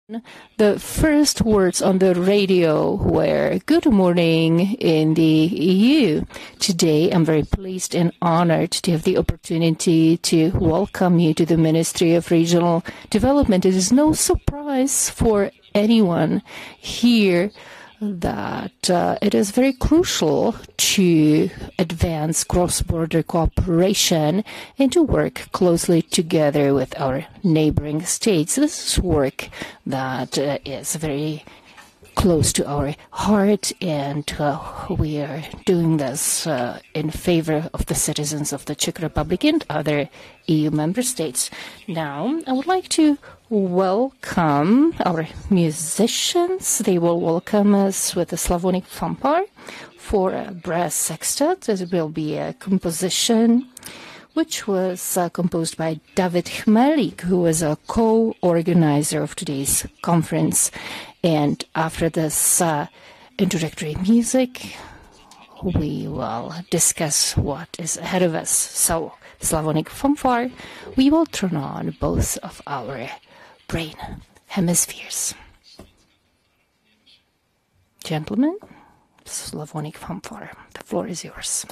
The first words on the radio were "Good morning" in the EU. Today, I'm very pleased and honored to have the opportunity to welcome you to the Ministry of Regional Development. It is no surprise for anyone here that it is very crucial to advance cross-border cooperation and to work closely together with our neighboring states. This is work that is very close to our heart, and we are doing this in favor of the citizens of the Czech Republic and other EU member states. Now, I would like to welcome our musicians. They will welcome us with a Slavonic fanfare for a brass sextet. It will be a composition which was composed by David Chmelik, who was a co-organizer of today's conference. And after this introductory music, we will discuss what is ahead of us. So, Slavonic fanfare, we will turn on both of our brain hemispheres. Gentlemen, Slavonic fanfare, the floor is yours.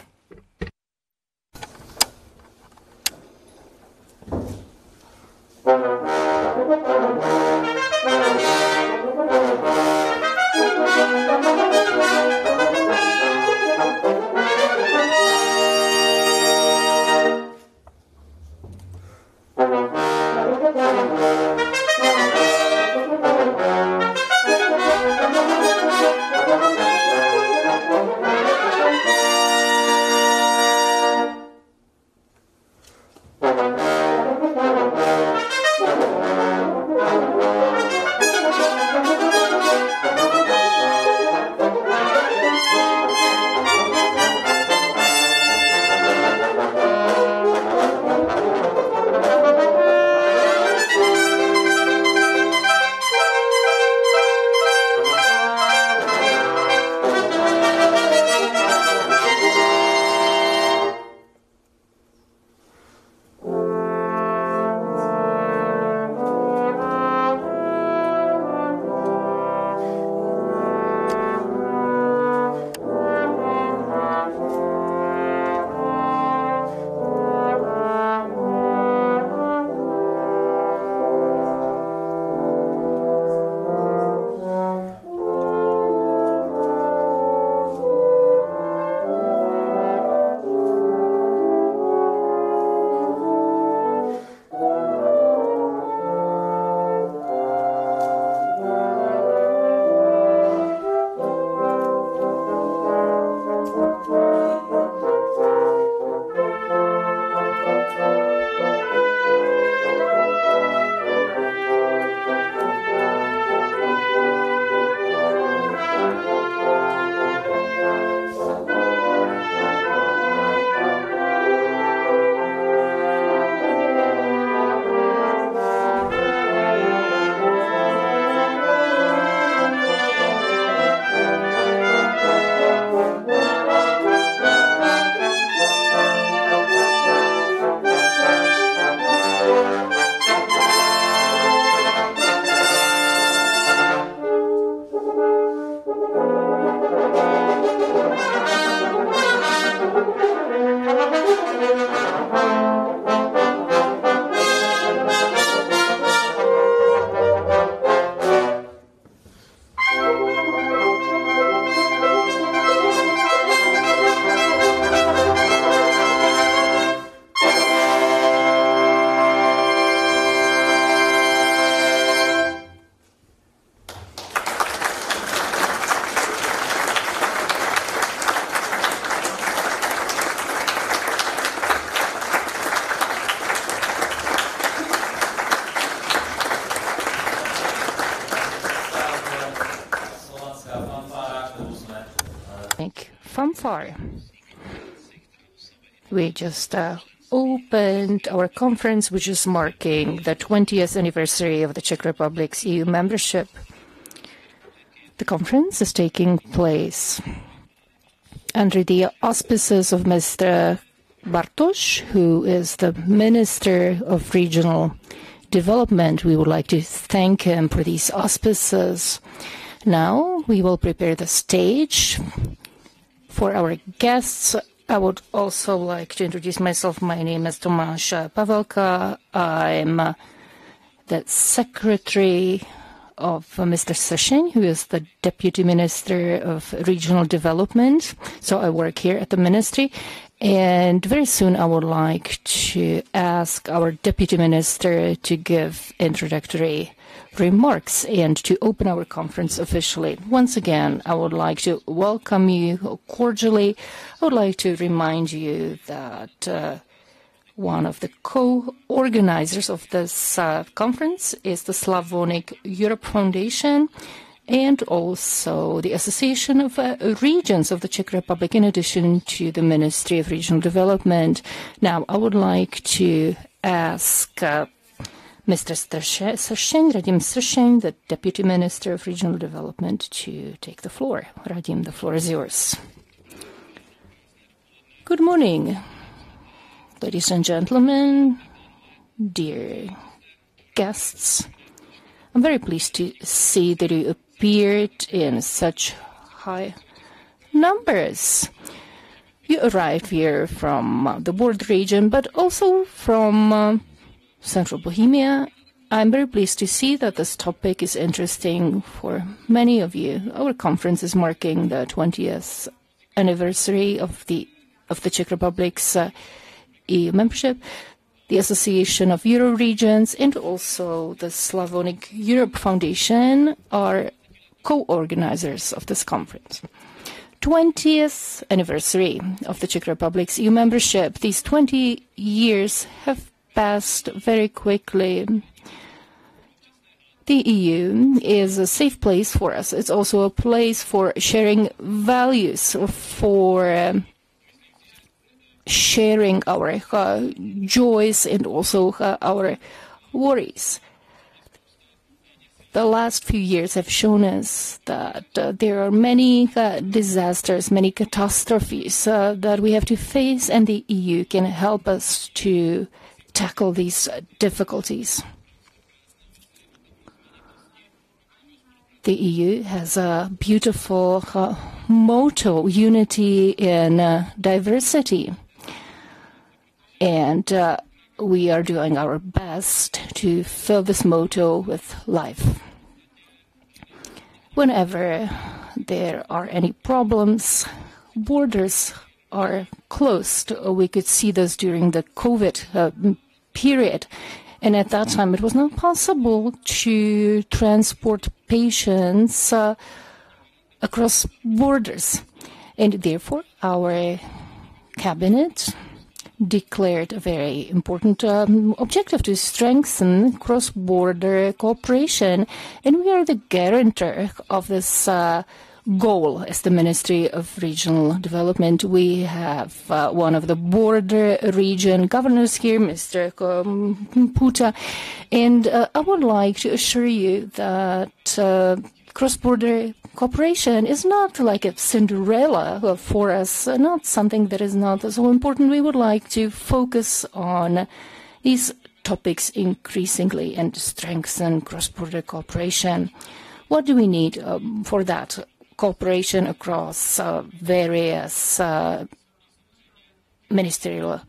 Fanfare. We just opened our conference, which is marking the 20th anniversary of the Czech Republic's EU membership. The conference is taking place under the auspices of Mr. BARTOŠ, who is the Minister of Regional Development. We would like to thank him for these auspices. Now we will prepare the stage for our guests. I would also like to introduce myself. My name is Tomáš Pavelka. I'm the secretary of Mr. Sršeň, who is the Deputy Minister of Regional Development. So I work here at the Ministry. And very soon I would like to ask our Deputy Minister to give introductory remarks and to open our conference officially. Once again, I would like to welcome you cordially. I would like to remind you that one of the co-organizers of this conference is the Slavonic Europe Foundation and also the Association of Regions of the Czech Republic, in addition to the Ministry of Regional Development. Now, I would like to ask Mr. Sršeň, Radim Sršeň, the Deputy Minister of Regional Development, to take the floor. Radim, the floor is yours. Good morning. Ladies and gentlemen, dear guests, I'm very pleased to see that you appeared in such high numbers. You arrived here from the border region, but also from Central Bohemia. I'm very pleased to see that this topic is interesting for many of you. Our conference is marking the 20th anniversary of the Czech Republic's EU membership. The Association of Euro Regions and also the Slavonic Europe Foundation are co-organizers of this conference. 20th anniversary of the Czech Republic's EU membership. These 20 years have passed very quickly. The EU is a safe place for us. It's also a place for sharing values, for sharing our joys and also our worries. The last few years have shown us that there are many disasters, many catastrophes that we have to face, and the EU can help us to tackle these difficulties. The EU has a beautiful motto, unity in diversity. And we are doing our best to fill this motto with life. Whenever there are any problems, borders are closed. We could see this during the COVID period. And at that time, it was not possible to transport patients across borders. And therefore, our cabinet declared a very important objective to strengthen cross-border cooperation. And we are the guarantor of this goal as the Ministry of Regional Development. We have one of the border region governors here, Mr. Puta, and I would like to assure you that cross-border cooperation is not like a Cinderella for us, not something that is not so important. We would like to focus on these topics increasingly and strengthen cross-border cooperation. What do we need for that? Cooperation across various ministerial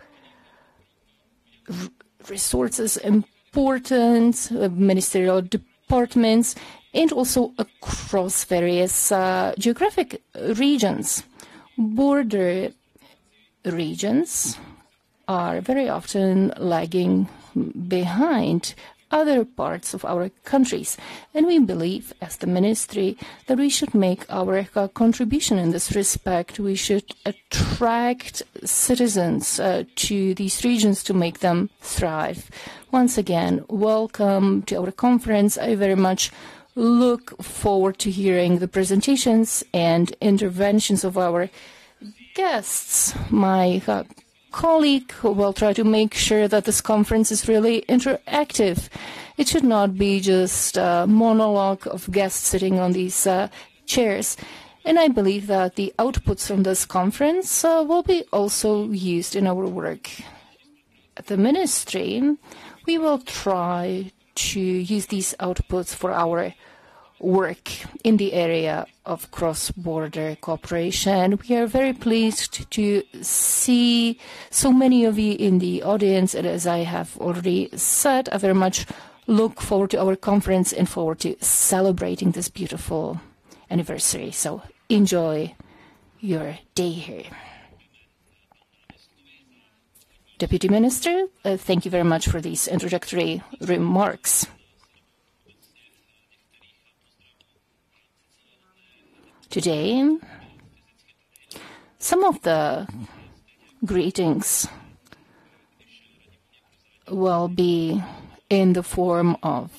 resources, important ministerial departments, and also across various geographic regions. Border regions are very often lagging behind other parts of our countries. And we believe, as the ministry, that we should make our contribution in this respect. We should attract citizens to these regions to make them thrive. Once again, welcome to our conference. I very much look forward to hearing the presentations and interventions of our guests. My colleague will try to make sure that this conference is really interactive. It should not be just a monologue of guests sitting on these chairs. And I believe that the outputs from this conference will be also used in our work at the ministry. We will try to use these outputs for our work in the area of cross-border cooperation. We are very pleased to see so many of you in the audience, and as I have already said, I very much look forward to our conference and forward to celebrating this beautiful anniversary. So enjoy your day here. Deputy Minister, thank you very much for these introductory remarks. Today, some of the greetings will be in the form of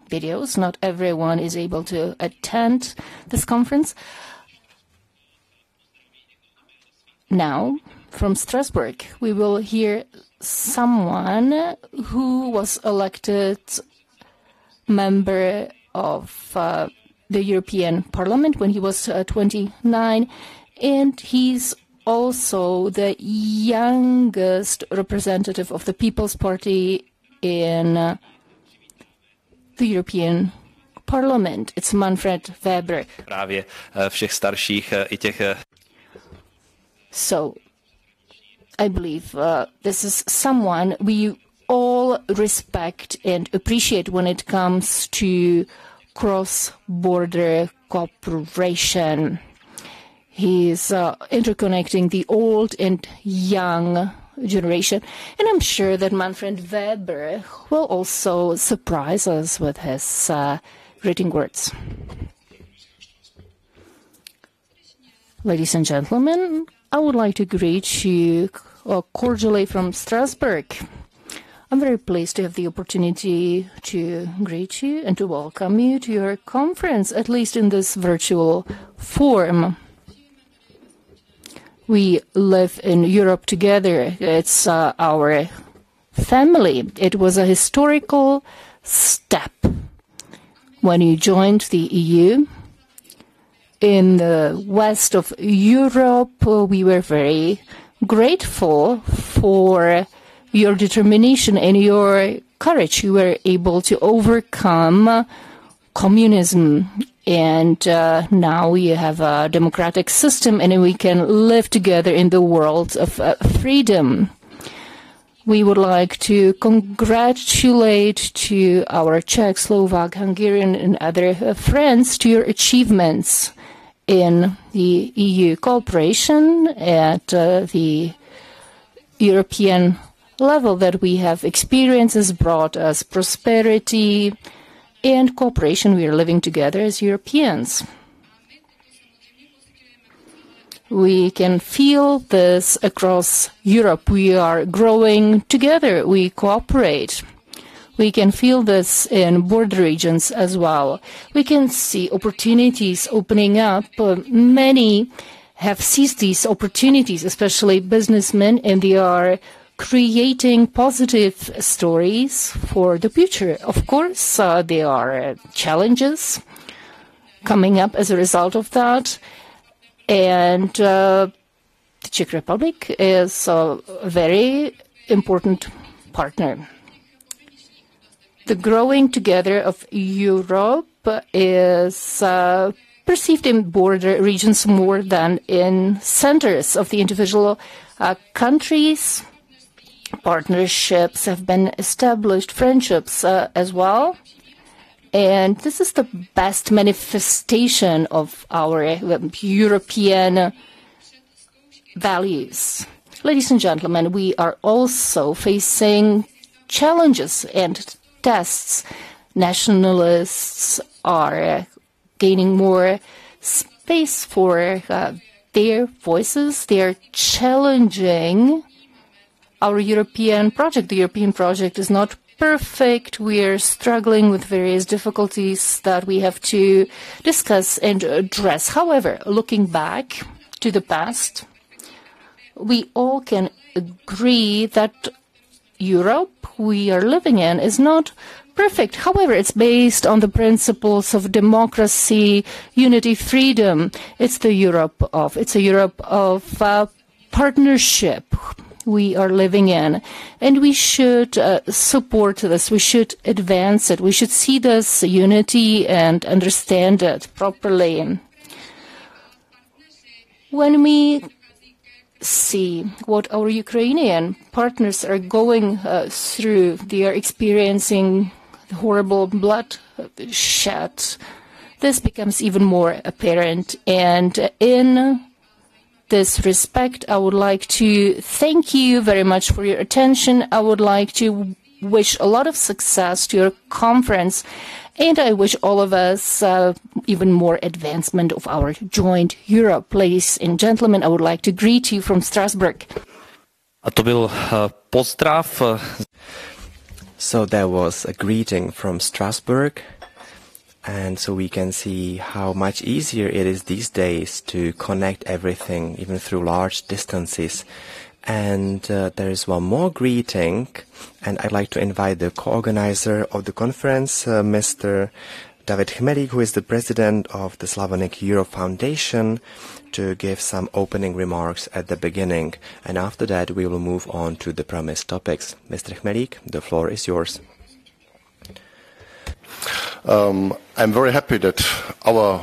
videos. Not everyone is able to attend this conference. Now, from Strasbourg, we will hear someone who was elected member of the European Parliament when he was 29, and he's also the youngest representative of the People's Party in the European Parliament. It's Manfred Weber. Právě všech starších I těch. So, I believe this is someone we all respect and appreciate when it comes to cross-border cooperation. He is interconnecting the old and young generation, and I'm sure that Manfred Weber will also surprise us with his greeting words. Ladies and gentlemen, I would like to greet you cordially from Strasbourg. I'm very pleased to have the opportunity to greet you and to welcome you to your conference, at least in this virtual form. We live in Europe together. It's our family. It was a historical step when you joined the EU. In the west of Europe, we were very grateful for your determination and your courage. You were able to overcome communism, and now we have a democratic system, and we can live together in the world of freedom. We would like to congratulate to our Czech, Slovak, Hungarian, and other friends to your achievements in the EU cooperation at the European level that we have experienced has brought us prosperity and cooperation. We are living together as Europeans. We can feel this across Europe. We are growing together. We cooperate. We can feel this in border regions as well. We can see opportunities opening up. Many have seized these opportunities, especially businessmen, and they are creating positive stories for the future. Of course, there are challenges coming up as a result of that. And the Czech Republic is a very important partner. The growing together of Europe is perceived in border regions more than in centers of the individual countries. Partnerships have been established, friendships as well. And this is the best manifestation of our European values. Ladies and gentlemen, we are also facing challenges and tests. Nationalists are gaining more space for their voices. They are challenging our European project. The European project is not perfect. We are struggling with various difficulties that we have to discuss and address. However, looking back to the past, we all can agree that Europe we are living in is not perfect. However, it's based on the principles of democracy, unity, freedom. It's a Europe of partnership, we are living in. And we should support this. We should advance it. We should see this unity and understand it properly. When we see what our Ukrainian partners are going through, they are experiencing horrible bloodshed. This becomes even more apparent. And in this respect, I would like to thank you very much for your attention. I would like to wish a lot of success to your conference. And I wish all of us even more advancement of our joint Europe. Ladies and gentlemen, I would like to greet you from Strasbourg. A to byl pozdrav. So there was a greeting from Strasbourg, and so we can see how much easier it is these days to connect everything, even through large distances. And there is one more greeting, and I'd like to invite the co-organizer of the conference, Mr. David Chmelík, who is the president of the Slavonic Europe Foundation, to give some opening remarks at the beginning. And after that, we will move on to the promised topics. Mr. Chmelík, the floor is yours. I'm very happy that our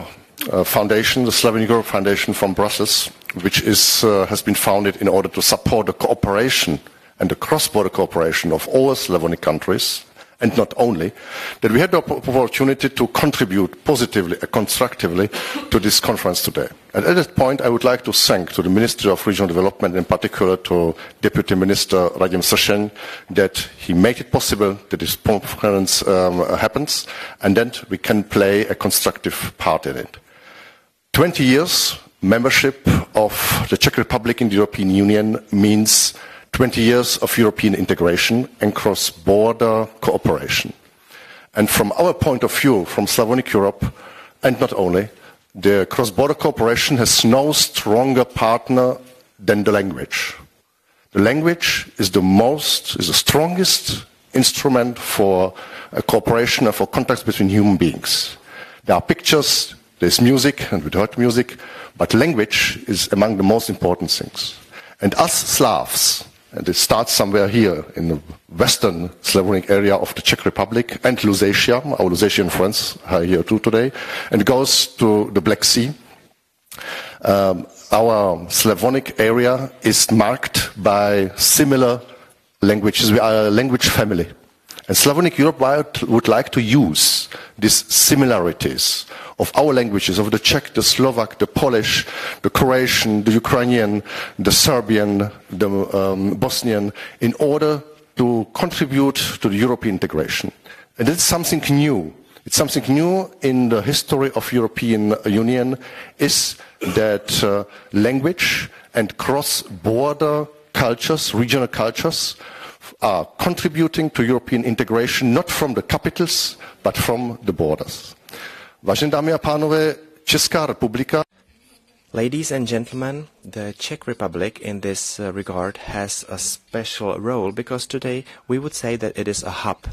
foundation, the Slavonic Europe Foundation from Brussels, which has been founded in order to support the cooperation and the cross-border cooperation of all Slavonic countries, and not only, that we had the opportunity to contribute positively and constructively to this conference today. And at that point, I would like to thank to the Ministry of Regional Development, in particular to Deputy Minister Radim Sršeň, that he made it possible that this conference happens, and that we can play a constructive part in it. 20 years membership of the Czech Republic in the European Union means 20 years of European integration and cross-border cooperation. And from our point of view, from Slavonic Europe, and not only, the cross-border cooperation has no stronger partner than the language. The language is the strongest instrument for cooperation and for contacts between human beings. There are pictures, there's music, and we heard music, but language is among the most important things. And us Slavs, and it starts somewhere here in the western Slavonic area of the Czech Republic and Lusatia, our Lusatian friends are here too today, and it goes to the Black Sea. Our Slavonic area is marked by similar languages. We are a language family. And Slavonic Europe would like to use these similarities of our languages, of the Czech, the Slovak, the Polish, the Croatian, the Ukrainian, the Serbian, the Bosnian, in order to contribute to the European integration. And it's something new. It's something new in the history of European Union, is that language and cross-border cultures, regional cultures, are contributing to European integration, not from the capitals, but from the borders. Vážené dámy a pánové, Česká republika. Ladies and gentlemen, the Czech Republic in this regard has a special role, because today we would say that it is a hub.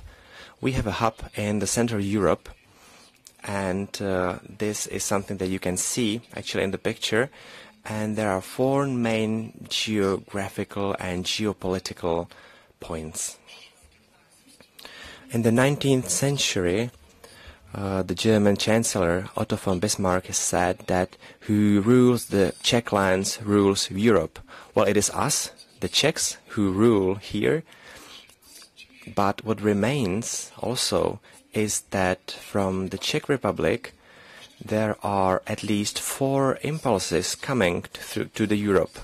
We have a hub in the Central Europe, and this is something that you can see actually in the picture. And there are four main geographical and geopolitical points. In the 19th century, the German Chancellor Otto von Bismarck has said that who rules the Czech lands rules Europe. Well, it is us, the Czechs, who rule here. But what remains also is that from the Czech Republic there are at least four impulses coming to the Europe.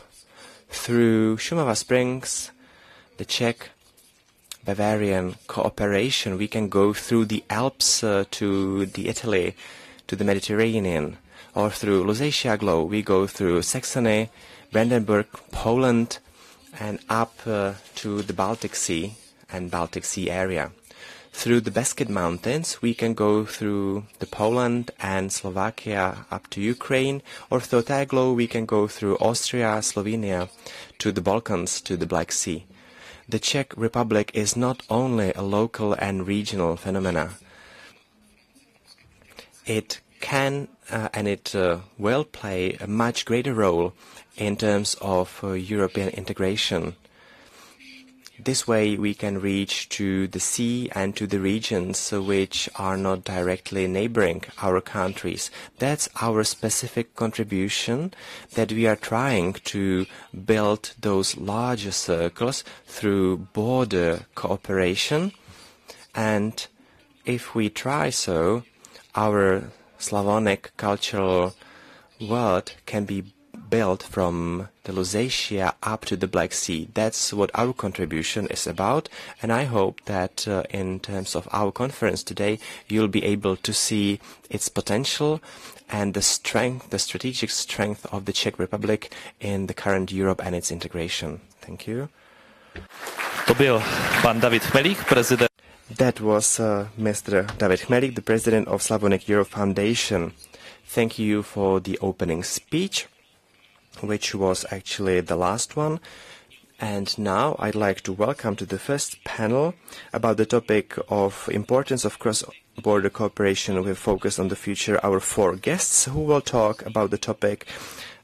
Through Šumava Springs, the Czech-Bavarian cooperation, we can go through the Alps to the Italy, to the Mediterranean, or through Lusatia Glow, we go through Saxony, Brandenburg, Poland, and up to the Baltic Sea and Baltic Sea area. Through the Beskid Mountains, we can go through the Poland and Slovakia up to Ukraine, or through Taglo, we can go through Austria, Slovenia, to the Balkans, to the Black Sea. The Czech Republic is not only a local and regional phenomena. It can and it will play a much greater role in terms of European integration. This way we can reach to the sea and to the regions which are not directly neighboring our countries. That's our specific contribution, that we are trying to build those larger circles through border cooperation. And if we try so, our Slavonic cultural world can be built from the Lusatia up to the Black Sea. That's what our contribution is about, and I hope that in terms of our conference today, you'll be able to see its potential and the strength, the strategic strength of the Czech Republic in the current Europe and its integration. Thank you. To byl pan David Chmelík, prezident. That was Mr. David Chmelík, the president of Slavonic Europe Foundation. Thank you for the opening speech, which was actually the last one. And now I'd like to welcome to the first panel about the topic of importance of cross-border cooperation with focus on the future, our four guests who will talk about the topic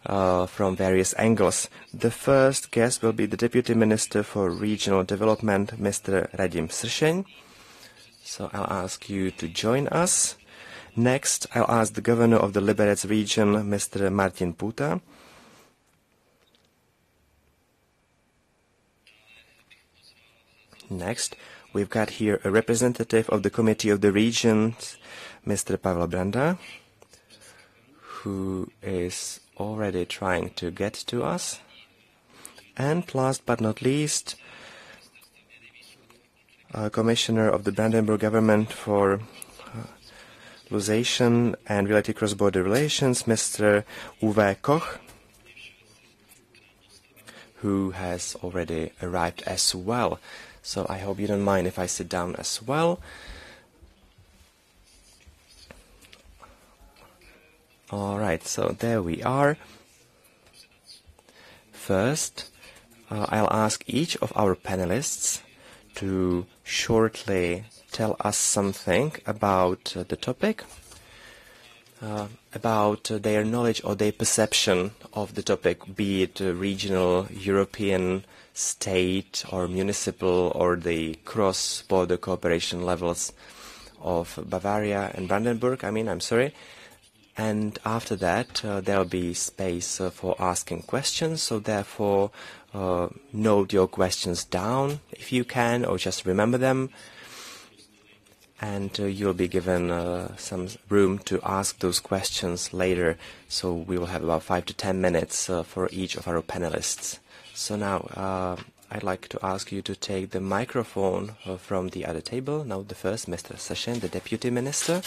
from various angles. The first guest will be the Deputy Minister for Regional Development, Mr. Radim Sršeň. So I'll ask you to join us. Next, I'll ask the Governor of the Liberec region, Mr. Martin Puta. Next, we've got here a representative of the Committee of the Regions, Mr. Pavel Branda, who is already trying to get to us. And last but not least, Commissioner of the Brandenburg government for Lusatian and related cross-border relations, Mr. Uwe Koch, who has already arrived as well. So I hope you don't mind if I sit down as well. All right, so there we are. First, I'll ask each of our panelists to shortly tell us something about the topic, about their knowledge or their perception of the topic, be it regional, European, state or municipal, or the cross-border cooperation levels of Bavaria and Brandenburg, And after that, there'll be space for asking questions, so therefore note your questions down if you can, or just remember them. And you'll be given some room to ask those questions later, so we will have about 5 to 10 minutes for each of our panelists. So now I'd like to ask you to take the microphone from the other table. Now the first, Mr. Sršeň, the Deputy Minister.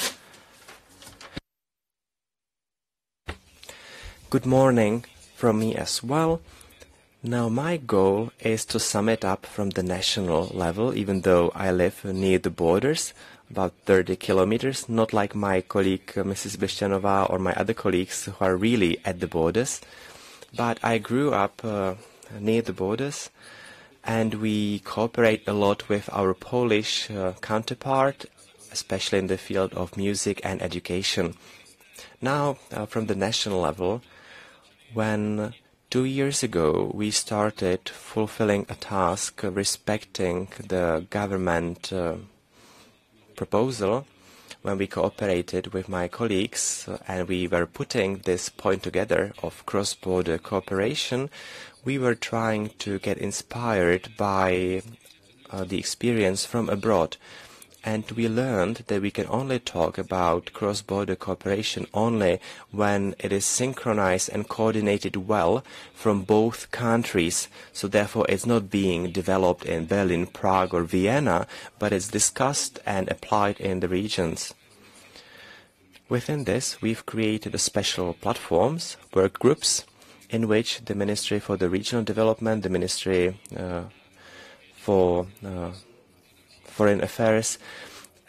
Good morning from me as well. Now my goal is to sum it up from the national level, even though I live near the borders, about 30 kilometers, not like my colleague Mrs. Blišťanová or my other colleagues who are really at the borders. But I grew up near the borders, and we cooperate a lot with our Polish counterpart, especially in the field of music and education. Now, from the national level, when 2 years ago we started fulfilling a task respecting the government proposal, when we cooperated with my colleagues and we were putting this point together of cross-border cooperation, we were trying to get inspired by the experience from abroad. And we learned that we can only talk about cross-border cooperation only when it is synchronized and coordinated well from both countries. So therefore it's not being developed in Berlin, Prague or Vienna, but it's discussed and applied in the regions. Within this, we've created a special platforms, work groups, in which the Ministry for the Regional Development, the Ministry for Foreign Affairs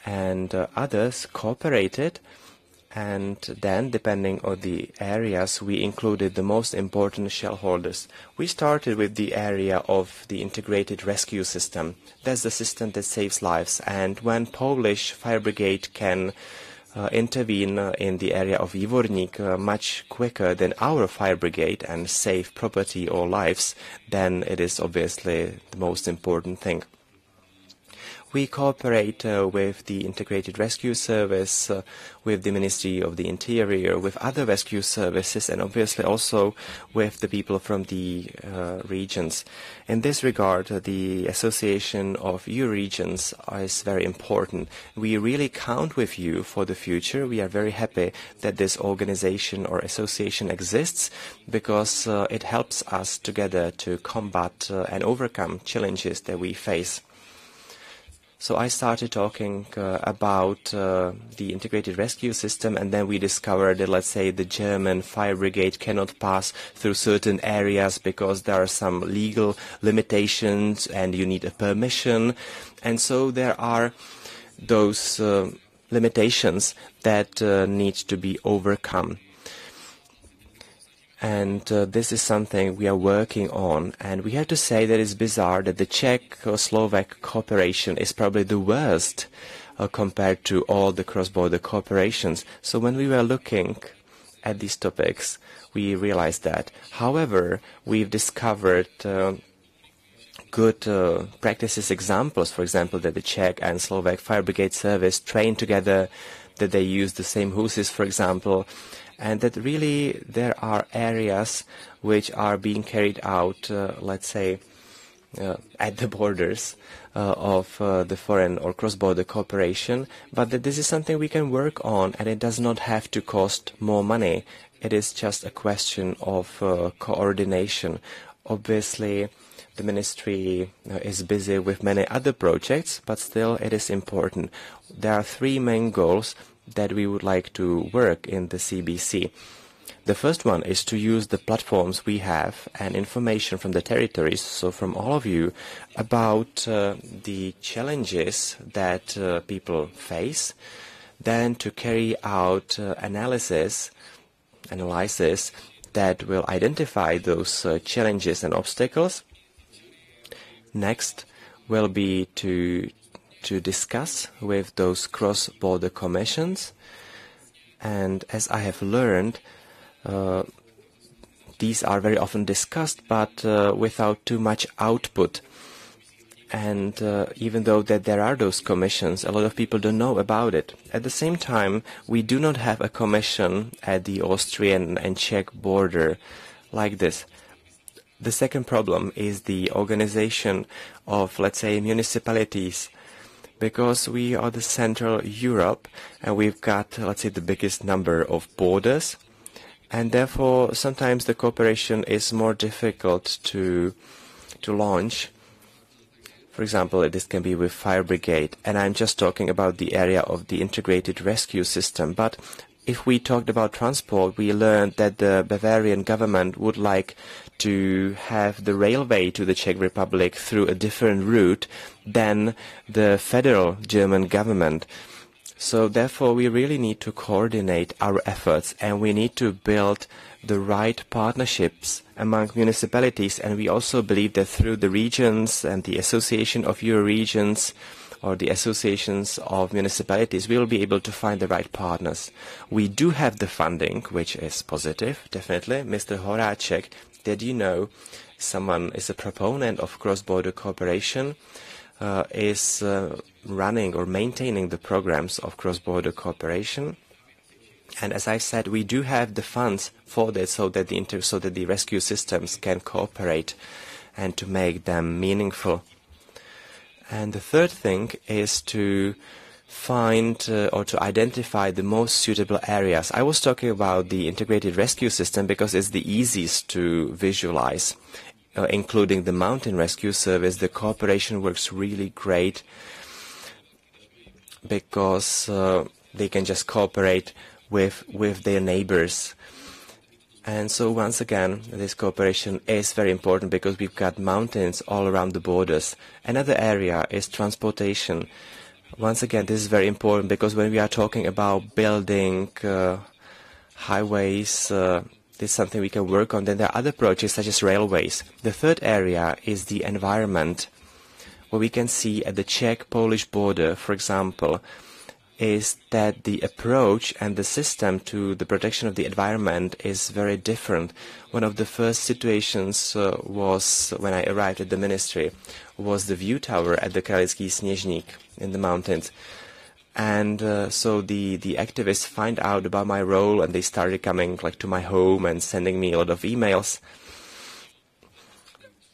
and others cooperated, and then, depending on the areas, we included the most important shareholders. We started with the area of the integrated rescue system. That's the system that saves lives, and when Polish fire brigade can intervene in the area of Jivorník much quicker than our fire brigade and save property or lives, then it is obviously the most important thing. We cooperate with the Integrated Rescue Service, with the Ministry of the Interior, with other rescue services, and obviously also with the people from the regions. In this regard, the Association of EU Regions is very important. We really count with you for the future. We are very happy that this organization or association exists because it helps us together to combat and overcome challenges that we face. So I started talking about the integrated rescue system, and then we discovered that, let's say, the German fire brigade cannot pass through certain areas because there are some legal limitations and you need a permission. And so there are those limitations that need to be overcome. And this is something we are working on. And we have to say that it's bizarre that the Czech-Slovak cooperation is probably the worst compared to all the cross-border cooperations. So when we were looking at these topics, we realized that. However, we've discovered good practices, examples, for example, that the Czech and Slovak fire brigade service train together, that they use the same hoses, for example, and that really there are areas which are being carried out, let's say, at the borders of the foreign or cross-border cooperation, but that this is something we can work on, and it does not have to cost more money. It is just a question of coordination. Obviously, the ministry is busy with many other projects, but still it is important. There are three main goals that we would like to work in the CBC. The first one is to use the platforms we have and information from the territories, so from all of you, about the challenges that people face, then to carry out analysis that will identify those challenges and obstacles. Next will be to discuss with those cross-border commissions, and as I have learned, these are very often discussed, but without too much output. And even though that there are those commissions, a lot of people don't know about it. At the same time, we do not have a commission at the Austrian and Czech border like this. The second problem is the organization of, let's say, municipalities, because we are the Central Europe and we've got, let's say, the biggest number of borders, and therefore sometimes the cooperation is more difficult to launch. For example, this can be with fire brigade, and I'm just talking about the area of the integrated rescue system. But if we talked about transport, we learned that the Bavarian government would like to have the railway to the Czech Republic through a different route than the federal German government. So therefore, we really need to coordinate our efforts, and we need to build the right partnerships among municipalities. And we also believe that through the regions and the Association of Euro Regions, or the associations of municipalities, we will be able to find the right partners. We do have the funding, which is positive, definitely. Mr. Horáček, did you know someone is a proponent of cross-border cooperation, is running or maintaining the programs of cross-border cooperation? And as I said, we do have the funds for this, so that the rescue systems can cooperate and to make them meaningful. And the third thing is to find or to identify the most suitable areas. I was talking about the integrated rescue system because it's the easiest to visualize, including the mountain rescue service. The cooperation works really great because they can just cooperate with their neighbors. And so once again, this cooperation is very important because we've got mountains all around the borders. Another area is transportation. Once again, this is very important because when we are talking about building highways, this is something we can work on. Then there are other projects such as railways. The third area is the environment, where we can see at the Czech-Polish border, for example, is that the approach and the system to the protection of the environment is very different. One of the first situations was when I arrived at the ministry, was the view tower at the Kralický Sněžník in the mountains. And so the activists find out about my role, and they started coming like to my home and sending me a lot of emails.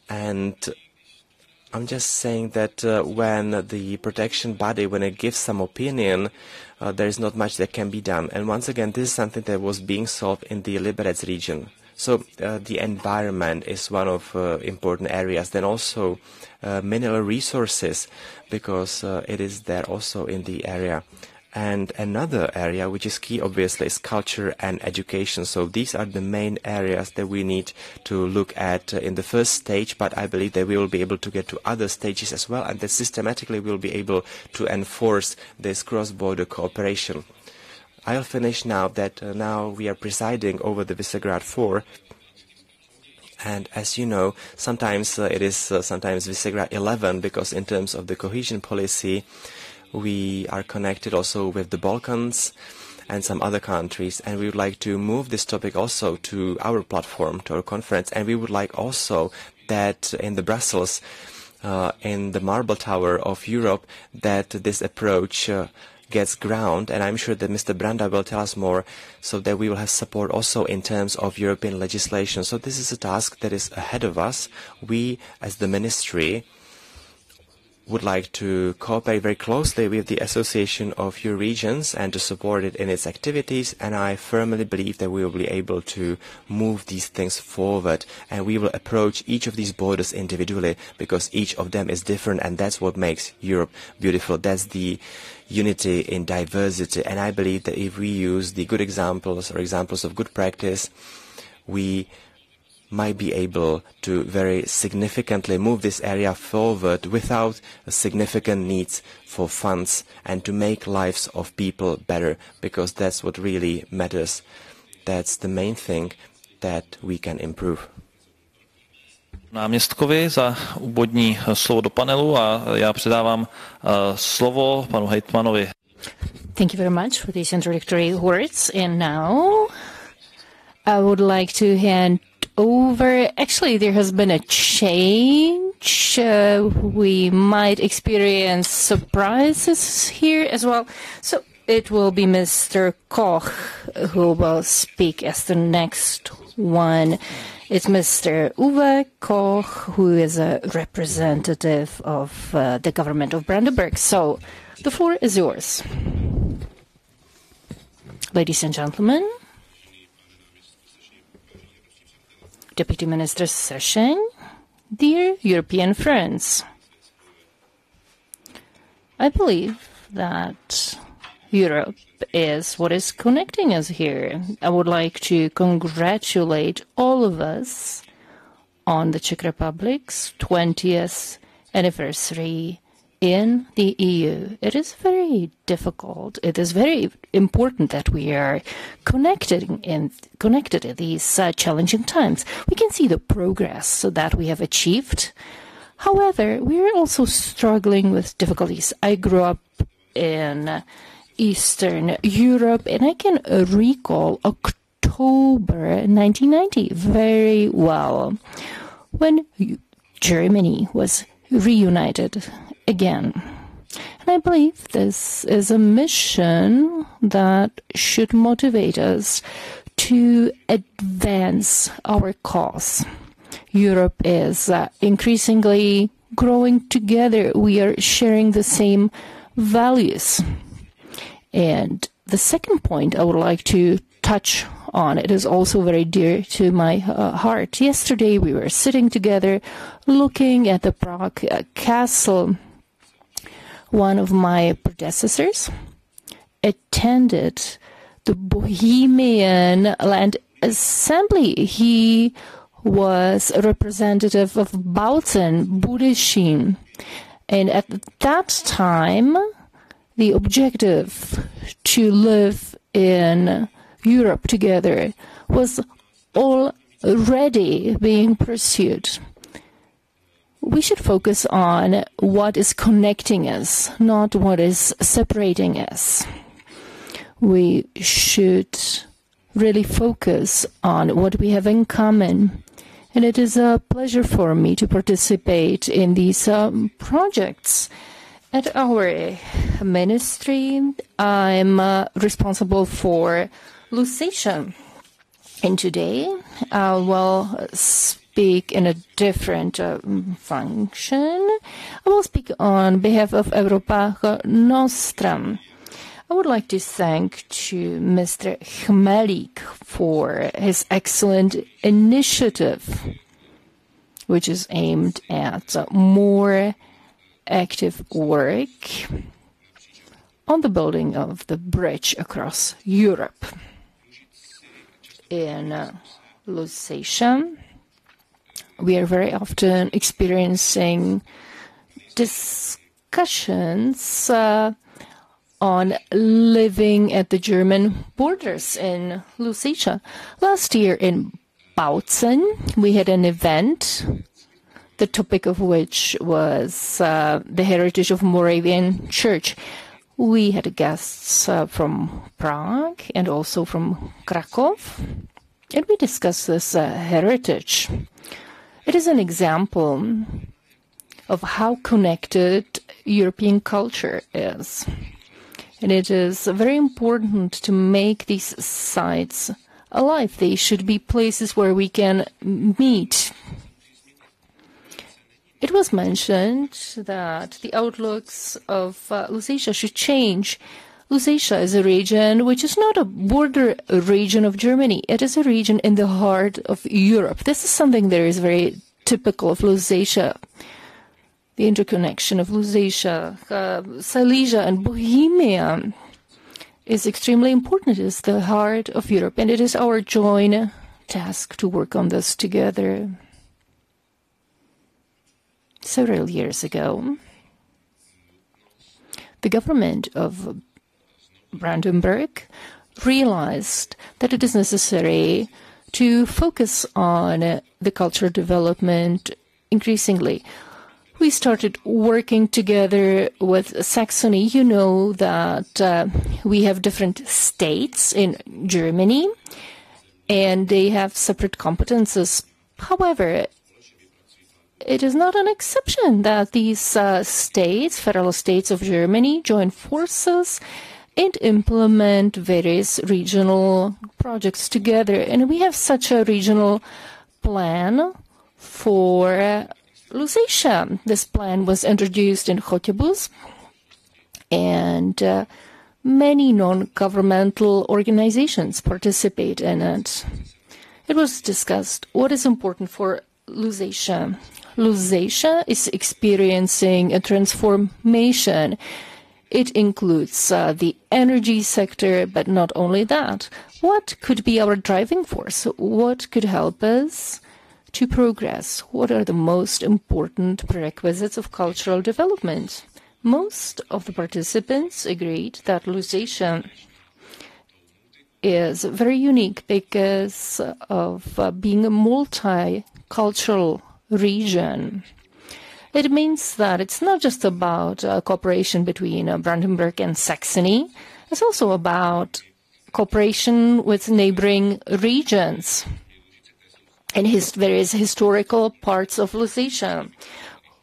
And I'm just saying that when the protection body, when it gives some opinion, there is not much that can be done. And once again, this is something that was being solved in the Liberec region. So the environment is one of important areas. Then also mineral resources, because it is there also in the area. And another area which is key, obviously, is culture and education. So these are the main areas that we need to look at in the first stage, but I believe that we will be able to get to other stages as well, and that systematically we will be able to enforce this cross-border cooperation. I'll finish now that now we are presiding over the Visegrad 4. And as you know, sometimes it is sometimes Visegrad 11, because in terms of the cohesion policy, we are connected also with the Balkans and some other countries, and we would like to move this topic also to our platform, to our conference, and we would like also that in the Brussels, in the Marble Tower of Europe, that this approach gets ground, and I'm sure that Mr. Branda will tell us more, so that we will have support also in terms of European legislation. So this is a task that is ahead of us. We, as the ministry, would like to cooperate very closely with the Association of Euroregions and to support it in its activities, and I firmly believe that we will be able to move these things forward, and we will approach each of these borders individually, because each of them is different, and that's what makes Europe beautiful. That's the unity in diversity, and I believe that if we use the good examples or examples of good practice, we might be able to very significantly move this area forward without significant needs for funds, and to make lives of people better, because that's what really matters. That's the main thing that we can improve. Náměstkovi za úvodní slovo do panelu a já předávám slovo panu hejtmanovi. Thank you very much for these introductory words. And now I would like to hand over. Actually, there has been a change. We might experience surprises here as well. So it will be Mr. Koch who will speak as the next one. It's Mr. Uwe Koch, who is a representative of the government of Brandenburg. So the floor is yours. Ladies and gentlemen, Deputy Minister Session, dear European friends, I believe that Europe is what is connecting us here. I would like to congratulate all of us on the Czech Republic's 20th anniversary in the EU. It is very difficult. It is very important that we are connected in these challenging times. We can see the progress that we have achieved. However, we are also struggling with difficulties. I grew up in Eastern Europe, and I can recall October 1990 very well, when Germany was reunited again. And I believe this is a mission that should motivate us to advance our cause. Europe is increasingly growing together. We are sharing the same values. And the second point I would like to touch on, it is also very dear to my heart. Yesterday we were sitting together looking at the Prague castle. One of my predecessors attended the Bohemian Land Assembly. He was a representative of Bautzen, Budyshin. And at that time, the objective to live in Europe together was already being pursued. We should focus on what is connecting us, not what is separating us. We should really focus on what we have in common. And it is a pleasure for me to participate in these projects. At our ministry, I'm responsible for Lusatia. And today, I will speak in a different function. I will speak on behalf of Europa Nostra. I would like to thank to Mr. Chmelik for his excellent initiative, which is aimed at more active work on the building of the bridge across Europe. In Lusatia, we are very often experiencing discussions on living at the German borders in Lusatia. Last year in Bautzen, we had an event, the topic of which was the heritage of Moravian Church. We had guests from Prague and also from Krakow, and we discussed this heritage. It is an example of how connected European culture is. And it is very important to make these sites alive. They should be places where we can meet. It was mentioned that the outlooks of Lusatia should change. Lusatia is a region which is not a border region of Germany. It is a region in the heart of Europe. This is something that is very typical of Lusatia. The interconnection of Lusatia, Silesia and Bohemia is extremely important. It is the heart of Europe, and it is our joint task to work on this together. Several years ago, the government of Brandenburg realized that it is necessary to focus on the cultural development increasingly. We started working together with Saxony. You know that we have different states in Germany, and they have separate competences. However, it is not an exception that these states, federal states of Germany, join forces and implement various regional projects together. And we have such a regional plan for Lusatia. This plan was introduced in Chotyebuz, and many non-governmental organizations participate in it. It was discussed what is important for Lusatia. Lusatia is experiencing a transformation. It includes the energy sector, but not only that. What could be our driving force? What could help us to progress? What are the most important prerequisites of cultural development? Most of the participants agreed that Lusatia is very unique because of being a multicultural region. It means that it's not just about cooperation between Brandenburg and Saxony. It's also about cooperation with neighboring regions and various historical parts of Lusatia,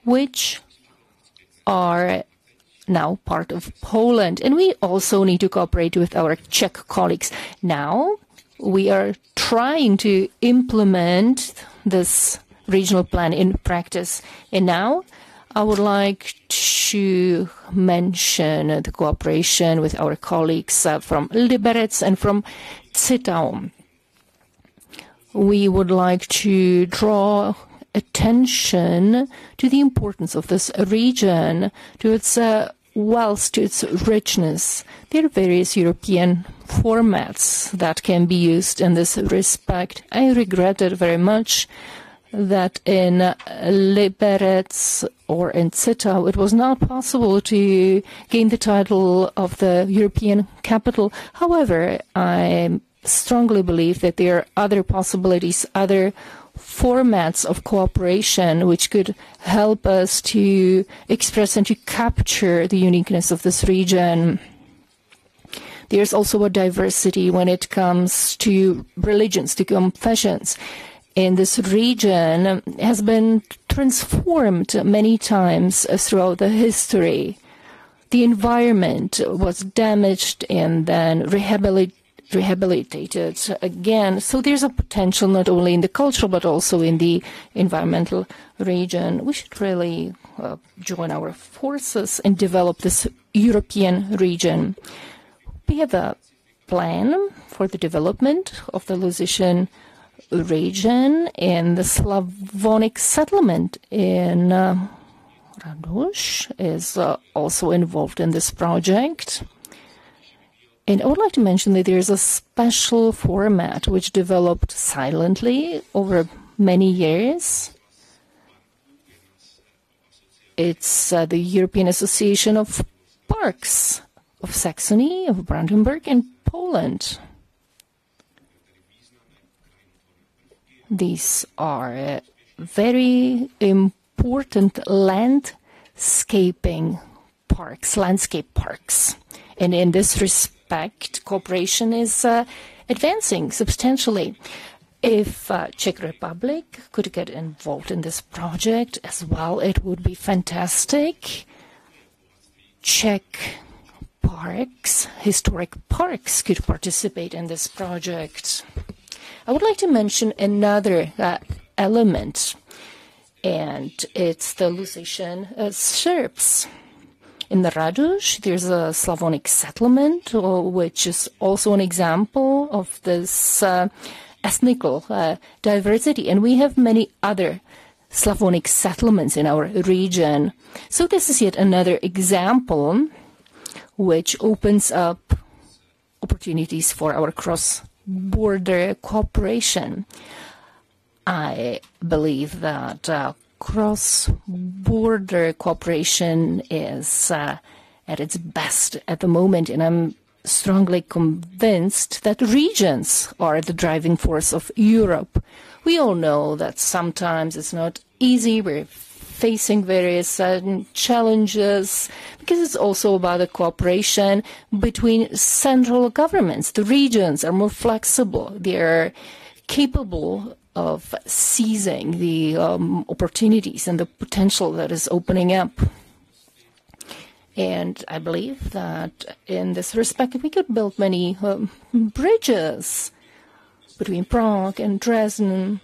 which are now part of Poland. And we also need to cooperate with our Czech colleagues. Now we are trying to implement this regional plan in practice. And now I would like to mention the cooperation with our colleagues from Liberec and from Zittau. We would like to draw attention to the importance of this region, to its wealth, to its richness. There are various European formats that can be used in this respect. I regretted very much that in Liberec or in Zittau it was not possible to gain the title of the European capital. However, I strongly believe that there are other possibilities, other formats of cooperation which could help us to express and to capture the uniqueness of this region. There's also a diversity when it comes to religions, to confessions. And this region has been transformed many times throughout the history. The environment was damaged and then rehabilitated again. So there's a potential not only in the cultural but also in the environmental region. We should really join our forces and develop this European region. We have a plan for the development of the Lusician region, and the Slavonic settlement in BARTOŠ is also involved in this project. And I would like to mention that there is a special format which developed silently over many years. It's the European Association of Parks of Saxony, of Brandenburg, and Poland. These are very important landscape parks. And in this respect, cooperation is advancing substantially. If Czech Republic could get involved in this project as well, it would be fantastic. Czech parks, historic parks, could participate in this project. I would like to mention another element, and it's the Lusician Serbs. In the BARTOŠ, there's a Slavonic settlement, which is also an example of this ethnical diversity. And we have many other Slavonic settlements in our region. So this is yet another example which opens up opportunities for our cross-border cooperation. I believe that cross-border cooperation is at its best at the moment, and I'm strongly convinced that regions are the driving force of Europe. We all know that sometimes it's not easy. We're facing various challenges because it's also about the cooperation between central governments. The regions are more flexible. They're capable of seizing the opportunities and the potential that is opening up. And I believe that in this respect, we could build many bridges between Prague and Dresden,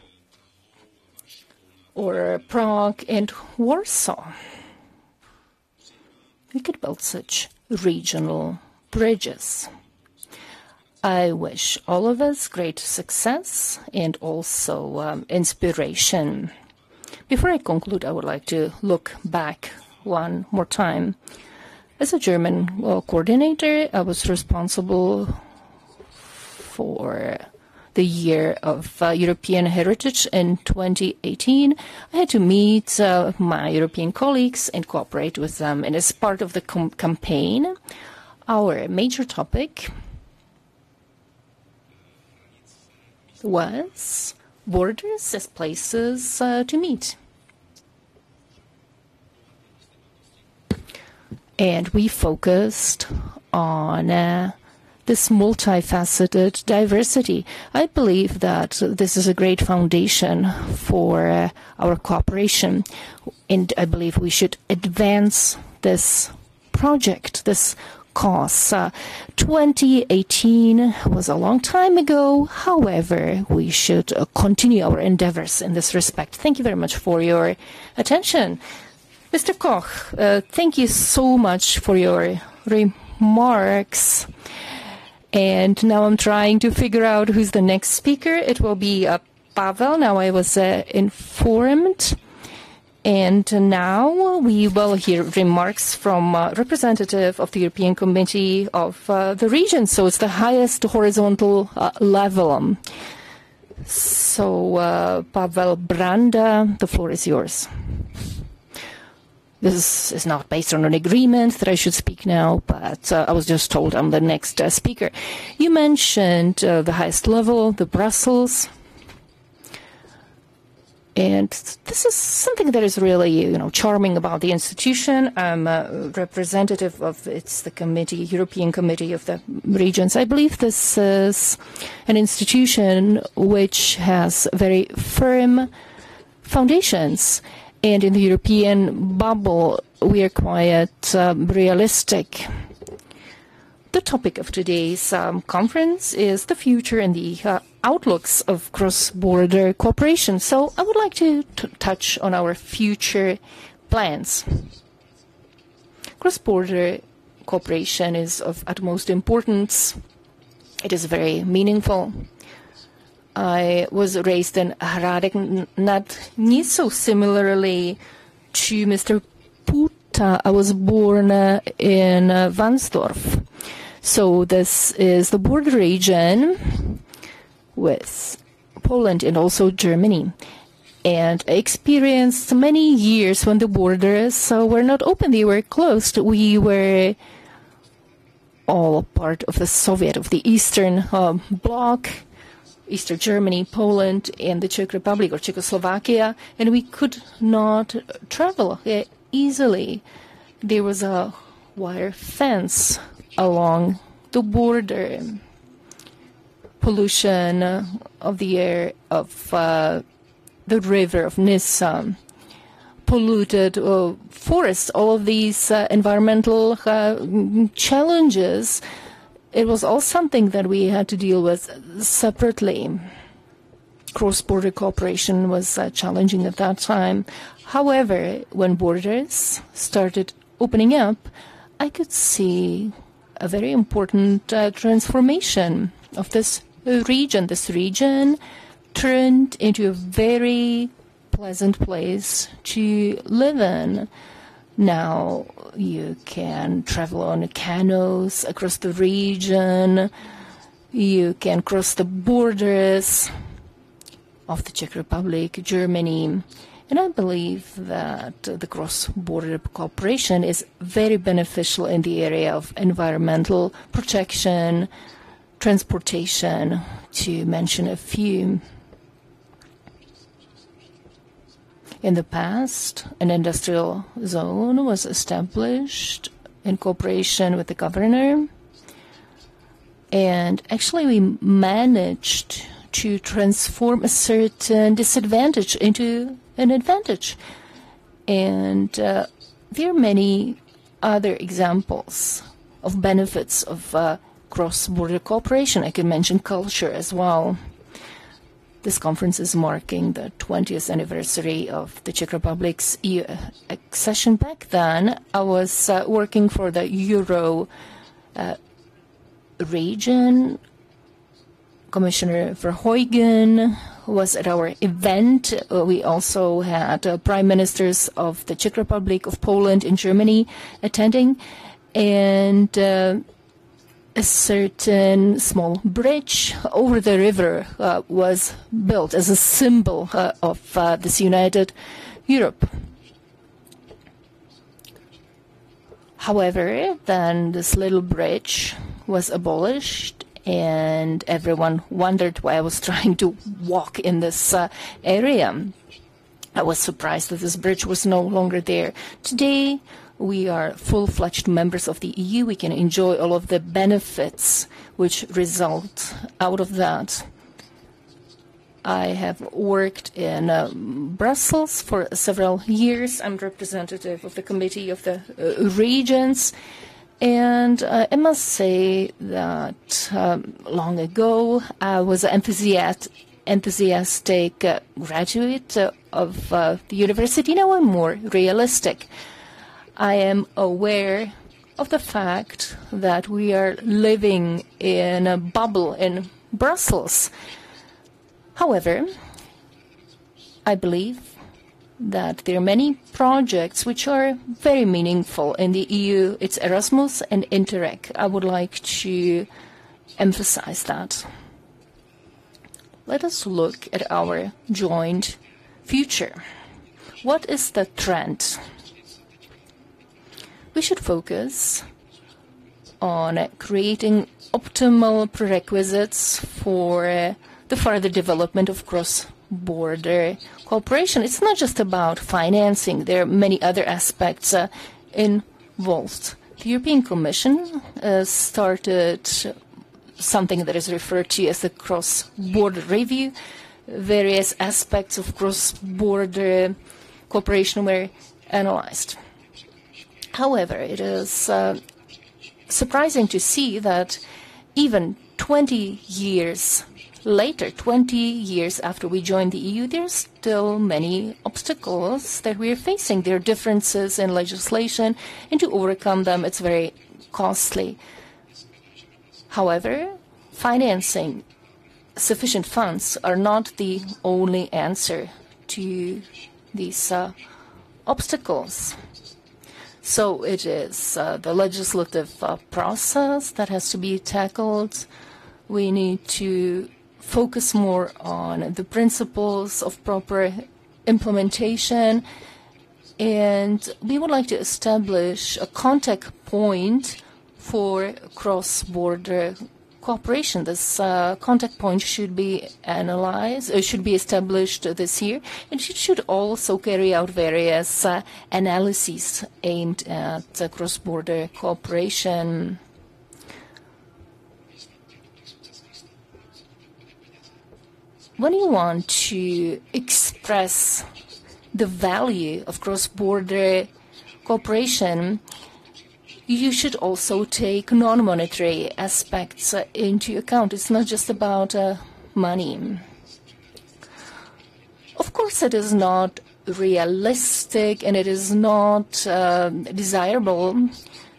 or Prague and Warsaw. We could build such regional bridges. I wish all of us great success and also inspiration. Before I conclude, I would like to look back one more time. As a German coordinator, I was responsible for the year of European Heritage in 2018. I had to meet my European colleagues and cooperate with them. And as part of the campaign, our major topic was borders as places to meet. And we focused on this multifaceted diversity. I believe that this is a great foundation for our cooperation, and I believe we should advance this project, this cause. 2018 was a long time ago. However, we should continue our endeavors in this respect. Thank you very much for your attention. Mr. Koch, thank you so much for your remarks. And now I'm trying to figure out who's the next speaker. It will be Pavel. Now I was informed. And now we will hear remarks from representative of the European Committee of the region. So it's the highest horizontal level. So Pavel Branda, the floor is yours. This is not based on an agreement that I should speak now, but I was just told I'm the next speaker. You mentioned the highest level, the Brussels. And this is something that is really, charming about the institution. I'm a representative of the committee, European Committee of the Regions. I believe this is an institution which has very firm foundations. And in the European bubble, we are quite realistic. The topic of today's conference is the future and the outlooks of cross-border cooperation. So I would like to touch on our future plans. Cross-border cooperation is of utmost importance. It is very meaningful. I was raised in Hradec nad Nisou, similarly to Mr. Puta. I was born in Vansdorf. So this is the border region with Poland and also Germany. And I experienced many years when the borders were not open, they were closed. We were all part of the Soviet, of the Eastern Bloc, Eastern Germany, Poland, and the Czech Republic or Czechoslovakia, and we could not travel easily. There was a wire fence along the border. Pollution of the air, of the river, of Nisa, polluted forests, all of these environmental challenges, it was all something that we had to deal with separately. Cross-border cooperation was challenging at that time. However, when borders started opening up, I could see a very important transformation of this region. This region turned into a very pleasant place to live in. Now you can travel on canoes across the region. You can cross the borders of the Czech Republic, Germany. And I believe that the cross-border cooperation is very beneficial in the area of environmental protection, transportation, to mention a few. In the past, an industrial zone was established in cooperation with the governor, and actually we managed to transform a certain disadvantage into an advantage. And there are many other examples of benefits of cross-border cooperation. I could mention culture as well. This conference is marking the 20th anniversary of the Czech Republic's EU accession. Back then, I was working for the Euro region. Commissioner Verheugen was at our event. We also had prime ministers of the Czech Republic, of Poland, and Germany attending. And a certain small bridge over the river was built as a symbol of this united Europe. However, then this little bridge was abolished, and everyone wondered why I was trying to walk in this area. I was surprised that this bridge was no longer there. Today, we are full-fledged members of the EU. We can enjoy all of the benefits which result out of that. I have worked in Brussels for several years. I'm representative of the Committee of the Regions. And I must say that long ago, I was an enthusiastic graduate of the university. Now I'm more realistic. I am aware of the fact that we are living in a bubble in Brussels. However, I believe that there are many projects which are very meaningful in the EU. It's Erasmus and Interreg. I would like to emphasize that. Let us look at our joint future. What is the trend? We should focus on creating optimal prerequisites for the further development of cross-border cooperation. It's not just about financing. There are many other aspects involved. The European Commission started something that is referred to as the cross-border review. Various aspects of cross-border cooperation were analyzed. However, it is surprising to see that even 20 years later, 20 years after we joined the EU, there are still many obstacles that we are facing. There are differences in legislation, and to overcome them, it's very costly. However, financing sufficient funds are not the only answer to these obstacles. So it is the legislative process that has to be tackled. We need to focus more on the principles of proper implementation, and we would like to establish a contact point for cross-border cooperation. This contact point should be should be established this year, and it should also carry out various analyses aimed at cross-border cooperation. When you want to express the value of cross-border cooperation, you should also take non-monetary aspects into account. It's not just about money. Of course, it is not realistic and it is not desirable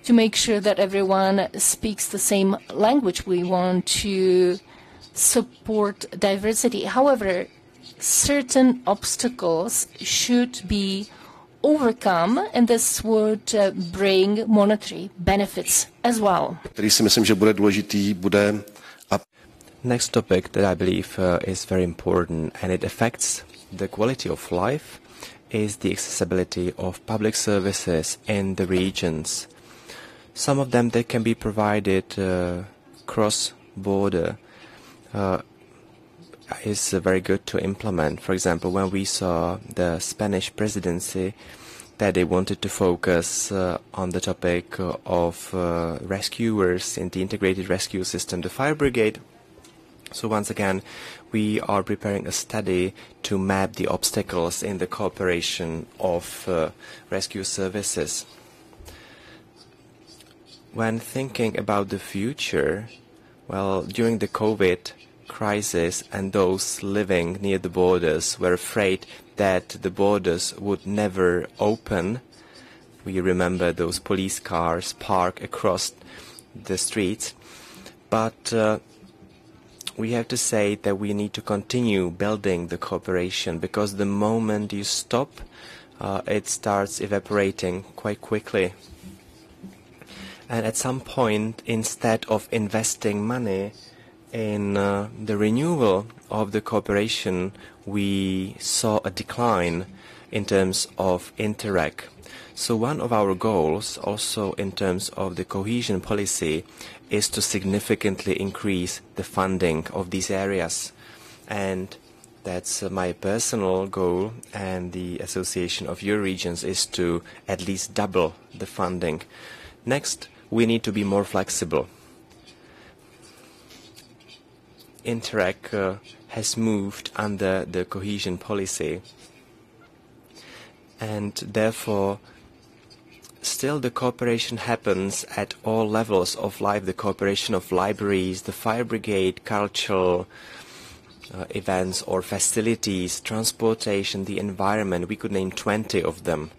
to make sure that everyone speaks the same language. We want to support diversity. However, certain obstacles should be overcome, and this would bring monetary benefits as well. Next topic that I believe is very important and it affects the quality of life is the accessibility of public services in the regions. Some of them that can be provided cross-border is very good to implement. For example, when we saw the Spanish presidency that they wanted to focus on the topic of rescuers in the integrated rescue system, the fire brigade. So once again, we are preparing a study to map the obstacles in the cooperation of rescue services. When thinking about the future, well, during the COVID crisis and those living near the borders were afraid that the borders would never open. We remember those police cars parked across the streets. But we have to say that we need to continue building the cooperation, because the moment you stop, it starts evaporating quite quickly. And at some point, instead of investing money in the renewal of the cooperation, we saw a decline in terms of Interreg. So one of our goals, also in terms of the cohesion policy, is to significantly increase the funding of these areas. And that's my personal goal, and the Association of Euro-Regions is to at least double the funding. Next, we need to be more flexible. Interreg has moved under the cohesion policy, and therefore still the cooperation happens at all levels of life, the cooperation of libraries, the fire brigade, cultural events or facilities, transportation, the environment. We could name 20 of them.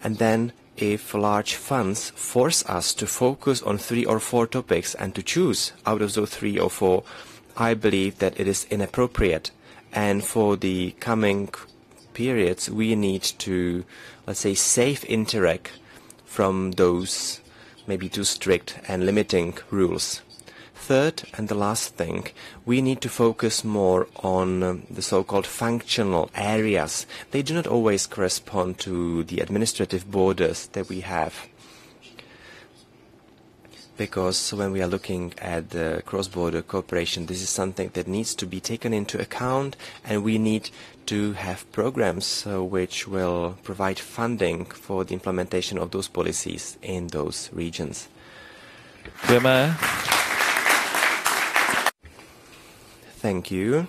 And then if large funds force us to focus on 3 or 4 topics and to choose out of those 3 or 4, I believe that it is inappropriate. And for the coming periods, we need to, let's say, save Interreg from those maybe too strict and limiting rules. Third, and the last thing, we need to focus more on the so-called functional areas. They do not always correspond to the administrative borders that we have. because when we are looking at the cross-border cooperation, this is something that needs to be taken into account, and we need to have programs which will provide funding for the implementation of those policies in those regions. Thank you.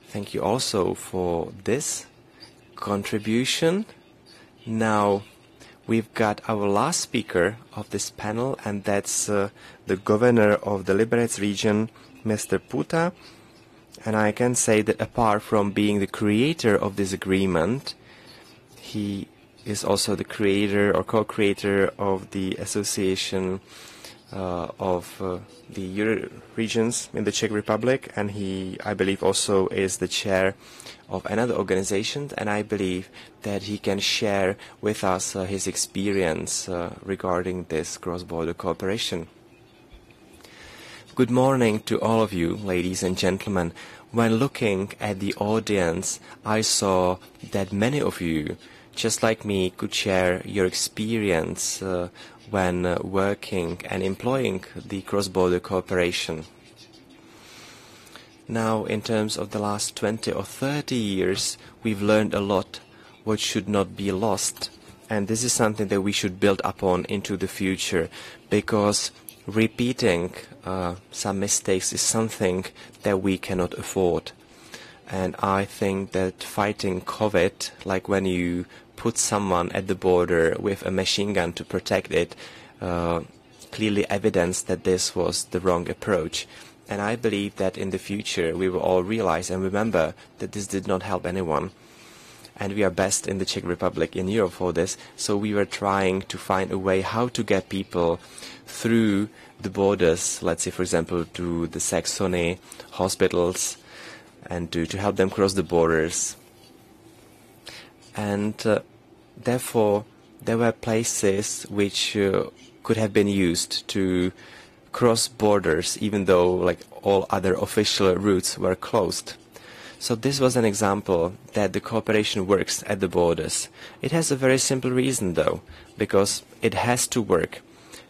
Thank you also for this contribution. Now we've got our last speaker of this panel, and that's the governor of the Liberec region, Mr. Puta. And I can say that apart from being the creator of this agreement, he is also the creator or co-creator of the Association of the Euro regions in the Czech Republic, and he, I believe, also is the chair of another organization, and I believe that he can share with us his experience regarding this cross-border cooperation. Good morning to all of you, ladies and gentlemen. When looking at the audience, I saw that many of you, just like me, could share your experience when working and employing the cross-border cooperation. Now, in terms of the last 20 or 30 years, we've learned a lot what should not be lost. And this is something that we should build upon into the future, because repeating some mistakes is something that we cannot afford. And I think that fighting COVID, like when you put someone at the border with a machine gun to protect it, clearly evidenced that this was the wrong approach. And I believe that in the future we will all realize and remember that this did not help anyone. And we are best in the Czech Republic, in Europe, for this. So we were trying to find a way how to get people through the borders, let's say, for example, to the Saxony hospitals, and to help them cross the borders. And therefore, there were places which could have been used to cross borders, even though like all other official routes were closed. So this was an example that the cooperation works at the borders. It has a very simple reason, though, because it has to work.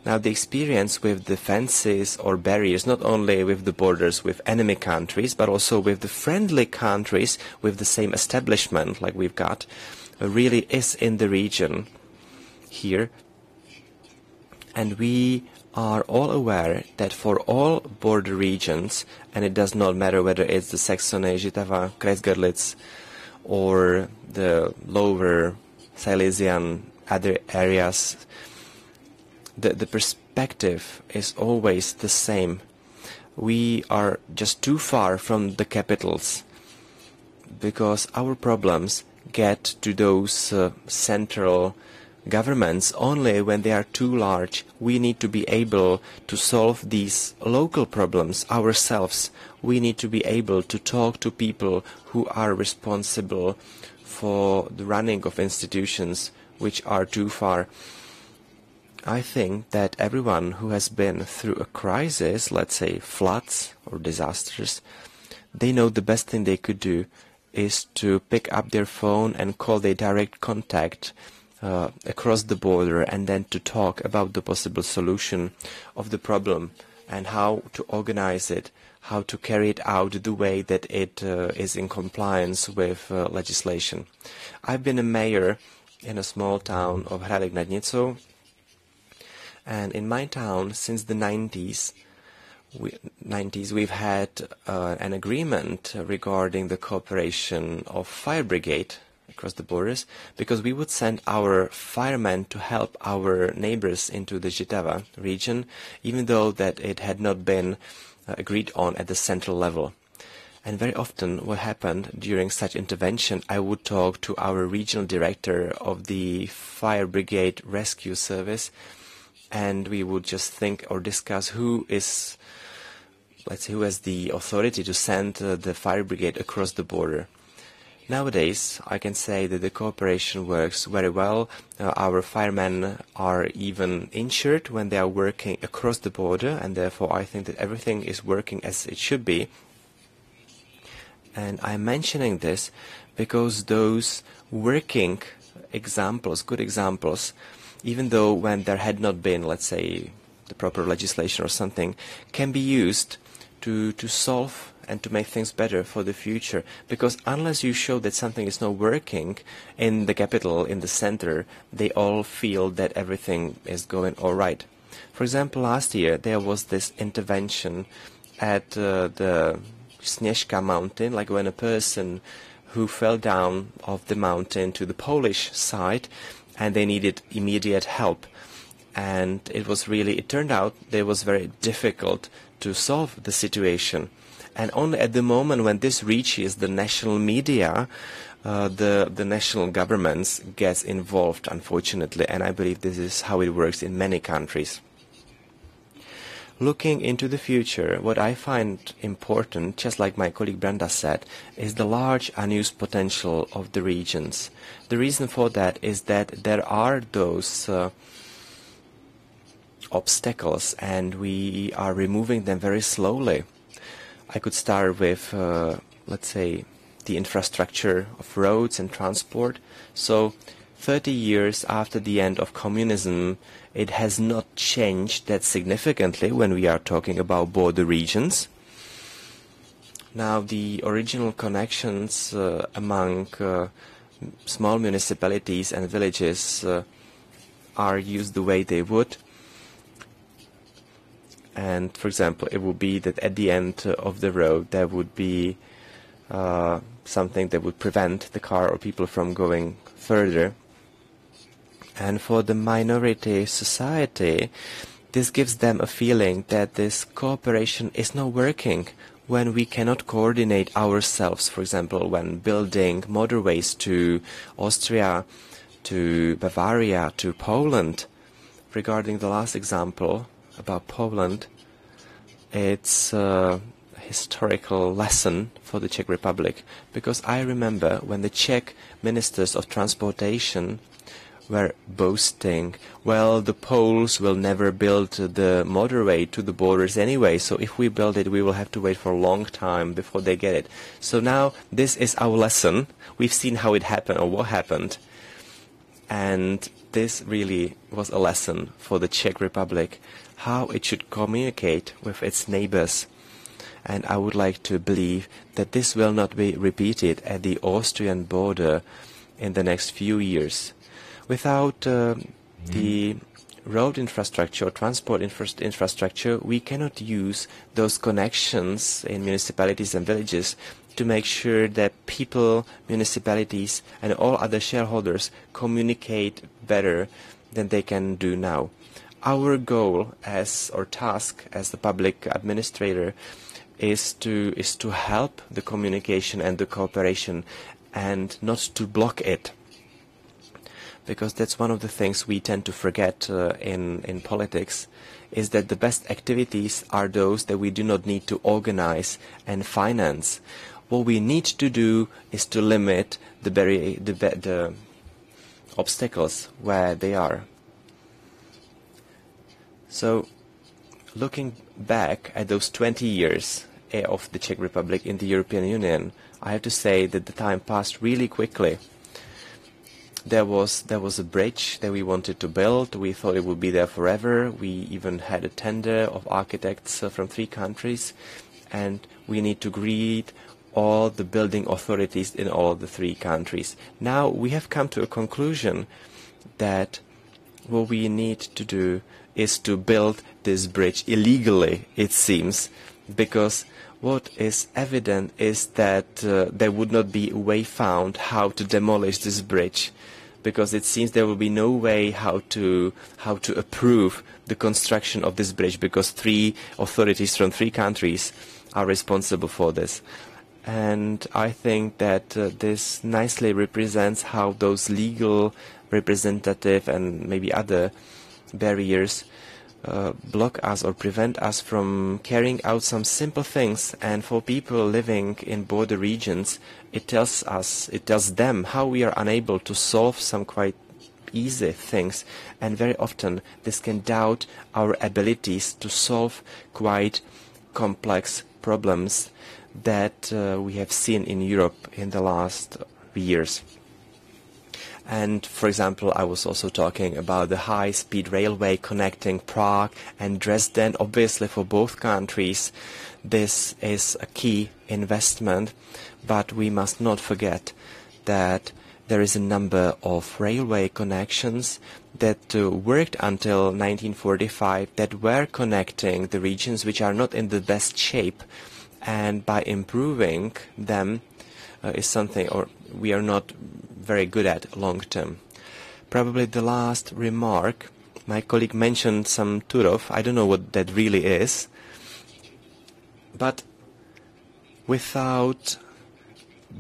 Now, the experience with the fences or barriers, not only with the borders with enemy countries, but also with the friendly countries with the same establishment like we've got, really is in the region here. And we are all aware that for all border regions, and it does not matter whether it's the Saxony, Žitava, Kreisgürlitz, or the lower Silesian other areas, the perspective is always the same. We are just too far from the capitals, because our problems get to those central governments only when they are too large. We need to be able to solve these local problems ourselves. We need to be able to talk to people who are responsible for the running of institutions which are too far. I think that everyone who has been through a crisis, let's say floods or disasters, they know the best thing they could do is to pick up their phone and call their direct contact across the border, and then to talk about the possible solution of the problem and how to organize it, how to carry it out the way that it is in compliance with legislation. I've been a mayor in a small town of Hradec nad Nisou, and in my town since the 90s we've had an agreement regarding the cooperation of fire brigade across the borders, because we would send our firemen to help our neighbors into the Žitava region, even though that it had not been agreed on at the central level. And very often what happened during such intervention, I would talk to our regional director of the fire brigade rescue service, and we would just think or discuss who has the authority to send the fire brigade across the border. Nowadays, I can say that the cooperation works very well. Our firemen are even insured when they are working across the border, and therefore I think that everything is working as it should be. And I'm mentioning this because those working examples, good examples, even though when there had not been, let's say, the proper legislation or something, can be used to solve and to make things better for the future. Because unless you show that something is not working in the capital, in the center, they all feel that everything is going all right. For example, last year there was this intervention at the Sněžka mountain, like when a person who fell down off the mountain to the Polish side and they needed immediate help. And it turned out that it was very difficult to solve the situation. And only at the moment when this reaches the national media, the national governments gets involved, unfortunately, and I believe this is how it works in many countries. Looking into the future, what I find important, just like my colleague Brenda said, is the large unused potential of the regions. The reason for that is that there are those obstacles and we are removing them very slowly. I could start with, let's say, the infrastructure of roads and transport. So 30 years after the end of communism, it has not changed that significantly when we are talking about border regions. Now the original connections among small municipalities and villages are used the way they would. And for example, it would be that at the end of the road there would be something that would prevent the car or people from going further. And for the minority society, this gives them a feeling that this cooperation is not working when we cannot coordinate ourselves, for example, when building motorways to Austria, to Bavaria, to Poland. Regarding the last example about Poland, it's a historical lesson for the Czech Republic, because I remember when the Czech ministers of transportation were boasting, well, the Poles will never build the motorway to the borders anyway, so if we build it, we will have to wait for a long time before they get it. So now this is our lesson. We've seen how it happened or what happened. And this really was a lesson for the Czech Republic, how it should communicate with its neighbors. And I would like to believe that this will not be repeated at the Austrian border in the next few years. Without the road infrastructure or transport infrastructure, we cannot use those connections in municipalities and villages to make sure that people, municipalities, and all other shareholders communicate better than they can do now. Our goal or task as the public administrator is to help the communication and the cooperation and not to block it. Because that's one of the things we tend to forget in politics, is that the best activities are those that we do not need to organize and finance. What we need to do is to limit the obstacles where they are. So, looking back at those 20 years of the Czech Republic in the European Union, I have to say that the time passed really quickly. There was a bridge that we wanted to build. We thought it would be there forever. We even had a tender of architects from 3 countries, and we need to greet all the building authorities in all the 3 countries. Now we have come to a conclusion that what we need to do is to build this bridge illegally, it seems, because what is evident is that there would not be a way found how to demolish this bridge, because it seems there will be no way how to approve the construction of this bridge, because 3 authorities from 3 countries are responsible for this. And I think that this nicely represents how those legal, representative and maybe other barriers block us or prevent us from carrying out some simple things. And for people living in border regions, it tells them how we are unable to solve some quite easy things, and very often this can doubt our abilities to solve quite complex problems that we have seen in Europe in the last years. And for example, I was also talking about the high-speed railway connecting Prague and Dresden. Obviously, for both countries, this is a key investment, but we must not forget that there is a number of railway connections that worked until 1945 that were connecting the regions which are not in the best shape, and by improving them is something we are not very good at long term. Probably the last remark, my colleague mentioned some Turov. I don't know what that really is, but without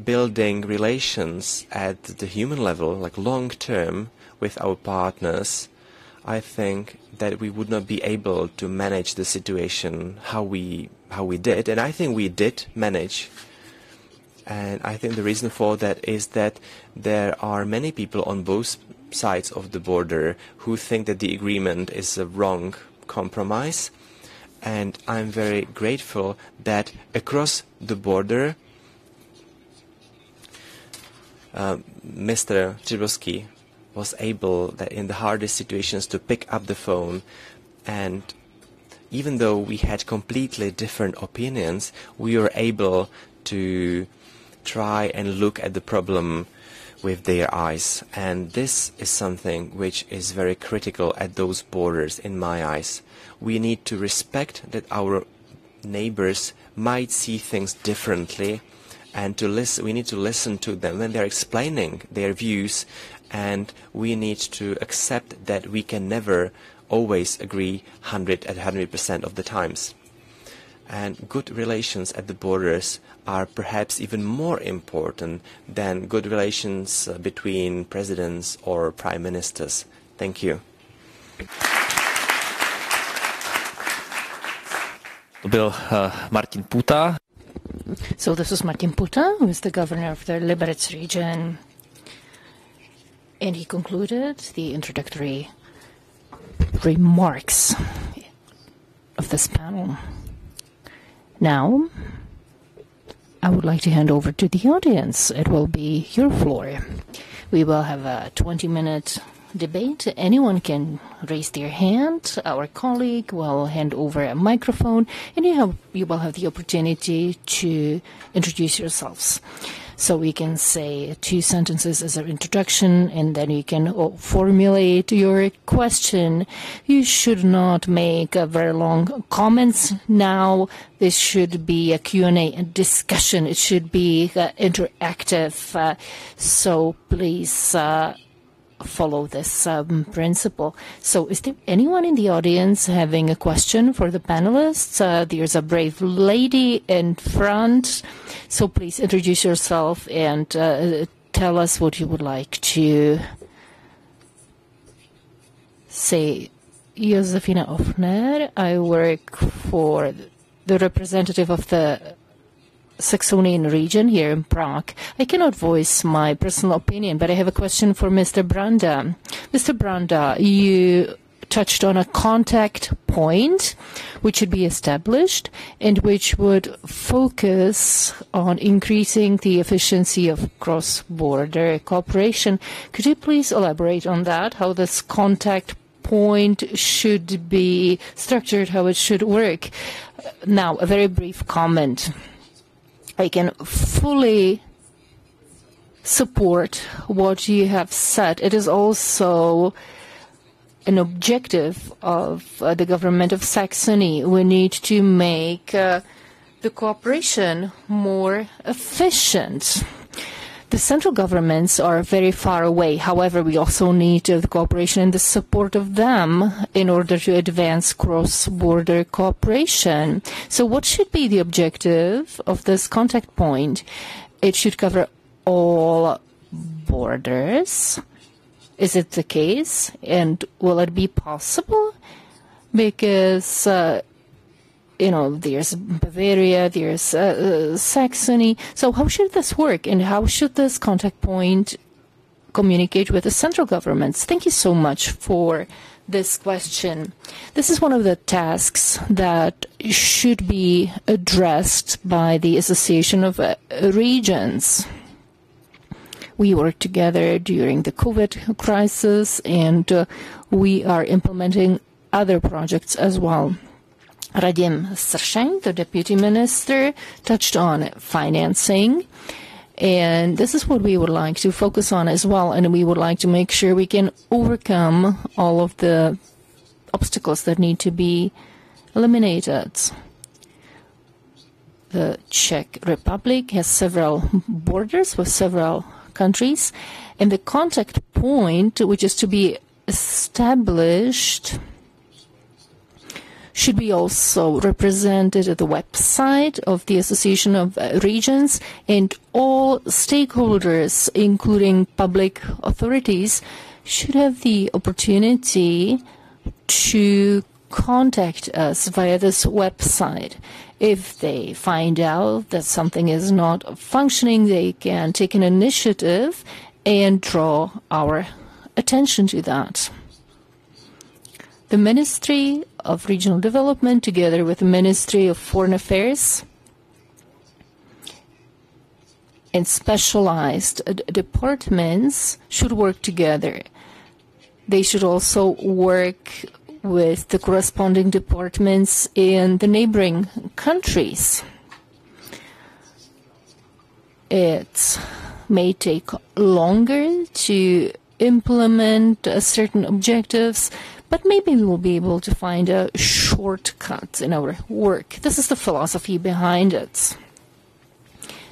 building relations at the human level, like long term, with our partners, I think that we would not be able to manage the situation how we did, and I think we did manage. And I think the reason for that is that there are many people on both sides of the border who think that the agreement is a wrong compromise, and I'm very grateful that across the border Mr. Chirosky was able, that in the hardest situations, to pick up the phone, and even though we had completely different opinions, we were able to try and look at the problem with their eyes. And this is something which is very critical at those borders in my eyes. We need to respect that our neighbors might see things differently, and we need to listen to them when they're explaining their views, and we need to accept that we can never always agree 100% of the times. And good relations at the borders are perhaps even more important than good relations between presidents or prime ministers. Thank you. To byl Martin Půta. So this was Martin Půta, who is the governor of the Liberec region. And he concluded the introductory remarks of this panel. Now, I would like to hand over to the audience. It will be your floor. We will have a 20-minute debate. Anyone can raise their hand. Our colleague will hand over a microphone, and you will have the opportunity to introduce yourselves. So we can say 2 sentences as an introduction, and then you can formulate your question. You should not make very long comments now. This should be a Q&A and discussion. It should be interactive. So please follow this principle. So is there anyone in the audience having a question for the panelists? There's a brave lady in front. So please introduce yourself and tell us what you would like to say. Josefina Offner, I work for the representative of the Saxonian region here in Prague. I cannot voice my personal opinion, but I have a question for Mr. Branda. Mr. Branda, you touched on a contact point which should be established and which would focus on increasing the efficiency of cross-border cooperation. Could you please elaborate on that, how this contact point should be structured, how it should work? Now, a very brief comment. I can fully support what you have said. It is also an objective of the government of Saxony. We need to make the cooperation more efficient. The central governments are very far away. However, we also need the cooperation and the support of them in order to advance cross-border cooperation. So what should be the objective of this contact point? It should cover all borders. Is it the case? And will it be possible? Because there's Bavaria, there's Saxony. So how should this work, and how should this contact point communicate with the central governments? Thank you so much for this question. This is one of the tasks that should be addressed by the Association of Regions. We worked together during the COVID crisis, and we are implementing other projects as well. Radim Sršeň, the Deputy Minister, touched on financing. And this is what we would like to focus on as well. And we would like to make sure we can overcome all of the obstacles that need to be eliminated. The Czech Republic has several borders with several countries. And the contact point, which is to be established, should be also represented at the website of the Association of Regions, and all stakeholders, including public authorities, should have the opportunity to contact us via this website. If they find out that something is not functioning, they can take an initiative and draw our attention to that. The Ministry of Regional Development, together with the Ministry of Foreign Affairs and specialized departments, should work together. They should also work with the corresponding departments in the neighboring countries. It may take longer to implement certain objectives, but maybe we will be able to find a shortcut in our work. This is the philosophy behind it.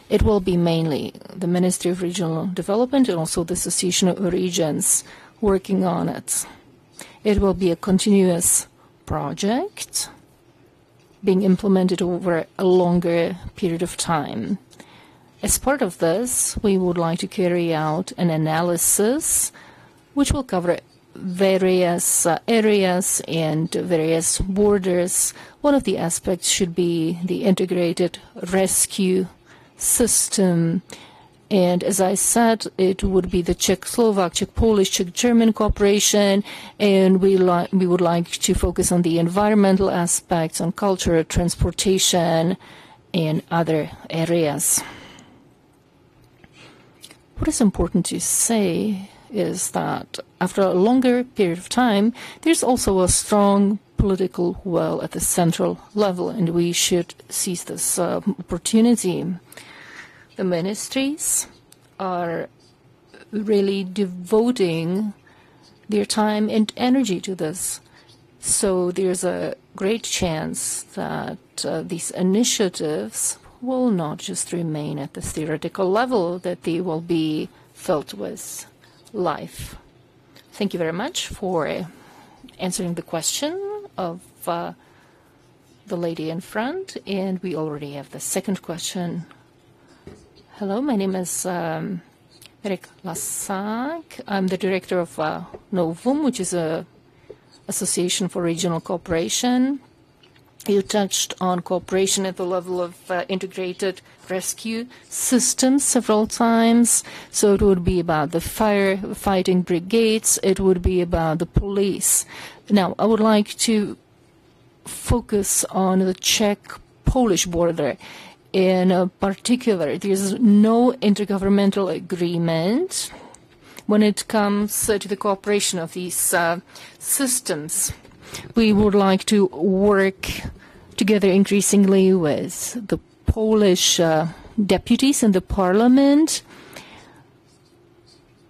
It will be mainly the Ministry of Regional Development and also the Association of Regions working on it. It will be a continuous project being implemented over a longer period of time. As part of this, we would like to carry out an analysis which will cover various areas and various borders. One of the aspects should be the integrated rescue system. And as I said, it would be the Czech-Slovak, Czech-Polish, Czech-German cooperation, and we would like to focus on the environmental aspects, on culture, transportation, and other areas. What is important to say is that after a longer period of time, there's also a strong political will at the central level, and we should seize this opportunity. The ministries are really devoting their time and energy to this. So there's a great chance that these initiatives will not just remain at the theoretical level, that they will be filled with life. Thank you very much for answering the question of the lady in front. And we already have the second question. Hello, my name is Erik Lasak. I'm the director of Novum, which is an association for regional cooperation. You touched on cooperation at the level of integrated rescue systems several times. So it would be about the firefighting brigades. It would be about the police. Now, I would like to focus on the Czech-Polish border. In particular, there's no intergovernmental agreement when it comes to the cooperation of these systems. We would like to work together increasingly with the Polish deputies in the parliament.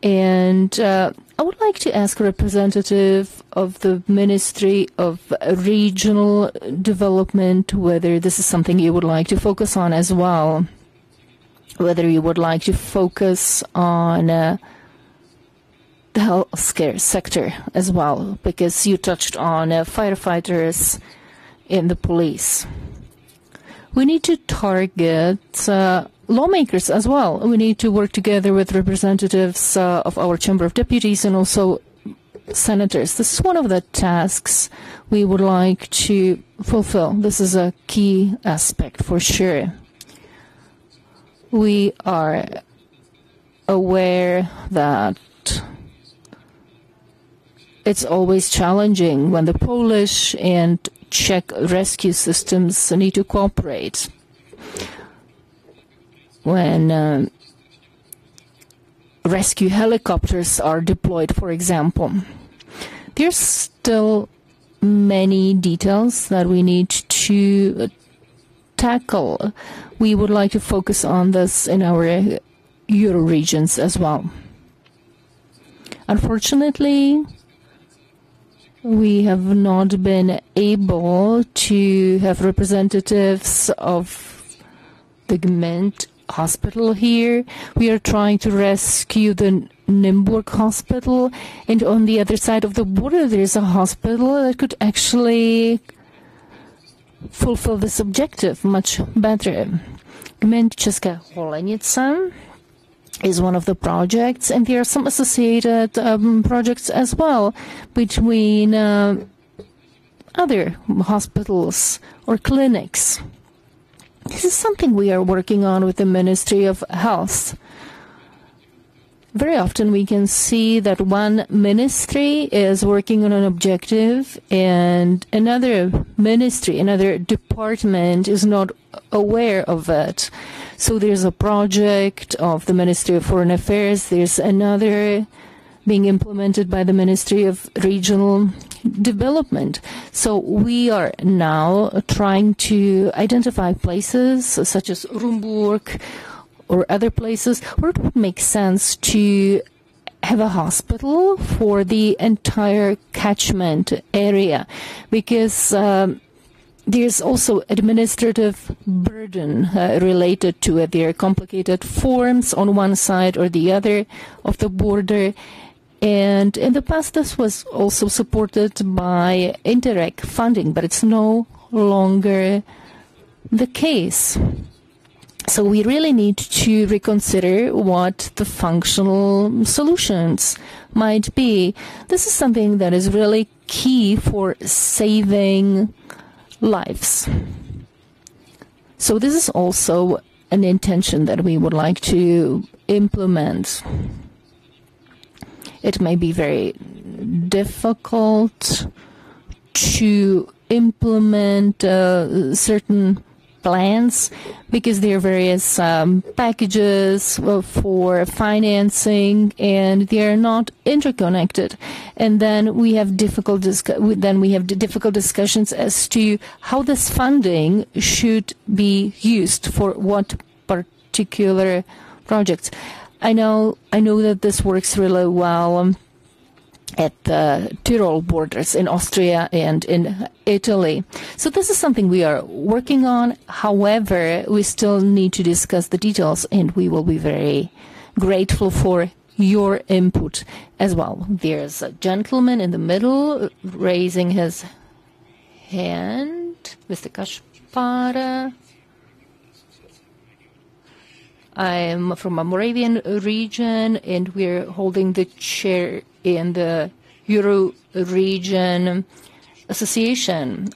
And I would like to ask a representative of the Ministry of Regional Development whether this is something you would like to focus on as well, whether you would like to focus on the healthcare sector as well, because you touched on firefighters and the police. We need to target lawmakers as well. We need to work together with representatives of our Chamber of Deputies and also senators. This is one of the tasks we would like to fulfill. This is a key aspect for sure. We are aware that it's always challenging when the Polish and Czech rescue systems need to cooperate. When rescue helicopters are deployed, for example. There's still many details that we need to tackle. We would like to focus on this in our Euro regions as well. Unfortunately, we have not been able to have representatives of the Gment hospital here. We are trying to rescue the Nymburk hospital, and on the other side of the border there is a hospital that could actually fulfill this objective much better. Gment Česká Holenice is one of the projects, and there are some associated projects as well between other hospitals or clinics. This is something we are working on with the Ministry of Health. Very often we can see that one ministry is working on an objective and another ministry, another department is not aware of it. So there's a project of the Ministry of Foreign Affairs, there's another being implemented by the Ministry of Regional Development. So we are now trying to identify places such as Rumburg or other places where it would make sense to have a hospital for the entire catchment area, because there's also administrative burden related to it. There are complicated forms on one side or the other of the border. And in the past, this was also supported by Interreg funding, but it's no longer the case. So we really need to reconsider what the functional solutions might be. This is something that is really key for saving lives. So this is also an intention that we would like to implement. It may be very difficult to implement certain plans because there are various packages for financing and they are not interconnected. And then we have difficult discussions as to how this funding should be used for what particular projects. I know that this works really well at the Tyrol borders in Austria and in Italy. So this is something we are working on. However, we still need to discuss the details, and we will be very grateful for your input as well. There's a gentleman in the middle raising his hand. Mr. Kaspara. I'm from a Moravian region, and we're holding the chair in the Euro Region Association.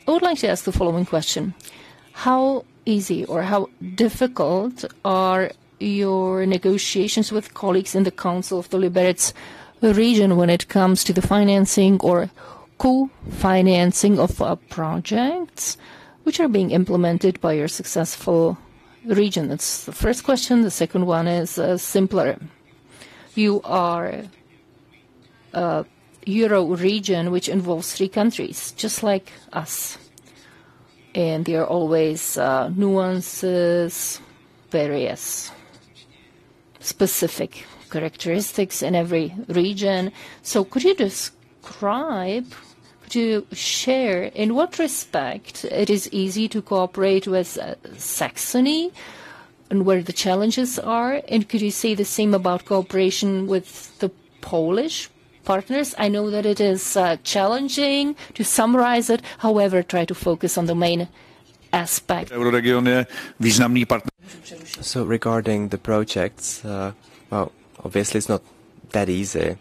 I would like to ask the following question. How easy or how difficult are your negotiations with colleagues in the Council of the Liberec region when it comes to the financing or co-financing of projects which are being implemented by your successful region? That's the first question. The second one is simpler. You are a Euro region which involves 3 countries, just like us. And there are always nuances, various specific characteristics in every region. So could you describe, could you share in what respect it is easy to cooperate with Saxony and where the challenges are? And could you say the same about cooperation with the Polish partners? I know that it is challenging to summarize it. However, try to focus on the main aspect. So regarding the projects, well, obviously it's not that easy,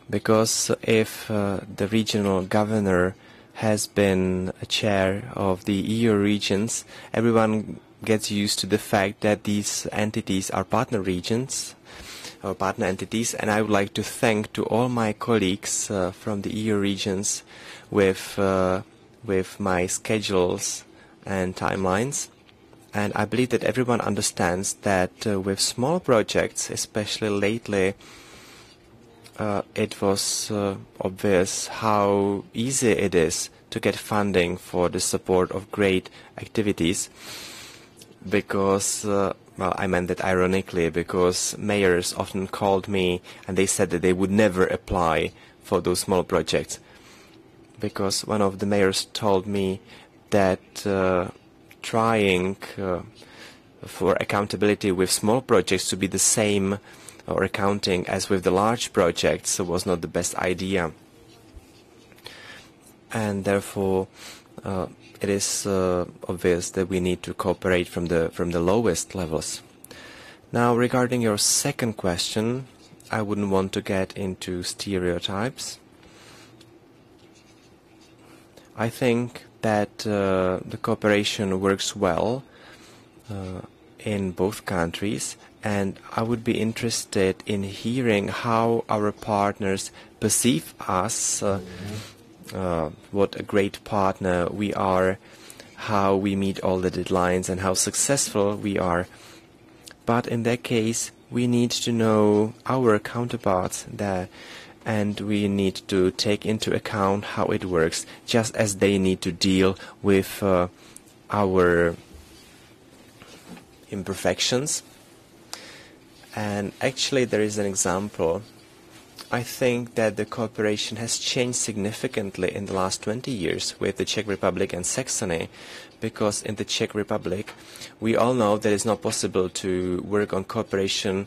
because if the regional governor has been a chair of the EU regions, everyone gets used to the fact that these entities are partner regions or partner entities, and I would like to thank to all my colleagues from the EU regions with my schedules and timelines. And I believe that everyone understands that with small projects, especially lately, it was obvious how easy it is to get funding for the support of great activities, because, well, I meant that ironically, because mayors often called me and they said that they would never apply for those small projects, because one of the mayors told me that trying for accountability with small projects to be the same or accounting as with the large projects was not the best idea. And therefore it is obvious that we need to cooperate from the lowest levels. Now, regarding your second question, I wouldn't want to get into stereotypes. I think that the cooperation works well in both countries, and I would be interested in hearing how our partners perceive us, what a great partner we are, how we meet all the deadlines and how successful we are. But in that case, we need to know our counterparts there, and we need to take into account how it works, just as they need to deal with our imperfections. And actually there is an example. I think that the cooperation has changed significantly in the last 20 years with the Czech Republic and Saxony, because in the Czech Republic we all know that it's not possible to work on cooperation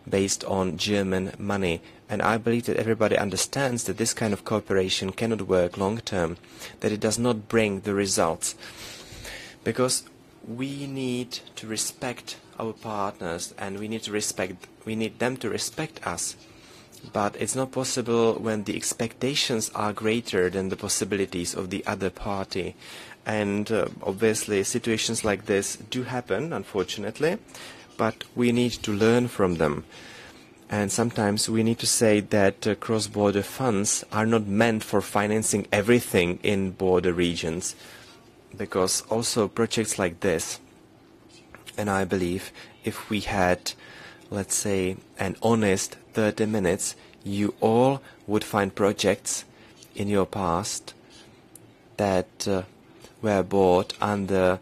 based on German money. And I believe that everybody understands that this kind of cooperation cannot work long term, that it does not bring the results. Because we need to respect our partners and we need them to respect us. But it's not possible when the expectations are greater than the possibilities of the other party. And obviously situations like this do happen, unfortunately, but we need to learn from them. And sometimes we need to say that cross-border funds are not meant for financing everything in border regions, because also projects like this, and I believe if we had, let's say, an honest 30 minutes, you all would find projects in your past that were bought under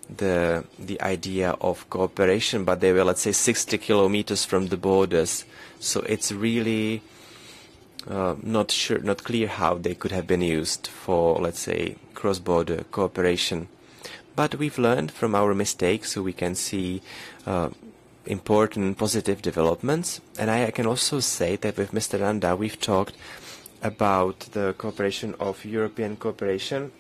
the idea of cooperation, but they were, let's say, 60 kilometers from the borders. So it's really not clear how they could have been used for, let's say, cross-border cooperation. But we've learned from our mistakes, so we can see important positive developments. And I can also say that with Mr. Randa we've talked about the cooperation of European cooperation.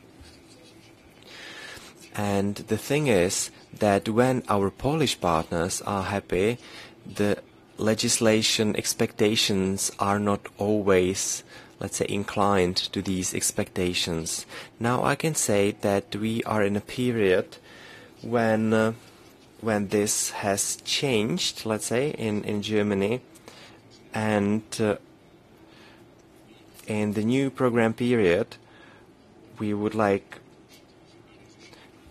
And the thing is that when our Polish partners are happy, the legislation expectations are not always, let's say, inclined to these expectations. Now I can say that we are in a period when this has changed, let's say, in Germany, and in the new program period we would like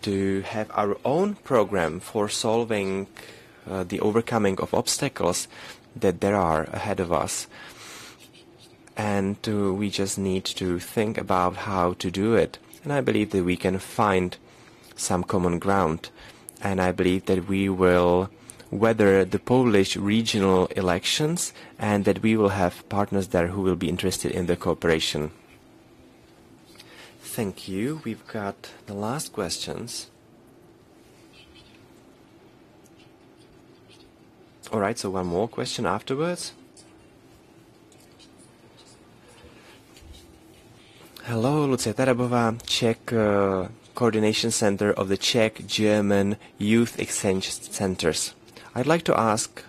to have our own program for solving the overcoming of obstacles that there are ahead of us. And we just need to think about how to do it. And I believe that we can find some common ground. And I believe that we will weather the Polish regional elections and that we will have partners there who will be interested in the cooperation. Thank you. We've got the last questions. All right, so one more question afterwards. Hello, Lucia Tarabová, Czech Coordination Center of the Czech-German Youth Exchange Centers. I'd like to ask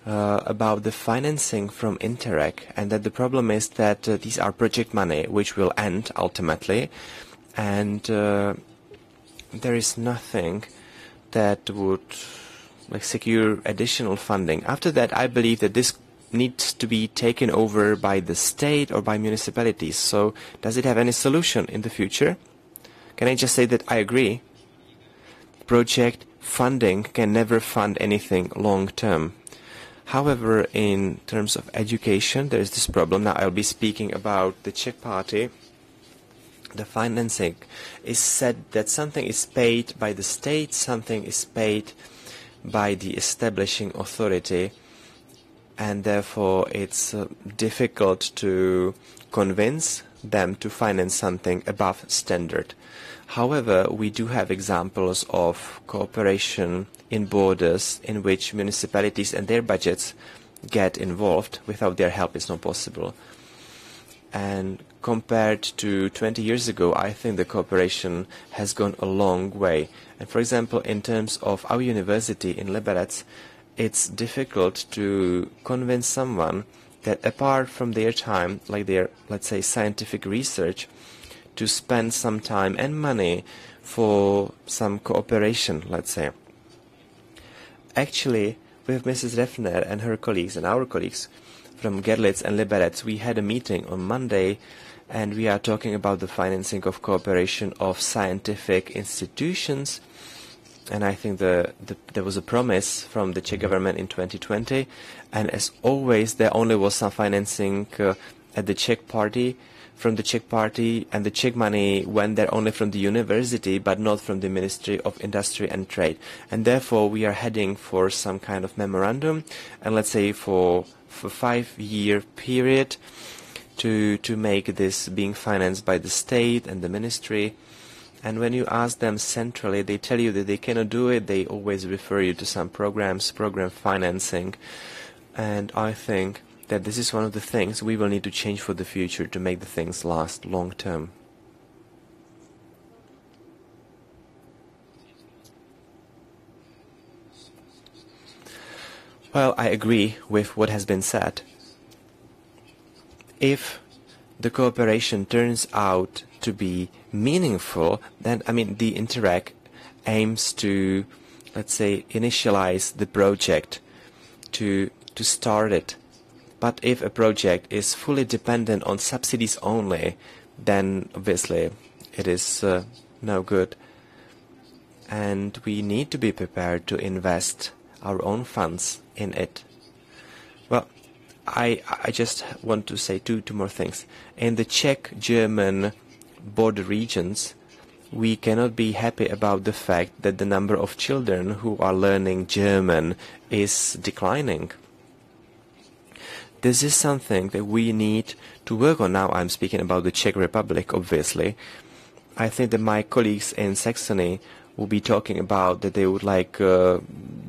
about the financing from Interreg, and that the problem is that these are project money which will end ultimately, and there is nothing that would secure additional funding. After that, I believe that this needs to be taken over by the state or by municipalities. So does it have any solution in the future? Can I just say that I agree? project funding can never fund anything long term. However, in terms of education, there is this problem. Now I'll be speaking about the Czech party. The financing is said that something is paid by the state, something is paid by the establishing authority, and therefore it's difficult to convince them to finance something above standard. However, we do have examples of cooperation in borders in which municipalities and their budgets get involved. Without their help, it's not possible. And compared to 20 years ago, I think the cooperation has gone a long way. And for example, in terms of our university in Liberec, it's difficult to convince someone that apart from their time, like their, let's say, scientific research, to spend some time and money for some cooperation, let's say. Actually, with Mrs. Refner and her colleagues and our colleagues from Gerlitz and Liberec, we had a meeting on Monday, and we are talking about the financing of cooperation of scientific institutions. And I think there was a promise from the Czech government in 2020, and as always, there only was some financing at the Czech party, from the Czech party, and the Czech money went there only from the university, but not from the Ministry of Industry and Trade. And therefore, we are heading for some kind of memorandum, and let's say for 5-year period, to make this being financed by the state and the ministry. And when you ask them centrally, they tell you that they cannot do it. They always refer you to some programs, program financing. And I think that this is one of the things we will need to change for the future to make the things last long term. Well, I agree with what has been said. If the cooperation turns out to be meaningful, then, I mean, the Interreg aims to, let's say, initialize the project, to start it. But if a project is fully dependent on subsidies only, then obviously it is no good. And we need to be prepared to invest our own funds in it. Well, I just want to say two more things. In the Czech-German border regions, we cannot be happy about the fact that the number of children who are learning German is declining. This is something that we need to work on. Now I'm speaking about the Czech Republic, obviously. I think that my colleagues in Saxony will be talking about that they would like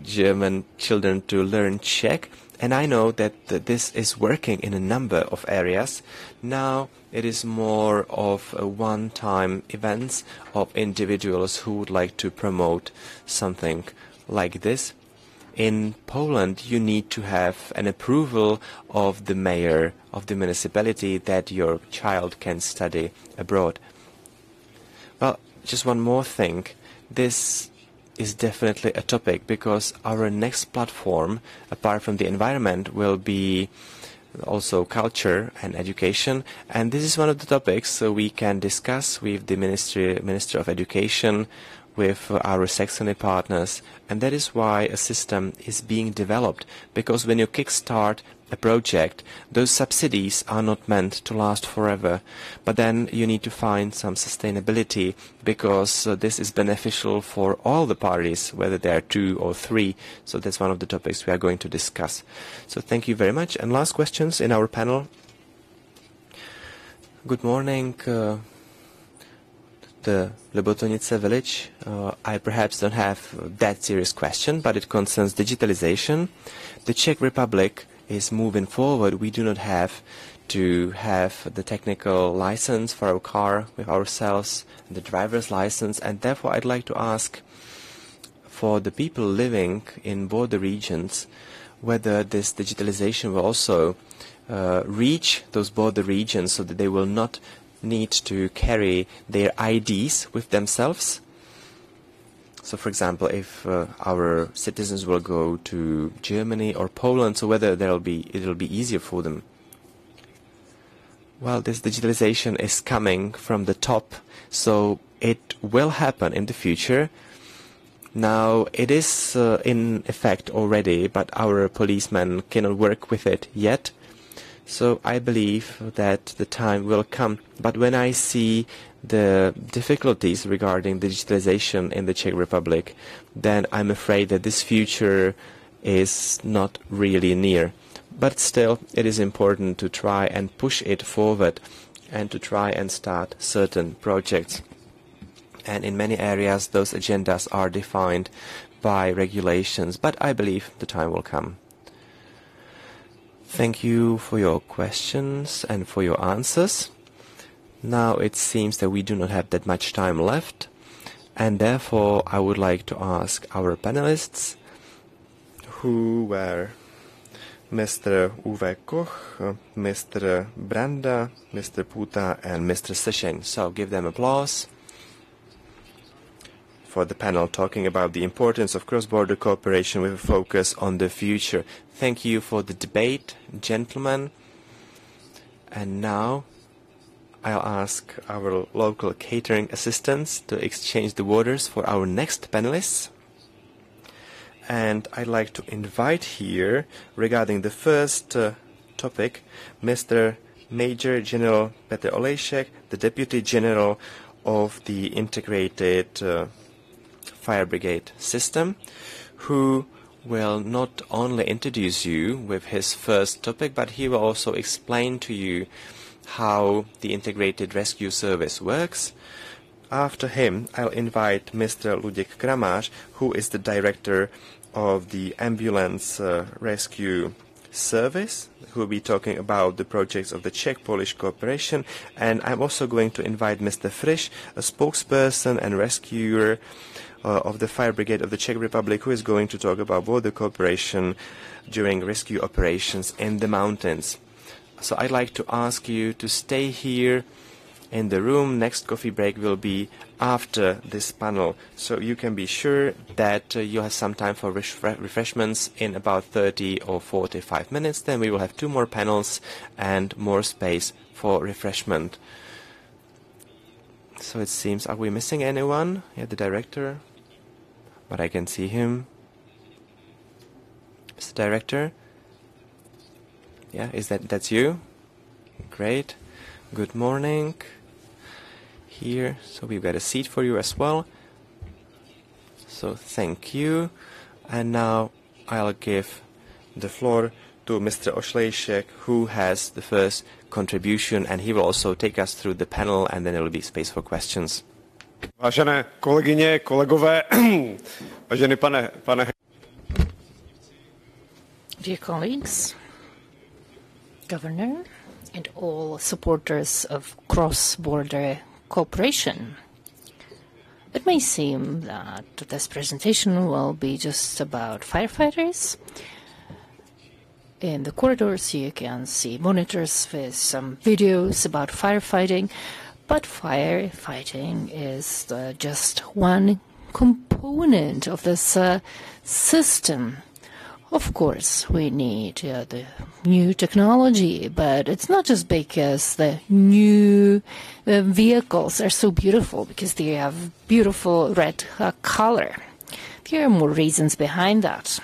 German children to learn Czech. And I know that this is working in a number of areas. Now it is more of a one-time events of individuals who would like to promote something like this. In Poland, you need to have an approval of the mayor of the municipality that your child can study abroad. Well, just one more thing. This is definitely a topic because our next platform, apart from the environment, will be also culture and education. And this is one of the topics we can discuss with the Minister of Education, with our Saxony partners, and that is why a system is being developed, because when you kickstart a project, those subsidies are not meant to last forever, but then you need to find some sustainability, because this is beneficial for all the parties, whether there are 2 or 3, so that's one of the topics we are going to discuss. So thank you very much. And last questions in our panel. Good morning. The Lebotonice village. I perhaps don't have that serious question, but it concerns digitalization. The Czech Republic is moving forward. We do not have to have the technical license for our car with ourselves, the driver's license, and therefore I'd like to ask for the people living in border regions whether this digitalization will also reach those border regions so that they will not need to carry their IDs with themselves. So, for example, if our citizens will go to Germany or Poland, so whether it'll be easier for them. Well, this digitalization is coming from the top, so it will happen in the future. Now, it is in effect already, but our policemen cannot work with it yet. So I believe that the time will come. But when I see the difficulties regarding digitalization in the Czech Republic, then I'm afraid that this future is not really near. But still, it is important to try and push it forward and to try and start certain projects. And in many areas, those agendas are defined by regulations, but I believe the time will come. Thank you for your questions and for your answers. Now it seems that we do not have that much time left, and therefore I would like to ask our panelists, who were Mr. Uwe Koch, Mr. Branda, Mr. Puta, and Mr. Seshen. So give them applause for the panel talking about the importance of cross-border cooperation with a focus on the future. Thank you for the debate, gentlemen. And now I'll ask our local catering assistants to exchange the waters for our next panelists. And I'd like to invite here, regarding the first topic, Mr. Major General Petr Olejšek, the Deputy General of the Integrated Fire Brigade System, who will not only introduce you with his first topic, but he will also explain to you how the Integrated Rescue Service works. After him, I'll invite Mr. Luděk Kramář, who is the Director of the Ambulance Rescue Service, who will be talking about the projects of the Czech-Polish cooperation. And I'm also going to invite Mr. Frisch, a spokesperson and rescuer of the Fire Brigade of the Czech Republic, who is going to talk about border cooperation during rescue operations in the mountains. So I'd like to ask you to stay here in the room. Next coffee break will be after this panel, so you can be sure that you have some time for refreshments in about 30 or 45 minutes. Then we will have 2 more panels and more space for refreshment. So it seems, are we missing anyone? Yeah, the director, but I can see him. Mr. Director? Yeah, that's you? Great. Good morning. Here, so we've got a seat for you as well. So thank you. And now I'll give the floor to Mr. Olejšek, who has the first contribution, and he will also take us through the panel, and then there will be space for questions. Vážené kolegyně, kolegové, vážený pane... Dear colleagues, Governor, and all supporters of cross-border cooperation. It may seem that this presentation will be just about firefighters. In the corridors you can see monitors with some videos about firefighting, but firefighting is just one component of this system. Of course, we need the new technology, but it's not just because the new vehicles are so beautiful, because they have beautiful red color. There are more reasons behind that.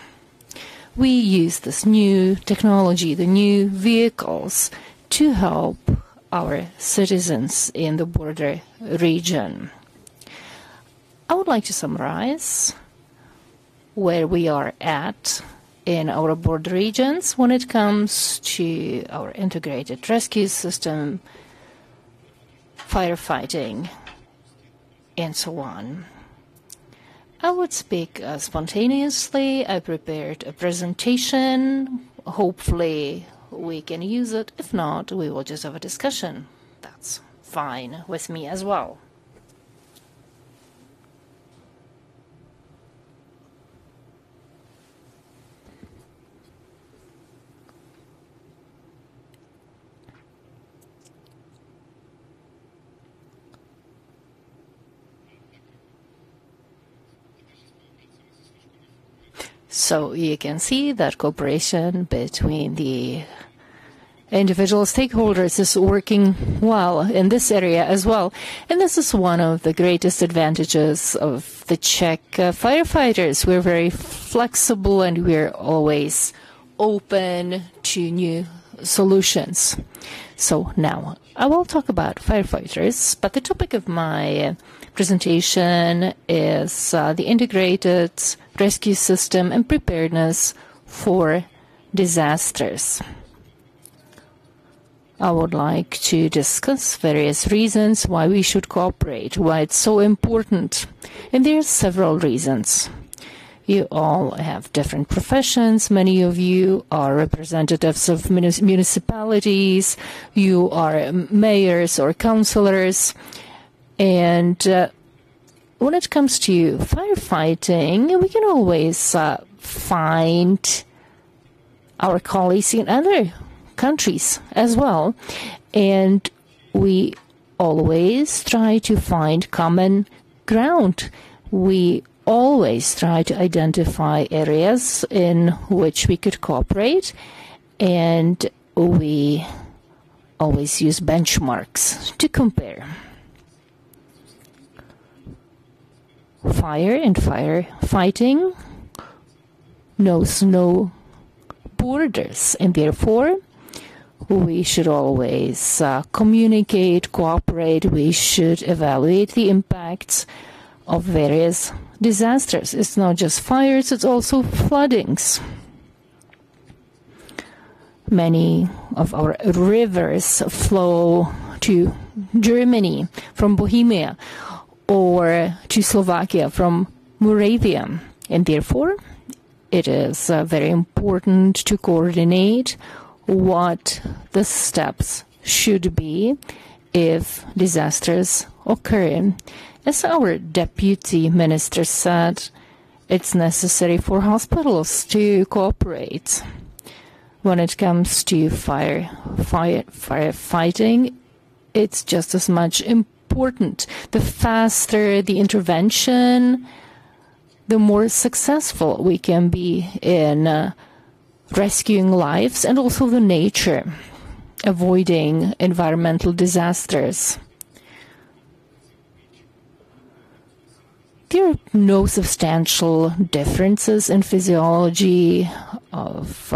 We use this new technology, the new vehicles, to help our citizens in the border region. I would like to summarize where we are at in our border regions when it comes to our integrated rescue system, firefighting, and so on. I would speak spontaneously. I prepared a presentation. Hopefully we can use it. If not, we will just have a discussion. That's fine with me as well. So you can see that cooperation between the individual stakeholders is working well in this area as well. And this is one of the greatest advantages of the Czech firefighters. We're very flexible and we're always open to new solutions. So now I will talk about firefighters, but the topic of my presentation is the integrated rescue system and preparedness for disasters. I would like to discuss various reasons why we should cooperate, why it's so important. And there are several reasons. You all have different professions. Many of you are representatives of municipalities. You are mayors or councillors. And when it comes to firefighting, we can always find our colleagues in other countries as well. And we always try to find common ground. We always try to identify areas in which we could cooperate, and we always use benchmarks to compare. Fire and firefighting knows no borders, and therefore we should always communicate, cooperate. We should evaluate the impacts of various disasters. It's not just fires, it's also floodings. Many of our rivers flow to Germany from Bohemia or to Slovakia from Moravia, and therefore it is very important to coordinate what the steps should be if disasters occur. As our deputy minister said, it's necessary for hospitals to cooperate. When it comes to firefighting, it's just as much important. The faster the intervention, the more successful we can be in rescuing lives and also the nature, avoiding environmental disasters. There are no substantial differences in physiology of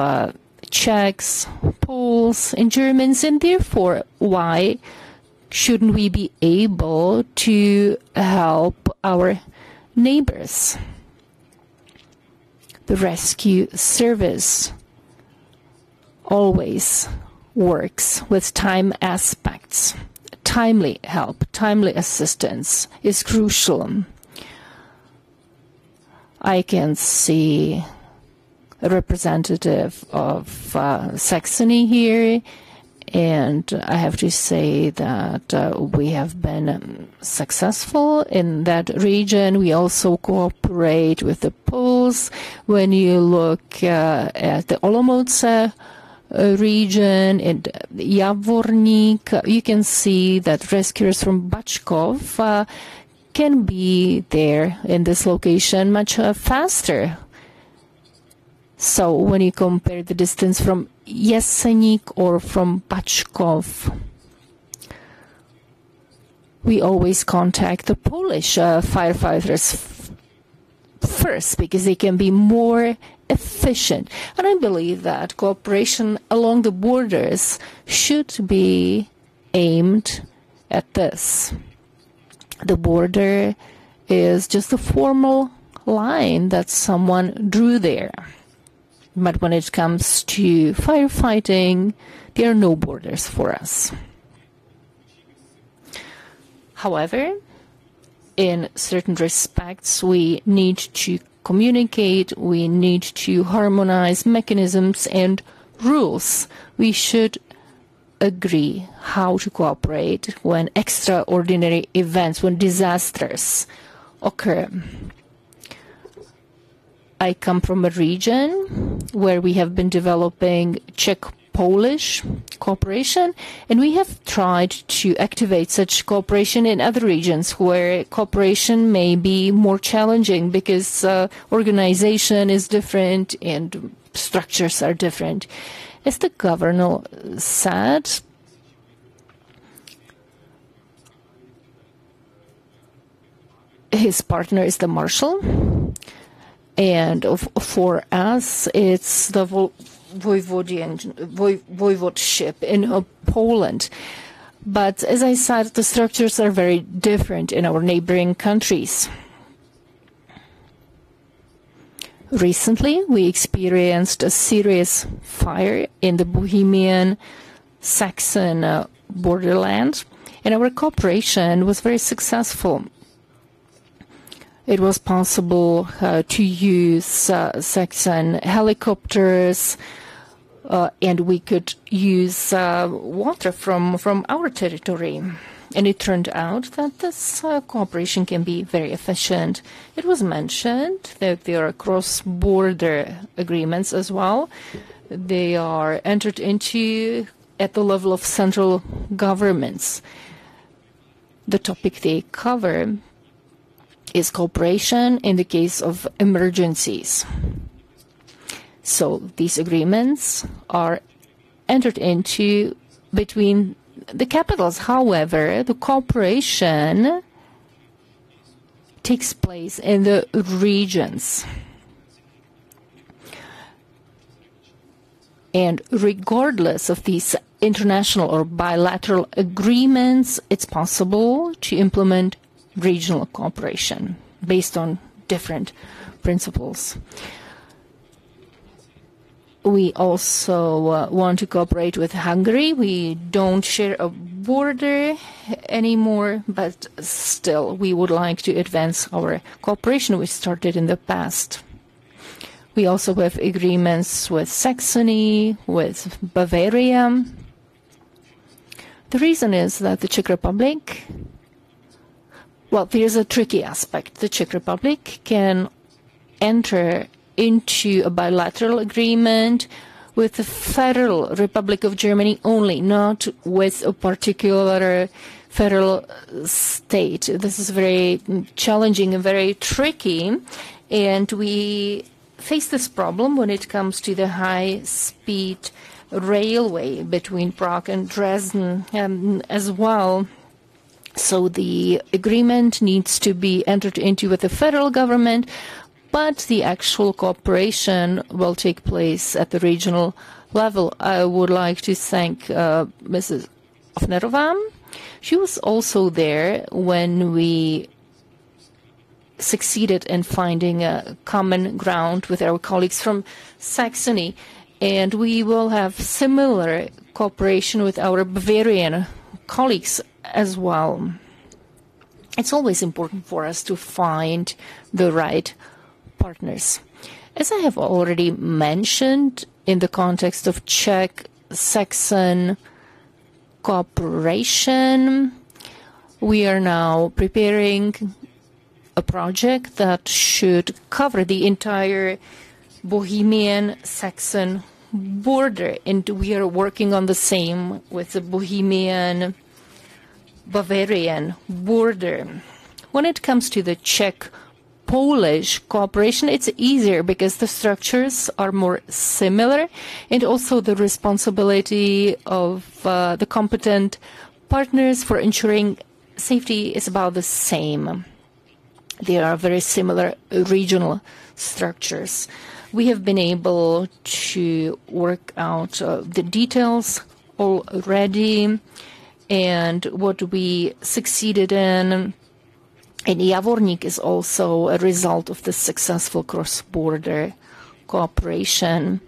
Czechs, Poles, and Germans, and therefore, why shouldn't we be able to help our neighbors? The rescue service always works with time aspects. Timely help, timely assistance is crucial. I can see a representative of Saxony here, and I have to say that we have been successful in that region. We also cooperate with the Poles. When you look at the Olomouce region in Javorník, you can see that rescuers from Bačkov can be there in this location much faster. So when you compare the distance from Jeseník or from Bačkov, we always contact the Polish firefighters first because they can be more efficient. And I believe that cooperation along the borders should be aimed at this. The border is just a formal line that someone drew there. But when it comes to firefighting, there are no borders for us. However, in certain respects, we need to communicate, we need to harmonize mechanisms and rules. We should agree how to cooperate when extraordinary events, when disasters occur. I come from a region where we have been developing Czech-Polish cooperation, and we have tried to activate such cooperation in other regions where cooperation may be more challenging because organization is different and structures are different. As the governor said, his partner is the marshal, and for us, it's the voivodeship in Poland. But as I said, the structures are very different in our neighboring countries. Recently, we experienced a serious fire in the Bohemian Saxon borderland, and our cooperation was very successful. It was possible to use Saxon helicopters, and we could use water from our territory. And it turned out that this cooperation can be very efficient. It was mentioned that there are cross-border agreements as well. They are entered into at the level of central governments. The topic they cover is cooperation in the case of emergencies. So these agreements are entered into between the capitals. However, the cooperation takes place in the regions. And regardless of these international or bilateral agreements, it's possible to implement regional cooperation based on different principles. We also want to cooperate with Hungary. We don't share a border anymore, but still we would like to advance our cooperation we started in the past. We also have agreements with Saxony, with Bavaria. The reason is that the Czech Republic, well, there's a tricky aspect. The Czech Republic can enter into a bilateral agreement with the Federal Republic of Germany only, not with a particular federal state. This is very challenging and very tricky, and we face this problem when it comes to the high-speed railway between Prague and Dresden as well. So the agreement needs to be entered into with the federal government, but the actual cooperation will take place at the regional level. I would like to thank Mrs. Ofnerova. She was also there when we succeeded in finding a common ground with our colleagues from Saxony, and we will have similar cooperation with our Bavarian colleagues as well. It's always important for us to find the right partners. As I have already mentioned, in the context of Czech-Saxon cooperation, we are now preparing a project that should cover the entire Bohemian Saxon border, and we are working on the same with the Bohemian Bavarian border. When it comes to the Czech-Polish cooperation, it's easier because the structures are more similar, and also the responsibility of the competent partners for ensuring safety is about the same. There are very similar regional structures. We have been able to work out the details already, and what we succeeded in Javorník is also a result of the successful cross-border cooperation.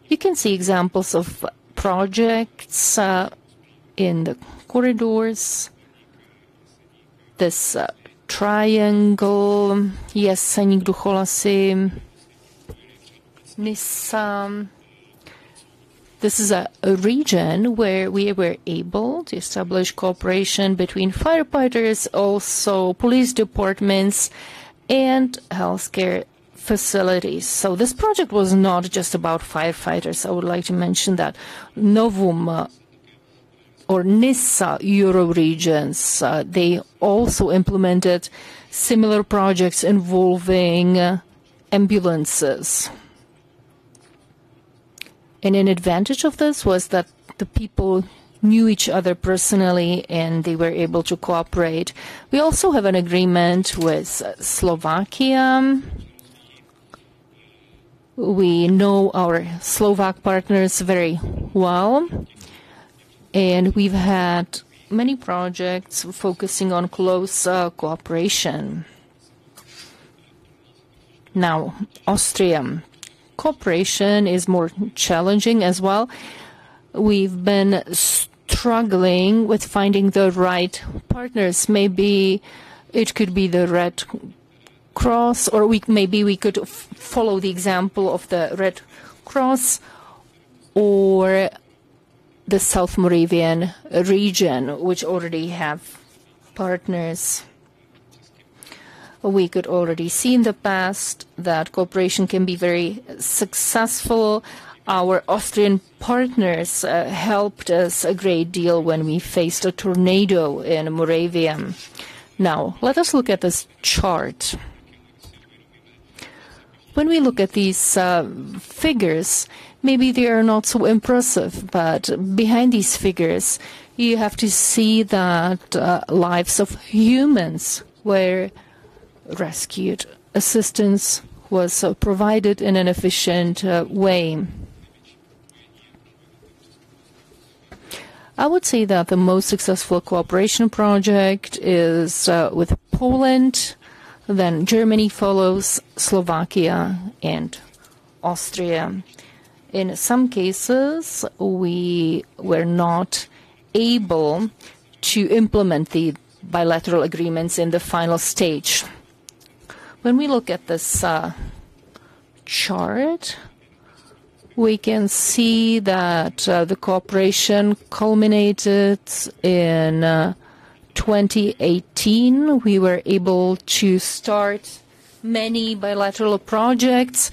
You can see examples of projects in the corridors. This triangle, Jeseník, Ducholasy, Nisa. This is a region where we were able to establish cooperation between firefighters, also police departments, and healthcare facilities. So this project was not just about firefighters. I would like to mention that Novum or Nisa Euro regions, they also implemented similar projects involving ambulances. And an advantage of this was that the people knew each other personally and they were able to cooperate. We also have an agreement with Slovakia. We know our Slovak partners very well, and we've had many projects focusing on close cooperation. Now, Austria. Cooperation is more challenging as well. We've been struggling with finding the right partners. Maybe it could be the Red Cross, or maybe we could follow the example of the Red Cross or the South Moravian region, which already have partners. We could already see in the past that cooperation can be very successful. Our Austrian partners helped us a great deal when we faced a tornado in Moravia. Now, let us look at this chart. When we look at these figures, maybe they are not so impressive, but behind these figures, you have to see that lives of humans were rescued. Assistance was provided in an efficient way. I would say that the most successful cooperation project is with Poland, then Germany follows, Slovakia and Austria. In some cases, we were not able to implement the bilateral agreements in the final stage. When we look at this chart, we can see that the cooperation culminated in 2018. We were able to start many bilateral projects.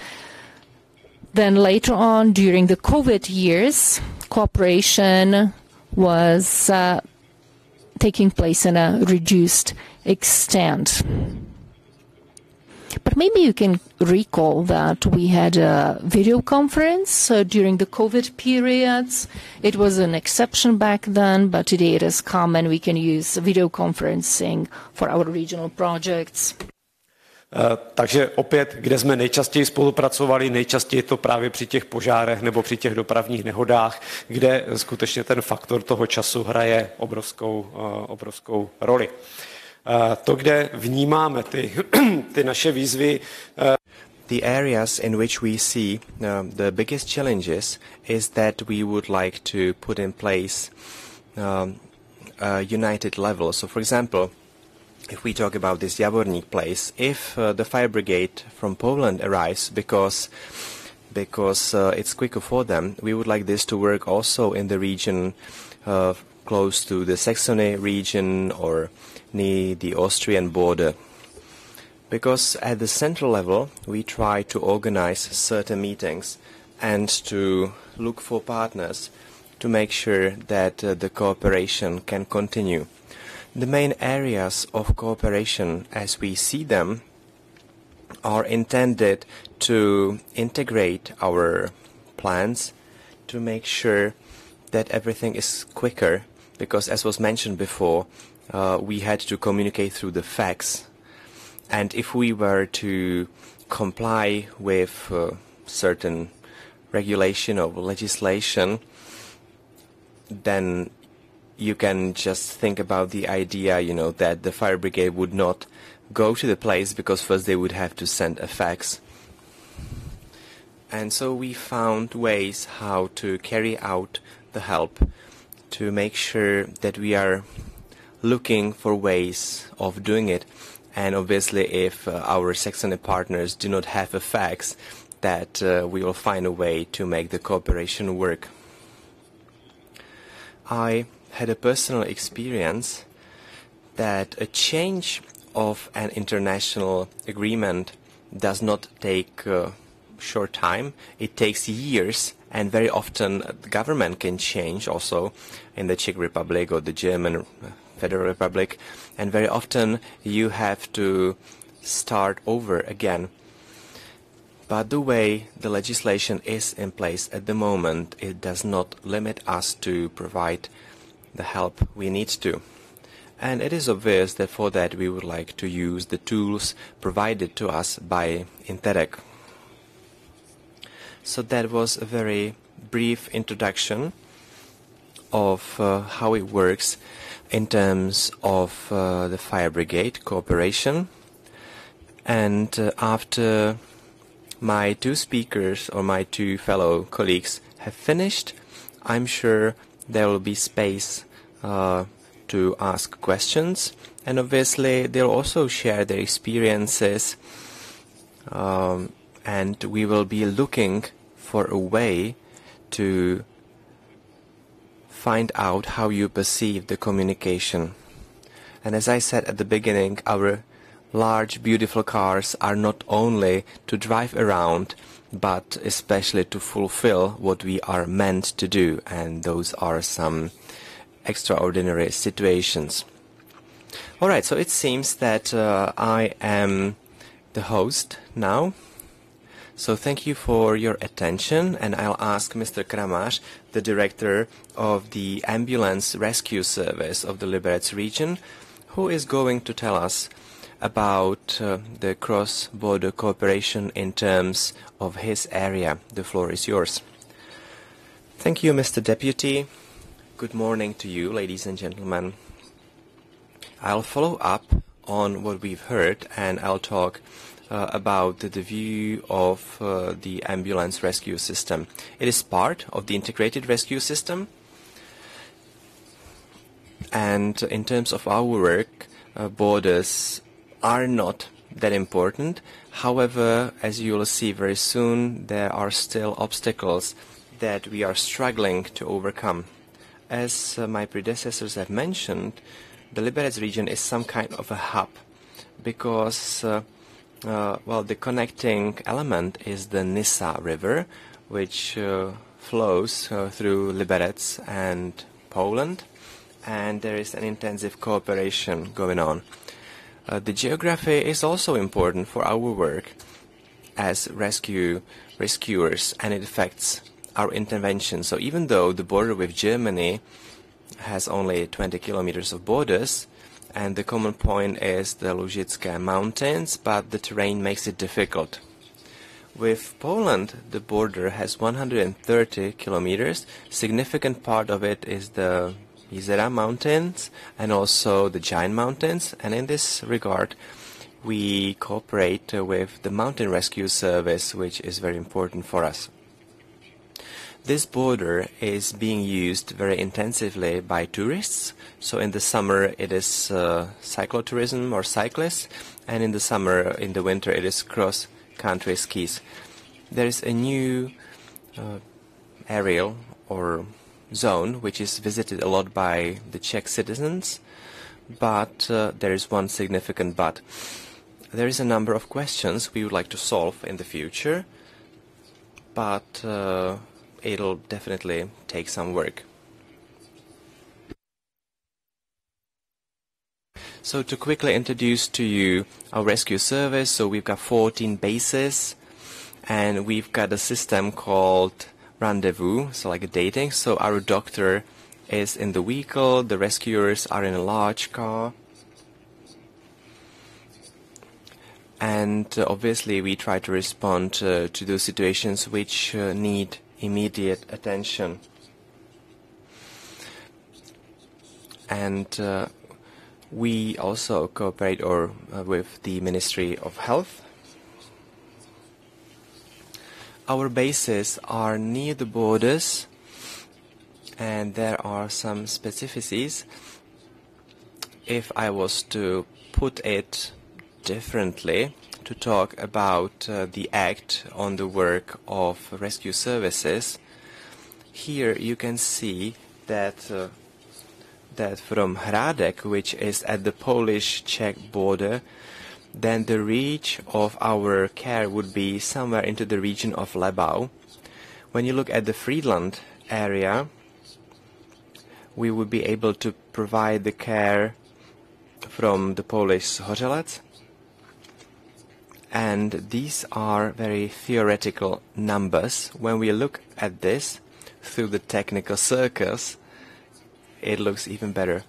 Then later on, during the COVID years, cooperation was taking place in a reduced extent. But maybe you can recall that we had a video conference during the COVID periods. It was an exception back then, but today it is common. We can use video conferencing for our regional projects. Takže opět, kde jsme nejčastěji spolupracovali, nejčastěji to právě při těch požárech nebo při těch dopravních nehodách, kde skutečně ten faktor toho času hraje obrovskou roli. To, kde vnímáme ty naše výzvy. The areas in which we see the biggest challenges is that we would like to put in place a united level. So, for example, if we talk about this Javorník place, if the fire brigade from Poland arrives because it's quicker for them, we would like this to work also in the region close to the Saxony region or near the Austrian border. Because at the central level, we try to organize certain meetings and to look for partners to make sure that the cooperation can continue. The main areas of cooperation, as we see them, are intended to integrate our plans, to make sure that everything is quicker, because as was mentioned before, we had to communicate through the fax. And if we were to comply with certain regulation or legislation, then you can just think about the idea, that the fire brigade would not go to the place because first they would have to send a fax. And so we found ways how to carry out the help, to make sure that we are looking for ways of doing it. And obviously, if our Saxony partners do not have a fax, that we will find a way to make the cooperation work. I had a personal experience that a change of an international agreement does not take a short time. It takes years, and very often the government can change also in the Czech Republic or the German Federal Republic, and very often you have to start over again. But the way the legislation is in place at the moment, it does not limit us to provide the help we need to. And it is obvious that for that we would like to use the tools provided to us by Interreg. So that was a very brief introduction of how it works in terms of the fire brigade cooperation. And after my two speakers or my two fellow colleagues have finished, I'm sure there will be space to ask questions, and obviously they'll also share their experiences, and we will be looking for a way to find out how you perceive the communication. And as I said at the beginning, our large beautiful cars are not only to drive around, but especially to fulfill what we are meant to do, and those are some extraordinary situations. Alright, so it seems that I am the host now. So thank you for your attention, and I'll ask Mr. Kramář, the director of the Ambulance Rescue Service of the Liberec region, who is going to tell us about the cross-border cooperation in terms of his area. The floor is yours. Thank you, Mr. Deputy. Good morning to you, ladies and gentlemen. I'll follow up on what we've heard, and I'll talk about the view of the ambulance rescue system. It is part of the integrated rescue system, and in terms of our work, borders are not that important. However, as you will see very soon, there are still obstacles that we are struggling to overcome. As my predecessors have mentioned, the Liberec region is some kind of a hub, because well, the connecting element is the Nisa River, which flows through Liberec and Poland, and there is an intensive cooperation going on. The geography is also important for our work as rescuers, and it affects our intervention. So even though the border with Germany has only 20 kilometers of borders, and the common point is the Lužické mountains, but the terrain makes it difficult. With Poland, the border has 130 kilometers. Significant part of it is the Jizera mountains and also the Giant mountains, and in this regard we cooperate with the Mountain Rescue Service, which is very important for us. This border is being used very intensively by tourists. So in the summer it is cyclotourism or cyclists, and in the winter it is cross-country skis. There is a new area or zone which is visited a lot by the Czech citizens, but there is one significant but. There is a number of questions we would like to solve in the future, but it'll definitely take some work. So to quickly introduce to you our rescue service, so we've got 14 bases, and we've got a system called rendezvous, so like a dating. So our doctor is in the vehicle, the rescuers are in a large car, and obviously we try to respond to those situations which need immediate attention. And we also cooperate with the Ministry of Health. Our bases are near the borders, and there are some specificities. If I was to put it differently, to talk about the act on the work of rescue services, here you can see that from Hradec, which is at the Polish-Czech border, then the reach of our care would be somewhere into the region of Lebau. When you look at the Friedland area, we would be able to provide the care from the Polish Hořelec, And these are very theoretical numbers. When we look at this through the technical circles, it looks even better.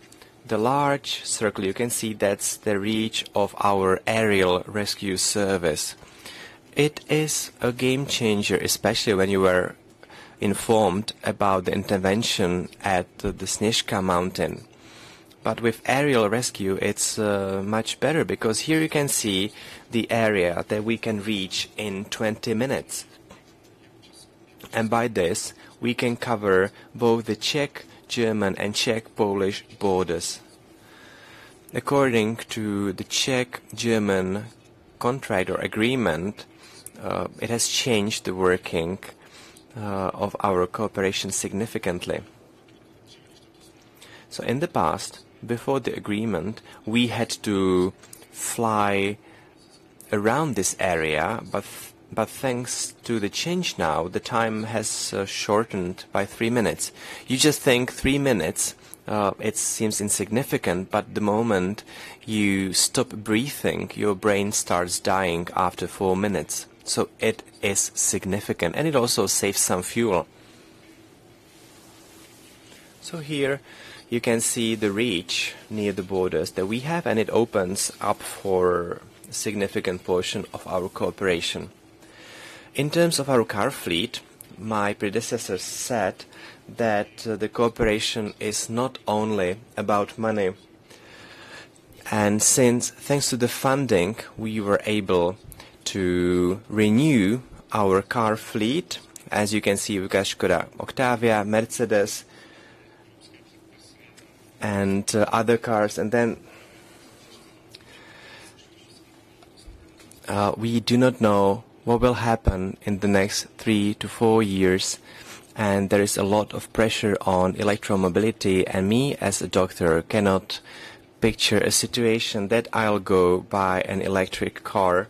The large circle, you can see that's the reach of our aerial rescue service. It is a game changer, especially when you were informed about the intervention at the Sněžka mountain. But with aerial rescue, it's much better, because here you can see the area that we can reach in 20 minutes. And by this, we can cover both the Czech, German and Czech-Polish borders. According to the Czech-German contract or agreement, it has changed the working of our cooperation significantly. So in the past, before the agreement, we had to fly around this area, but thanks to the change now, the time has shortened by 3 minutes. You just think 3 minutes, it seems insignificant, but the moment you stop breathing, your brain starts dying after 4 minutes. So it is significant, and it also saves some fuel. So here you can see the reach near the borders that we have, and it opens up for a significant portion of our cooperation. In terms of our car fleet, my predecessors said that the cooperation is not only about money. And since, thanks to the funding, we were able to renew our car fleet. As you can see, we've got Škoda Octavia, Mercedes, and other cars. And then we do not know what will happen in the next 3 to 4 years, and there is a lot of pressure on electromobility, and me as a doctor cannot picture a situation that I'll go buy an electric car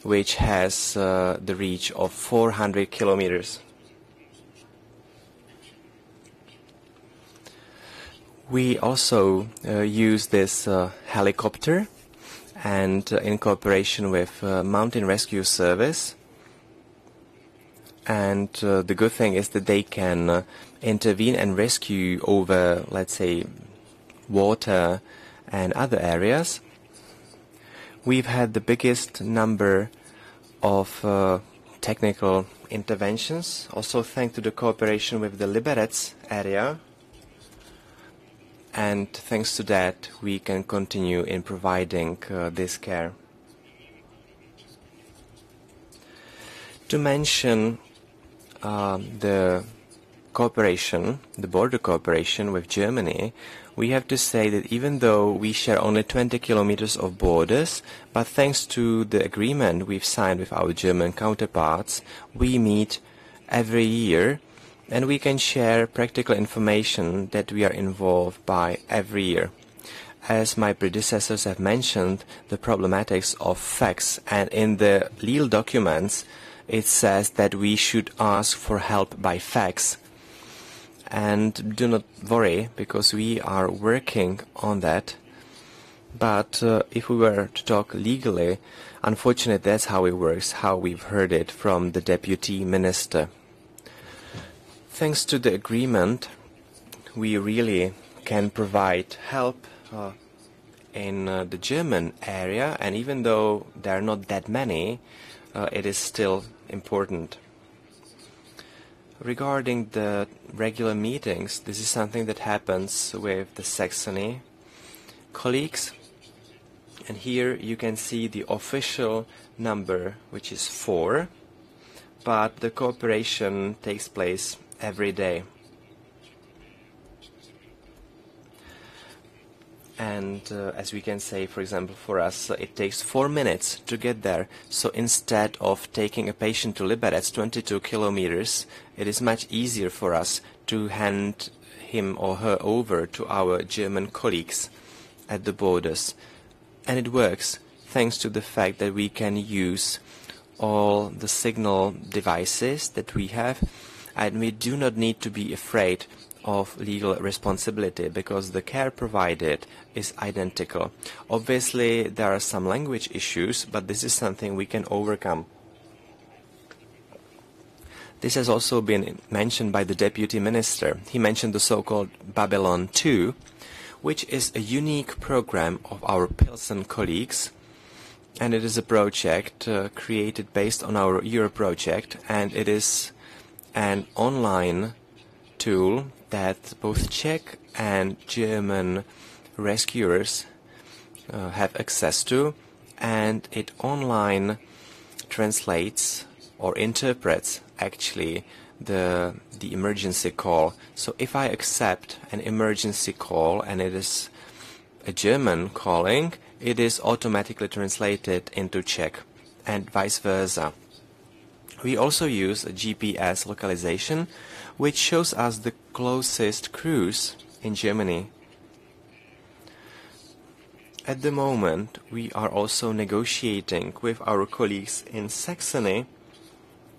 which has the reach of 400 kilometers. We also use this helicopter, and in cooperation with Mountain Rescue Service. And the good thing is that they can intervene and rescue over, let's say, water and other areas. We've had the biggest number of technical interventions, also thanks to the cooperation with the Liberec area. And thanks to that, we can continue in providing this care. To mention the cooperation, the border cooperation with Germany, we have to say that even though we share only 20 kilometers of borders, but thanks to the agreement we've signed with our German counterparts, we meet every year, and we can share practical information that we are involved by every year. As my predecessors have mentioned, the problematics of fax, and in the legal documents it says that we should ask for help by fax. And do not worry, because we are working on that. But if we were to talk legally, unfortunately that's how it works, how we've heard it from the Deputy Minister. Thanks to the agreement, we really can provide help in the German area, and even though there are not that many, it is still important. Regarding the regular meetings, this is something that happens with the Saxony colleagues. And here you can see the official number, which is 4, but the cooperation takes place every day. And as we can say, for example, for us, it takes 4 minutes to get there. So instead of taking a patient to Liberec, 22 kilometers, it is much easier for us to hand him or her over to our German colleagues at the borders. And it works thanks to the fact that we can use all the signal devices that we have, and we do not need to be afraid of legal responsibility because the care provided is identical. Obviously, there are some language issues, but this is something we can overcome. This has also been mentioned by the Deputy Minister. He mentioned the so-called Babylon 2, which is a unique program of our Pilsen colleagues, and it is a project created based on our Euro project, and it is an online tool that both Czech and German rescuers have access to, and it online translates or interprets actually the emergency call. So if I accept an emergency call and it is a German calling, it is automatically translated into Czech and vice versa. We also use a GPS localization, which shows us the closest cruise in Germany. At the moment, we are also negotiating with our colleagues in Saxony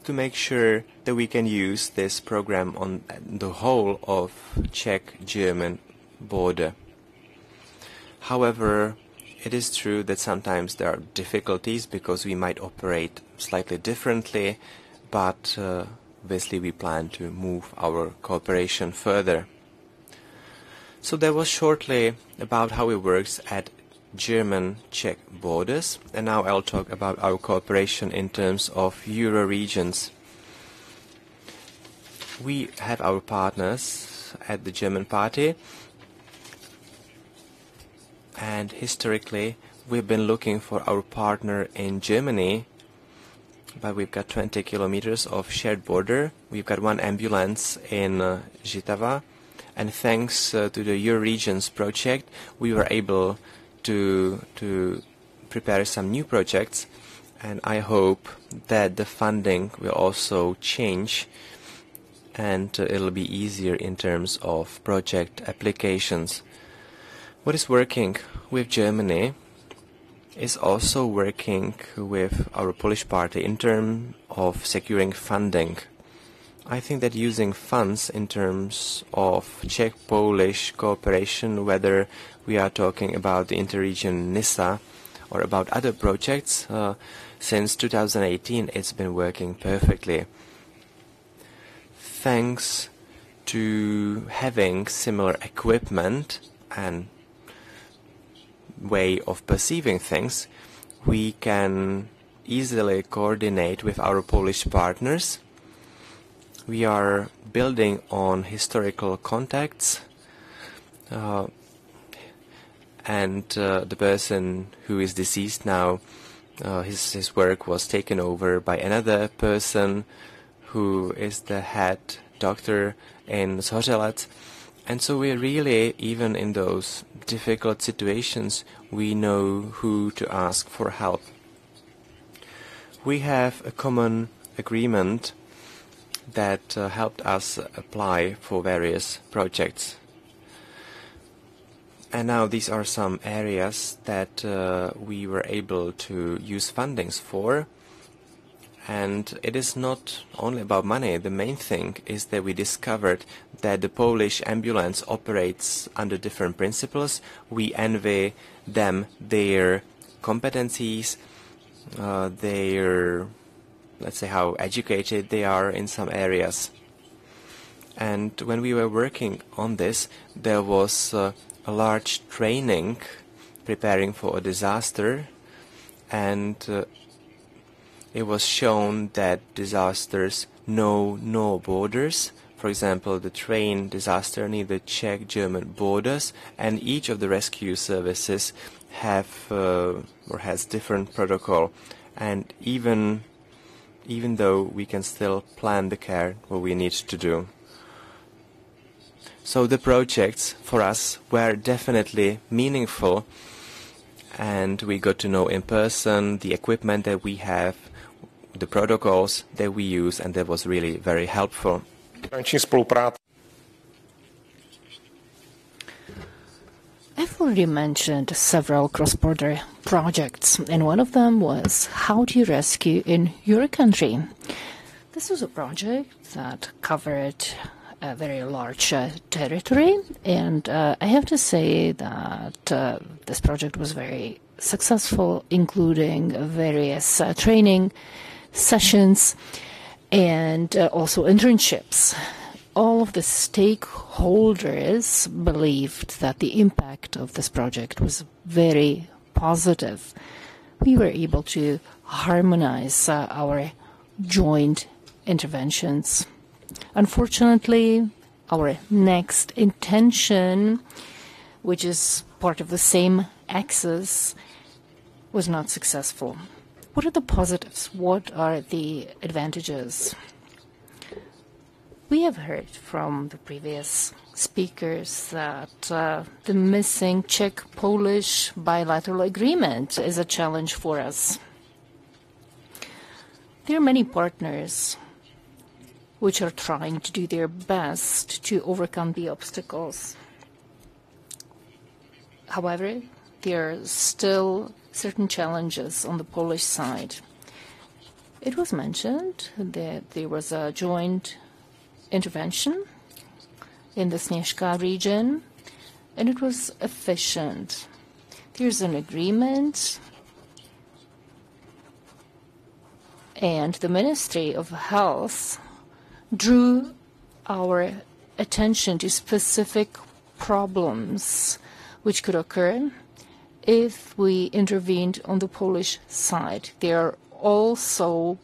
to make sure that we can use this program on the whole of Czech-German border. However, it is true that sometimes there are difficulties because we might operate slightly differently, but obviously we plan to move our cooperation further. So that was shortly about how it works at German-Czech borders, and now I'll talk about our cooperation in terms of Euro regions. We have our partners at the German party, and historically we've been looking for our partner in Germany, but we've got 20 kilometers of shared border. We've got one ambulance in Žitava, and thanks to the Euro regions project we were able to prepare some new projects, and I hope that the funding will also change and it'll be easier in terms of project applications. What is working with Germany is also working with our Polish party in terms of securing funding. I think that using funds in terms of Czech-Polish cooperation, whether we are talking about the interregion NISA or about other projects, since 2018 it's been working perfectly. Thanks to having similar equipment and way of perceiving things, we can easily coordinate with our Polish partners. We are building on historical contacts, and the person who is deceased now, his work was taken over by another person who is the head doctor in Zhořelec. And so we really, even in those difficult situations, we know who to ask for help. We have a common agreement that helped us apply for various projects. And now these are some areas that we were able to use fundings for. And it is not only about money. The main thing is that we discovered that the Polish ambulance operates under different principles. We envy them their competencies, their, let's say, how educated they are in some areas. And when we were working on this, there was a large training preparing for a disaster, and it was shown that disasters know no borders. For example, the train disaster near the Czech-German borders, and each of the rescue services have or has different protocol. And even though we can still plan the care what we need to do. So the projects for us were definitely meaningful, and we got to know in person the equipment that we have, the protocols that we use, and that was really very helpful. I've already mentioned several cross-border projects, and one of them was How Do You Rescue in Your Country? This was a project that covered a very large territory, and I have to say that this project was very successful, including various training sessions and also internships. All of the stakeholders believed that the impact of this project was very positive. We were able to harmonize our joint interventions. Unfortunately, our next intention, which is part of the same axis, was not successful. What are the positives? What are the advantages? We have heard from the previous speakers that the missing Czech-Polish bilateral agreement is a challenge for us. There are many partners which are trying to do their best to overcome the obstacles. However, there are still certain challenges on the Polish side. It was mentioned that there was a joint intervention in the Sněžka region, and it was efficient. There's an agreement, and the Ministry of Health drew our attention to specific problems which could occur if we intervened on the Polish side. There are also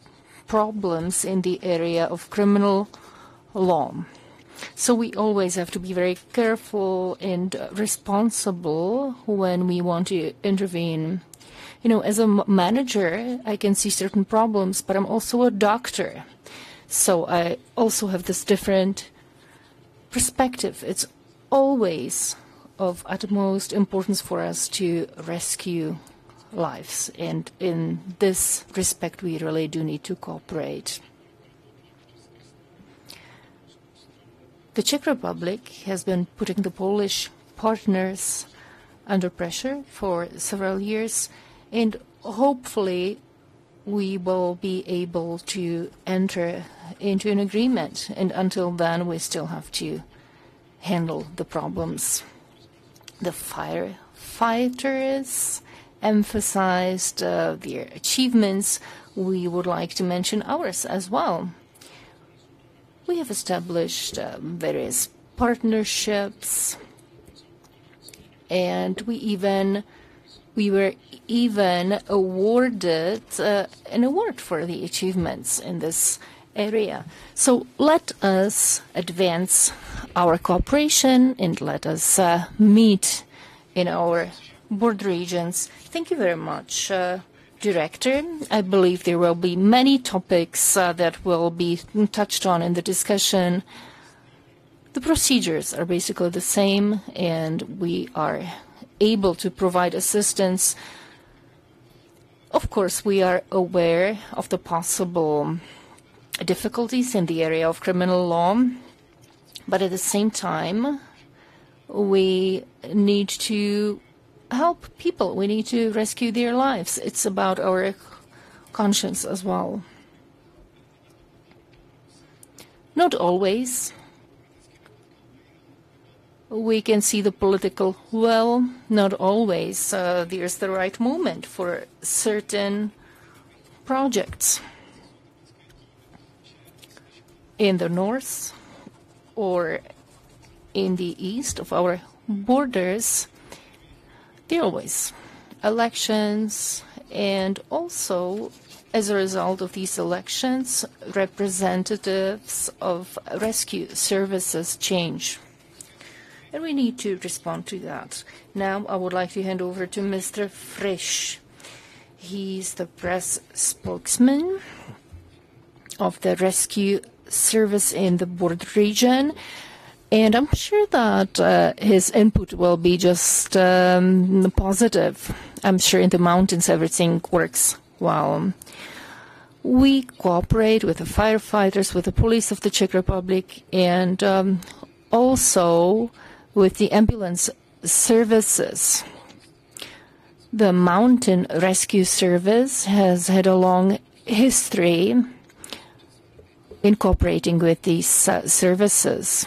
problems in the area of criminal law. So we always have to be very careful and responsible when we want to intervene. You know, as a manager, I can see certain problems, but I'm also a doctor. So I also have this different perspective. It's always of utmost importance for us to rescue lives. And in this respect, we really do need to cooperate. The Czech Republic has been putting the Polish partners under pressure for several years, and hopefully we will be able to enter into an agreement. And until then, we still have to handle the problems. The firefighters emphasized their achievements. We would like to mention ours as well. We have established various partnerships, and we were even awarded an award for the achievements in this area. So let us advance our cooperation and let us meet in our border regions. Thank you very much, Director. I believe there will be many topics that will be touched on in the discussion. The procedures are basically the same, and we are able to provide assistance. Of course, we are aware of the possible difficulties in the area of criminal law, but at the same time, we need to help people. We need to rescue their lives. It's about our conscience as well. Not always we can see the political will. Not always there's the right moment for certain projects. In the north or in the east of our borders, there are always elections, and also as a result of these elections, representatives of rescue services change. And we need to respond to that. Now I would like to hand over to Mr. Frisch. He's the press spokesman of the rescue service in the border region. And I'm sure that his input will be just positive. I'm sure in the mountains everything works well. We cooperate with the firefighters, with the police of the Czech Republic, and also with the ambulance services. The mountain rescue service has had a long history incorporating with these services.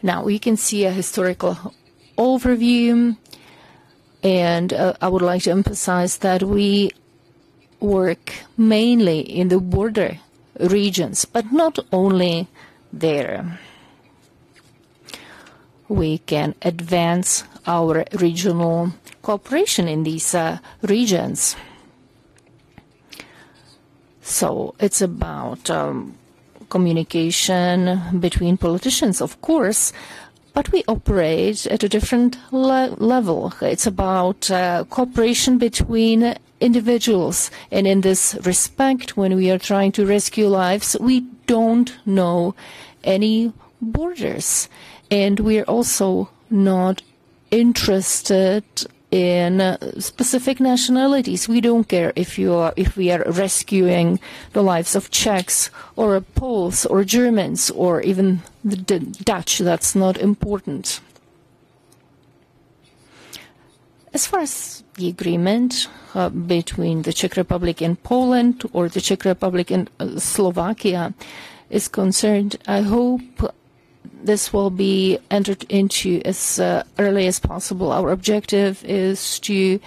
Now we can see a historical overview, and I would like to emphasize that we work mainly in the border regions, but not only there. We can advance our regional cooperation in these regions. So it's about communication between politicians, of course, but we operate at a different level. It's about cooperation between individuals. And in this respect, when we are trying to rescue lives, we don't know any borders. And we're also not interested in specific nationalities. We don't care if we are rescuing the lives of Czechs or Poles or Germans or even the Dutch. That's not important. As far as the agreement between the Czech Republic and Poland or the Czech Republic and Slovakia is concerned, I hope this will be entered into as early as possible. Our objective is to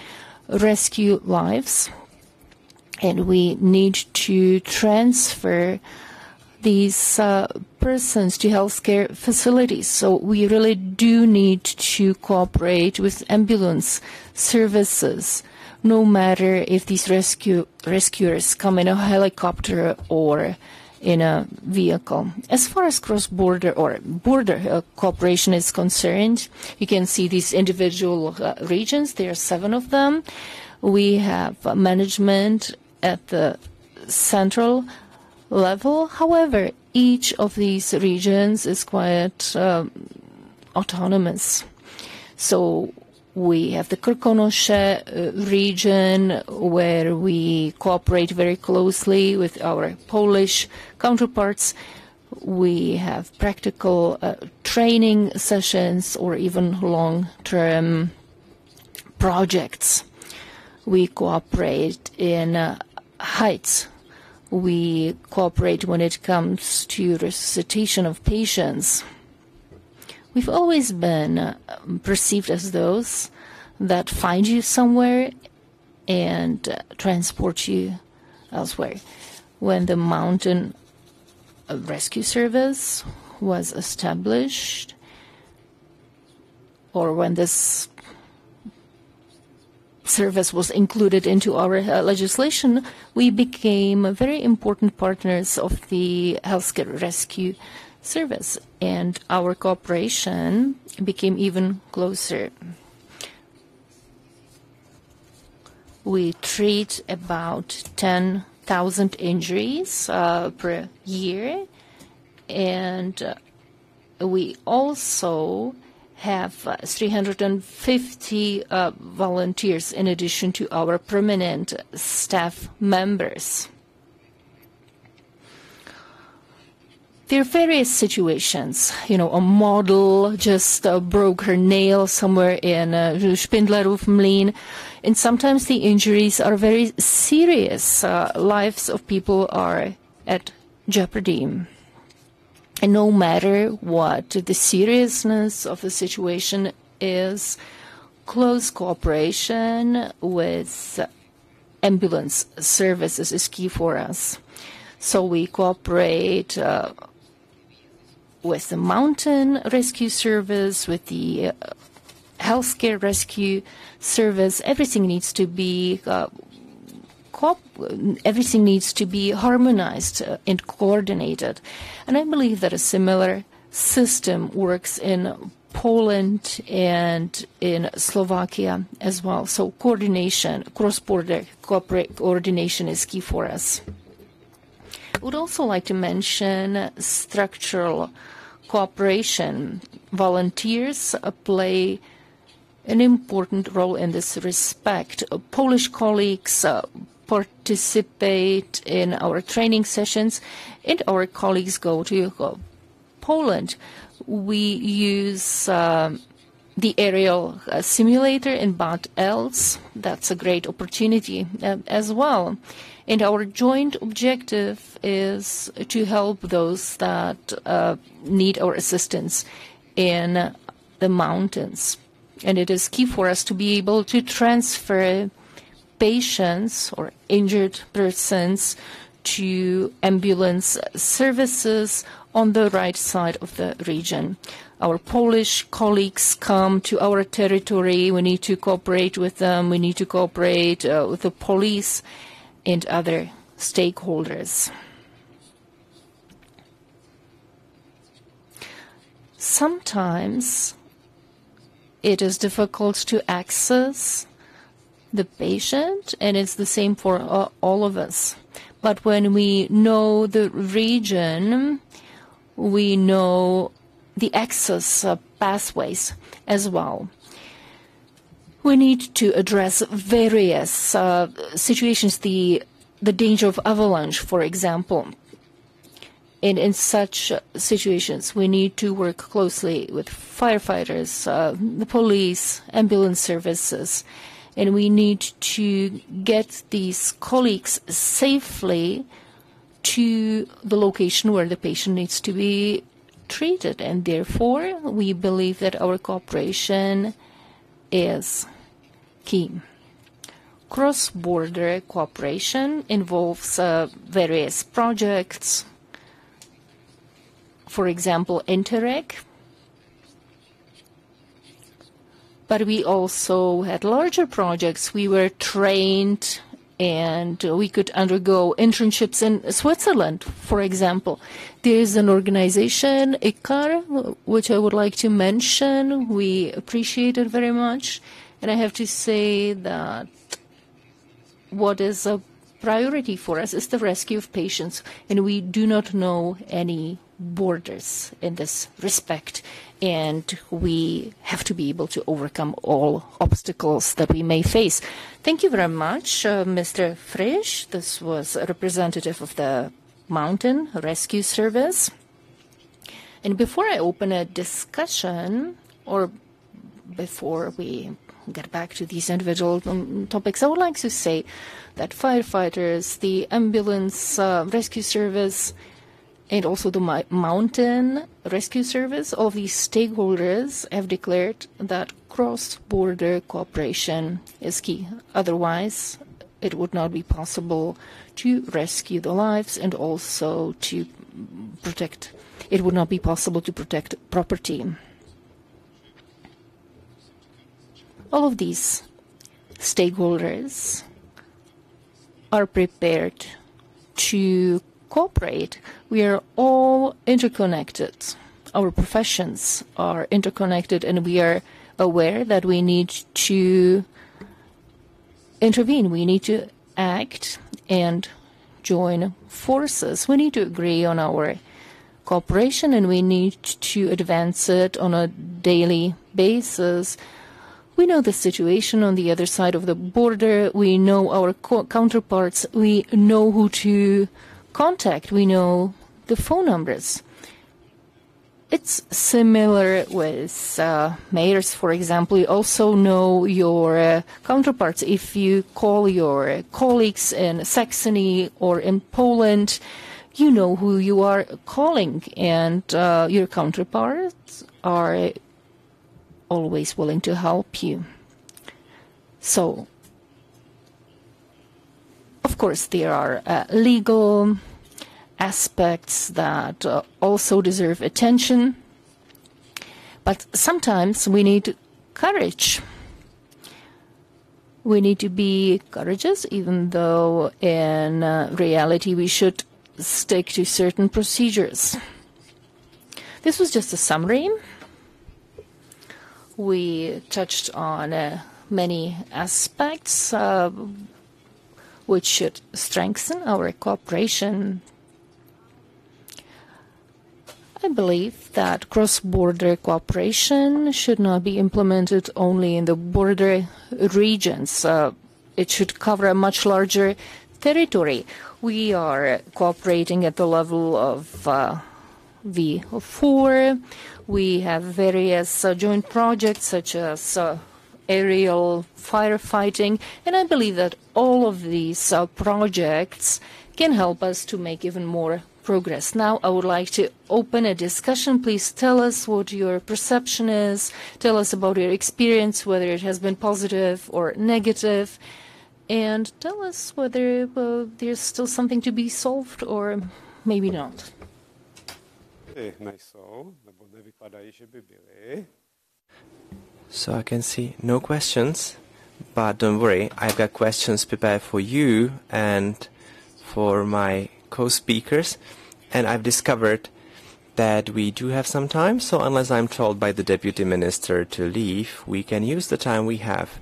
rescue lives, and we need to transfer these persons to healthcare facilities. So we really do need to cooperate with ambulance services, no matter if these rescuers come in a helicopter or in a vehicle. As far as cross-border or border cooperation is concerned, you can see these individual regions. There are 7 of them. We have management at the central level. However, each of these regions is quite autonomous. So we have the Krkonoše region, where we cooperate very closely with our Polish counterparts. We have practical training sessions or even long-term projects. We cooperate in heights. We cooperate when it comes to resuscitation of patients. We've always been perceived as those that find you somewhere and transport you elsewhere. When the mountain rescue service was established, or when this service was included into our legislation, we became very important partners of the healthcare rescue service, and our cooperation became even closer. We treat about 10,000 injuries per year, and we also have 350 volunteers in addition to our permanent staff members. There are various situations. A model just broke her nail somewhere in Špindlerův Mlýn, and sometimes the injuries are very serious. Lives of people are at jeopardy. And no matter what the seriousness of the situation is, close cooperation with ambulance services is key for us. So we cooperate with the mountain rescue service, with the healthcare rescue service. Everything needs to be harmonized and coordinated. And I believe that a similar system works in Poland and in Slovakia as well. So coordination, cross-border coordination is key for us. I would also like to mention structural cooperation. Volunteers play an important role in this respect. Polish colleagues participate in our training sessions, and our colleagues go to Poland. We use the aerial simulator in Bad Els. That's a great opportunity as well. And our joint objective is to help those that need our assistance in the mountains. And it is key for us to be able to transfer patients or injured persons to ambulance services on the right side of the region. Our Polish colleagues come to our territory. We need to cooperate with them. We need to cooperate with the police and other stakeholders. Sometimes it is difficult to access the patient, and it's the same for all of us. But when we know the region, we know the access pathways as well. We need to address various situations, the danger of avalanche, for example. And in such situations, we need to work closely with firefighters, the police, ambulance services, and we need to get these colleagues safely to the location where the patient needs to be treated. And therefore, we believe that our cooperation is key. Cross-border cooperation involves various projects. For example, Interreg. But we also had larger projects. We were trained and we could undergo internships in Switzerland, for example. There is an organization, ICAR, which I would like to mention. We appreciate it very much. And I have to say that what is a priority for us is the rescue of patients. And we do not know any borders in this respect, and we have to be able to overcome all obstacles that we may face. Thank you very much, Mr. Frisch. This was a representative of the Mountain Rescue Service. And before I open a discussion, or before we get back to these individual topics, I would like to say that firefighters, the ambulance rescue service, and also the Mountain Rescue Service, all of these stakeholders have declared that cross-border cooperation is key. Otherwise, it would not be possible to rescue the lives and also to protect. It would not be possible to protect property. All of these stakeholders are prepared to cooperate. We are all interconnected. Our professions are interconnected, and we are aware that we need to intervene. We need to act and join forces. We need to agree on our cooperation, and we need to advance it on a daily basis. We know the situation on the other side of the border. We know our counterparts. We know who to contact. We know the phone numbers. It's similar with mayors, for example. You also know your counterparts. If you call your colleagues in Saxony or in Poland, you know who you are calling, and your counterparts are always willing to help you. So, of course, there are legal aspects that also deserve attention, but sometimes we need courage. We need to be courageous, even though in reality we should stick to certain procedures. This was just a summary. We touched on many aspects which should strengthen our cooperation. I believe that cross-border cooperation should not be implemented only in the border regions. It should cover a much larger territory. We are cooperating at the level of V4. We have various joint projects such as aerial firefighting. And I believe that all of these projects can help us to make even more progress. Now I would like to open a discussion. Please tell us what your perception is. Tell us about your experience, whether it has been positive or negative. And tell us whether there's still something to be solved or maybe not. So I can see no questions, but don't worry, I've got questions prepared for you and for my co-speakers, and I've discovered that we do have some time, so unless I'm told by the Deputy Minister to leave, we can use the time we have.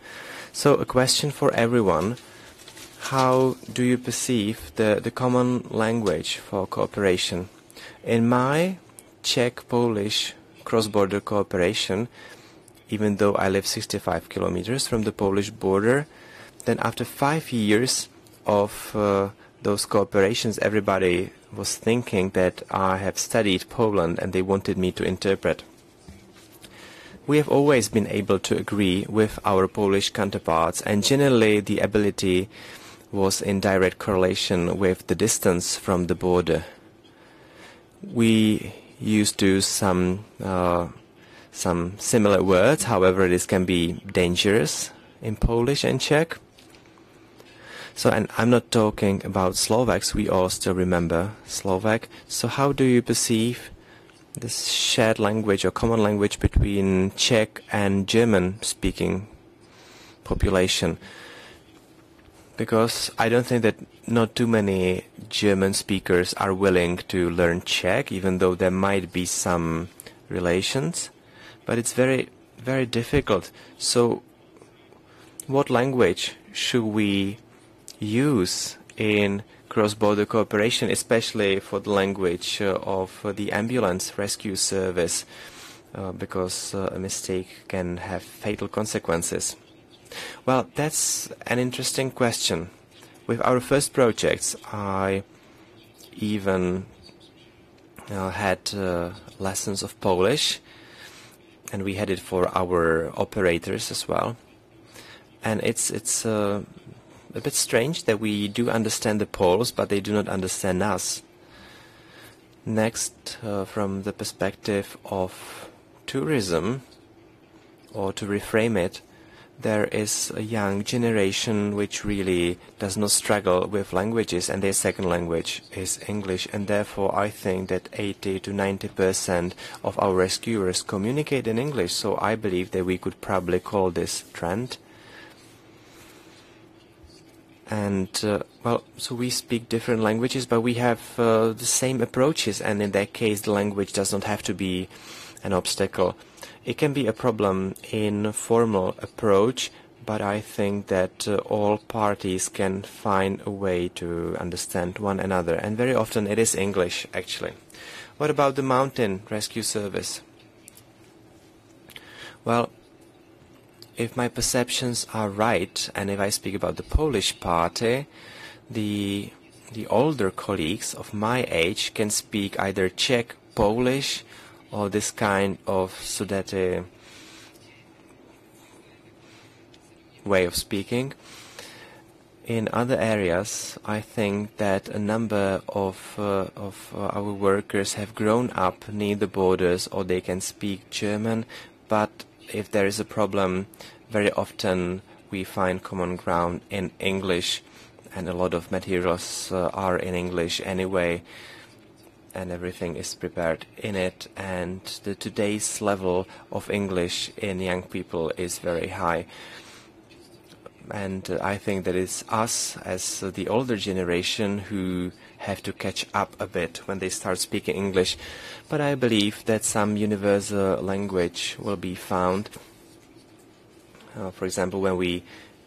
So a question for everyone: how do you perceive the common language for cooperation? In my Czech-Polish cross-border cooperation, even though I live 65 kilometers from the Polish border, then after 5 years of those cooperations, everybody was thinking that I have studied Poland and they wanted me to interpret. We have always been able to agree with our Polish counterparts, and generally the ability was in direct correlation with the distance from the border. We used to use some similar words, however this can be dangerous in Polish and Czech. So, and I'm not talking about Slovaks, we all still remember Slovak. So how do you perceive this shared language or common language between Czech and German-speaking population? Because I don't think that not too many German speakers are willing to learn Czech, even though there might be some relations, but it's very, very difficult. So what language should we use in cross-border cooperation, especially for the language of the ambulance rescue service, because a mistake can have fatal consequences? Well, that's an interesting question. With our first projects, I even had lessons of Polish, and we had it for our operators as well. And it's a bit strange that we do understand the Poles, but they do not understand us. Next, from the perspective of tourism, or to reframe it, there is a young generation which really does not struggle with languages, and their second language is English, and therefore I think that 80 to 90% of our rescuers communicate in English, so I believe that we could probably call this trend. And well, so we speak different languages, but we have the same approaches, and in that case the language does not have to be an obstacle. It can be a problem in formal approach, but I think that all parties can find a way to understand one another, and very often it is English actually. What about the mountain rescue service? Well, if my perceptions are right, and if I speak about the Polish party, the older colleagues of my age can speak either Czech, Polish, or this kind of Sudety way of speaking. In other areas, I think that a number of our workers have grown up near the borders, or they can speak German, but if there is a problem, very often we find common ground in English, and a lot of materials are in English anyway, and everything is prepared in it, and today's level of English in young people is very high. And I think that it's us as the older generation who have to catch up a bit when they start speaking English. But I believe that some universal language will be found. For example, when we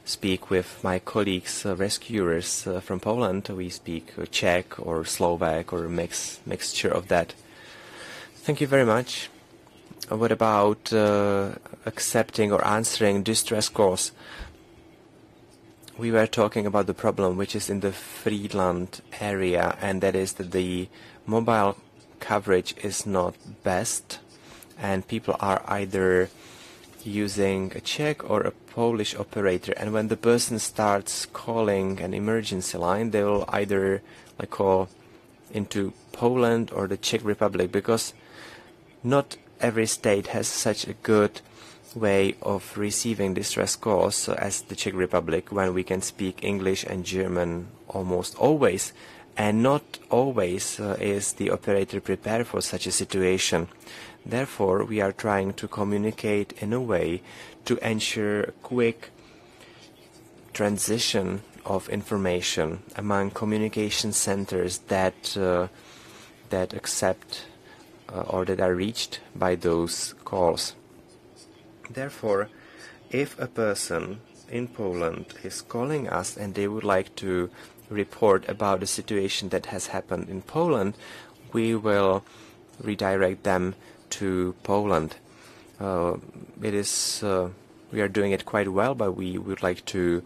speak with my colleagues, rescuers from Poland, we speak Czech or Slovak or a mixture of that. Thank you very much. What about accepting or answering distress calls? We were talking about the problem which is in the Friedland area, and that is that the mobile coverage is not best, and people are either using a Czech or a Polish operator, and when the person starts calling an emergency line, they will either call into Poland or the Czech Republic, because not every state has such a good way of receiving distress calls as the Czech Republic, when we can speak English and German almost always, and not always is the operator prepared for such a situation. Therefore, we are trying to communicate in a way to ensure quick transition of information among communication centers that accept or that are reached by those calls. Therefore, if a person in Poland is calling us and they would like to report about a situation that has happened in Poland, we will redirect them to Poland. We are doing it quite well, but we would like to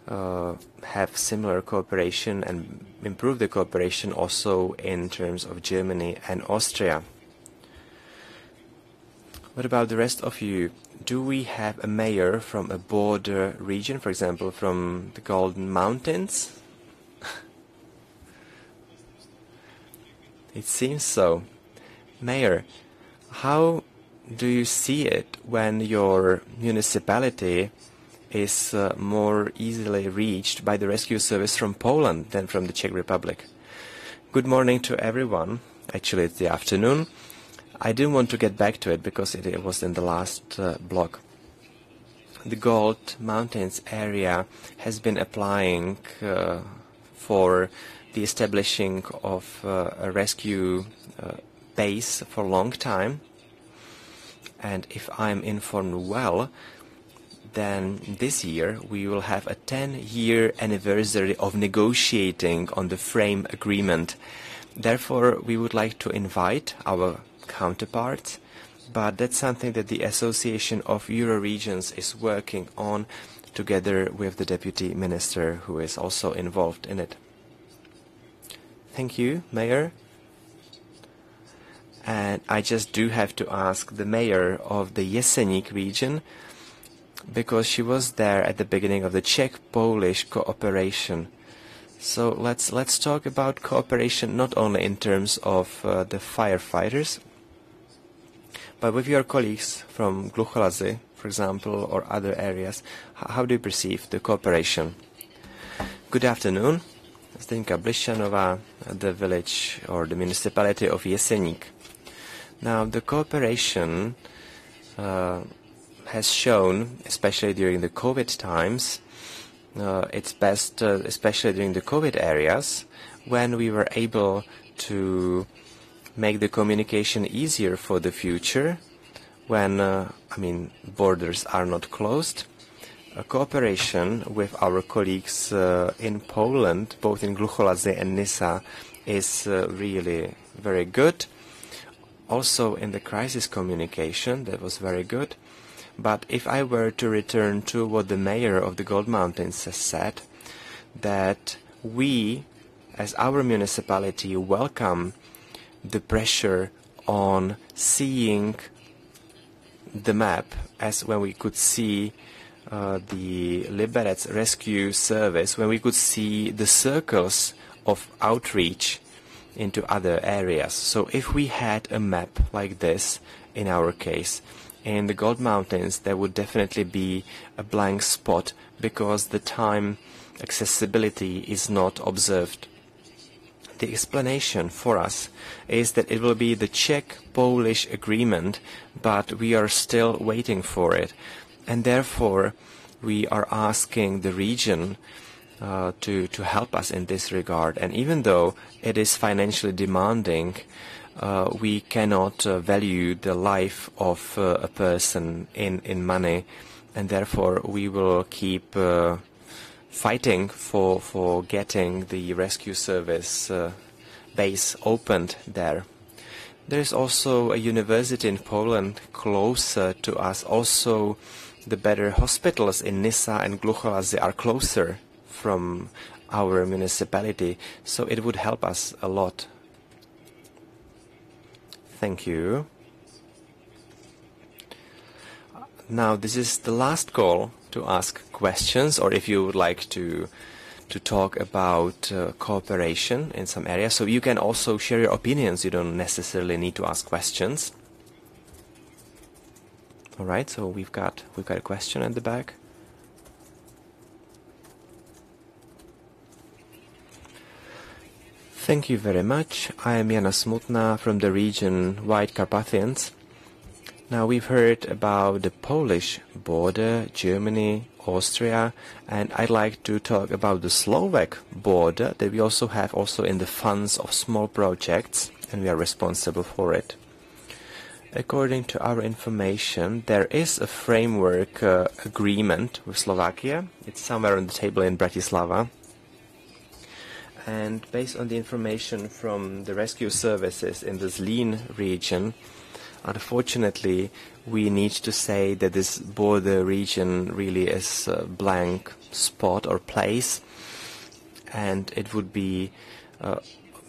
have similar cooperation and improve the cooperation also in terms of Germany and Austria. What about the rest of you? Do we have a mayor from a border region, for example, from the Golden Mountains? It seems so. Mayor, how do you see it when your municipality is more easily reached by the rescue service from Poland than from the Czech Republic? Good morning to everyone. Actually, it's the afternoon. I didn't want to get back to it because it was in the last block. The Gold Mountains area has been applying for the establishing of a rescue base for a long time. And if I'm informed well, then this year we will have a 10-year anniversary of negotiating on the frame agreement. Therefore, we would like to invite our counterparts, but that's something that the Association of Euro-Regions is working on together with the Deputy Minister, who is also involved in it. Thank you, Mayor. And I just do have to ask the Mayor of the Jeseník region, because she was there at the beginning of the Czech-Polish cooperation. So let's talk about cooperation not only in terms of the firefighters, but with your colleagues from Glucholazy, for example, or other areas. How do you perceive the cooperation? Good afternoon. Zdenka Blišanová, the village or the municipality of Jeseník. Now, the cooperation has shown, especially during the COVID times, it's best, especially during the COVID areas, when we were able to make the communication easier for the future, when, borders are not closed. Cooperation with our colleagues in Poland, both in Glucholazy and Nysa, is really very good. Also in the crisis communication, that was very good. But if I were to return to what the mayor of the Gold Mountains has said, that we, as our municipality, welcome the pressure on seeing the map, as when we could see the Liberec rescue service, when we could see the circles of outreach into other areas. So if we had a map like this, in our case, in the Gold Mountains, there would definitely be a blank spot because the time accessibility is not observed. The explanation for us is that it will be the Czech-Polish agreement, but we are still waiting for it. And therefore, we are asking the region to help us in this regard. And even though it is financially demanding, we cannot value the life of a person in money, and therefore we will keep fighting for getting the rescue service base opened there. There is also a university in Poland closer to us. Also, the better hospitals in Nysa and Glucholazy are closer from our municipality, so it would help us a lot. Thank you. Now, this is the last call to ask questions, or if you would like to talk about cooperation in some areas. So you can also share your opinions. You don't necessarily need to ask questions. All right, so we've got a question at the back. Thank you very much. I am Jana Smutna from the region White Carpathians. Now, we've heard about the Polish border, Germany, Austria, and I'd like to talk about the Slovak border that we also have in the funds of small projects, and we are responsible for it. According to our information, there is a framework agreement with Slovakia. It's somewhere on the table in Bratislava. And based on the information from the rescue services in the Zlín region, unfortunately, we need to say that this border region really is a blank spot or place, and it would be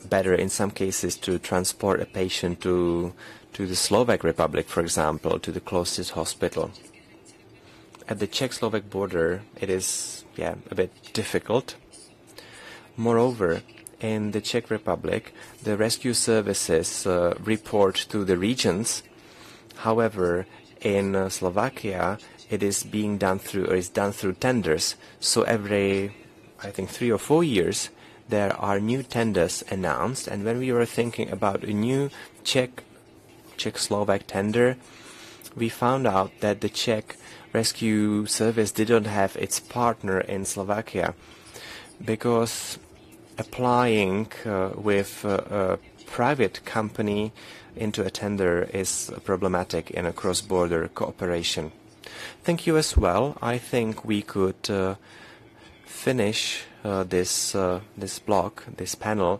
better in some cases to transport a patient to the Slovak Republic, for example, to the closest hospital. At the Czech-Slovak border, it is a bit difficult. Moreover, in the Czech Republic, the rescue services report to the regions. However, in Slovakia, it is done through tenders. So every, I think, 3 or 4 years, there are new tenders announced. And when we were thinking about a new Czech-Slovak tender, we found out that the Czech rescue service didn't have its partner in Slovakia, because applying with a private company into a tender is problematic in a cross-border cooperation. Thank you as well. I think we could finish this block, this panel,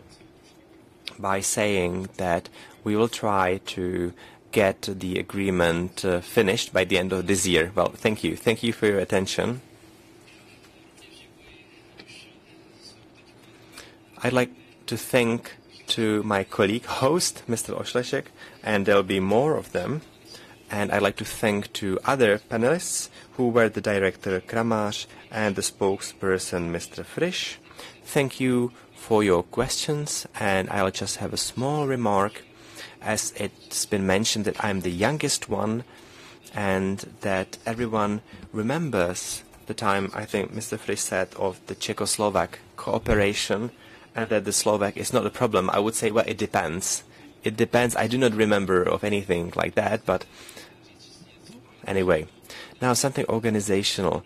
by saying that we will try to get the agreement finished by the end of this year. Well, thank you. Thank you for your attention. I'd like to thank to my colleague host, Mr. Ośleszek, and there'll be more of them. And I'd like to thank to other panelists who were the director Kramář and the spokesperson Mr. Frisch. Thank you for your questions, and I'll just have a small remark, as it's been mentioned that I'm the youngest one and that everyone remembers the time, I think Mr. Frisch said, of the Czechoslovak cooperation, and that the Slovak is not a problem. I would say, well, it depends. It depends. I do not remember of anything like that, but anyway. Now, something organizational.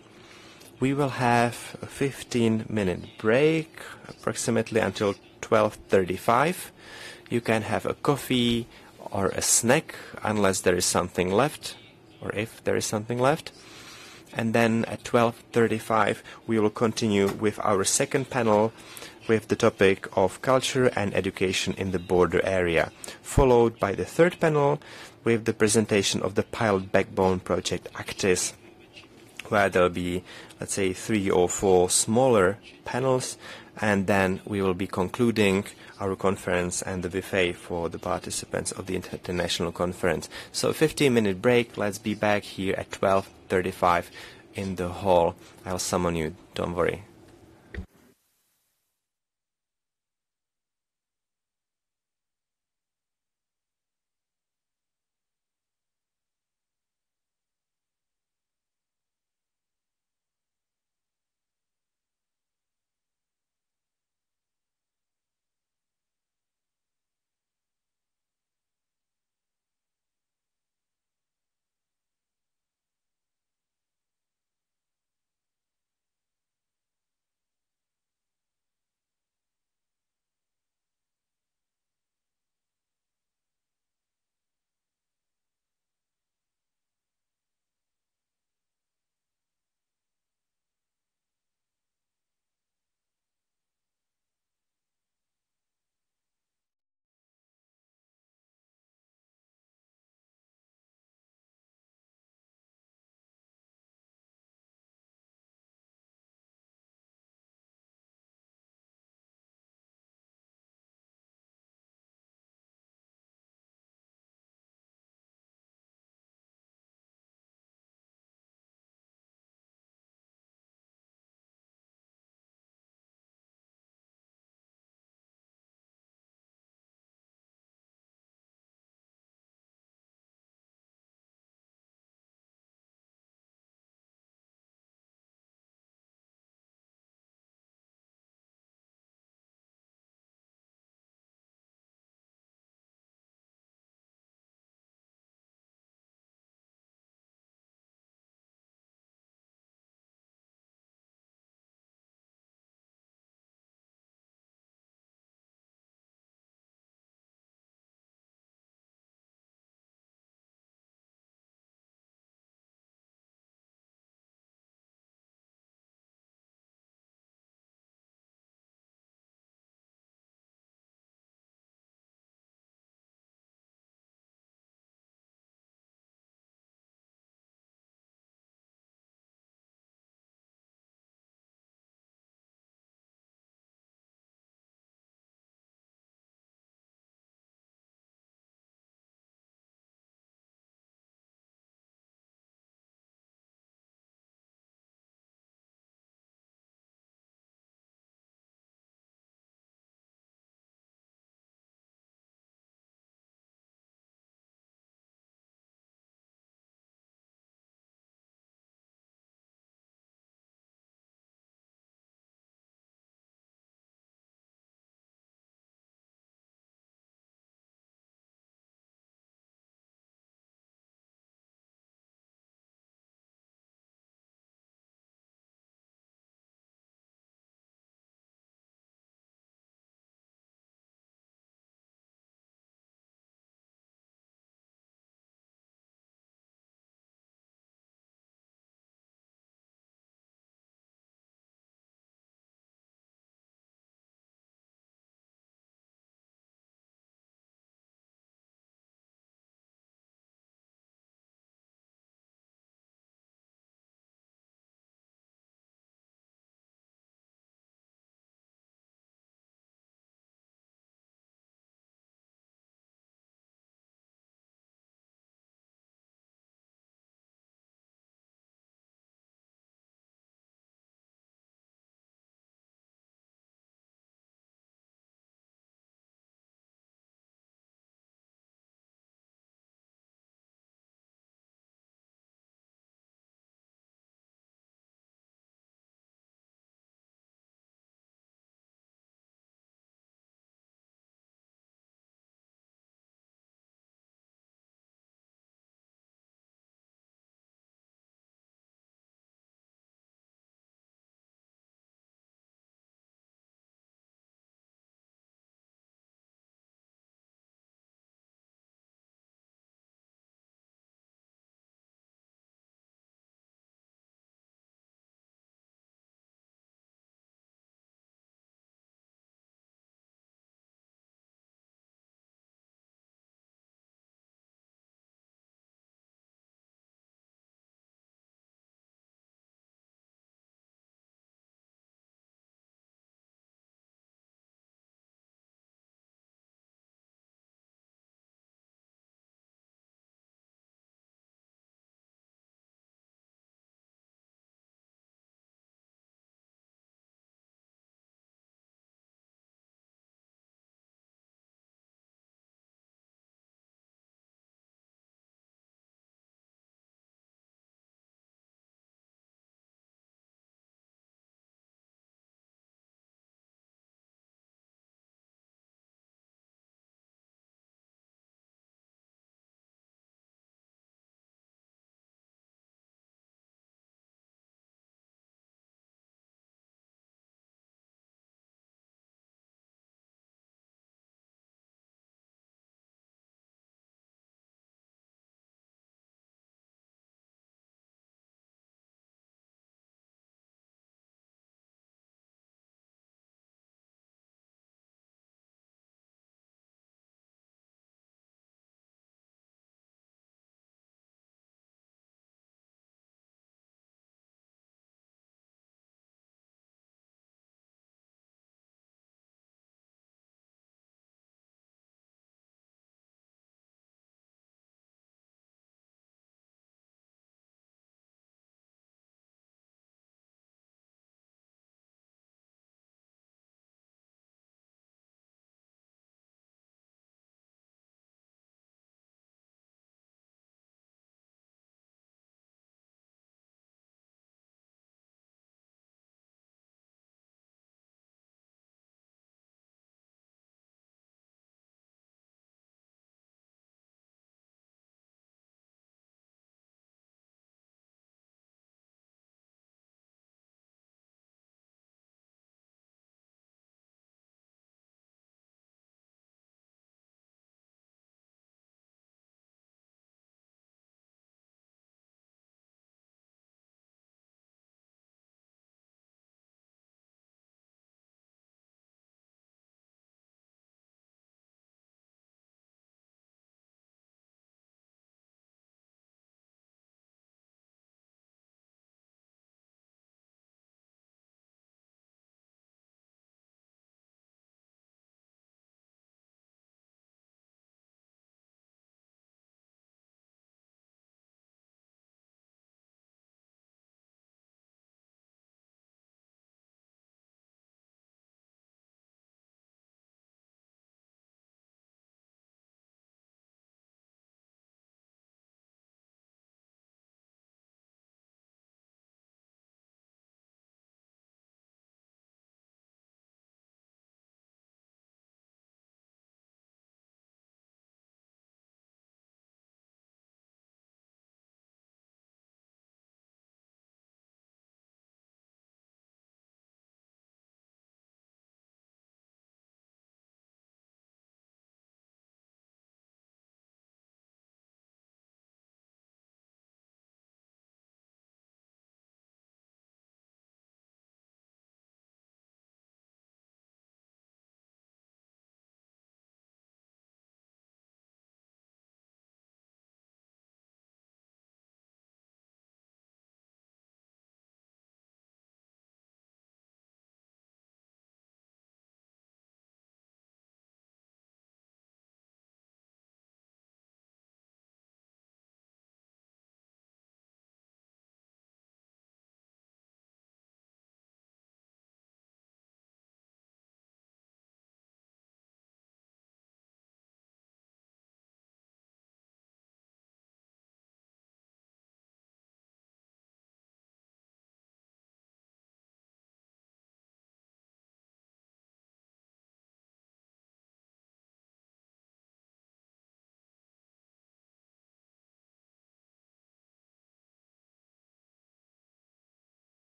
We will have a 15-minute break, approximately until 12:35. You can have a coffee or a snack, unless there is something left, or if there is something left. And then at 12:35, we will continue with our second panel, with the topic of culture and education in the border area, followed by the third panel with the presentation of the pilot backbone project ACTIS, where there'll be, let's say, 3 or 4 smaller panels, and then we will be concluding our conference and the buffet for the participants of the international conference. So 15-minute break. Let's be back here at 12:35 in the hall. I'll summon you, don't worry.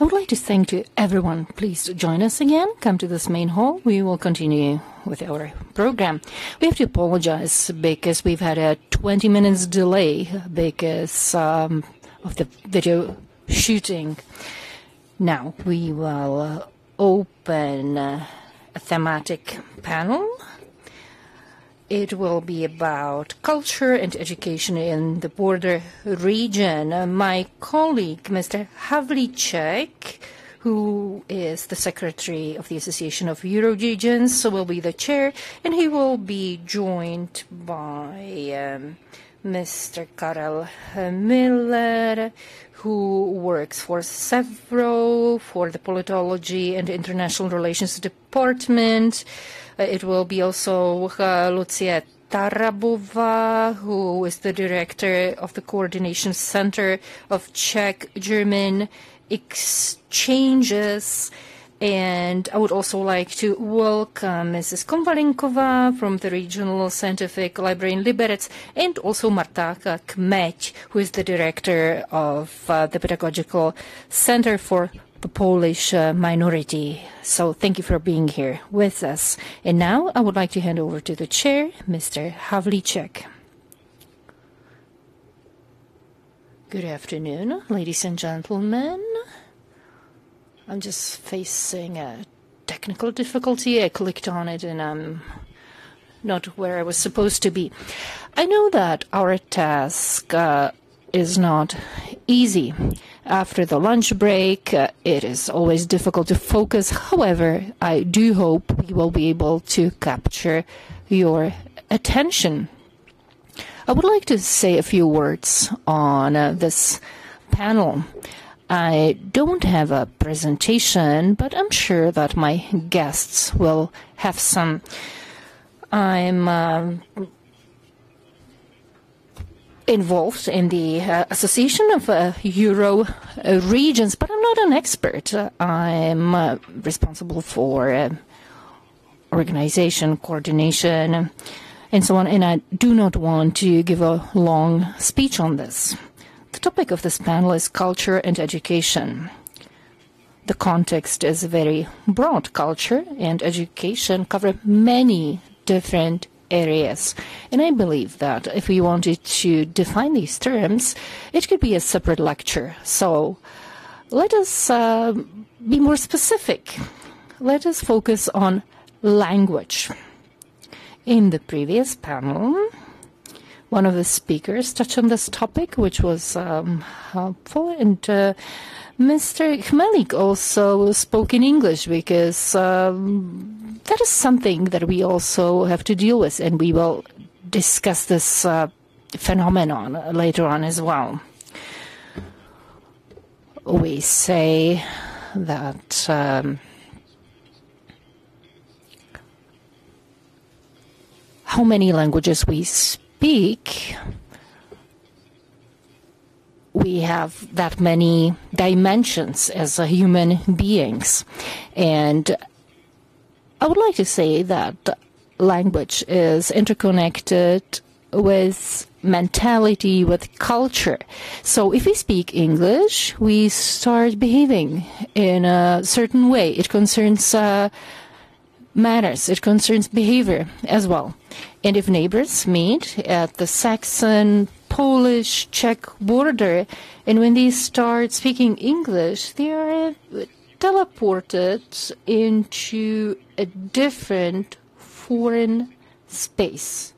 I would like to thank to everyone. Please join us again. Come to this main hall. We will continue with our program. We have to apologize because we've had a 20 minutes delay because of the video shooting. Now we will open a thematic panel. It will be about culture and education in the border region. My colleague, Mr. Havlicek, who is the secretary of the Association of Euroregions, will be the chair, and he will be joined by Mr. Karel Miller, who works for SEVRO, for the Politology and International Relations Department. It will be also Lucia Tarabova, who is the director of the Coordination Center of Czech-German exchanges. And I would also like to welcome Mrs. Konvalinkova from the Regional Scientific Library in Liberec, and also Marta Kmeď, who is the director of the Pedagogical Center for the Polish minority. So thank you for being here with us. And now I would like to hand over to the chair, Mr. Havlicek. Good afternoon, ladies and gentlemen. I'm just facing a technical difficulty. I clicked on it and I'm not where I was supposed to be. I know that our task is not easy. After the lunch break, it is always difficult to focus. However, I do hope we will be able to capture your attention. I would like to say a few words on this panel. I don't have a presentation, but I'm sure that my guests will have some. I'm involved in the Association of Euro Regions, but I'm not an expert. I'm responsible for organization, coordination, and so on, and I do not want to give a long speech on this. The topic of this panel is culture and education. The context is very broad. Culture and education cover many different areas. And I believe that if we wanted to define these terms, it could be a separate lecture. So let us be more specific. Let us focus on language. In the previous panel, one of the speakers touched on this topic, which was helpful. And Mr. Chmelik also spoke in English because that is something that we also have to deal with, and we will discuss this phenomenon later on as well. We say that how many languages we speak, we have that many dimensions as human beings. And I would like to say that language is interconnected with mentality, with culture. So if we speak English, we start behaving in a certain way. It concerns manners, it concerns behavior as well. And if neighbors meet at the Saxon, Polish, Czech border, and when they start speaking English, they are teleported into a different foreign space.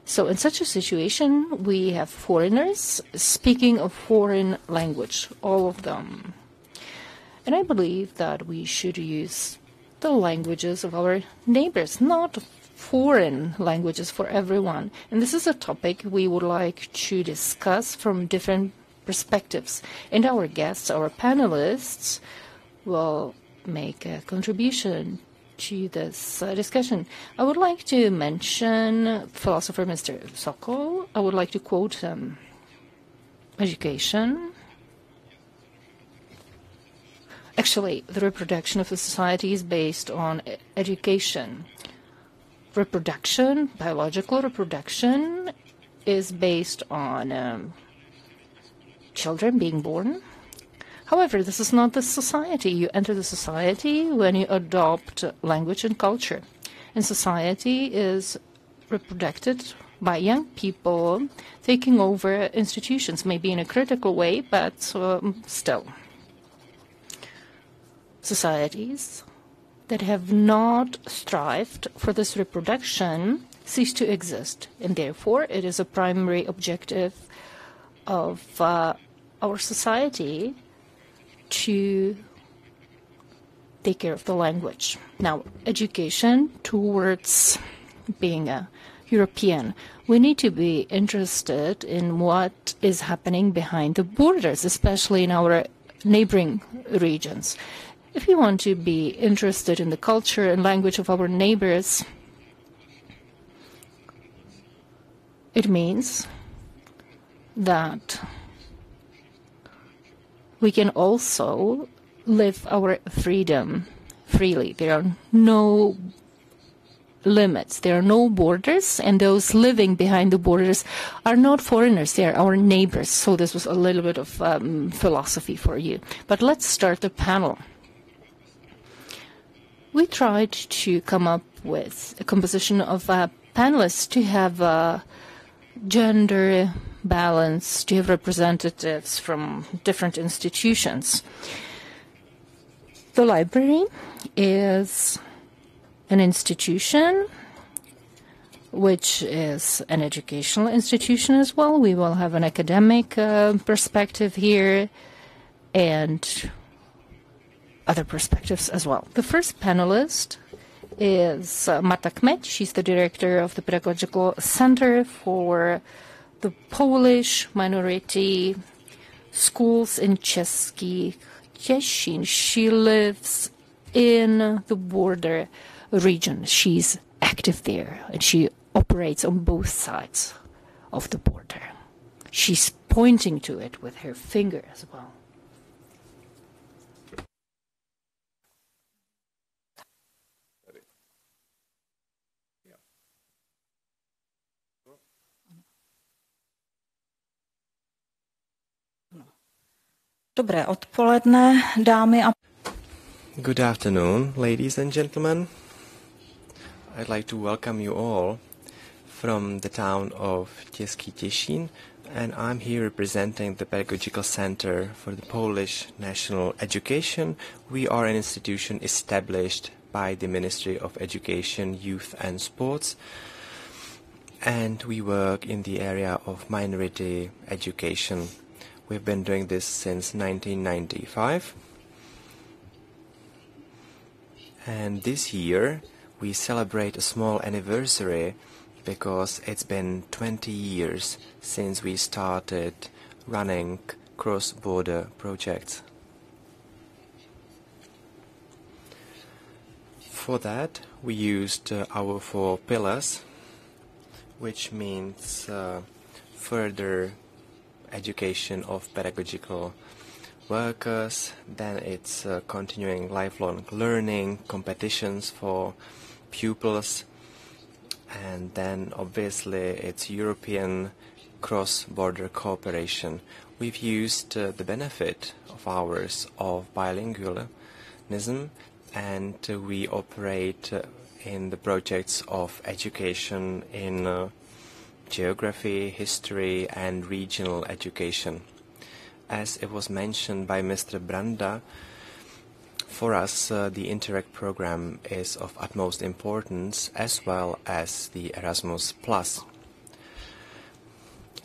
So in such a situation, we have foreigners speaking a foreign language, all of them. And I believe that we should use the languages of our neighbors, not foreign languages for everyone. And this is a topic we would like to discuss from different perspectives. And our guests, our panelists, will make a contribution to this discussion. I would like to mention philosopher Mr. Sokol. I would like to quote him. Education. Actually, the reproduction of a society is based on education. Reproduction, biological reproduction, is based on children being born. However, this is not the society. You enter the society when you adopt language and culture. And society is reproduced by young people taking over institutions, maybe in a critical way, but still. Societies that have not strived for this reproduction cease to exist, and therefore it is a primary objective of our society to take care of the language. Now, education towards being a European, we need to be interested in what is happening behind the borders, especially in our neighboring regions. If you want to be interested in the culture and language of our neighbors, it means that we can also live our freedom freely. There are no limits, there are no borders, and those living behind the borders are not foreigners, they are our neighbors. So this was a little bit of philosophy for you. But let's start the panel. We tried to come up with a composition of panelists to have a gender balance, to have representatives from different institutions. The library is an institution which is an educational institution as well. We will have an academic perspective here and other perspectives as well. The first panelist is Marta Kmeć. She's the director of the Pedagogical Center for the Polish minority schools in Český Těšín. She lives in the border region. She's active there and she operates on both sides of the border. She's pointing to it with her finger as well. Dobré odpoledne, dámy a... Good afternoon, ladies and gentlemen. I'd like to welcome you all from the town of Český Těšín, and I'm here representing the Pedagogical Center for the Polish National Education. We are an institution established by the Ministry of Education, Youth and Sports, and we work in the area of minority education. We've been doing this since 1995. And this year we celebrate a small anniversary because it's been 20 years since we started running cross-border projects. For that we used our 4 pillars, which means further education of pedagogical workers, then it's continuing lifelong learning, competitions for pupils, and then obviously it's European cross-border cooperation. We've used the benefit of ours of bilingualism, and we operate in the projects of education in geography, history and regional education. As it was mentioned by Mr. Branda, for us the Interact program is of utmost importance, as well as the Erasmus+.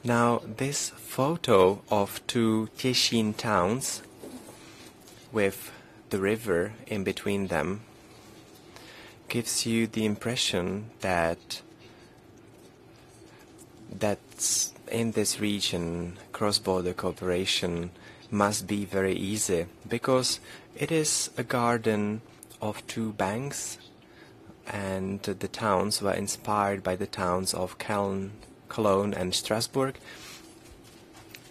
Now this photo of 2 Těšín towns with the river in between them gives you the impression that in this region cross-border cooperation must be very easy, because it is a garden of 2 banks, and the towns were inspired by the towns of Cologne and Strasbourg,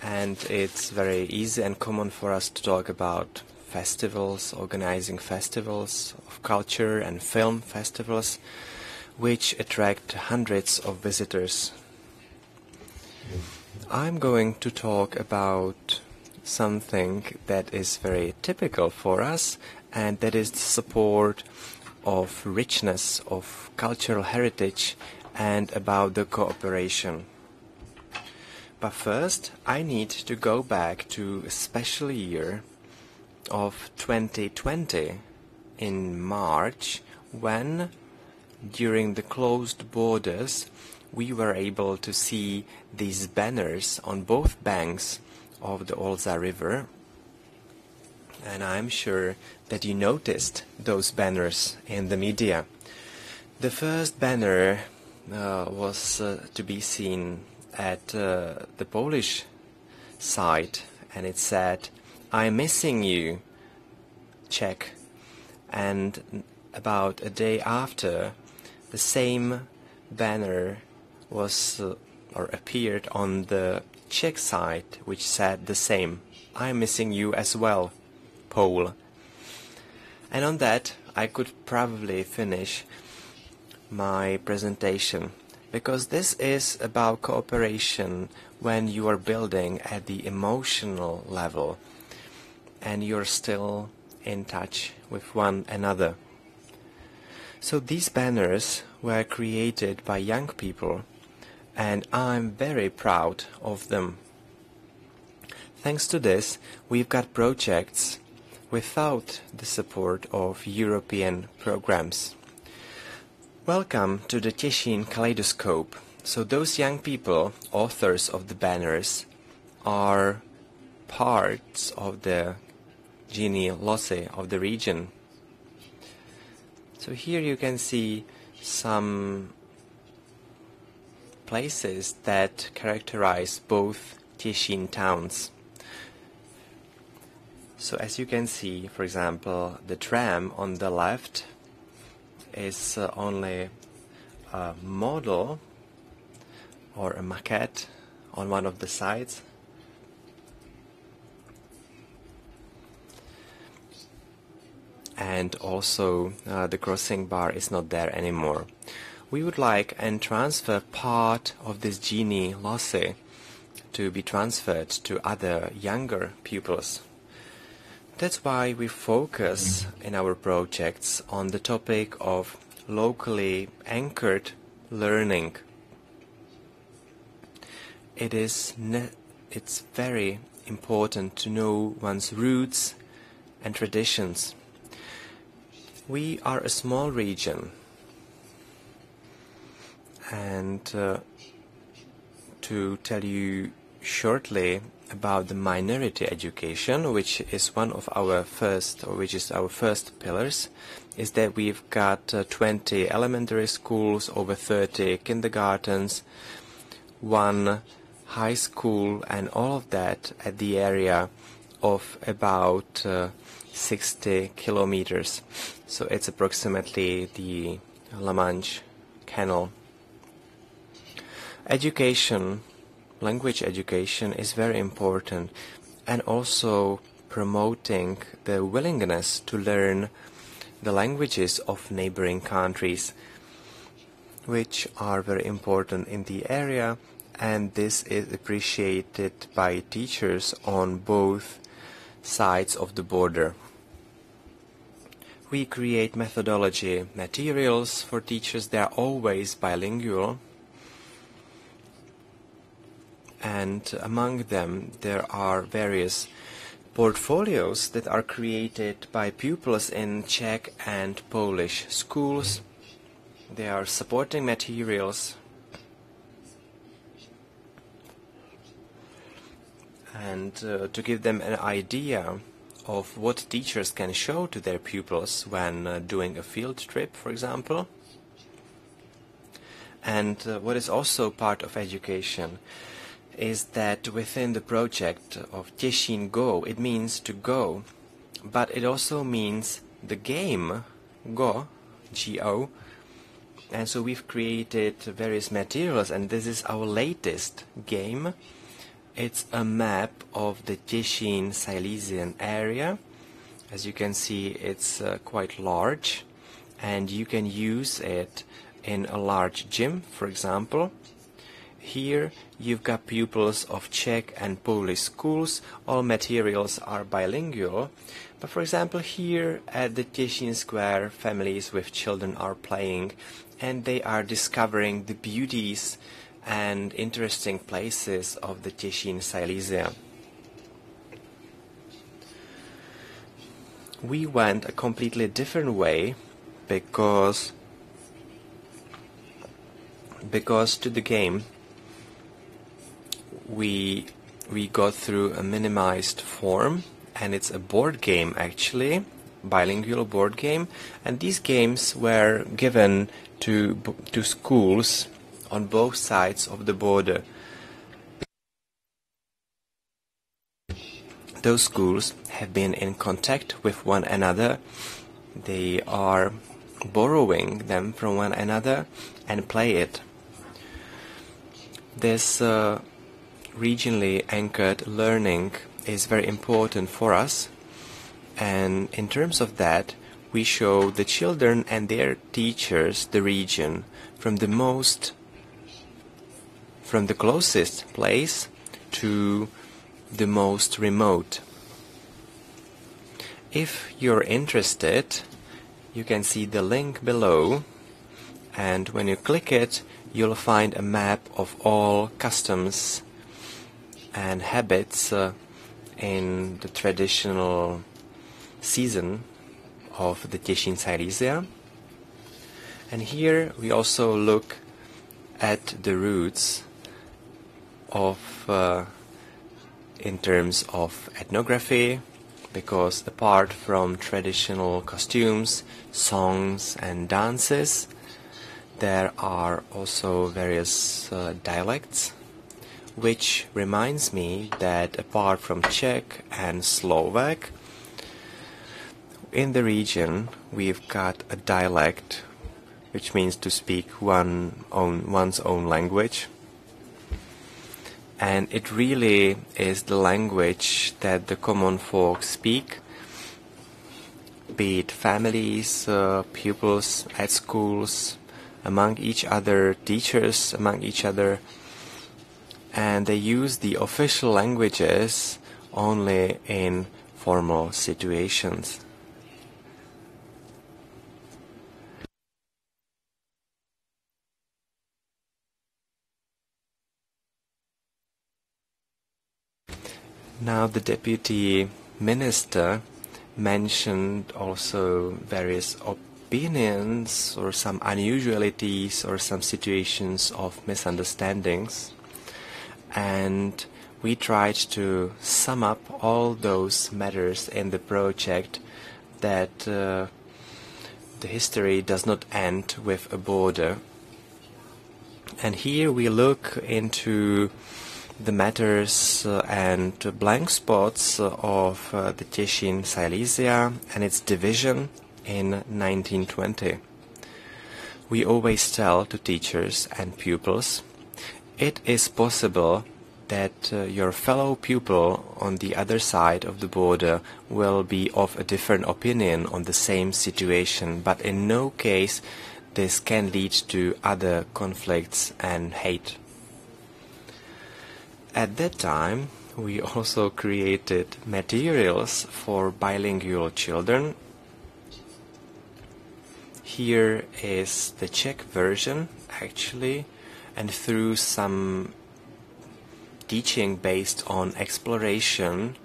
and it's very easy and common for us to talk about festivals, organizing festivals of culture and film festivals which attract hundreds of visitors. I'm going to talk about something that is very typical for us, and that is the support of richness, of cultural heritage, and about the cooperation. But first, I need to go back to a special year of 2020 in March, when, during the closed borders, we were able to see these banners on both banks of the Olza River. And I'm sure that you noticed those banners in the media. The first banner was to be seen at the Polish side, and it said, "I'm missing you, Czech." And about a day after, the same banner was or appeared on the Czech side, which said the same, "I'm missing you as well, Pole." And on that, I could probably finish my presentation, because this is about cooperation when you are building at the emotional level and you're still in touch with one another. So these banners were created by young people, and I'm very proud of them. Thanks to this, we've got projects without the support of European programs. Welcome to the Těšín Kaleidoscope. So those young people, authors of the banners, are parts of the genealogy of the region. So here you can see some places that characterize both Těšín towns. So as you can see, for example, the tram on the left is only a model or a maquette on one of the sides. And also the crossing bar is not there anymore. We would like and transfer part of this genealogy to be transferred to other younger pupils. That's why we focus in our projects on the topic of locally anchored learning. It's very important to know one's roots and traditions. We are a small region, and to tell you shortly about the minority education, which is our first pillars, is that we've got 20 elementary schools, over 30 kindergartens, 1 high school, and all of that at the area of about 60 kilometers. So it's approximately the La Manche Canal. Education, language education, is very important, and also promoting the willingness to learn the languages of neighboring countries, which are very important in the area, and this is appreciated by teachers on both sides of the border. We create methodology materials for teachers. They are always bilingual, and among them there are various portfolios that are created by pupils in Czech and Polish schools. They are supporting materials, and to give them an idea of what teachers can show to their pupils when doing a field trip, for example. And what is also part of education is that within the project of Těšín Go, it means to go, but it also means the game Go, G-O. And so we've created various materials, and this is our latest game. It's a map of the Těšín Silesian area. As you can see, it's quite large, and you can use it in a large gym, for example. Here you've got pupils of Czech and Polish schools. All materials are bilingual. But for example, here at the Těšín Square, families with children are playing and they are discovering the beauties and interesting places of the Těšín Silesia. We went a completely different way because to the game we got through a minimized form, and it's a board game actually, bilingual board game, and these games were given to schools on both sides of the border. Those schools have been in contact with one another. They are borrowing them from one another and play it. This regionally anchored learning is very important for us, and in terms of that we show the children and their teachers the region from the closest place to the most remote. If you're interested, you can see the link below, and when you click it you'll find a map of all customs and habits in the traditional season of the Těšín Silesia. And here we also look at the roots of in terms of ethnography, because apart from traditional costumes, songs and dances, there are also various dialects, which reminds me that apart from Czech and Slovak, in the region we've got a dialect, which means to speak one's own language. And it really is the language that the common folk speak, be it families, pupils at schools, among each other, teachers among each other, and they use the official languages only in formal situations. Now the Deputy Minister mentioned also various opinions or some unusualities or some situations of misunderstandings, and we tried to sum up all those matters in the project, that the history does not end with a border. And here we look into the matters and blank spots of the Těšín Silesia and its division in 1920. We always tell to teachers and pupils, it is possible that your fellow pupil on the other side of the border will be of a different opinion on the same situation, but in no case this can lead to other conflicts and hate. At that time, we also created materials for bilingual children. Here is the Czech version, actually, and through some teaching based on exploration,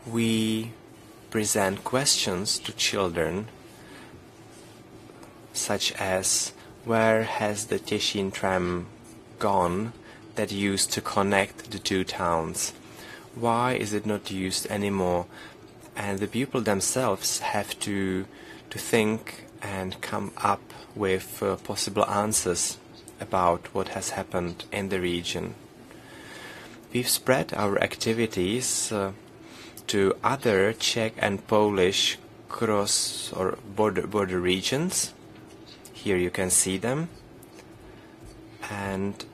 we present questions to children, such as, where has the Těšín tram gone that used to connect the two towns? Why is it not used anymore? And the people themselves have to think and come up with possible answers about what has happened in the region. We've spread our activities to other Czech and Polish cross or border regions. Here you can see them. And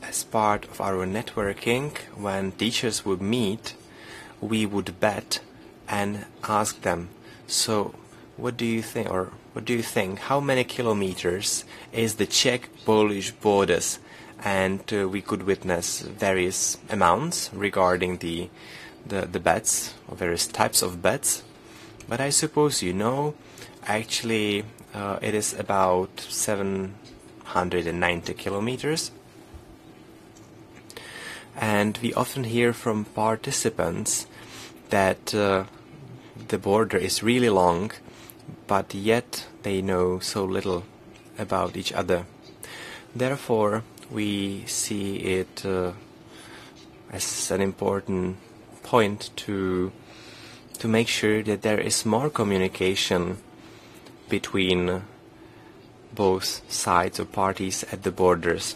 as part of our networking, when teachers would meet, we would bet and ask them, so what do you think? How many kilometers is the Czech-Polish borders? And we could witness various amounts regarding the beds, or various types of beds. But I suppose you know, actually it is about 790 kilometers. And we often hear from participants that the border is really long, but yet they know so little about each other. Therefore, we see it as an important point to make sure that there is more communication between both sides or parties at the borders.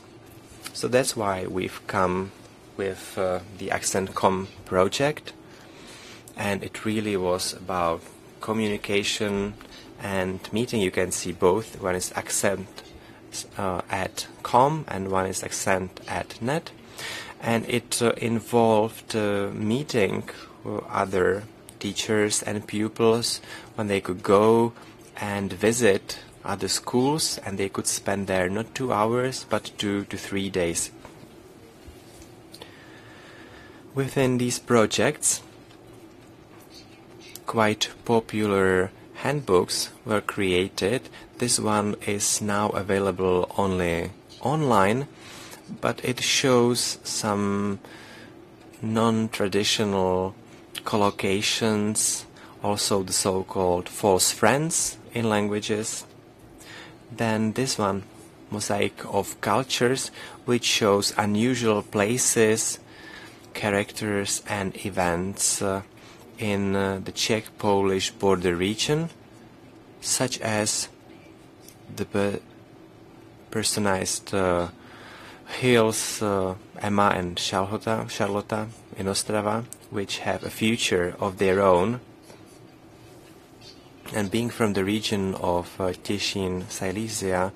So that's why we've come with the Accent.com project, and it really was about communication and meeting. You can see both. One is Accent@com and one is Accent@net, and it involved meeting other teachers and pupils when they could go and visit other schools, and they could spend there not 2 hours but 2 to 3 days. Within these projects, quite popular handbooks were created. This one is now available only online, but it shows some non-traditional collocations, also the so-called false friends in languages. Then this one, Mosaic of Cultures, which shows unusual places, characters and events in the Czech-Polish border region, such as the personized hills Emma and Charlotta in Ostrava, which have a future of their own. And being from the region of Těšín, Silesia,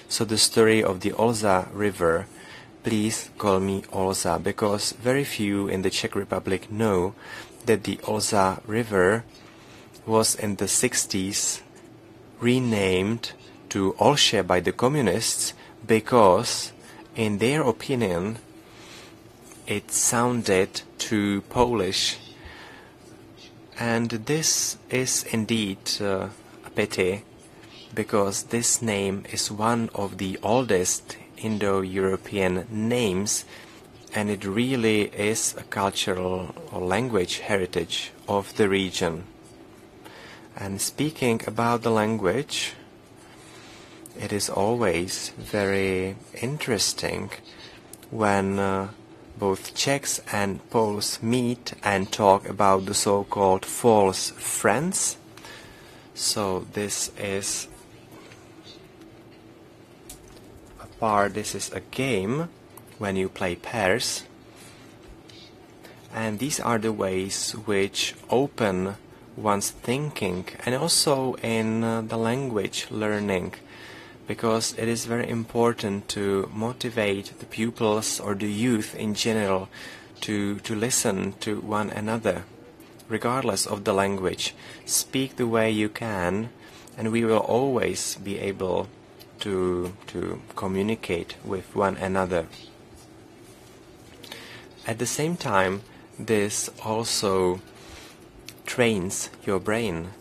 so the story of the Olza River, please call me Olza, because very few in the Czech Republic know that the Olza River was in the 60s renamed to Olše by the communists because, in their opinion, it sounded too Polish. And this is indeed a pity, because this name is one of the oldest Indo-European names, and it really is a cultural or language heritage of the region. And speaking about the language, it is always very interesting when both Czechs and Poles meet and talk about the so-called false friends. So this is this is a game when you play pairs, and these are the ways which open one's thinking and also in the language learning, because it is very important to motivate the pupils or the youth in general to listen to one another, regardless of the language. Speak the way you can, and we will always be able to communicate with one another. At the same time, this also trains your brain.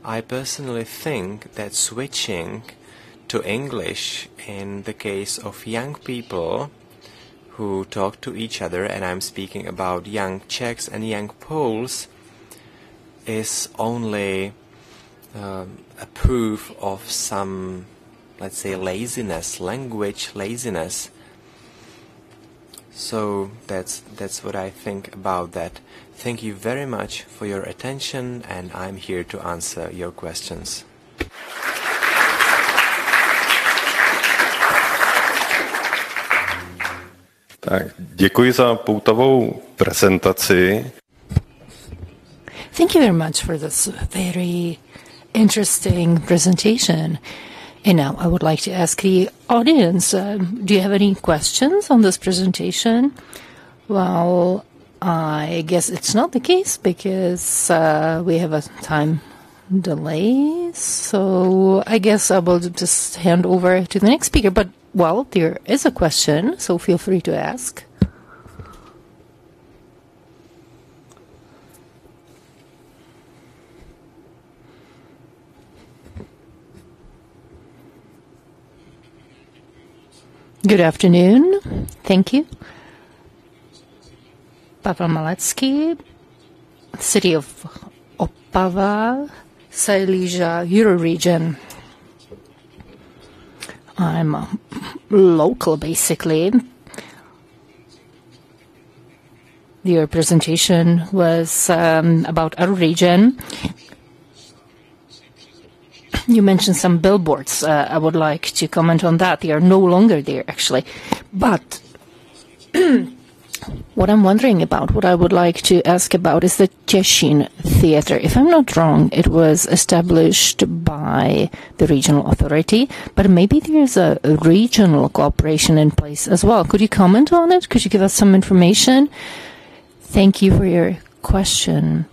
I personally think that switching to English in the case of young people who talk to each other, and I'm speaking about young Czechs and young Poles, is only a proof of some, let's say, laziness, language laziness. So that's what I think about that. Thank you very much for your attention, and I'm here to answer your questions. Tak, děkuji za poutavou prezentaci. Thank you very much for this very interesting presentation. And now I would like to ask the audience, do you have any questions on this presentation? Well, I guess it's not the case because we have a time delay. So I guess I will just hand over to the next speaker. But, well, there is a question, so feel free to ask. Good afternoon. Thank you. Pavel Malecký, city of Opava, Silesia, Euroregion. I'm local, basically. Your presentation was about our region. You mentioned some billboards. I would like to comment on that. They are no longer there, actually. But what I'm wondering about, what I would like to ask about is the Těšín Theatre. If I'm not wrong, it was established by the regional authority, but maybe there's a regional cooperation in place as well. Could you comment on it? Could you give us some information? Thank you for your question.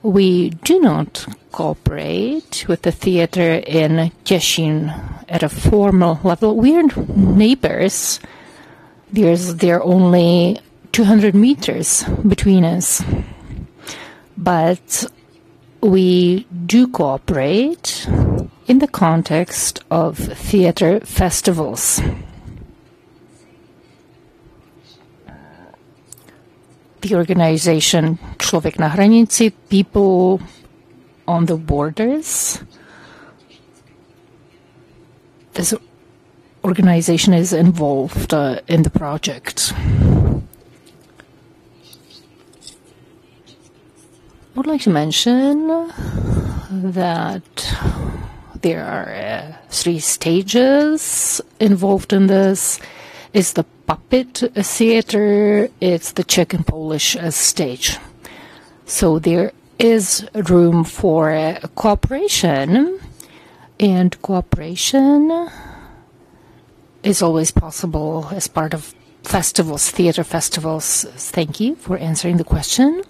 We do not cooperate with the theater in Těšín at a formal level. We are neighbors. There are only 200 meters between us. But we do cooperate in the context of theater festivals. The organization Člověk na hranici, people on the borders. This organization is involved in the project. I would like to mention that there are 3 stages involved in this. It's the puppet theater, it's the Czech and Polish stage. So there is room for cooperation, and cooperation is always possible as part of festivals, theater festivals. Thank you for answering the question.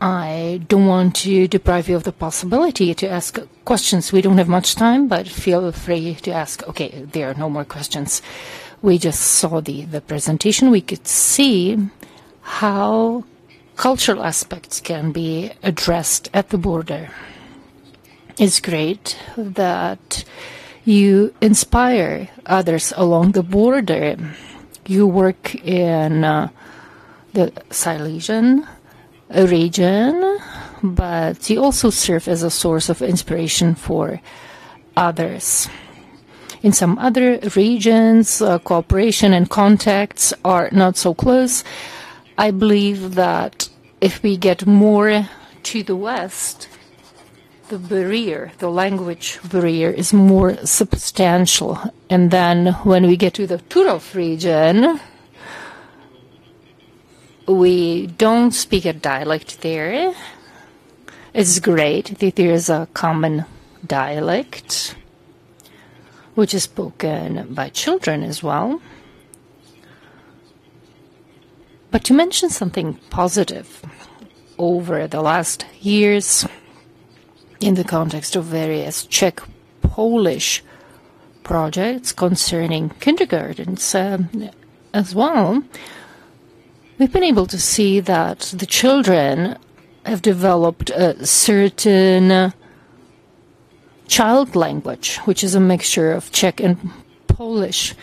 I don't want to deprive you of the possibility to ask questions. We don't have much time, but feel free to ask. Okay, there are no more questions. We just saw the presentation. We could see how cultural aspects can be addressed at the border. It's great that you inspire others along the border. You work in the Silesian region, but you also serve as a source of inspiration for others. In some other regions, cooperation and contacts are not so close. I believe that if we get more to the west, the barrier, the language barrier, is more substantial. And then when we get to the Turów region, we don't speak a dialect there. It's great that there is a common dialect, which is spoken by children as well. But to mention something positive, over the last years, in the context of various Czech-Polish projects concerning kindergartens as well, we've been able to see that the children have developed a certain child language, which is a mixture of Czech and Polish.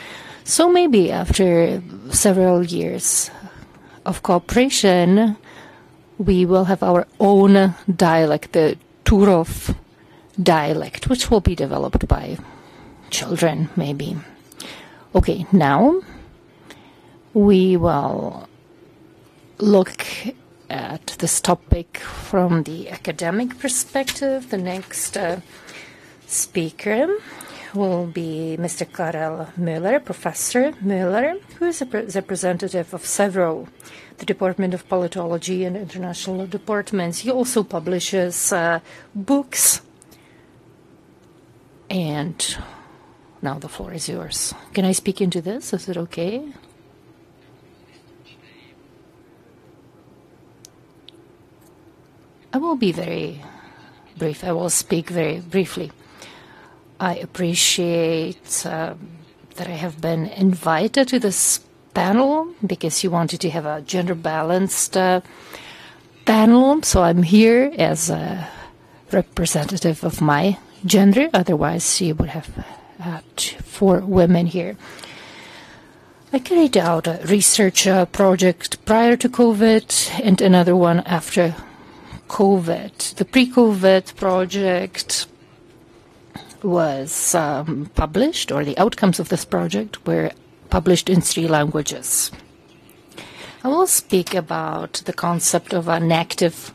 So maybe after several years of cooperation, we will have our own dialect, the Turów dialect, which will be developed by children, maybe. Okay, now we will look at this topic from the academic perspective. The next speaker will be Mr. Karel Müller, Professor Müller, who is a representative of several, the Department of Politology and International Departments. He also publishes books. And now the floor is yours. Can I speak into this? Is it okay? I will be very brief. I will speak very briefly. I appreciate that I have been invited to this panel because you wanted to have a gender-balanced panel. So I'm here as a representative of my gender. Otherwise, you would have had 4 women here. I carried out a research project prior to COVID and another one after COVID. The pre-COVID project was published, or the outcomes of this project were published in 3 languages. I will speak about the concept of an active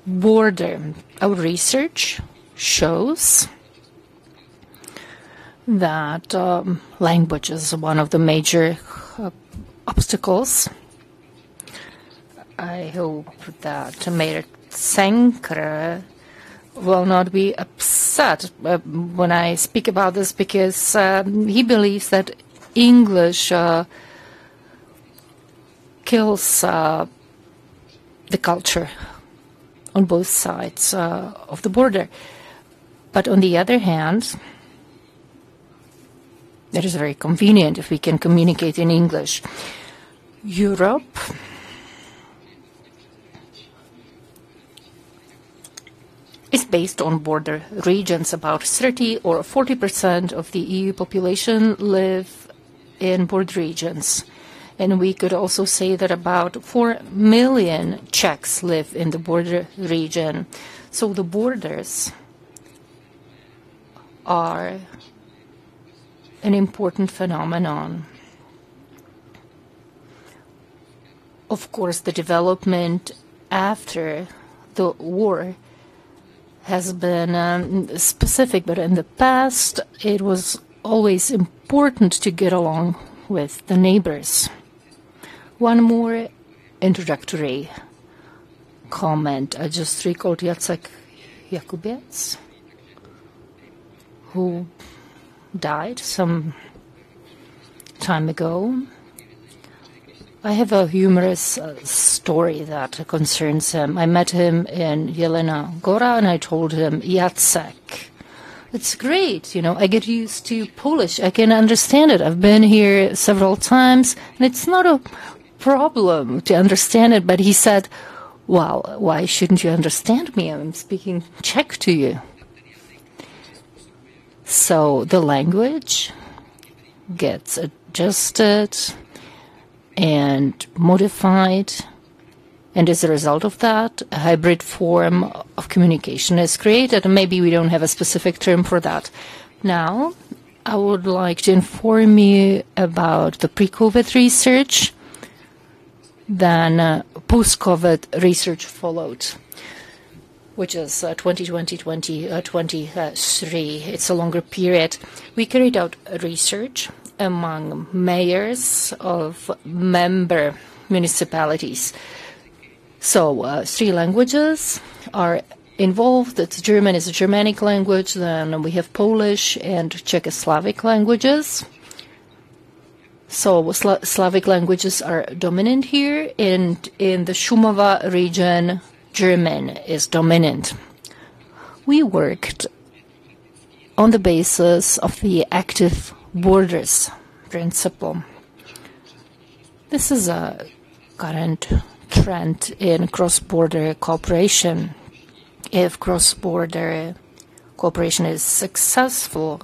border. Our research shows that language is one of the major obstacles. I hope that Mayor Cenker will not be upset when I speak about this, because he believes that English kills the culture on both sides of the border. But on the other hand, it is very convenient if we can communicate in English. Europe is based on border regions. About 30 or 40% of the EU population live in border regions. And we could also say that about 4 million Czechs live in the border region. So the borders are an important phenomenon. Of course, the development after the war has been specific, but in the past it was always important to get along with the neighbors. One more introductory comment. I just recalled Jacek Jakubiec, who died some time ago. I have a humorous story that concerns him. I met him in Jelena Gora and I told him, Jacek, it's great, you know, I get used to Polish. I can understand it. I've been here several times and it's not a problem to understand it. But he said, well, why shouldn't you understand me? I'm speaking Czech to you. So the language gets adjusted and modified, and as a result of that, a hybrid form of communication is created, and maybe we don't have a specific term for that. Now, I would like to inform you about the pre-COVID research, then post-COVID research followed, which is 2020-2023. It's a longer period. We carried out research among mayors of member municipalities. So 3 languages are involved. It's German is a Germanic language. Then we have Polish and Czechoslovak languages. So Slavic languages are dominant here, and in the Šumava region, German is dominant. We worked on the basis of the active borders principle. This is a current trend in cross-border cooperation. If cross-border cooperation is successful,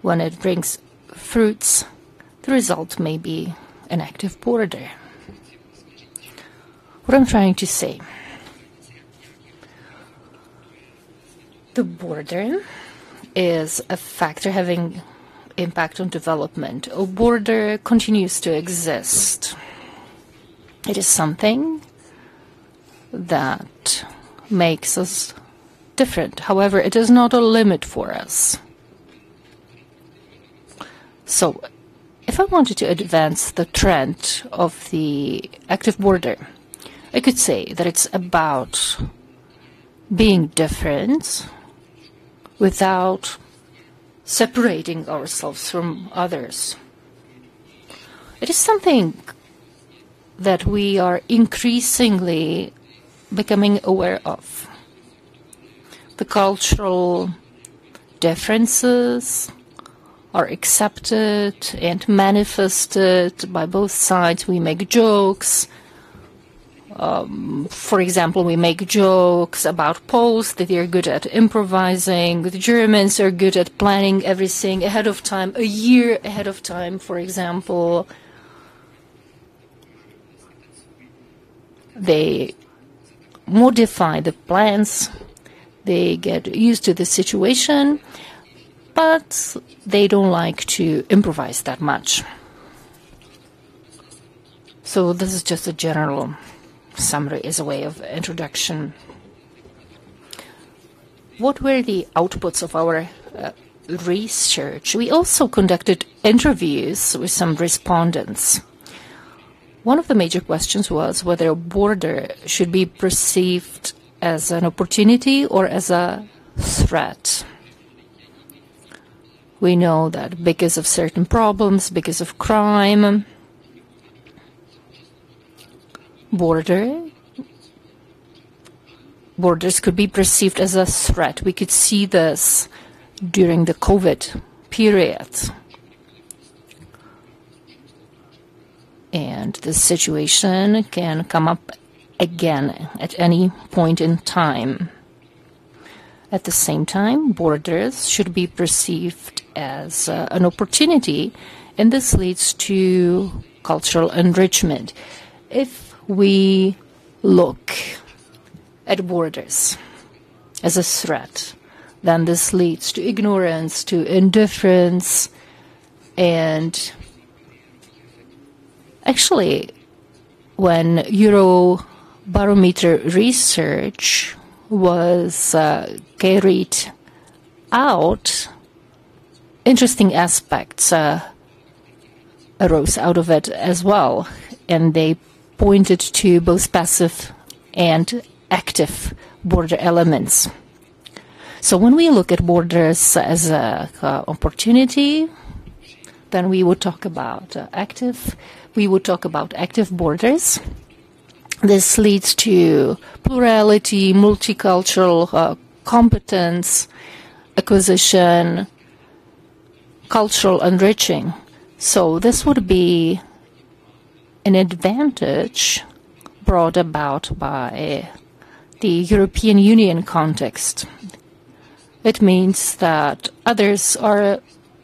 when it brings fruits, the result may be an active border. What I'm trying to say, the border is a factor having impact on development. A border continues to exist. It is something that makes us different. However, it is not a limit for us. So, if I wanted to advance the trend of the active border, I could say that it's about being different without separating ourselves from others. It is something that we are increasingly becoming aware of. The cultural differences are accepted and manifested by both sides. We make jokes. For example, we make jokes about Poles that they're good at improvising. The Germans are good at planning everything ahead of time, a year ahead of time, for example. They modify the plans. They get used to the situation, but they don't like to improvise that much. So this is just a general summary as a way of introduction. What were the outputs of our research? We also conducted interviews with some respondents. One of the major questions was whether a border should be perceived as an opportunity or as a threat. We know that because of certain problems, because of crime, borders could be perceived as a threat. We could see this during the COVID period. And this situation can come up again at any point in time. At the same time, borders should be perceived as an opportunity, and this leads to cultural enrichment. If we look at borders as a threat, then this leads to ignorance, to indifference, and actually, when Eurobarometer research was carried out, interesting aspects arose out of it as well, and they pointed to both passive and active border elements. So when we look at borders as an opportunity, then we would talk about active borders. This leads to plurality, multicultural competence, acquisition, cultural enriching. So this would be an advantage brought about by the European Union context. It means that others are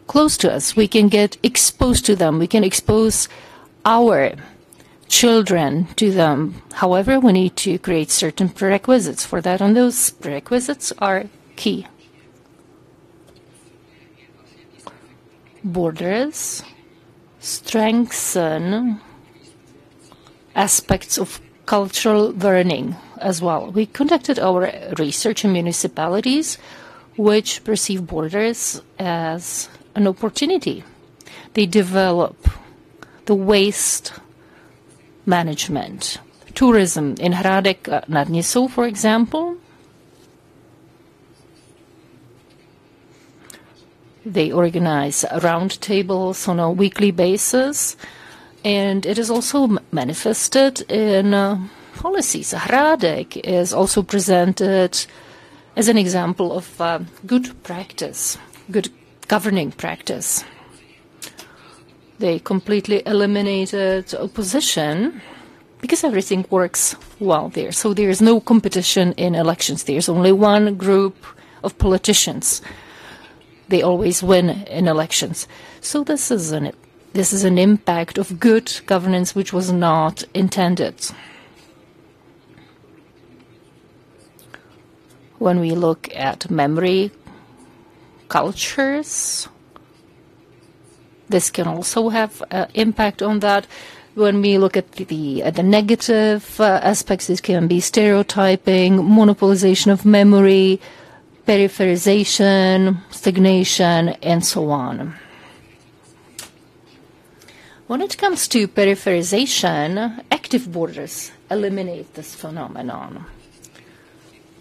close to us. We can get exposed to them. We can expose our children to them. However, we need to create certain prerequisites for that, and those prerequisites are key. Borders strengthen aspects of cultural learning as well. We conducted our research in municipalities which perceive borders as an opportunity. They develop the waste management, tourism in Hradec nad Nisou, for example. They organize roundtables on a weekly basis, and it is also manifested in policies. Hradec is also presented as an example of good practice, good governing practice. They completely eliminated opposition because everything works well there. So there is no competition in elections. There's only one group of politicians. They always win in elections. So this is an impact of good governance which was not intended. When we look at memory cultures, this can also have impact on that. When we look at the negative aspects, it can be stereotyping, monopolization of memory, peripherization, stagnation, and so on. When it comes to peripherization, active borders eliminate this phenomenon.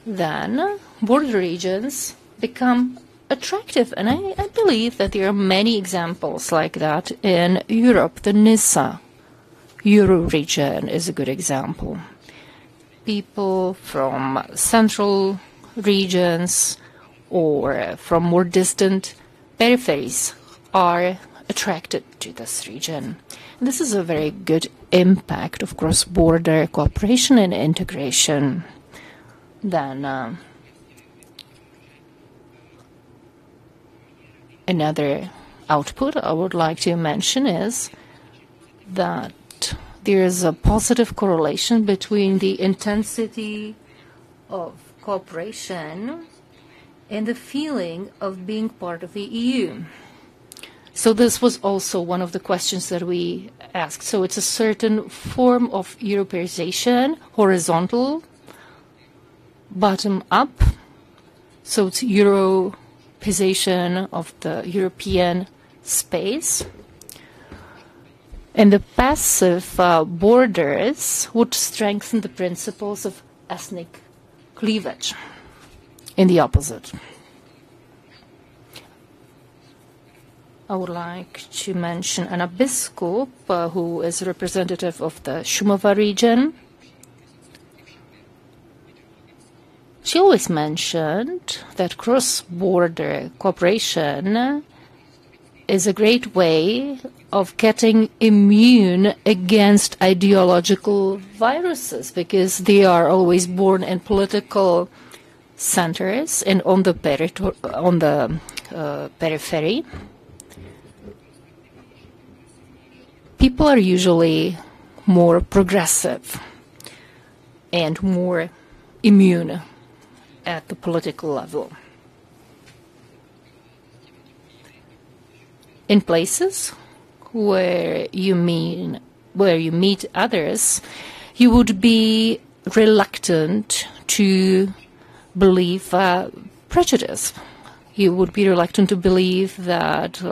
Then border regions become attractive, and I believe that there are many examples like that in Europe. The Nysa Euro region is a good example, people from central regions or from more distant peripheries are attracted to this region. And this is a very good impact of cross-border cooperation and integration. Then another output I would like to mention is that there is a positive correlation between the intensity of cooperation and the feeling of being part of the EU. So this was also one of the questions that we asked. So it's a certain form of Europeization, horizontal, bottom up. So it's Europeization of the European space. And the passive borders would strengthen the principles of ethnic cleavage. In the opposite. I would like to mention Anna Biskup, who is representative of the Šumava region. She always mentioned that cross-border cooperation is a great way of getting immune against ideological viruses, because they are always born in political centers and on the periphery. People are usually more progressive and more immune at the political level. In places where you meet others, you would be reluctant to believe prejudice. You would be reluctant to believe that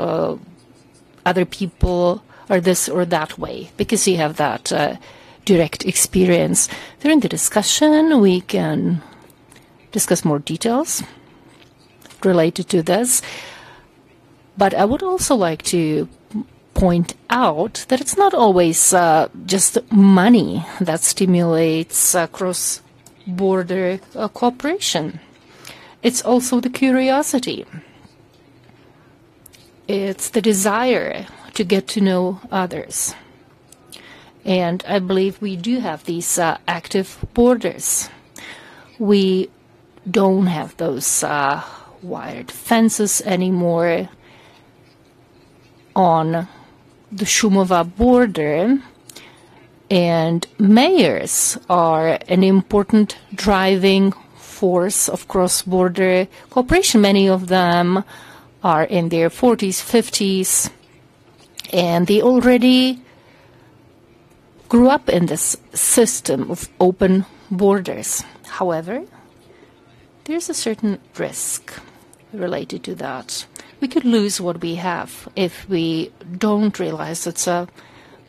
other people are this or that way, because you have that direct experience. During the discussion, we can discuss more details related to this. But I would also like to point out that it's not always just money that stimulates cross-border cooperation. It's also the curiosity. It's the desire to get to know others. And I believe we do have these active borders. We don't have those wired fences anymore. On the Šumava border, and mayors are an important driving force of cross-border cooperation. Many of them are in their 40s, 50s, and they already grew up in this system of open borders. However, there's a certain risk related to that. We could lose what we have if we don't realize it's a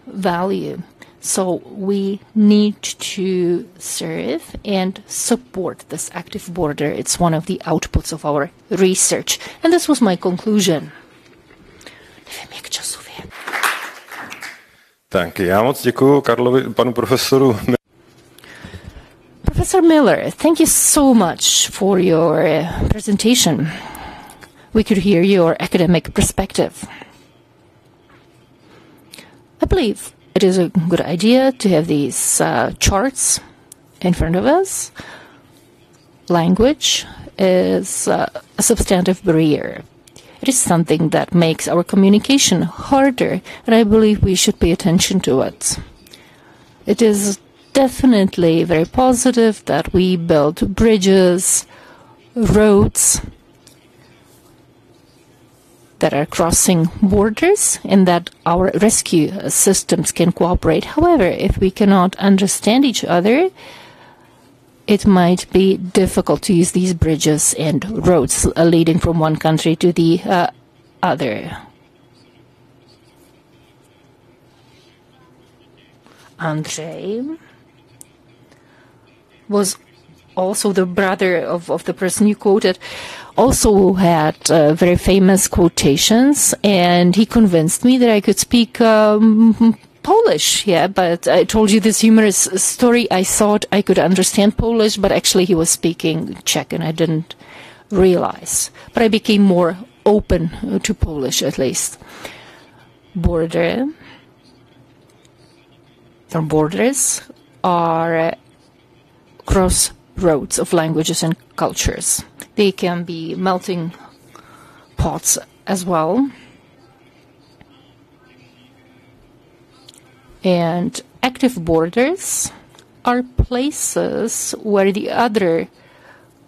value. So we need to serve and support this active border. It's one of the outputs of our research. And this was my conclusion. Tak, já moc děkuju Karlovi, panu profesoru. Professor Miller, thank you so much for your presentation. We could hear your academic perspective. I believe it is a good idea to have these charts in front of us. Language is a substantive barrier. It is something that makes our communication harder, and I believe we should pay attention to it. It is definitely very positive that we build bridges, roads that are crossing borders, and that our rescue systems can cooperate. However, if we cannot understand each other, it might be difficult to use these bridges and roads leading from one country to the other. Andrzej was also the brother of the person you quoted, also had very famous quotations, and he convinced me that I could speak Polish Polish, yeah, but I told you this humorous story. I thought I could understand Polish, but actually he was speaking Czech and I didn't realize. But I became more open to Polish, at least. Borders are crossroads of languages and cultures. They can be melting pots as well. And active borders are places where the other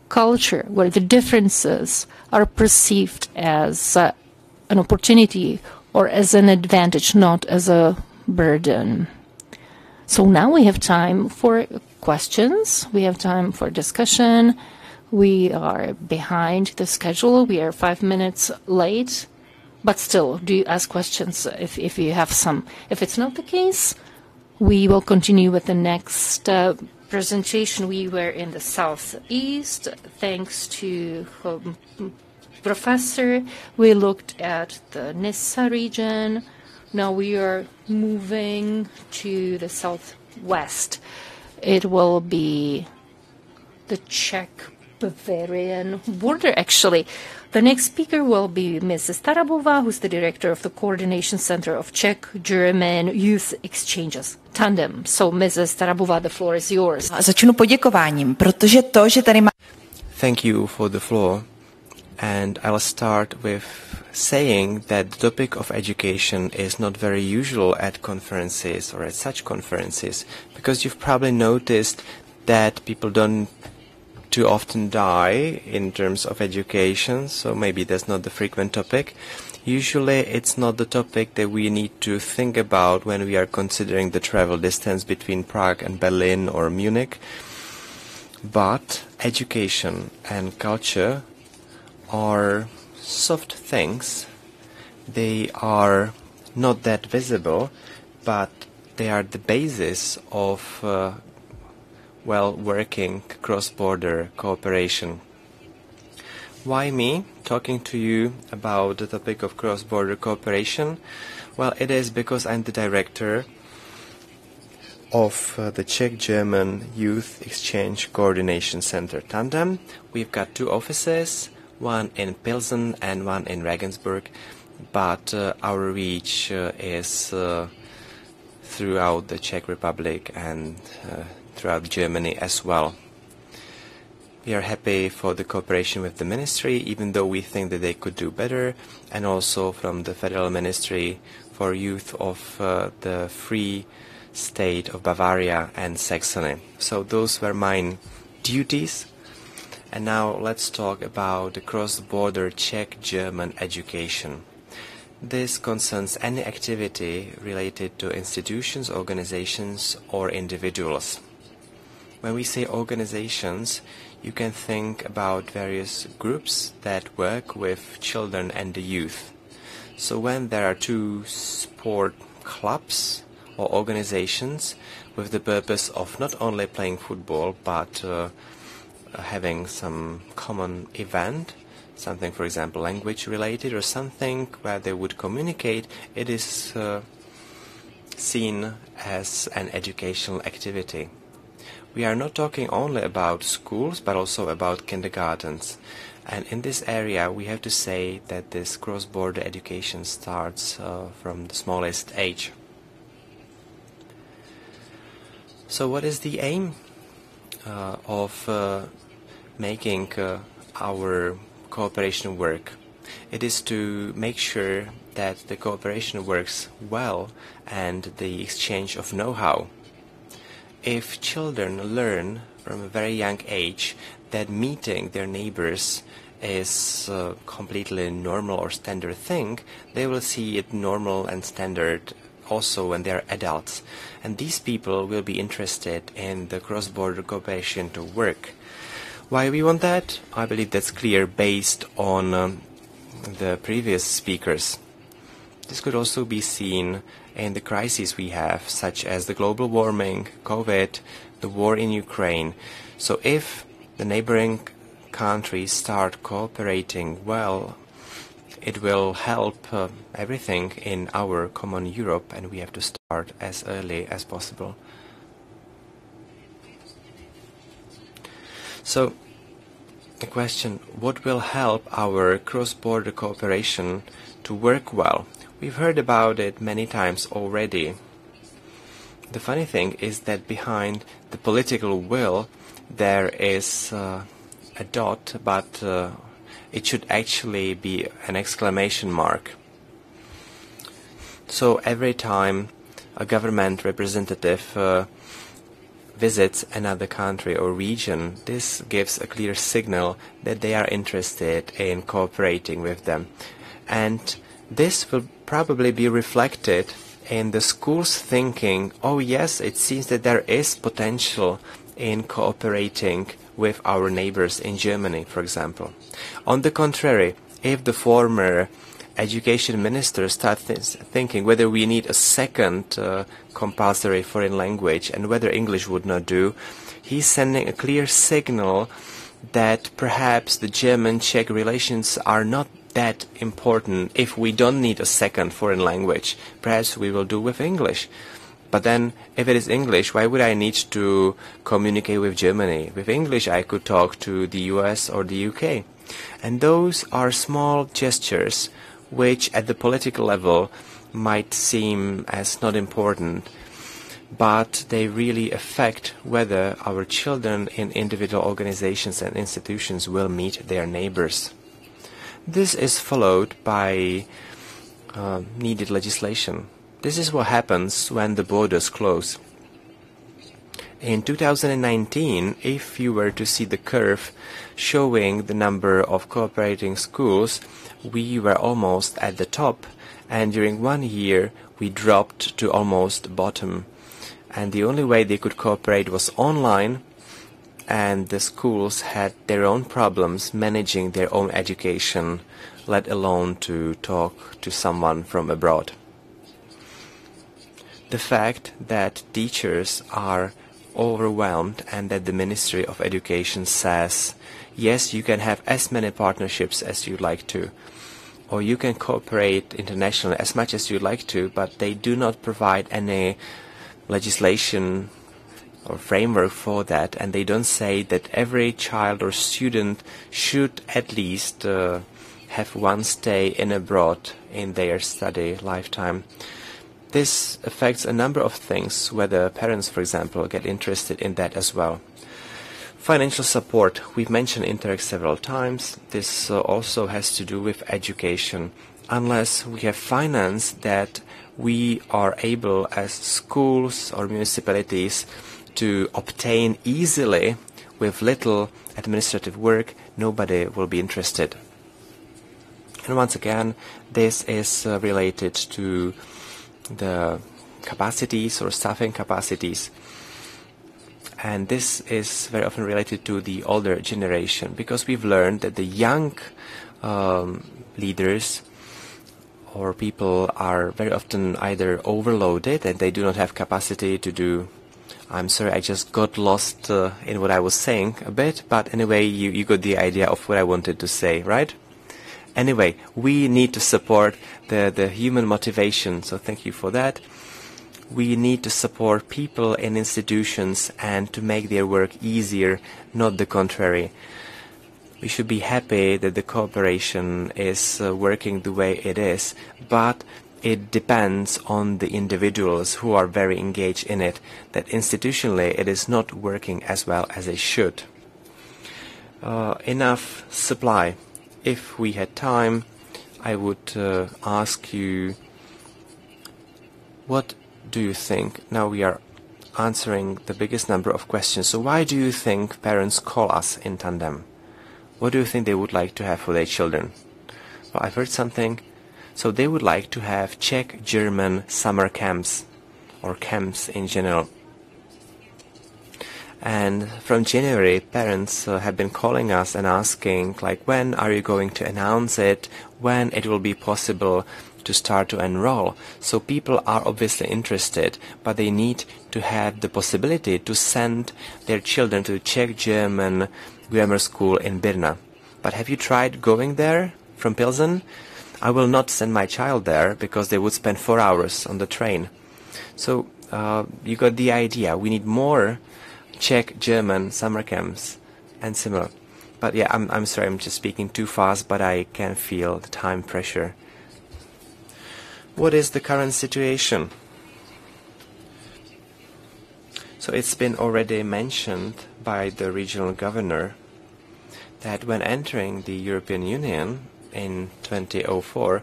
culture, where the differences are perceived as an opportunity or as an advantage, not as a burden. So now we have time for questions. We have time for discussion. We are behind the schedule. We are 5 minutes late. But still, do you ask questions if you have some? If it's not the case, we will continue with the next presentation. We were in the southeast, thanks to Professor. We looked at the Nysa region. Now we are moving to the southwest. It will be the Czech-Bavarian border, actually. The next speaker will be Mrs. Tarabova, who's the director of the Coordination Center of Czech-German Youth Exchanges. Tandem. So, Mrs. Tarabova, the floor is yours. Začnu poděkováním, protože to, že tady má... Thank you for the floor. And I'll start with saying that the topic of education is not very usual at conferences or at such conferences, because you've probably noticed that people don't too often die in terms of education, so maybe that's not the frequent topic. Usually it's not the topic that we need to think about when we are considering the travel distance between Prague and Berlin or Munich. But education and culture are soft things. They are not that visible, but they are the basis of working cross-border cooperation. Why me talking to you about the topic of cross-border cooperation? Well, it is because I'm the director of the Czech-German Youth Exchange Coordination Center, Tandem. We've got 2 offices, one in Pilsen and one in Regensburg, but our reach is throughout the Czech Republic and throughout Germany as well. We are happy for the cooperation with the ministry, even though we think that they could do better, and also from the Federal Ministry for Youth of the Free State of Bavaria and Saxony. So those were my duties. And now let's talk about the cross-border Czech-German education. This concerns any activity related to institutions, organizations, or individuals. When we say organizations, you can think about various groups that work with children and the youth. So when there are 2 sport clubs or organizations with the purpose of not only playing football but having some common event, something, for example, language related or something where they would communicate, it is seen as an educational activity. We are not talking only about schools, but also about kindergartens. And in this area, we have to say that this cross-border education starts from the smallest age. So what is the aim of making our cooperation work? It is to make sure that the cooperation works well and the exchange of know-how. If children learn from a very young age that meeting their neighbors is a completely normal or standard thing, they will see it normal and standard also when they are adults. And these people will be interested in the cross-border cooperation to work. Why we want that? I believe that's clear based on the previous speakers. This could also be seen in the crises we have, such as the global warming, COVID, the war in Ukraine. So if the neighboring countries start cooperating well, it will help everything in our common Europe, and we have to start start as early as possible. So, the question, what will help our cross-border cooperation to work well? We've heard about it many times already. The funny thing is that behind the political will there is a dot, but it should actually be an exclamation mark. So every time a government representative visits another country or region, this gives a clear signal that they are interested in cooperating with them. And this will probably be reflected in the school's thinking, oh yes, it seems that there is potential in cooperating with our neighbors in Germany, for example. On the contrary, if the former education minister starts thinking whether we need a second compulsory foreign language and whether English would not do, he's sending a clear signal that perhaps the German-Czech relations are not that important. If we don't need a second foreign language, perhaps we will do with English. But then, if it is English, why would I need to communicate with Germany? With English, I could talk to the US or the UK. And those are small gestures which at the political level might seem as not important, but they really affect whether our children in individual organizations and institutions will meet their neighbors. This is followed by needed legislation. This is what happens when the borders close. In 2019, if you were to see the curve showing the number of cooperating schools, we were almost at the top, and during 1 year we dropped to almost bottom. And the only way they could cooperate was online, and the schools had their own problems managing their own education, let alone to talk to someone from abroad. The fact that teachers are overwhelmed and that the Ministry of Education says, yes, you can have as many partnerships as you'd like to, or you can cooperate internationally as much as you'd like to, but they do not provide any legislation or framework for that, and they don't say that every child or student should at least have one stay in abroad in their study lifetime. This affects a number of things, whether parents, for example, get interested in that as well. Financial support. We've mentioned Interreg several times. This also has to do with education. Unless we have finance that we are able as schools or municipalities to obtain easily with little administrative work, nobody will be interested. And once again, this is related to the capacities or staffing capacities, and this is very often related to the older generation, because we've learned that the young leaders or people are very often either overloaded and they do not have capacity to do. I'm sorry, I just got lost in what I was saying a bit, but anyway, you got the idea of what I wanted to say, right? Anyway, we need to support the human motivation, so thank you for that. We need to support people in institutions and to make their work easier, not the contrary. We should be happy that the cooperation is working the way it is, but it depends on the individuals who are very engaged in it, that institutionally it is not working as well as it should. Enough supply. If we had time, I would ask you, what do you think? Now we are answering the biggest number of questions. So why do you think parents call us in tandem? What do you think they would like to have for their children? Well, I've heard something. So they would like to have Czech-German summer camps, or camps in general. And from January, parents have been calling us and asking, like, when are you going to announce it? When it will be possible to start to enroll? So people are obviously interested, but they need to have the possibility to send their children to Czech-German grammar school in Brna. But have you tried going there from Pilsen? I will not send my child there because they would spend 4 hours on the train. So you got the idea. We need more Czech, German summer camps and similar. But yeah, I'm sorry, I'm just speaking too fast, but I can feel the time pressure. What is the current situation? So it's been already mentioned by the regional governor that when entering the European Union in 2004,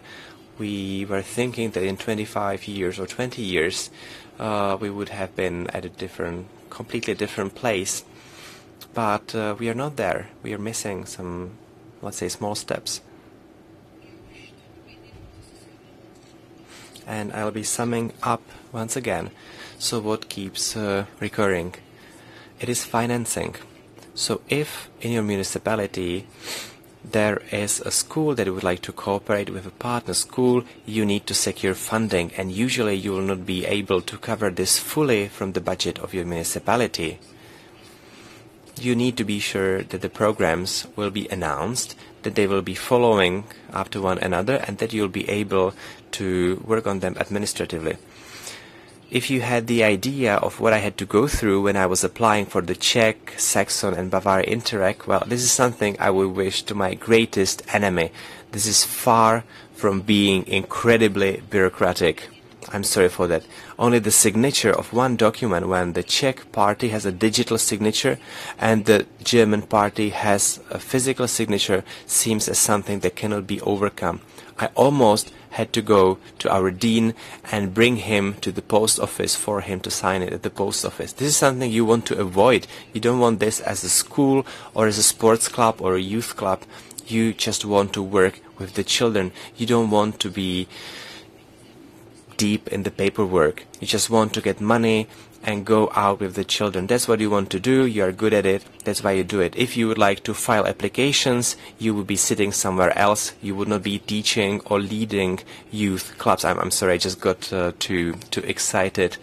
we were thinking that in 25 years or 20 years, we would have been at a completely different place. But we are not there. We are missing some, let's say, small steps. And I'll be summing up once again. So what keeps recurring? It is financing. So if in your municipality there is a school that would like to cooperate with a partner school, you need to secure funding, and usually you will not be able to cover this fully from the budget of your municipality. You need to be sure that the programs will be announced, that they will be following after one another, and that you'll be able to work on them administratively. If you had the idea of what I had to go through when I was applying for the Czech, Saxon and Bavaria Interact, well, this is something I would wish to my greatest enemy. This is far from being incredibly bureaucratic. I'm sorry for that. Only the signature of one document, when the Czech party has a digital signature and the German party has a physical signature, seems as something that cannot be overcome. I almost had to go to our dean and bring him to the post office for him to sign it at the post office. This is something you want to avoid. You don't want this as a school or as a sports club or a youth club. You just want to work with the children. You don't want to be deep in the paperwork. You just want to get money and go out with the children. That's what you want to do. You are good at it. That's why you do it. If you would like to file applications, you would be sitting somewhere else. You would not be teaching or leading youth clubs. I'm sorry, I just got too excited.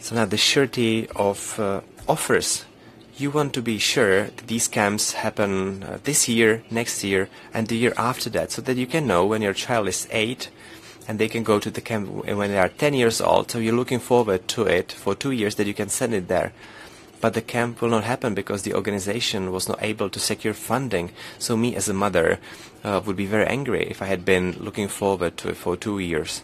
So now the surety of offers. You want to be sure that these camps happen this year, next year, and the year after that, so that you can know when your child is 8 and they can go to the camp when they are 10 years old. So you're looking forward to it for 2 years that you can send it there. But the camp will not happen because the organization was not able to secure funding. So me as a mother would be very angry if I had been looking forward to it for 2 years.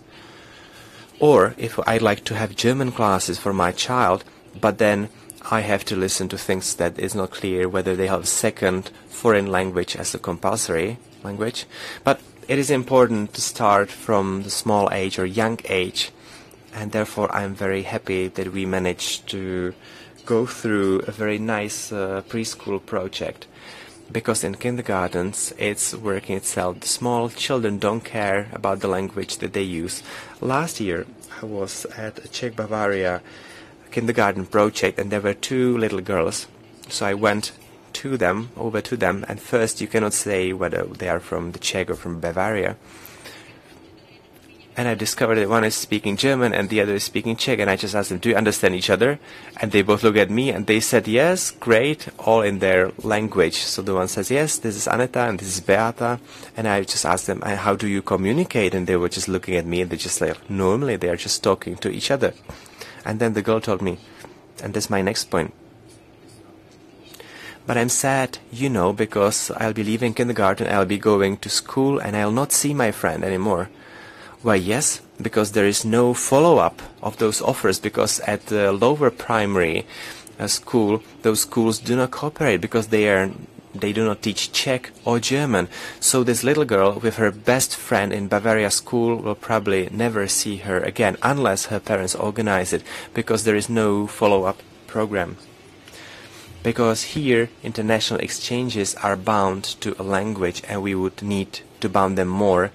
Or if I'd like to have German classes for my child, but then I have to listen to things that is not clear whether they have a second foreign language as a compulsory language. But it is important to start from the small age or young age, and therefore I'm very happy that we managed to go through a very nice preschool project. Because in kindergartens it's working itself. The small children don't care about the language that they use. Last year I was at a Czech Bavaria kindergarten project, and there were 2 little girls. So I went over to them, and first you cannot say whether they are from the Czech or from Bavaria. And I discovered that one is speaking German and the other is speaking Czech, and I just asked them, do you understand each other? And they both looked at me and they said, yes, great, all in their language. So the one says, yes, this is Aneta and this is Beata. And I just asked them, how do you communicate? And they were just looking at me and they just like, normally they are just talking to each other. And then the girl told me, and that's my next point, but I'm sad, you know, because I'll be leaving kindergarten, I'll be going to school, and I'll not see my friend anymore. Why, yes, because there is no follow-up of those offers, because at the lower primary school, those schools do not cooperate, because they do not teach Czech or German. So this little girl with her best friend in Bavaria school will probably never see her again unless her parents organize it, because there is no follow-up program. Because here international exchanges are bound to a language, and we would need to bind them more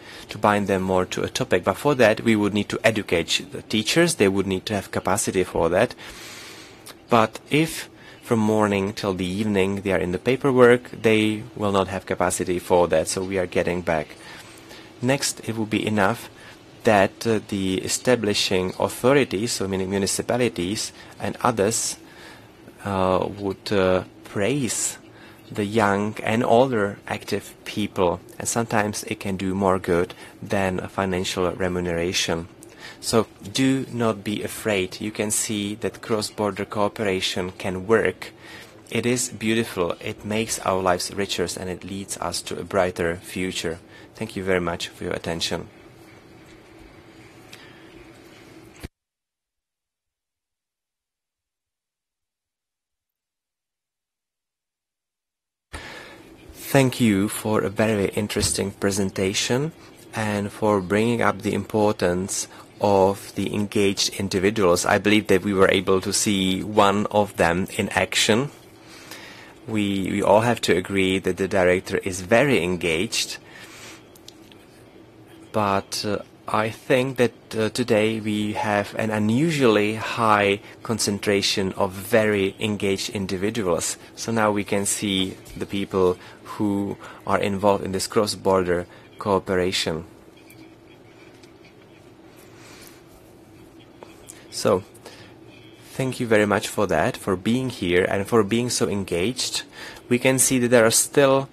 to a topic. But for that we would need to educate the teachers. They would need to have capacity for that. But if from morning till the evening they are in the paperwork, they will not have capacity for that, so we are getting back. Next, it would be enough that the establishing authorities, so meaning municipalities and others, would praise the young and older active people, and sometimes it can do more good than a financial remuneration. So do not be afraid. You can see that cross-border cooperation can work. It is beautiful. It makes our lives richer and it leads us to a brighter future. Thank you very much for your attention. Thank you for a very interesting presentation and for bringing up the importance of the engaged individuals. I believe that we were able to see one of them in action. We all have to agree that the director is very engaged, but I think that today we have an unusually high concentration of very engaged individuals. So now we can see the people who are involved in this cross-border cooperation. So, thank you very much for that, for being here and for being so engaged. We can see that there are still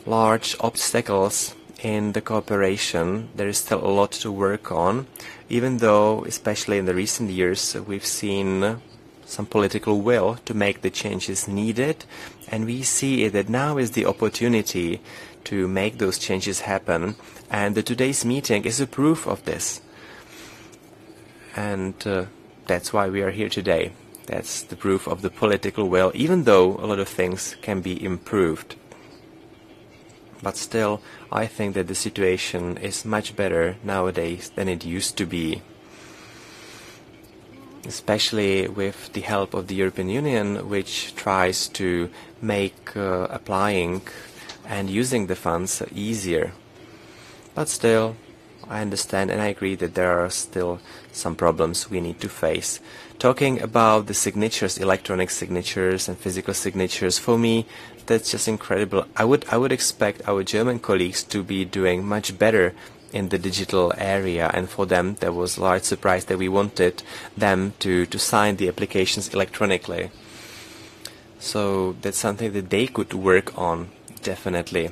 large obstacles in the cooperation. There is still a lot to work on, even though, especially in the recent years, we've seen some political will to make the changes needed, and we see that now is the opportunity to make those changes happen, and today's meeting is a proof of this. And that's why we are here today. That's the proof of the political will, even though a lot of things can be improved. But still, I think that the situation is much better nowadays than it used to be. Especially with the help of the European Union, which tries to make applying and using the funds easier. But still, I understand and I agree that there are still some problems we need to face. Talking about the signatures, electronic signatures and physical signatures, for me, that's just incredible. I would expect our German colleagues to be doing much better in the digital area, and for them there was a large surprise that we wanted them to sign the applications electronically. So that's something that they could work on, definitely.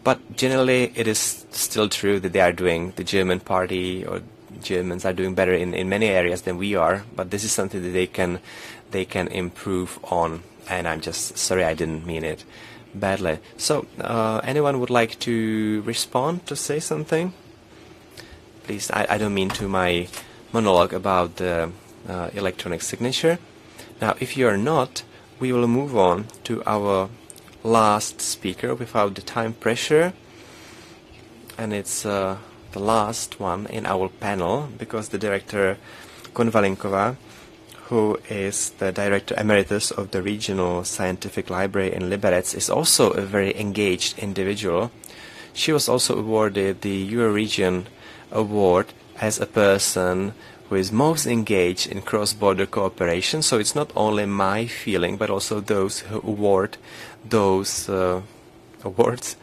But generally it is still true that they are doing, the German party or Germans are doing better in many areas than we are, but this is something that they can improve on, and I'm just sorry I didn't mean it badly. So anyone would like to respond, to say something? Please, I don't mean to my monologue about the electronic signature. Now if you are not, we will move on to our last speaker without the time pressure, and it's the last one in our panel, because the director Konvalinková, who is the director emeritus of the Regional Scientific Library in Liberec, is also a very engaged individual. She was also awarded the Euroregion Award as a person who is most engaged in cross-border cooperation. So it's not only my feeling, but also those who award those awards.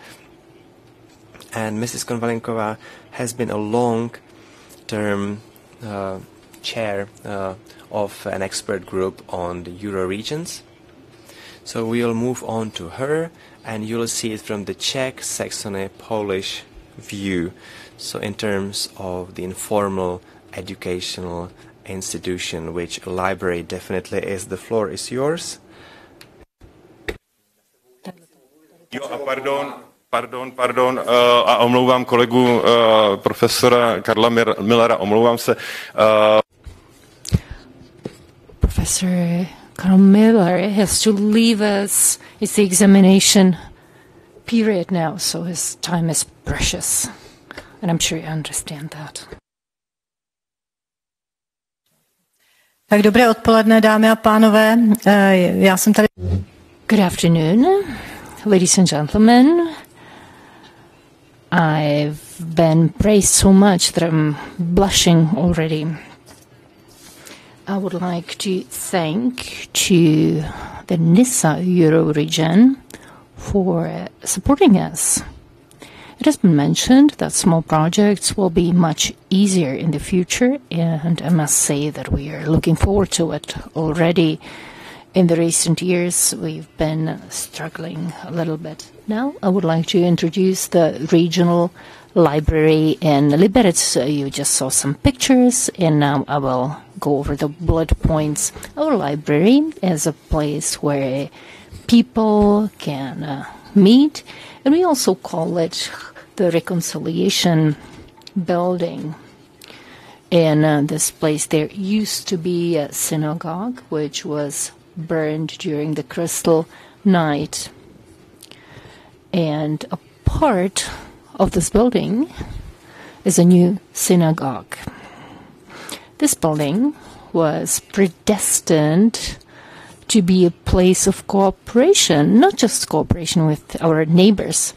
And Mrs. Konvalinková has been a long-term chair of an expert group on the Euro regions. So we'll move on to her, and you'll see it from the Czech, Saxony, Polish view. So in terms of the informal educational institution, which a library definitely is, the floor is yours. Jo, a pardon, a omlouvám kolegu profesora Karla Millera, omlouvám se. Professor Karl Miller has to leave us. It's the examination period now, so his time is precious. And I'm sure you understand that. Tak dobré odpoledne, dámy a pánové. Já jsem tady... Good afternoon, ladies and gentlemen. I've been praised so much that I'm blushing already. I would like to thank to the NISA Euro region for supporting us. It has been mentioned that small projects will be much easier in the future, and I must say that we are looking forward to it already. In the recent years, we've been struggling a little bit. Now, I would like to introduce the regional library in Liberec. You just saw some pictures, and now I will go over the bullet points. Our library is a place where people can meet, and we also call it the Reconciliation Building. In this place, there used to be a synagogue, which was burned during the Crystal Night. And a part of this building is a new synagogue. This building was predestined to be a place of cooperation, not just cooperation with our neighbors,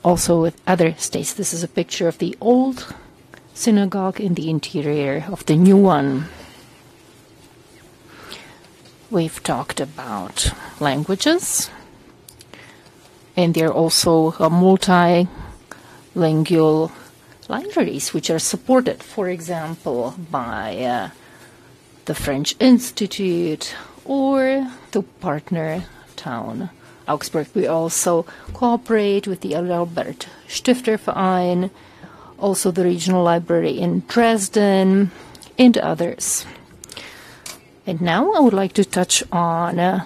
also with other states. This is a picture of the old synagogue in the interior of the new one. We've talked about languages, and there are also multilingual libraries which are supported, for example, by the French Institute or the partner town Augsburg. We also cooperate with the Albert Stifter Verein, also the regional library in Dresden, and others. And now I would like to touch on the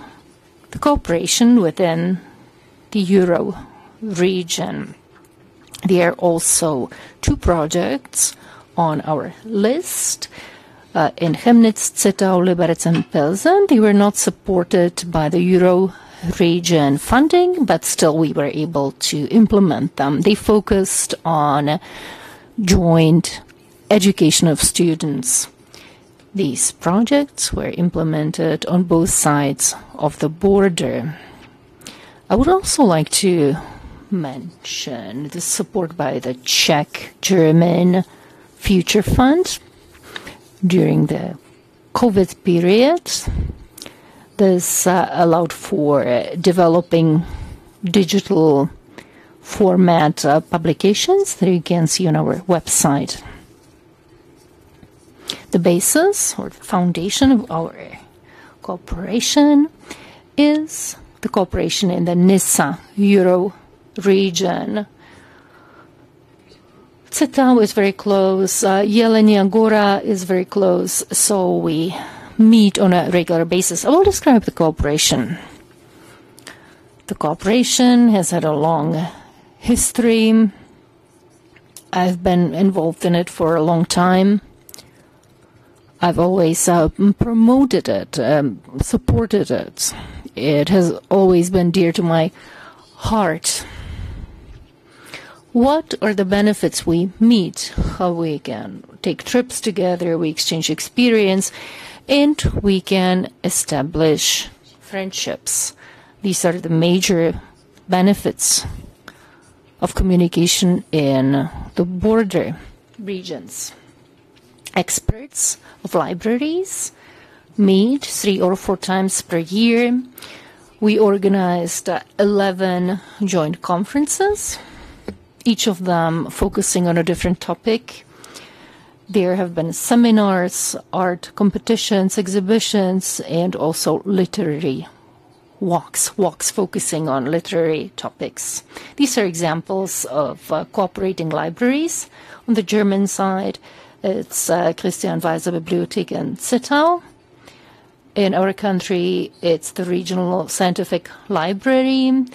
cooperation within the Euro region. There are also 2 projects on our list in Chemnitz, Zittau, Liberec, and Pilsen. They were not supported by the Euro region funding, but still we were able to implement them. They focused on joint education of students. These projects were implemented on both sides of the border. I would also like to mention the support by the Czech-German Future Fund during the COVID period. This allowed for developing digital format publications that you can see on our website. The basis or the foundation of our cooperation is the cooperation in the Nysa Euro region. Zittau is very close, Jelenia Gora is very close, so we meet on a regular basis. I will describe the cooperation. The cooperation has had a long history. I've been involved in it for a long time. I've always promoted it, supported it. It has always been dear to my heart. What are the benefits we meet? How we can take trips together, we exchange experience, and we can establish friendships. These are the major benefits of communication in the border regions. Experts of libraries meet 3 or 4 times per year. We organized 11 joint conferences, each of them focusing on a different topic. There have been seminars, art competitions, exhibitions, and also literary walks focusing on literary topics. These are examples of cooperating libraries. On the German side, it's Christian Weiser Bibliothek in Zittau. In our country, it's the Regional Scientific Library.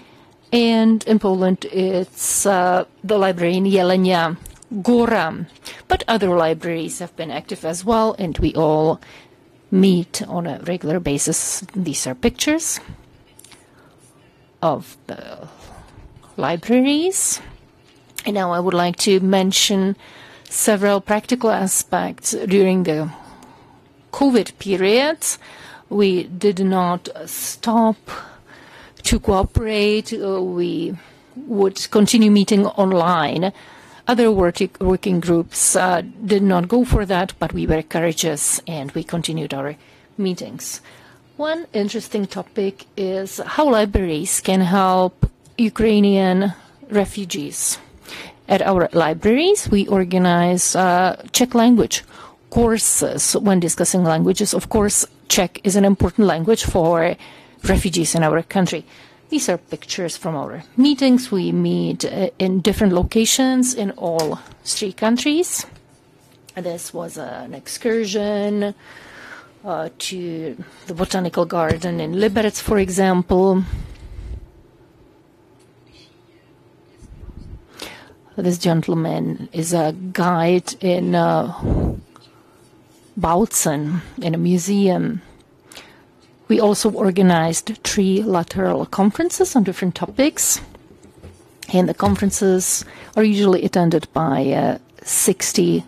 And in Poland, it's the library in Jelenia Gora. But other libraries have been active as well, and we all meet on a regular basis. These are pictures of the libraries. And now I would like to mention several practical aspects. During the COVID period, we did not stop to cooperate. We would continue meeting online. Other working groups did not go for that, but we were courageous and we continued our meetings. One interesting topic is how libraries can help Ukrainian refugees. At our libraries, we organize Czech language courses. When discussing languages, of course, Czech is an important language for refugees in our country. These are pictures from our meetings. We meet in different locations in all 3 countries. This was an excursion to the botanical garden in Liberec, for example. This gentleman is a guide in Bautzen, in a museum. We also organized trilateral conferences on different topics, and the conferences are usually attended by 60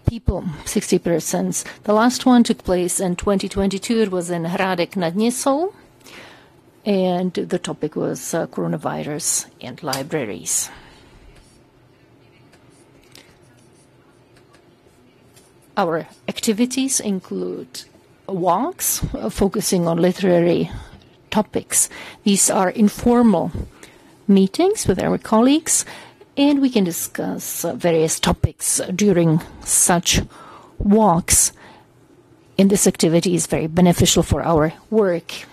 people, 60 persons. The last one took place in 2022. It was in Hradec nad Nisou, and the topic was coronavirus and libraries. Our activities include walks focusing on literary topics. These are informal meetings with our colleagues, and we can discuss various topics during such walks. And this activity is very beneficial for our work.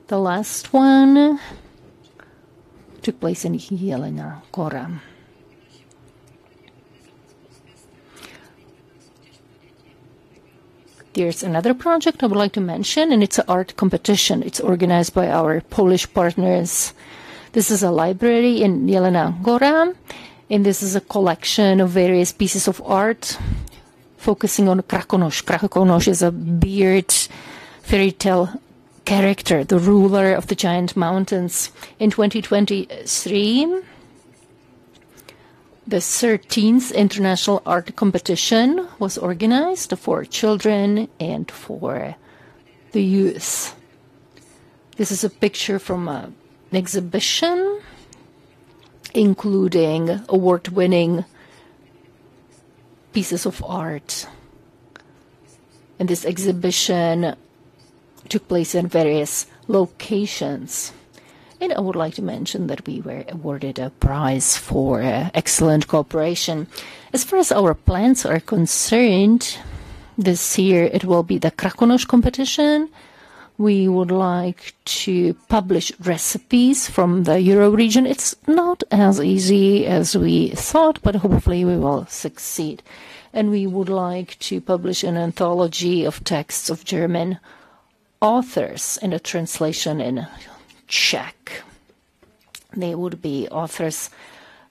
The last one took place in Jelena Gora. There's another project I would like to mention, and it's an art competition. It's organized by our Polish partners. This is a library in Jelena Gora, and this is a collection of various pieces of art focusing on Krakonoš. Krakonoš is a beard fairy tale character, the ruler of the giant mountains. In 2023, the 13th International Art Competition was organized for children and for the youth. This is a picture from an exhibition including award-winning pieces of art. And this exhibition took place in various locations. And I would like to mention that we were awarded a prize for excellent cooperation. As far as our plans are concerned, this year it will be the Krakonoš competition. We would like to publish recipes from the Euro region. It's not as easy as we thought, but hopefully we will succeed. And we would like to publish an anthology of texts of German authors and a translation in Czech. They would be authors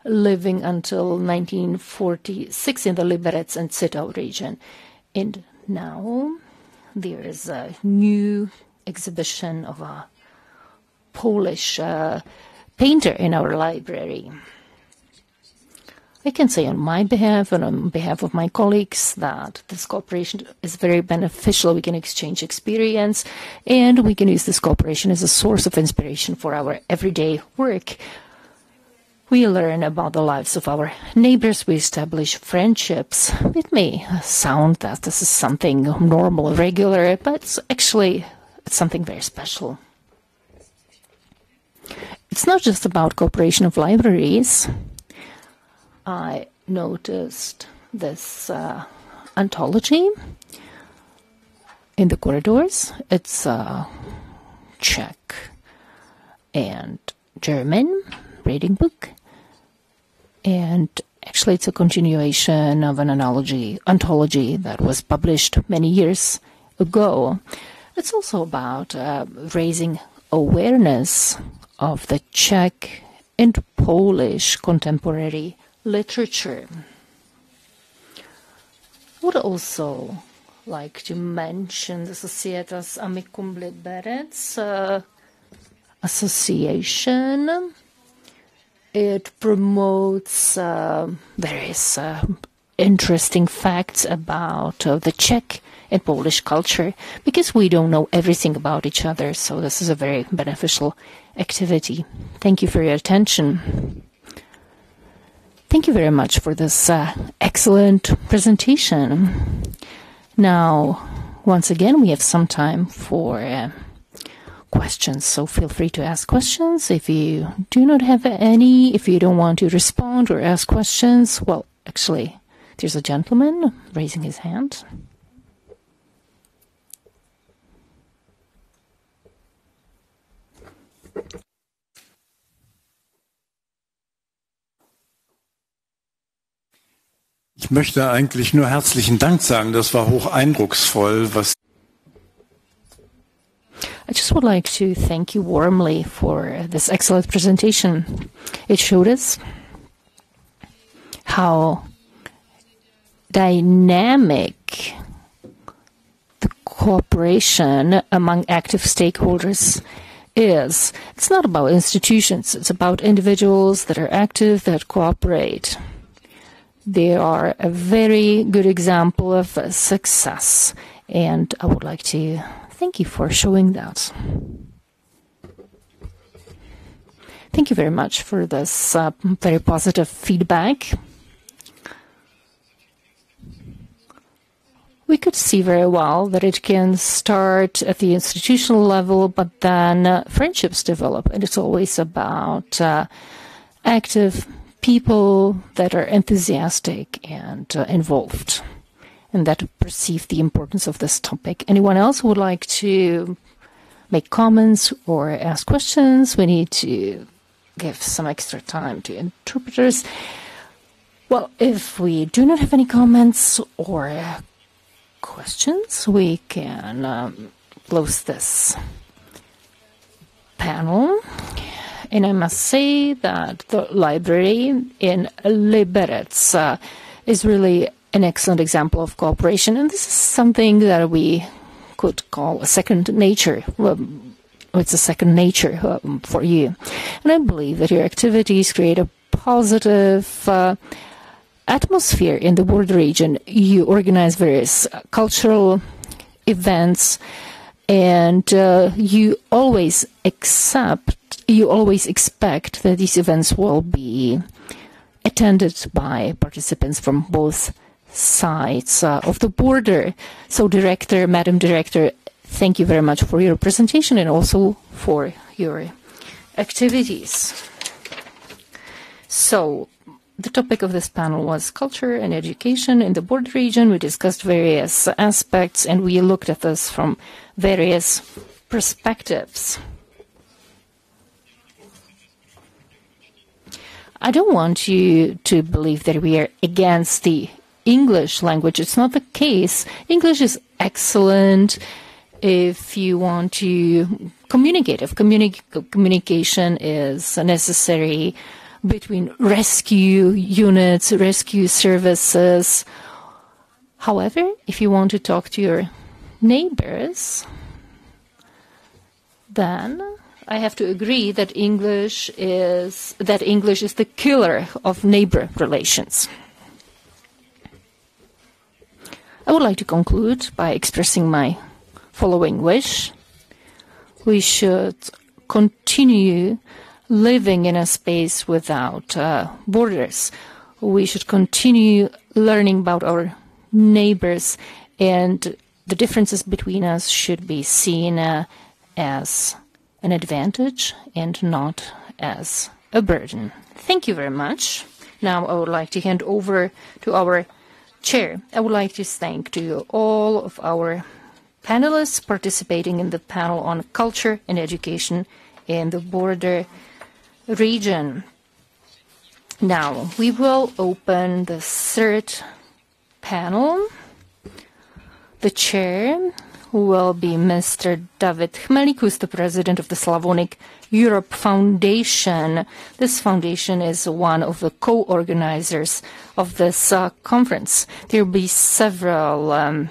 living until 1946 in the Liberec and Zittau region. And now there is a new exhibition of a Polish painter in our library. I can say on my behalf and on behalf of my colleagues that this cooperation is very beneficial. We can exchange experience, and we can use this cooperation as a source of inspiration for our everyday work. We learn about the lives of our neighbors. We establish friendships. It may sound that this is something normal, regular, but it's something very special. It's not just about cooperation of libraries. I noticed this anthology in the corridors. It's Czech and German reading book. And actually it's a continuation of an anthology that was published many years ago. It's also about raising awareness of the Czech and Polish contemporary literature. I would also like to mention the Societas Amicum Liberec association. It promotes various interesting facts about the Czech and Polish culture, because we don't know everything about each other, so this is a very beneficial activity. Thank you for your attention. Thank you very much for this excellent presentation. Now, once again, we have some time for questions, so feel free to ask questions. If you do not have any, if you don't want to respond or ask questions, well, actually, there's a gentleman raising his hand. Ich möchte eigentlich nur herzlichen Dank sagen. Das war hoch eindrucksvoll, was I just would like to thank you warmly for this excellent presentation. It showed us how dynamic the cooperation among active stakeholders is. It's not about institutions, it's about individuals that are active, that cooperate. They are a very good example of success, and I would like to thank you for showing that. Thank you very much for this very positive feedback. We could see very well that it can start at the institutional level, but then friendships develop, and it's always about active people that are enthusiastic and involved, and that perceive the importance of this topic. Anyone else who would like to make comments or ask questions? We need to give some extra time to interpreters. Well, if we do not have any comments or questions, we can close this panel. And I must say that the library in Liberec is really an excellent example of cooperation, and this is something that we could call a second nature. It's a second nature for you. And I believe that your activities create a positive atmosphere in the border region. You organize various cultural events, and you always expect that these events will be attended by participants from both sides of the border. So, Madam Director, thank you very much for your presentation and also for your activities. So, the topic of this panel was culture and education in the border region. We discussed various aspects and we looked at this from various perspectives. I don't want you to believe that we are against the English language. It's not the case. English is excellent if you want to communicate, if communication is necessary between rescue units, rescue services. However, if you want to talk to your neighbors, then I have to agree that English is the killer of neighbor relations. I would like to conclude by expressing my following wish. We should continue living in a space without borders. We should continue learning about our neighbors, and the differences between us should be seen as an advantage and not as a burden. Thank you very much. Now I would like to hand over to our chair. I would like to thank to you all of our panelists participating in the panel on culture and education in the border region. Now we will open the third panel. The chair will be Mr. David Chmelík, who is the president of the Slavonic Europe Foundation. This foundation is one of the co-organizers of this conference. There will be several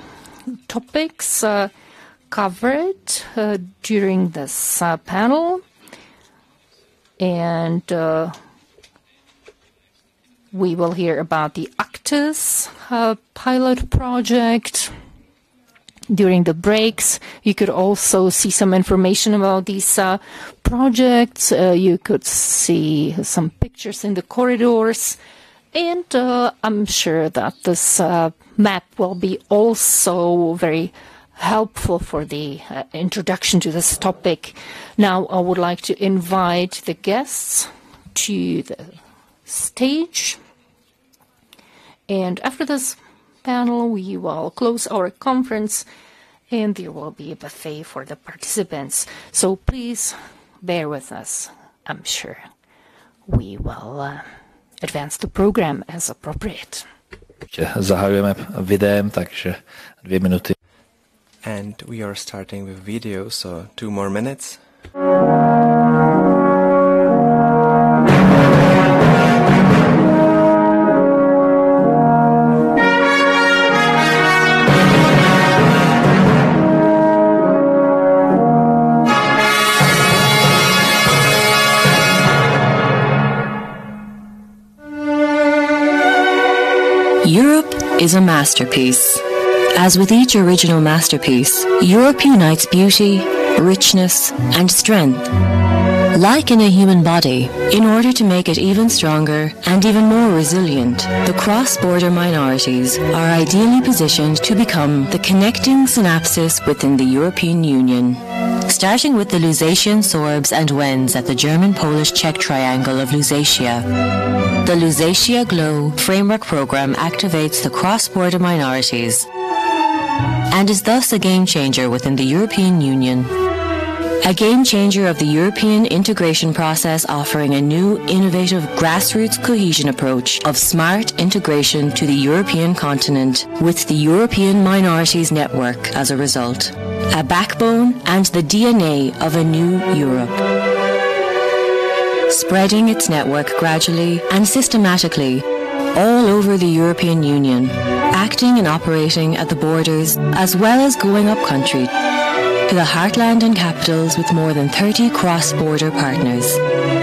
topics covered during this panel, and we will hear about the Actus pilot project. During the breaks, you could also see some information about these projects. You could see some pictures in the corridors. And I'm sure that this map will be also very helpful for the introduction to this topic. Now, I would like to invite the guests to the stage. And after this panel, we will close our conference and there will be a buffet for the participants. So please bear with us. I'm sure we will advance the program as appropriate. Zahajujeme videem, takže 2 minuty. And we are starting with video, so 2 more minutes. Europe is a masterpiece. As with each original masterpiece, Europe unites beauty, richness, and strength. Like in a human body, in order to make it even stronger and even more resilient, the cross-border minorities are ideally positioned to become the connecting synapses within the European Union. Starting with the Lusatian Sorbs and Wends at the German-Polish-Czech triangle of Lusatia. The Lusatia Glow framework program activates the cross-border minorities and is thus a game-changer within the European Union. A game-changer of the European integration process, offering a new, innovative grassroots cohesion approach of smart integration to the European continent, with the European Minorities Network as a result. A backbone and the DNA of a new Europe. Spreading its network gradually and systematically all over the European Union, acting and operating at the borders as well as going up country to the heartland and capitals with more than 30 cross-border partners.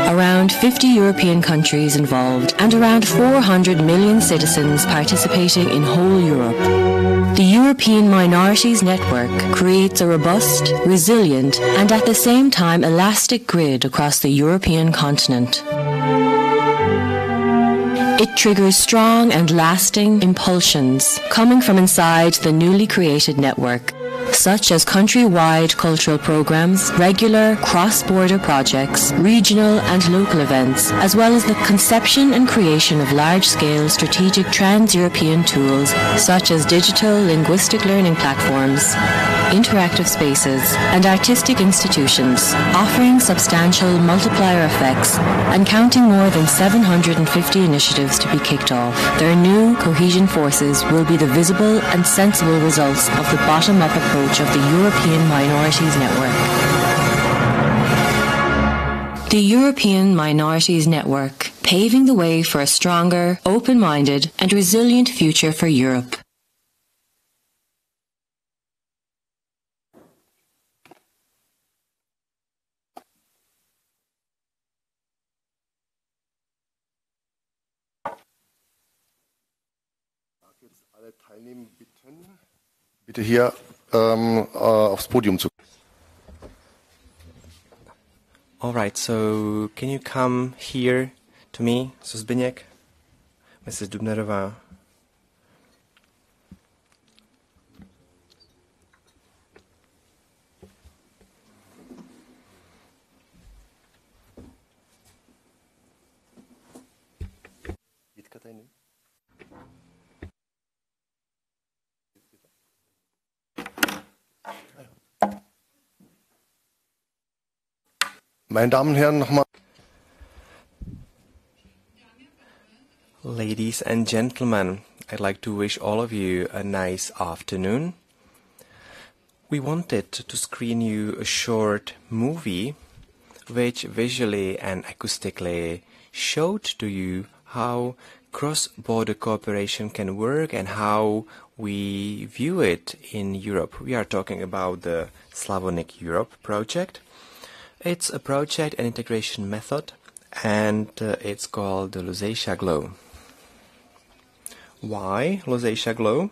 Around 50 European countries involved and around 400 million citizens participating in whole Europe. The European Minorities Network creates a robust, resilient, and at the same time elastic grid across the European continent. It triggers strong and lasting impulsions coming from inside the newly created network, such as country-wide cultural programs, regular cross-border projects, regional and local events, as well as the conception and creation of large-scale strategic trans-European tools such as digital linguistic learning platforms, interactive spaces, and artistic institutions, offering substantial multiplier effects and counting more than 750 initiatives to be kicked off. Their new cohesion forces will be the visible and sensible results of the bottom-up approach of the European Minorities Network. The European Minorities Network, paving the way for a stronger, open-minded, and resilient future for Europe. Bitte hier aufs Podium zu. All right, so can you come here to me, Mr. Zbigněk, Mrs. Dubnerová? Meine Damen und Herren, nochmal. Ladies and gentlemen, I'd like to wish all of you a nice afternoon. We wanted to screen you a short movie which visually and acoustically showed to you how cross-border cooperation can work and how we view it in Europe. We are talking about the Slavonic Europe project. It's a project and integration method, and it's called the Lusatia Glow. Why Lusatia Glow?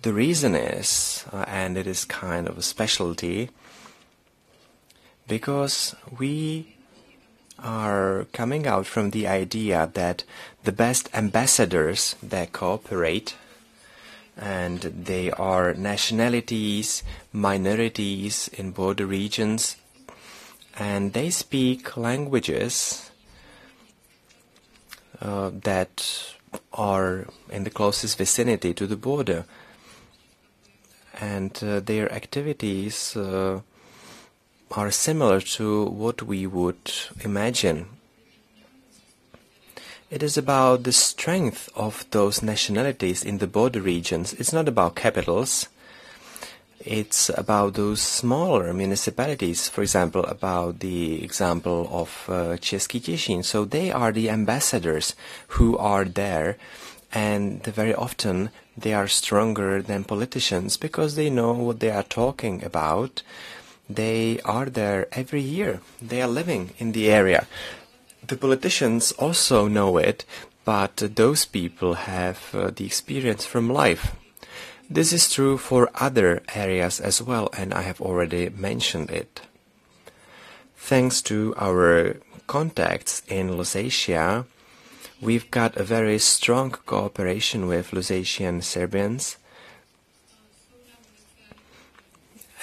The reason is, and it is kind of a specialty, because we are coming out from the idea that the best ambassadors, they cooperate, and they are nationalities, minorities in border regions, and they speak languages that are in the closest vicinity to the border, and their activities are similar to what we would imagine. It is about the strength of those nationalities in the border regions. It's not about capitals. It's about those smaller municipalities, for example, about the example of Český Těšín. So they are the ambassadors who are there, and very often they are stronger than politicians because they know what they are talking about. They are there every year. They are living in the area. The politicians also know it, but those people have the experience from life. This is true for other areas as well, and I have already mentioned it. Thanks to our contacts in Lusatia, we've got a very strong cooperation with Lusatian Serbians,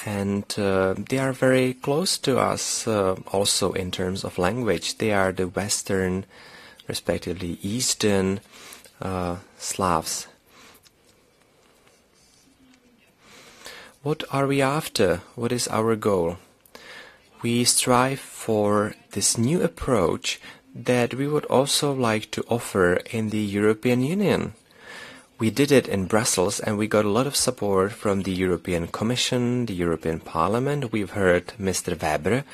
and they are very close to us also in terms of language. They are the Western, respectively Eastern Slavs. What are we after? What is our goal? We strive for this new approach that we would also like to offer in the European Union. We did it in Brussels and we got a lot of support from the European Commission, the European Parliament. We've heard Mr. Weber,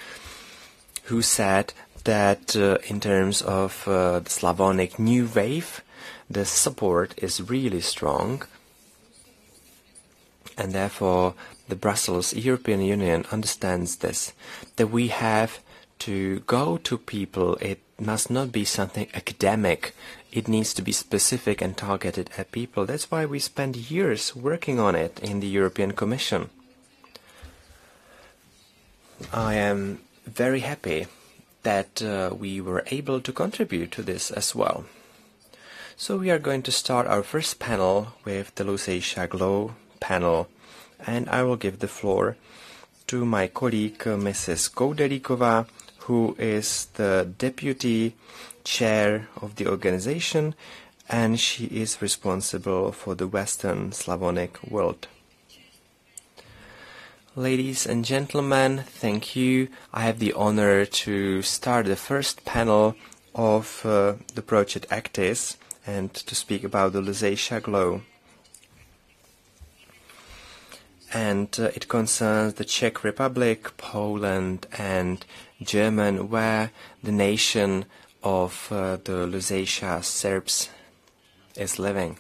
who said that in terms of the Slavonic New Wave, the support is really strong. And therefore, the Brussels European Union understands this, that we have to go to people. It must not be something academic. It needs to be specific and targeted at people. That's why we spend years working on it in the European Commission. I am very happy that we were able to contribute to this as well. So we are going to start our first panel with the Lusatia Glow panel, and I will give the floor to my colleague Mrs. Koudelíková, who is the deputy chair of the organization, and she is responsible for the Western Slavonic world. Ladies and gentlemen, thank you. I have the honor to start the first panel of the project Actis and to speak about the Lusatia Glow. And it concerns the Czech Republic, Poland and Germany, where the nation of the Lusatia Serbs is living.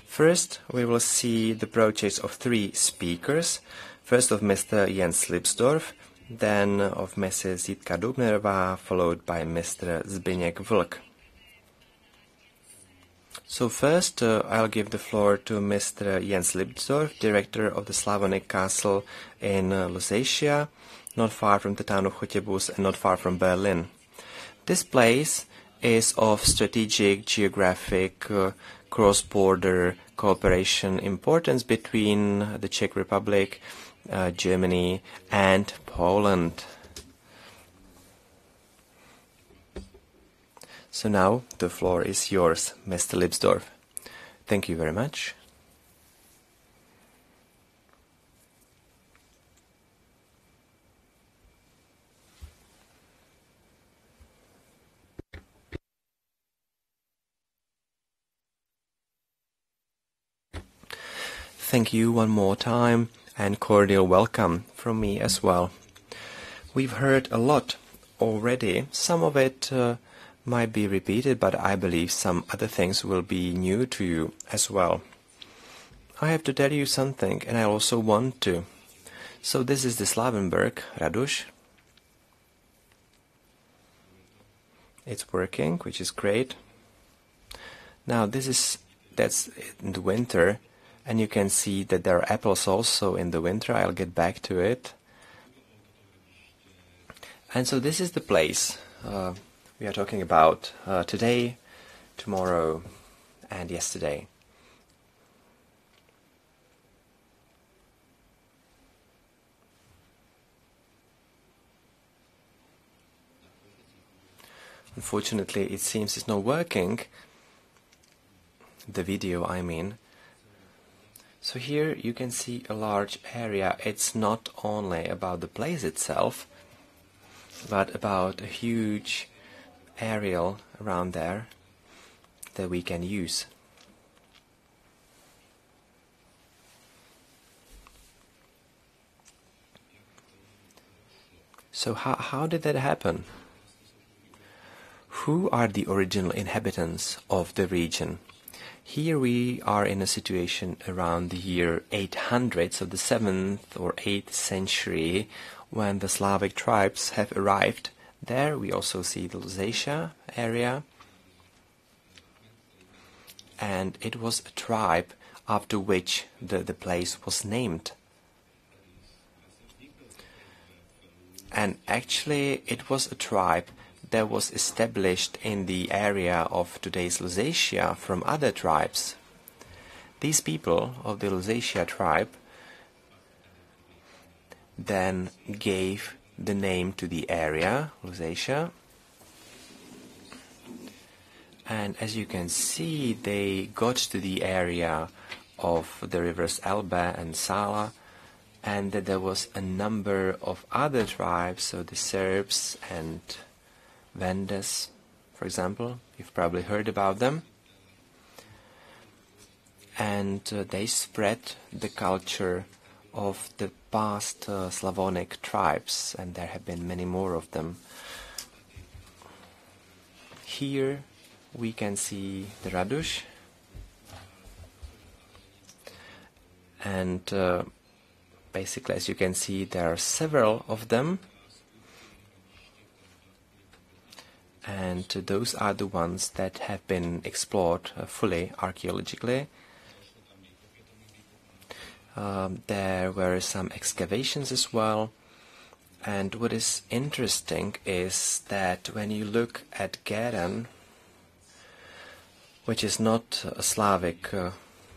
First, we will see the projects of three speakers. First of Mr. Jens Lipsdorf, then of Mrs. Jitka Dubnerová, followed by Mr. Zbigněk Vlk. So first, I'll give the floor to Mr. Jens Lipsdorf, director of the Slavonic Castle in Lusatia, not far from the town of Chotěbuz and not far from Berlin. This place is of strategic, geographic, cross-border cooperation importance between the Czech Republic, Germany and Poland. So now the floor is yours, Mr. Lipsdorf. Thank you very much. Thank you one more time and cordial welcome from me as well. We've heard a lot already. Some of it might be repeated, but I believe some other things will be new to you as well. I have to tell you something, and I also want to. So this is the Slavenberg, Raduš. It's working, which is great. Now that's in the winter, and you can see that there are apples also in the winter. I'll get back to it. And so this is the place we are talking about today, tomorrow, and yesterday. Unfortunately, it seems it's not working. The video, I mean. So here you can see a large area. It's not only about the place itself, but about a huge area around there that we can use. So how did that happen? Who are the original inhabitants of the region? Here we are in a situation around the year 800, so the 7th or 8th century, when the Slavic tribes have arrived. There we also see the Lusatia area, and it was a tribe after which the place was named. And actually it was a tribe that was established in the area of today's Lusatia from other tribes. These people of the Lusatia tribe then gave the name to the area, Lusatia. And as you can see, they got to the area of the rivers Elbe and Sala, and that there was a number of other tribes, so the Serbs and Vendes, for example. You've probably heard about them. And they spread the culture of the past Slavonic tribes, and there have been many more of them. Here we can see the Raduš, and basically, as you can see, there are several of them, and those are the ones that have been explored fully archaeologically. There were some excavations as well, and what is interesting is that when you look at Geren, which is not a Slavic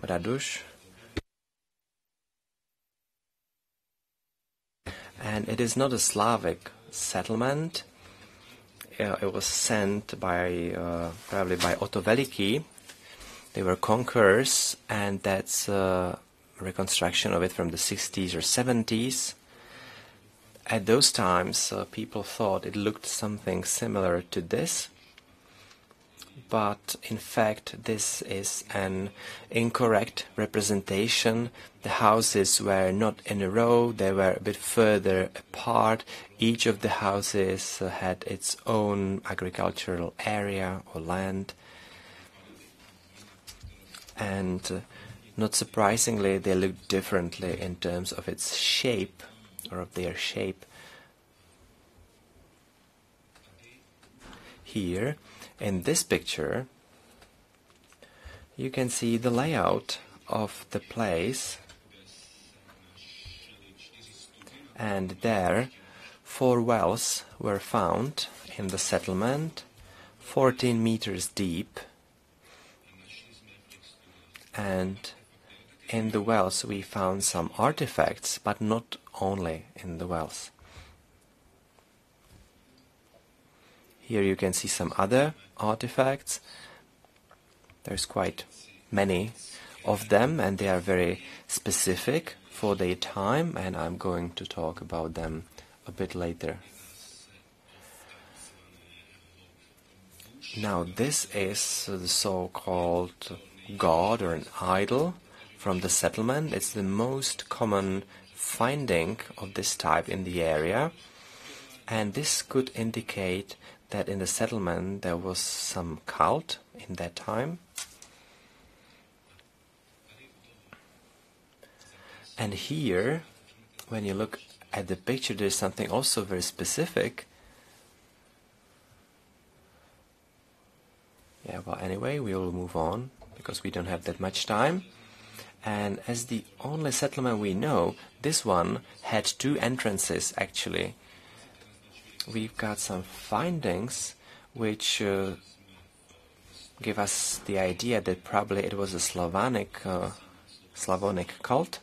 Raduš, and it is not a Slavic settlement. It was sent by probably by Otto Veliký. They were conquerors, and that's a reconstruction of it from the 60s or 70s. At those times, people thought it looked something similar to this, but in fact this is an incorrect representation. The houses were not in a row, they were a bit further apart. Each of the houses had its own agricultural area or land, and not surprisingly they looked differently in terms of its shape, or of their shape. Here in this picture you can see the layout of the place, and there 4 wells were found in the settlement, 14 meters deep, and in the wells we found some artifacts, but not only in the wells. Here you can see some other artifacts. There's quite many of them, and they are very specific for their time, and I'm going to talk about them a bit later. Now this is the so-called god or an idol from the settlement. It's the most common finding of this type in the area, and this could indicate that in the settlement there was some cult in that time. And here, when you look at the picture, there's something also very specific. Yeah, well, anyway, we will move on because we don't have that much time. And as the only settlement we know, this one had 2 entrances actually. We've got some findings which give us the idea that probably it was a Slavonic cult.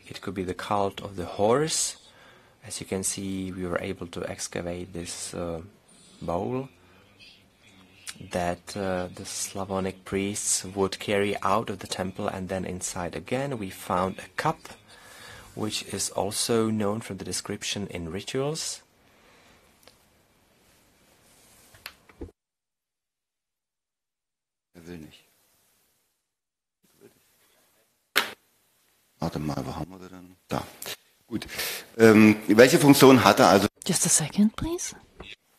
It could be the cult of the horse. As you can see, we were able to excavate this bowl. that the Slavonic priests would carry out of the temple, and then inside again we found a cup, which is also known from the description in rituals. Warte mal, wo haben wir denn? Da. Gut. Welche Funktion hatte also? Just a second, please.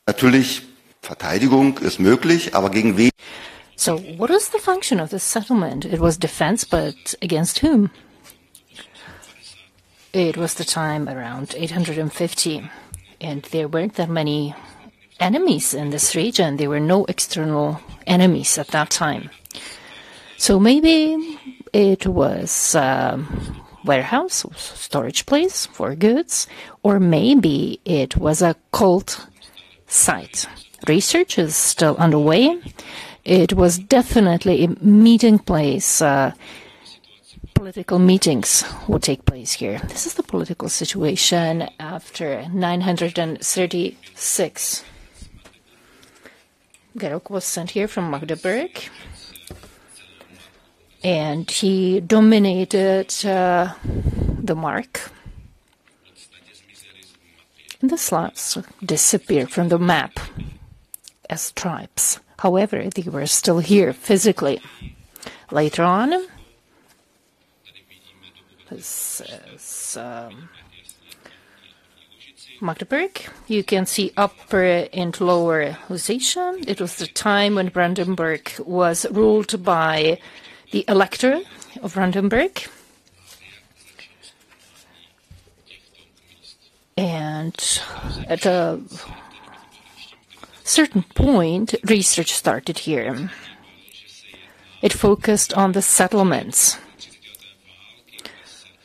Natürlich, Verteidigung ist möglich, aber gegen wen? So, what is the function of this settlement? It was defense, but against whom? It was the time around 850, and there weren't that many enemies in this region. There were no external enemies at that time. So maybe it was a warehouse, storage place for goods, or maybe it was a cult site. Research is still underway. It was definitely a meeting place. Political meetings would take place here. This is the political situation after 936. Georg was sent here from Magdeburg, and he dominated the Mark. And the Slavs disappeared from the map as tribes. However, they were still here physically. Later on, this is Magdeburg. You can see Upper and Lower Lusatia. It was the time when Brandenburg was ruled by the Elector of Brandenburg. And at a certain point, research started here. It focused on the settlements.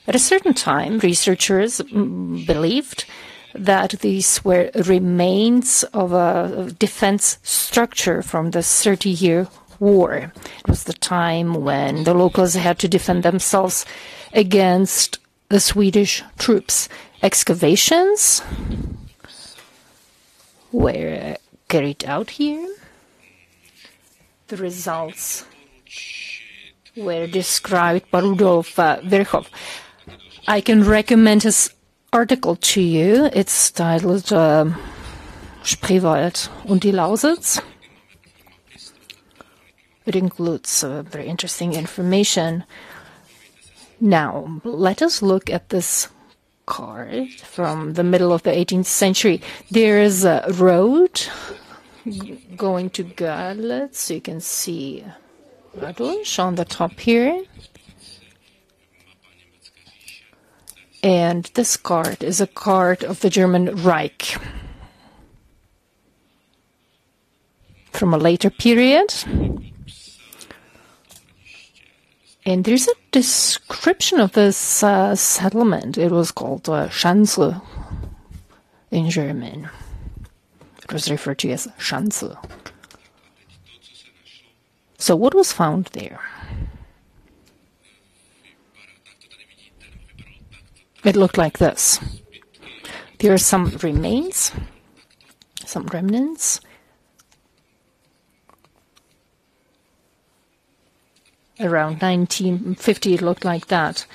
At a certain time, researchers believed that these were remains of a defense structure from the 30-year War. It was the time when the locals had to defend themselves against the Swedish troops. Excavations were carried out here. The results were described by Rudolf Virchow. I can recommend his article to you. It's titled Spreewald und die Lausitz. It includes very interesting information. Now, let us look at this card from the middle of the 18th century. There is a road going to Görlitz. You can see BARTOŠ on the top here. And this card is a card of the German Reich from a later period. And there's a description of this settlement. It was called Schanze in German. It was referred to as Schanze. So what was found there? It looked like this. There are some remains, some remnants. Around 1950, it looked like that.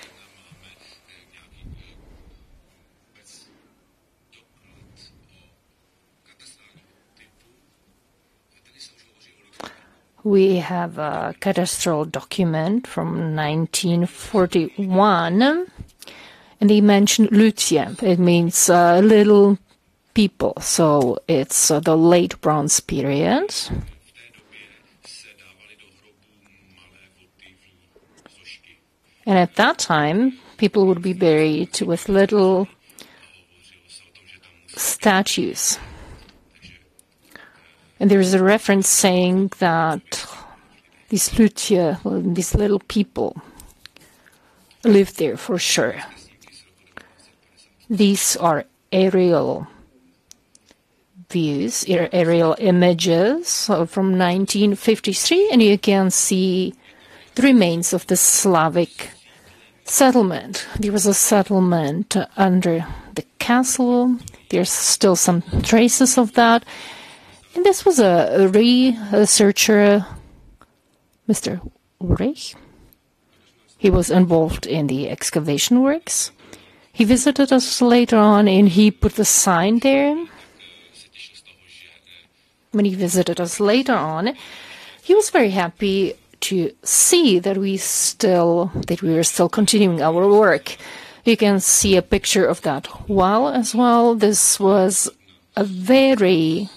We have a cadastral document from 1941, and they mention Lucia. It means little people, so it's the late Bronze period. And at that time, people would be buried with little statues. And there is a reference saying that these Lutia, these little people, lived there for sure. These are aerial views, aerial images from 1953, and you can see the remains of the Slavic settlement. There was a settlement under the castle. There's still some traces of that. And this was a researcher, Mr. Ulrich. He was involved in the excavation works. He visited us later on and he put the sign there. When he visited us later on, he was very happy to see that we were still continuing our work. You can see a picture of that well as well. This was a very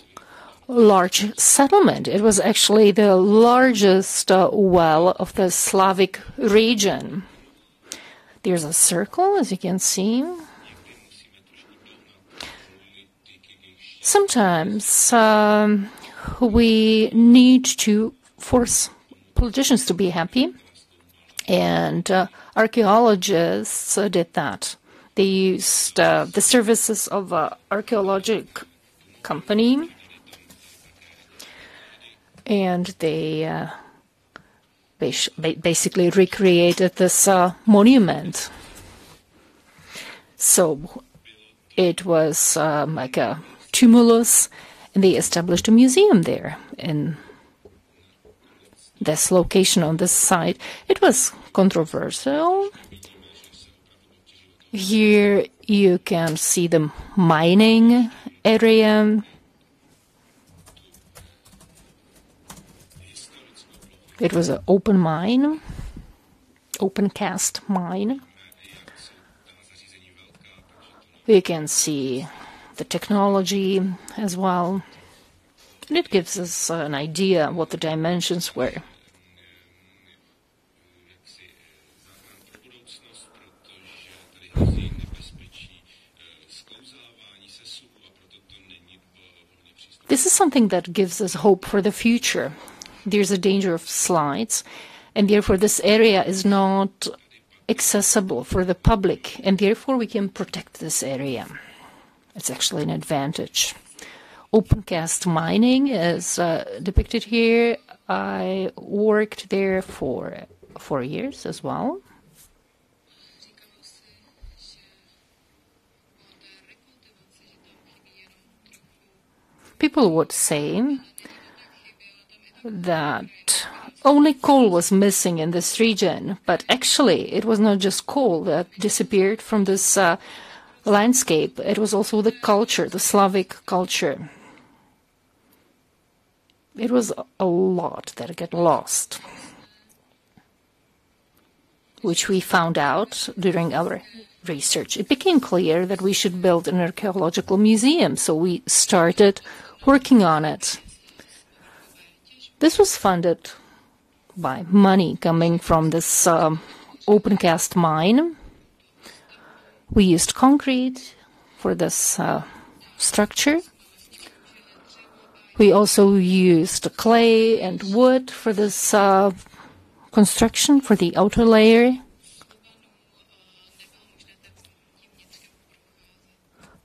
large settlement. It was actually the largest well of the Slavic region. There's a circle, as you can see. Sometimes we need to force politicians to be happy, and archaeologists did that. They used the services of an archaeological company, and they basically recreated this monument. So it was like a tumulus, and they established a museum there in this location on this site. It was controversial. Here you can see the mining area. It was an open mine, open cast mine. You can see the technology as well. And it gives us an idea what the dimensions were. This is something that gives us hope for the future. There's a danger of slides, and therefore this area is not accessible for the public, and therefore we can protect this area. It's actually an advantage. Open cast mining is depicted here. I worked there for 4 years as well. People would say that only coal was missing in this region, but actually it was not just coal that disappeared from this landscape. It was also the culture, the Slavic culture. It was a lot that got lost, which we found out during our research. It became clear that we should build an archaeological museum, so we started working on it. This was funded by money coming from this open cast mine. We used concrete for this structure. We also used clay and wood for this construction, for the outer layer.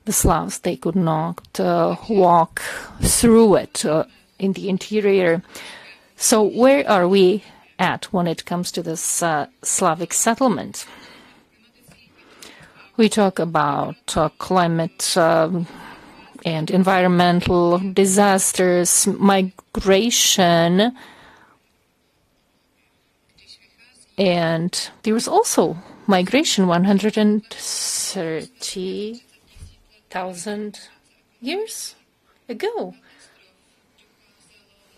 The Slavs, they could not walk through it in the interior. So where are we at when it comes to this Slavic settlement? We talk about climate and environmental disasters, migration, and there was also migration 130,000 years ago.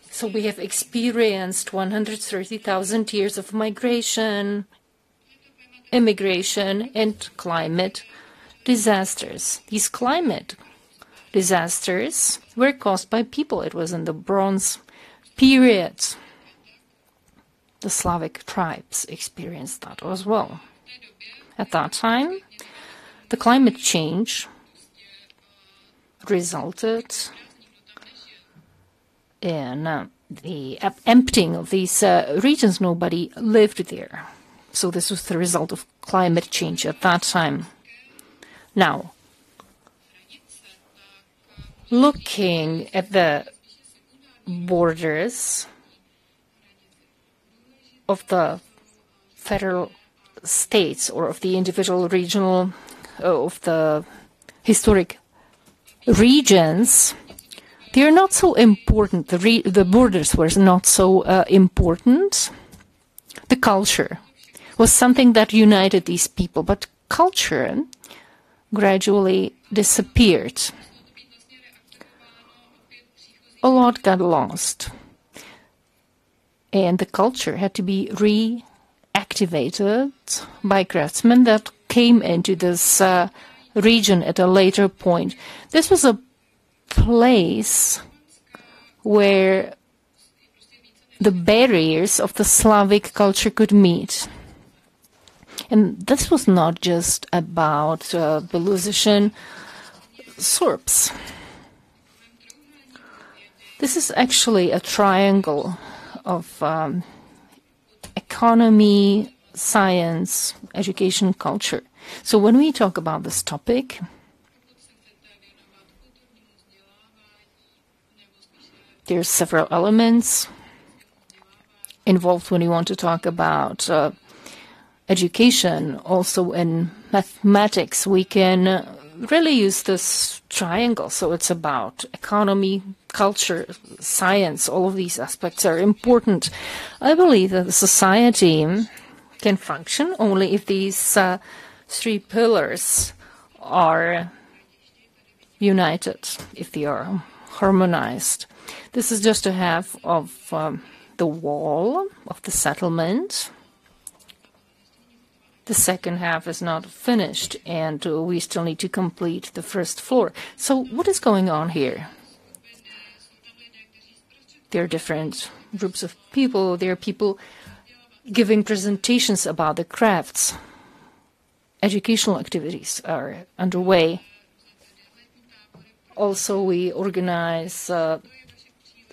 So we have experienced 130,000 years of migration, immigration, and climate disasters. These climate disasters were caused by people. It was in the Bronze period. The Slavic tribes experienced that as well. At that time, the climate change resulted in the emptying of these regions. Nobody lived there. So this was the result of climate change at that time. Now, looking at the borders of the federal states or of the individual regional, of the historic regions, They are not so important. The borders were not so important. The culture was something that united these people, but culture gradually disappeared. A lot got lost, and the culture had to be reactivated by craftsmen that came into this region at a later point. This was a place where the barriers of the Slavic culture could meet. And this was not just about Belarusian Serbs. This is actually a triangle of economy, science, education, culture. So when we talk about this topic, there are several elements involved when you want to talk about education. Also in mathematics, we can really use this triangle. So it's about economy, culture, science. All of these aspects are important. I believe that the society can function only if these three pillars are united, if they are harmonized. This is just a half of the wall of the settlement. The second half is not finished, and we still need to complete the first floor. So what is going on here? There are different groups of people. There are people giving presentations about the crafts. Educational activities are underway. Also, we organize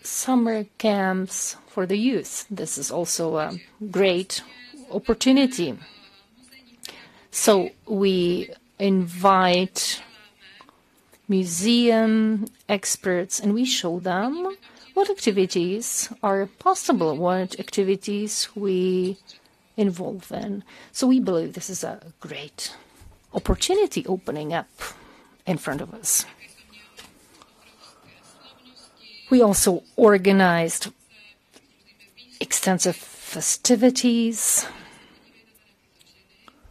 summer camps for the youth. This is also a great opportunity. So we invite museum experts and we show them what activities are possible, what activities we involve in. So we believe this is a great opportunity opening up in front of us. We also organized extensive festivities.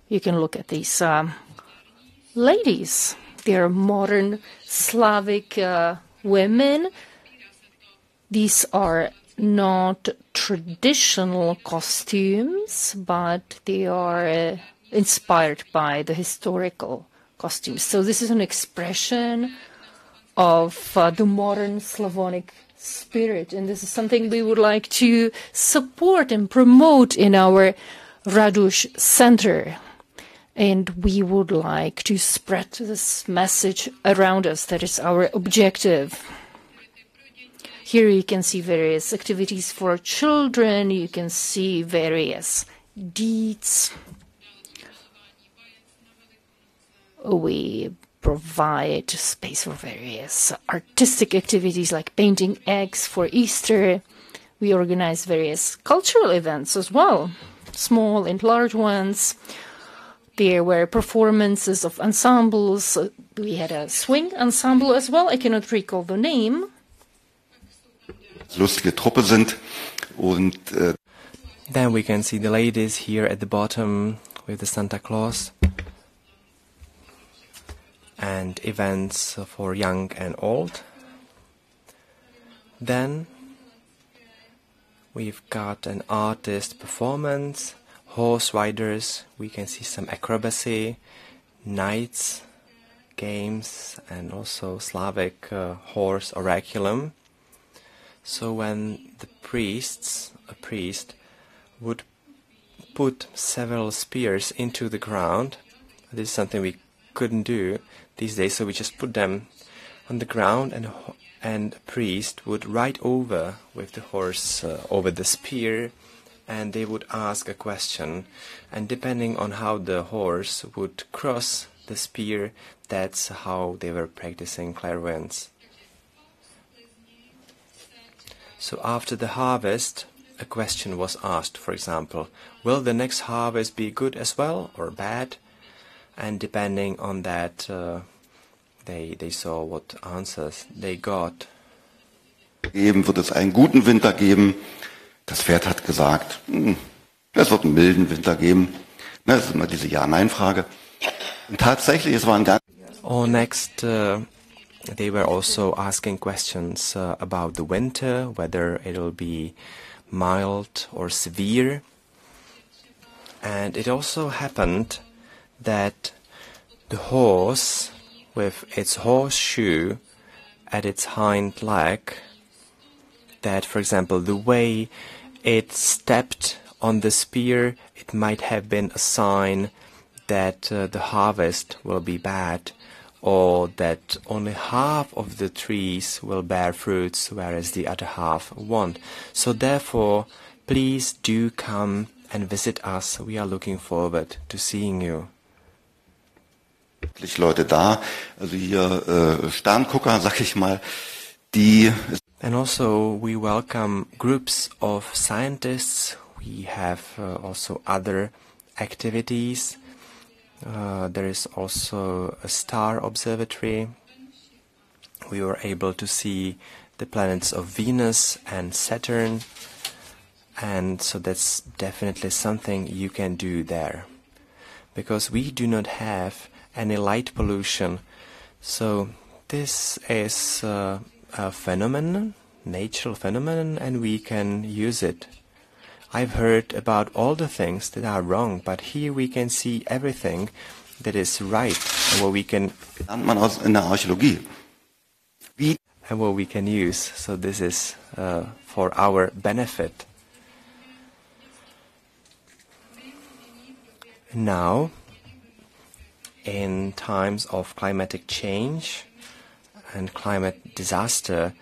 You can look at these ladies. They're modern Slavic women. These are not traditional costumes, but they are inspired by the historical costumes. So this is an expression of the modern Slavonic spirit, and this is something we would like to support and promote in our Raduš Center. And we would like to spread this message around us. That is our objective. Here you can see various activities for children. You can see various deeds. We provide space for various artistic activities like painting eggs for Easter. We organize various cultural events as well, small and large ones. There were performances of ensembles. We had a swing ensemble as well. I cannot recall the name. Lustige Truppe sind und then we can see the ladies here at the bottom with the Santa Claus and events for young and old. Then we've got an artist performance, horse riders, we can see some acrobacy, knights, games, and also Slavic horse oraculum. So when a priest would put several spears into the ground, this is something we couldn't do these days, so we just put them on the ground, and a priest would ride over with the horse over the spear, and they would ask a question, and depending on how the horse would cross the spear, that's how they were practicing clairvoyance. So after the harvest, a question was asked, for example, will the next harvest be good as well or bad? And depending on that, they saw what answers they got. geben, wird es einen guten Winter geben. Das Pferd hat gesagt, es wird einen milden Winter geben. Das ist immer diese Ja-Nein-Frage. Und tatsächlich, es war ein ganz... Or next, they were also asking questions about the winter, whether it'll be mild or severe. And it also happened that the horse, with its horseshoe at its hind leg, that, for example, the way it stepped on the spear, it might have been a sign that the harvest will be bad, or that only half of the trees will bear fruits, whereas the other half won't. So therefore, please do come and visit us. We are looking forward to seeing you. Leute da, also hier Sterngucker, sag ich mal, die... And also we welcome groups of scientists. We have also other activities. There is also a star observatory. We were able to see the planets of Venus and Saturn. And so that's definitely something you can do there. Because we do not have any light pollution. So this is a phenomenon, natural phenomenon, and we can use it. I've heard about all the things that are wrong, but here we can see everything that is right, and what we can in der Archäologie. and what we can use. So this is for our benefit. Now, in times of climatic change and climate disaster,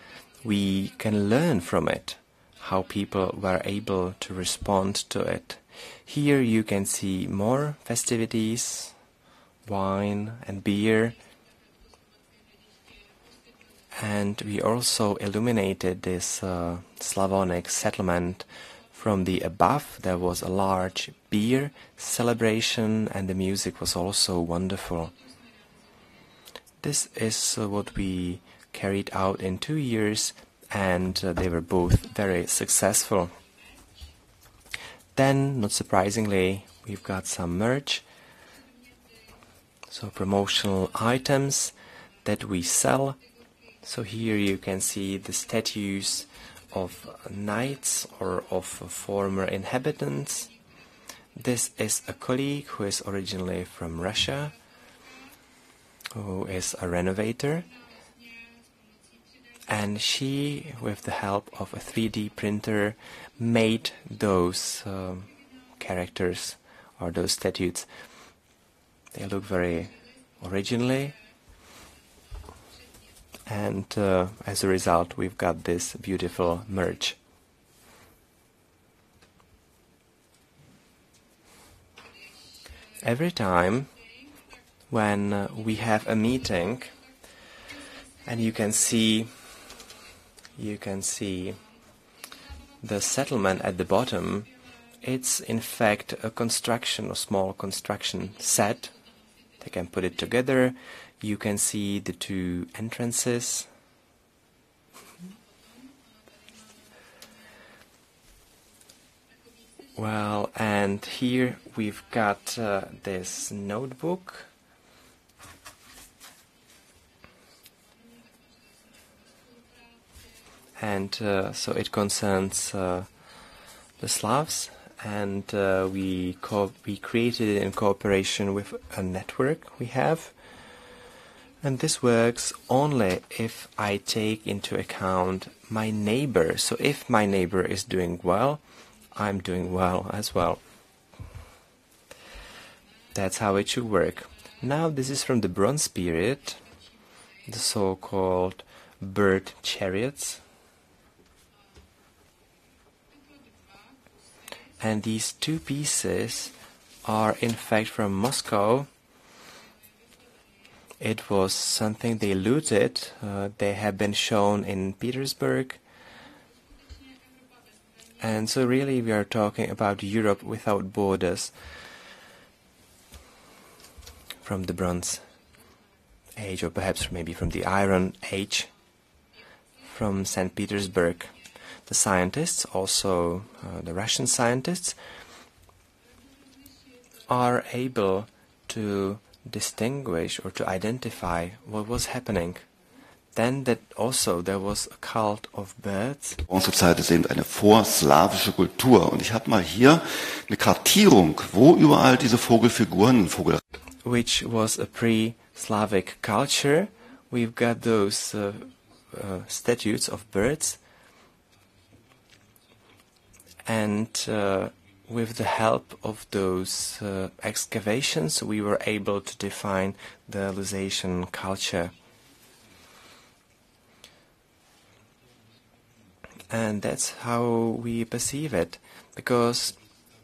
we can learn from it, how people were able to respond to it. Here you can see more festivities, wine and beer, and we also illuminated this Slavonic settlement. From the above there was a large beer celebration, and the music was also wonderful. This is what we carried out in 2 years, and they were both very successful. Then, not surprisingly, we've got some merch, so promotional items that we sell. So here you can see the statues of knights or of former inhabitants. This is a colleague who is originally from Russia, who is a renovator, and she, with the help of a 3D printer, made those characters or those statues. They look very originally, and as a result we've got this beautiful merch. Every time when we have a meeting, and you can see the settlement at the bottom, it's in fact a construction, a small construction set. They can put it together. You can see the two entrances. Well, and here we've got this notebook. And so it concerns the Slavs, and we created it in cooperation with a network we have. And this works only if I take into account my neighbor. So if my neighbor is doing well, I'm doing well as well. That's how it should work. Now this is from the Bronze period, the so-called bird chariots. And these two pieces are in fact from Moscow. It was something they looted. They have been shown in Petersburg. And so really we are talking about Europe without borders from the Bronze Age, or perhaps maybe from the Iron Age, from St. Petersburg. The scientists, also the Russian scientists, are able to distinguish or to identify what was happening. Then that also there was a cult of birds. Bronzezeit ist eben eine vorslawische Kultur. Und ich habe mal hier eine Kartierung, wo überall diese Vogelfiguren, which was a pre-Slavic culture. We've got those statues of birds, and with the help of those excavations we were able to define the Lusatian culture. And that's how we perceive it, because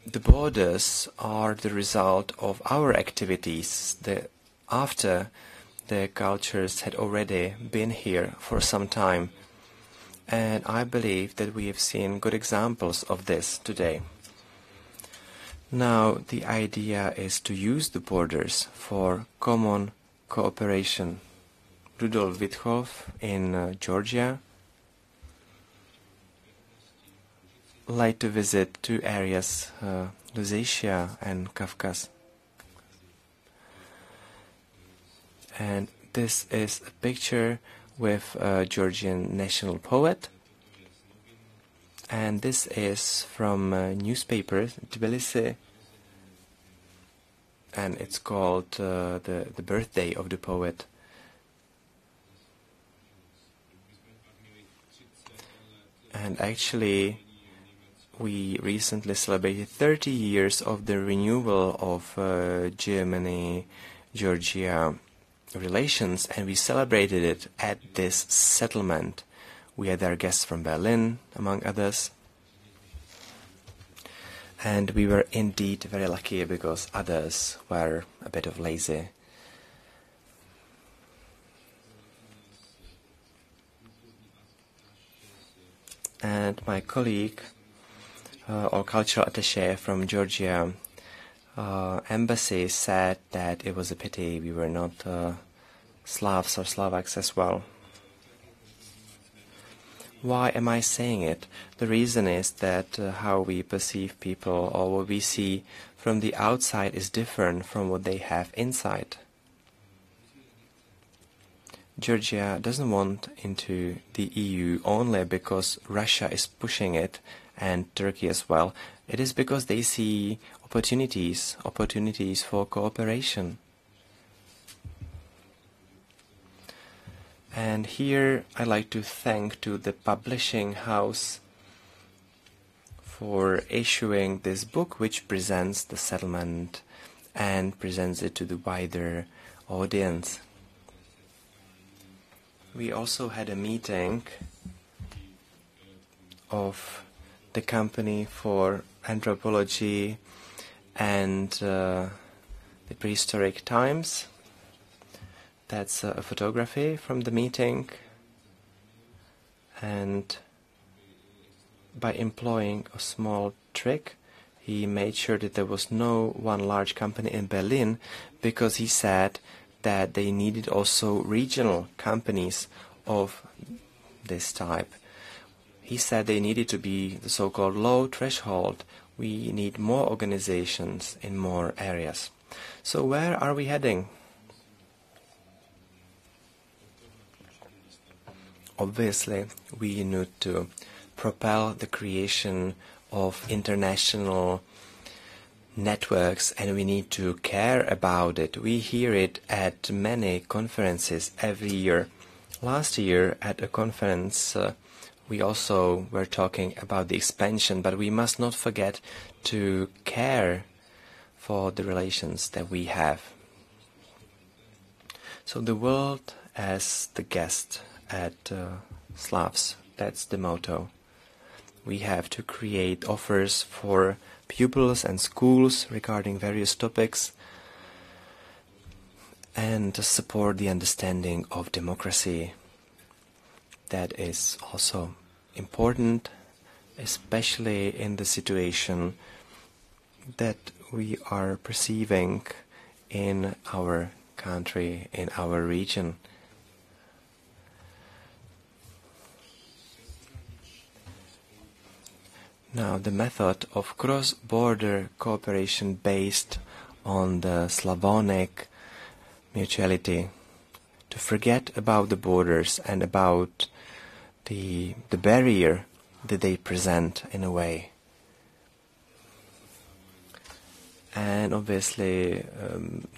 the borders are the result of our activities after the cultures had already been here for some time. And I believe that we have seen good examples of this today. Now the idea is to use the borders for common cooperation. Rudolf Vitchov in Georgia like to visit two areas, Lusatia and Kafkas. And this is a picture with a Georgian national poet. And this is from a newspaper, Tbilisi. And it's called the birthday of the poet. And actually, we recently celebrated 30 years of the renewal of Germany-Georgia relations, and we celebrated it at this settlement. We had our guests from Berlin, among others. And we were indeed very lucky because others were a bit of lazy. And my colleague, or cultural attaché from Georgia embassy, said that it was a pity we were not Slavs or Slovaks as well. Why am I saying it? The reason is that how we perceive people or what we see from the outside is different from what they have inside. Georgia doesn't want into the EU only because Russia is pushing it, and Turkey as well. It is because they see opportunities for cooperation. And here I like to thank to the publishing house for issuing this book, which presents the settlement and presents it to the wider audience. We also had a meeting of the company for anthropology and the prehistoric times. That's a photography from the meeting, and by employing a small trick he made sure that there was no one large company in Berlin, because he said that they needed also regional companies of this type. He said they needed to be the so-called low threshold. We need more organizations in more areas. So where are we heading? Obviously, we need to propel the creation of international networks, and we need to care about it. We hear it at many conferences every year. Last year at a conference we also were talking about the expansion, but we must not forget to care for the relations that we have. So the world as the guest at Slavs, that's the motto. We have to create offers for pupils and schools regarding various topics, and to support the understanding of democracy. That is also important, especially in the situation that we are perceiving in our country, in our region. Now, the method of cross-border cooperation based on the Slavonic mutuality, to forget about the borders and about the barrier that they present in a way. And obviously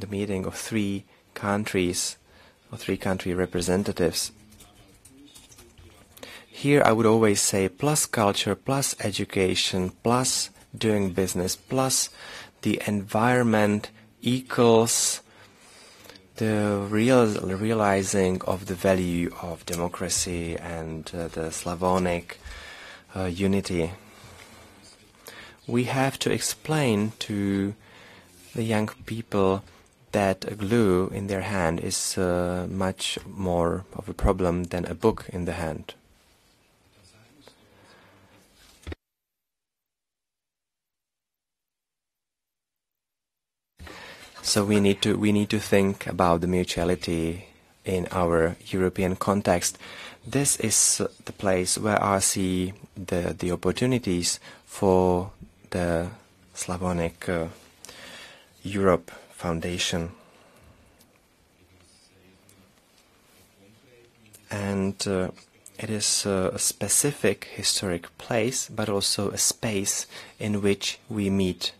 the meeting of three countries, or three country representatives. Here I would always say plus culture, plus education, plus doing business, plus the environment equals the realizing of the value of democracy and the Slavonic unity. We have to explain to the young people that a glue in their hand is much more of a problem than a book in the hand. So we need to think about the mutuality in our European context. This is the place where I see the opportunities for the Slavonic Europe Foundation. And it is a specific historic place, but also a space in which we meet.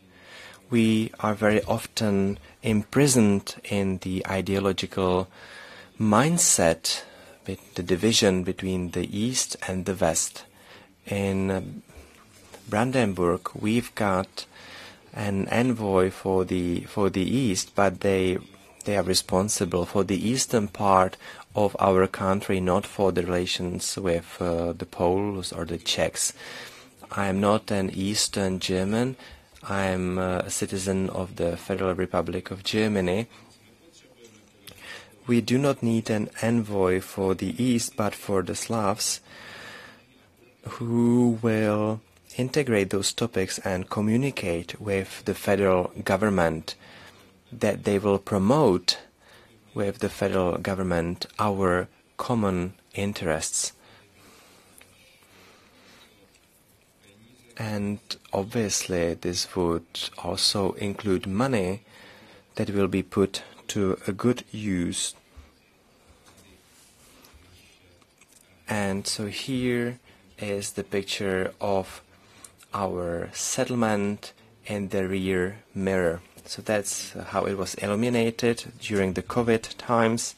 We are very often imprisoned in the ideological mindset, with the division between the East and the West. In Brandenburg, we've got an envoy for the East, but they are responsible for the eastern part of our country, not for the relations with the Poles or the Czechs. I am not an Eastern German. I am a citizen of the Federal Republic of Germany. We do not need an envoy for the East, but for the Slavs, who will integrate those topics and communicate with the federal government, that they will promote with the federal government our common interests. And obviously this would also include money that will be put to a good use. And so here is the picture of our settlement in the rear mirror. So that's how it was illuminated during the COVID times.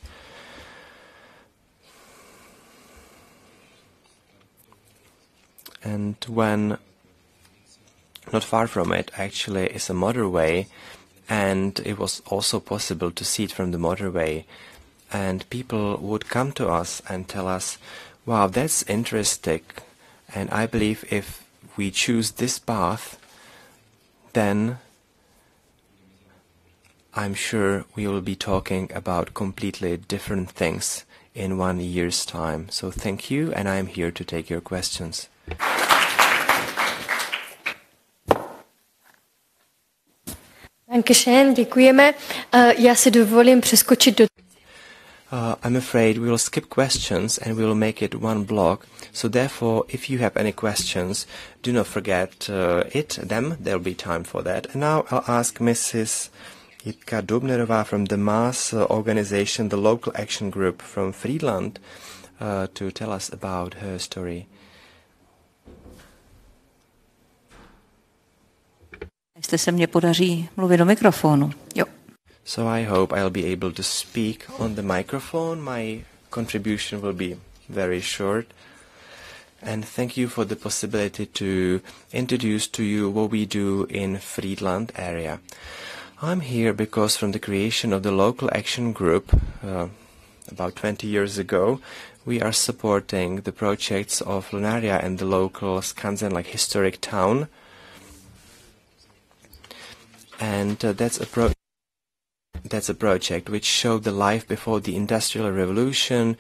And when not far from it actually is a motorway, and it was also possible to see it from the motorway, and people would come to us and tell us, wow, that's interesting, and I believe if we choose this path, then I'm sure we will be talking about completely different things in 1 year's time. So thank you, and I'm here to take your questions. Dankeschön, děkujeme. Já si dovolím přeskočit do... I'm afraid we will skip questions and we will make it one block. So therefore, if you have any questions, do not forget them. There will be time for that. And now I'll ask Mrs. Jitka Dubnerová from the MAS organization, the local action group from Friedland, to tell us about her story. Jestli se mně podaří mluvit do mikrofonu. Jo. So I hope I'll be able to speak on the microphone. My contribution will be very short. And thank you for the possibility to introduce to you what we do in Friedland area. I'm here because from the creation of the local action group about 20 years ago, we are supporting the projects of Lunaria and the local Skansen, like historic town. And that's a project which showed the life before the Industrial Revolution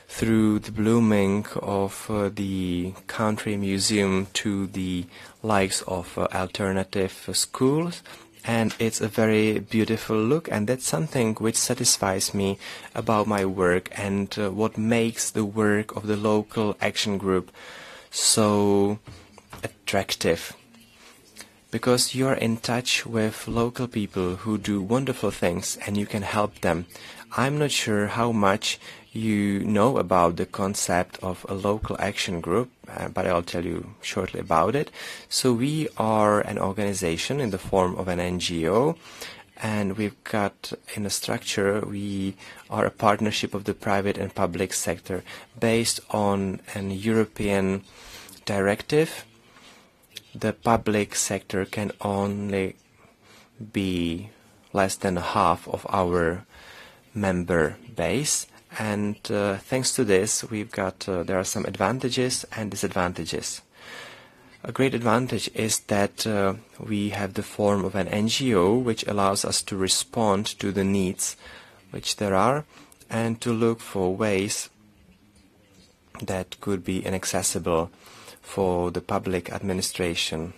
through the blooming of the country museum to the likes of alternative schools. And it's a very beautiful look, and that's something which satisfies me about my work and what makes the work of the local action group so attractive because you're in touch with local people who do wonderful things and you can help them. I'm not sure how much you know about the concept of a local action group, but I'll tell you shortly about it. So we are an organization in the form of an NGO, and we've got in a structure, we are a partnership of the private and public sector based on an European directive. The public sector can only be less than half of our member base, and thanks to this we've got there are some advantages and disadvantages. A great advantage is that we have the form of an NGO which allows us to respond to the needs which there are and to look for ways that could be inaccessible for the public administration.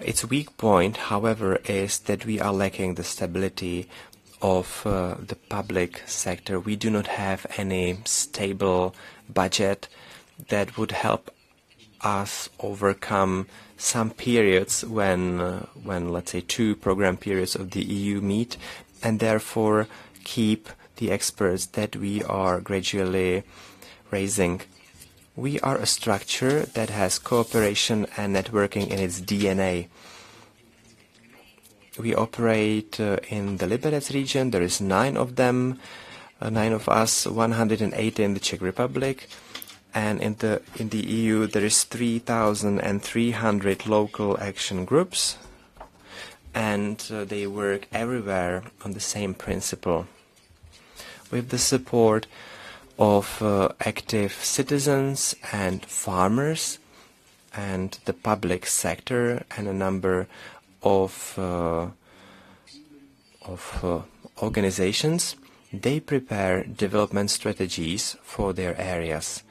Its weak point, however, is that we are lacking the stability of the public sector. We do not have any stable budget that would help us overcome some periods when let's say 2 program periods of the EU meet, and therefore keep the experts that we are gradually raising. We are a structure that has cooperation and networking in its DNA. We operate in the Liberec region. There is 9 of them, 9 of us, 180 in the Czech Republic, and in the EU there is 3,300 local action groups, and they work everywhere on the same principle. With the support of active citizens and farmers and the public sector and a number of organizations, they prepare development strategies for their areas.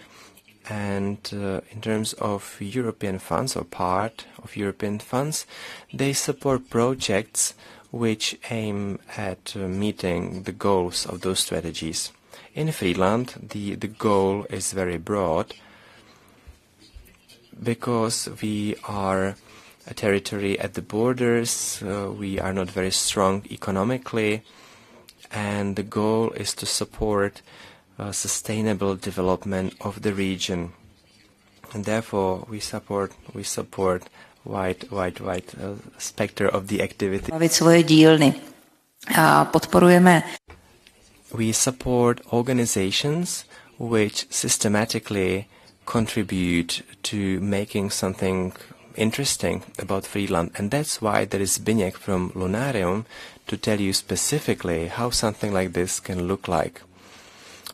And in terms of European funds or part of European funds, they support projects which aim at meeting the goals of those strategies. In Friedland, the goal is very broad because we are a territory at the borders, we are not very strong economically, and the goal is to support sustainable development of the region. And therefore we support wide spectrum of the activity. We support organizations which systematically contribute to making something interesting about Friedland, and that's why there is Zbigniew from Lunarium to tell you specifically how something like this can look like.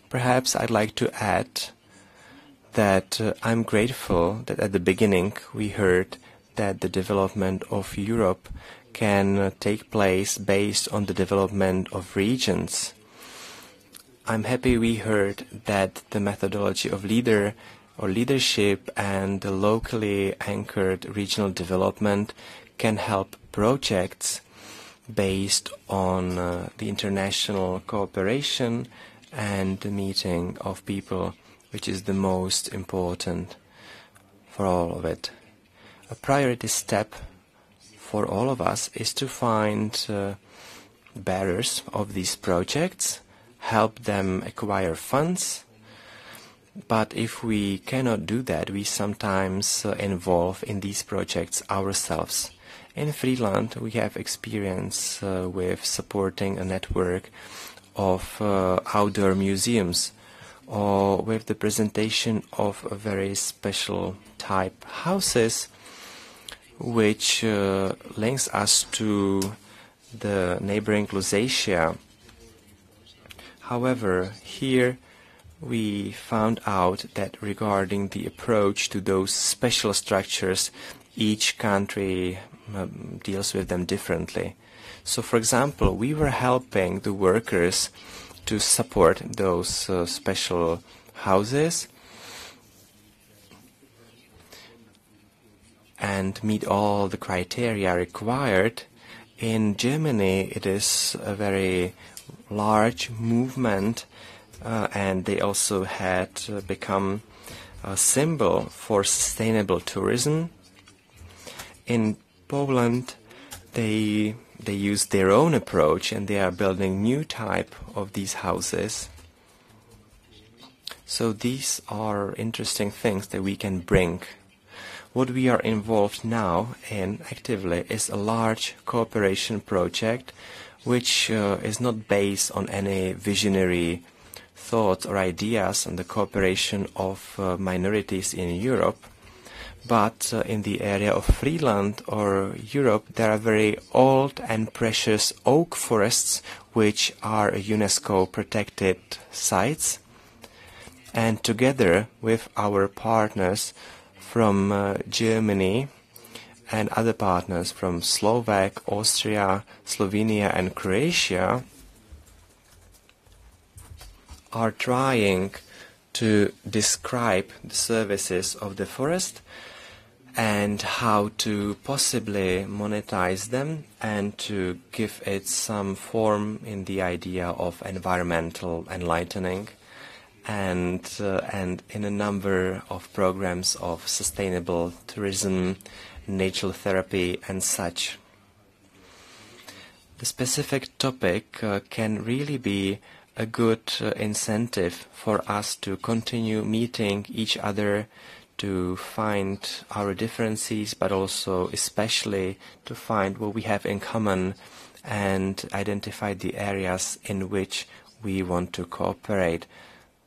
Perhaps I'd like to add that I'm grateful that at the beginning we heard that the development of Europe can take place based on the development of regions. I'm happy we heard that the methodology of leadership and the locally anchored regional development can help projects based on the international cooperation and the meeting of people, which is the most important for all of it. A priority step for all of us is to find bearers of these projects, help them acquire funds, but if we cannot do that, we sometimes involve in these projects ourselves. In Friedland, we have experience with supporting a network of outdoor museums, or with the presentation of a very special type houses, which links us to the neighboring Lusatia. However, here we found out that regarding the approach to those special structures, each country deals with them differently. So, for example, we were helping the workers to support those special houses and meet all the criteria required. In Germany, it is a very large movement, and they also had become a symbol for sustainable tourism. In Poland, they use their own approach and they are building new type of these houses. So these are interesting things that we can bring. What we are involved now in actively is a large cooperation project which is not based on any visionary thoughts or ideas on the cooperation of minorities in Europe, but in the area of Friesland or Europe there are very old and precious oak forests which are UNESCO protected sites, and together with our partners from Germany and other partners from Slovak, Austria, Slovenia and Croatia are trying to describe the services of the forest and how to possibly monetize them and to give it some form in the idea of environmental enlightening and in a number of programs of sustainable tourism, nature therapy and such. The specific topic can really be a good incentive for us to continue meeting each other, to find our differences, but also especially to find what we have in common and identify the areas in which we want to cooperate.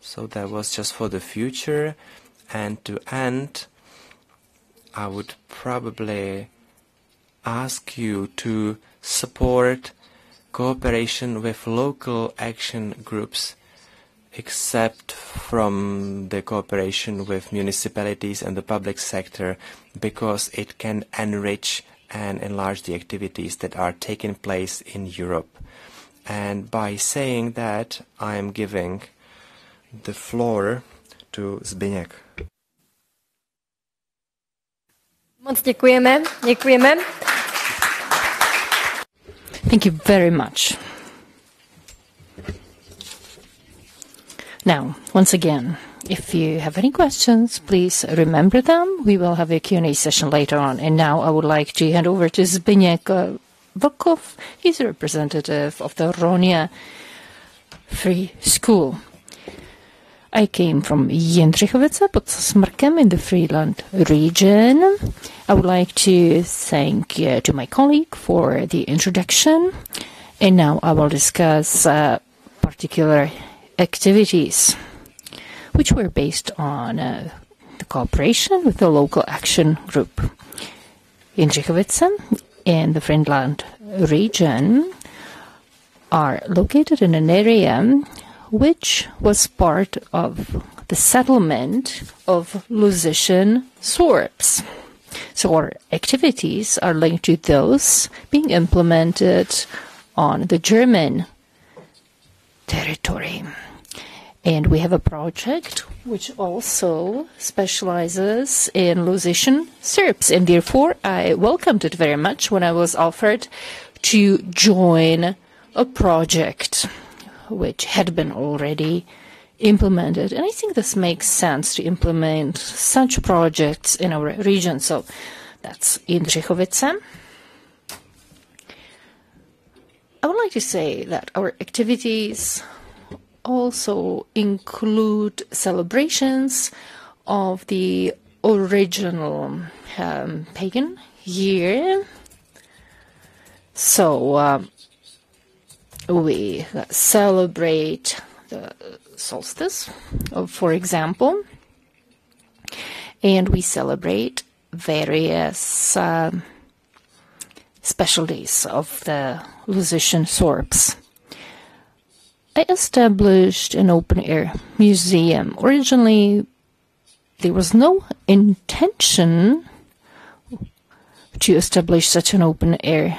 So that was just for the future. And to end, I would probably ask you to support cooperation with local action groups, except from the cooperation with municipalities and the public sector, because it can enrich and enlarge the activities that are taking place in Europe. And by saying that, I am giving the floor to Zbyněk. Moc děkujeme. Děkujeme. Thank you very much. Now, once again, if you have any questions, please remember them. We will have a Q&A session later on. And now I would like to hand over to Zbyněk Vlkov. He's a representative of the Ronia Free School. I came from Jindřichovice pod Smrkem in the Friesland region. I would like to thank to my colleague for the introduction. And now I will discuss particular activities which were based on the cooperation with the local action group. Jindřichovice and the Friesland region are located in an area which was part of the settlement of Lusician Sorbs. So our activities are linked to those being implemented on the German territory. And we have a project which also specializes in Lusician Serbs. And therefore, I welcomed it very much when I was offered to join a project which had been already implemented. And I think this makes sense to implement such projects in our region. So that's Jindřichovice. I would like to say that our activities also include celebrations of the original pagan year. So we celebrate the solstice, for example, and we celebrate various special days of the Lusician Sorbs. I established an open-air museum. Originally, there was no intention to establish such an open-air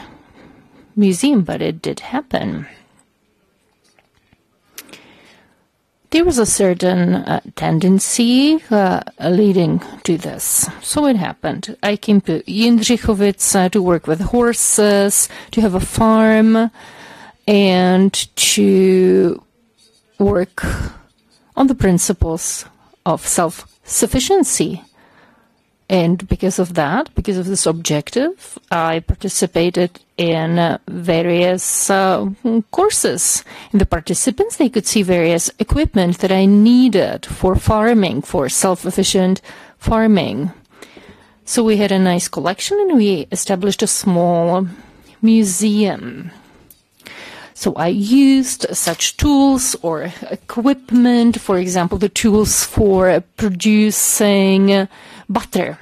museum, but it did happen. There was a certain tendency leading to this. So it happened. I came to Jindřichovice to work with horses, to have a farm, and to work on the principles of self-sufficiency. And because of that, because of this objective, I participated in various courses. And the participants, they could see various equipment that I needed for farming, for self-efficient farming. So we had a nice collection and we established a small museum. So I used such tools or equipment, for example, the tools for producing butter.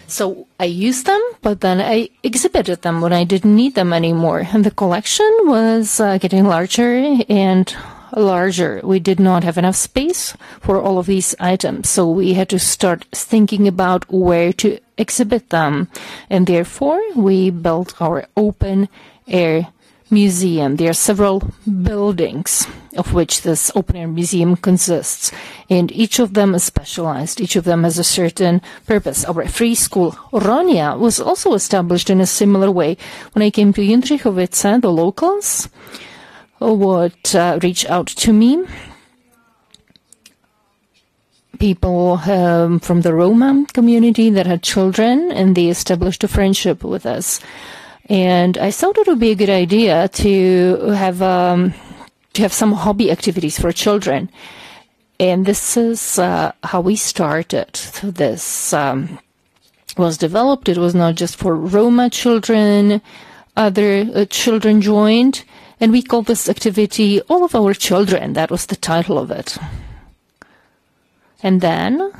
So I used them, but then I exhibited them when I didn't need them anymore. And the collection was getting larger and larger. We did not have enough space for all of these items, so we had to start thinking about where to exhibit them. And therefore, we built our open-air museum. There are several buildings of which this open-air museum consists, and each of them is specialized. Each of them has a certain purpose. Our free school, Ronia, was also established in a similar way. When I came to Jindřichovice, the locals would reach out to me. People from the Roma community that had children, and they established a friendship with us. And I thought it would be a good idea to have some hobby activities for children. And this is how we started. So this was developed. It was not just for Roma children. Other children joined. And we called this activity All of Our Children. That was the title of it. And then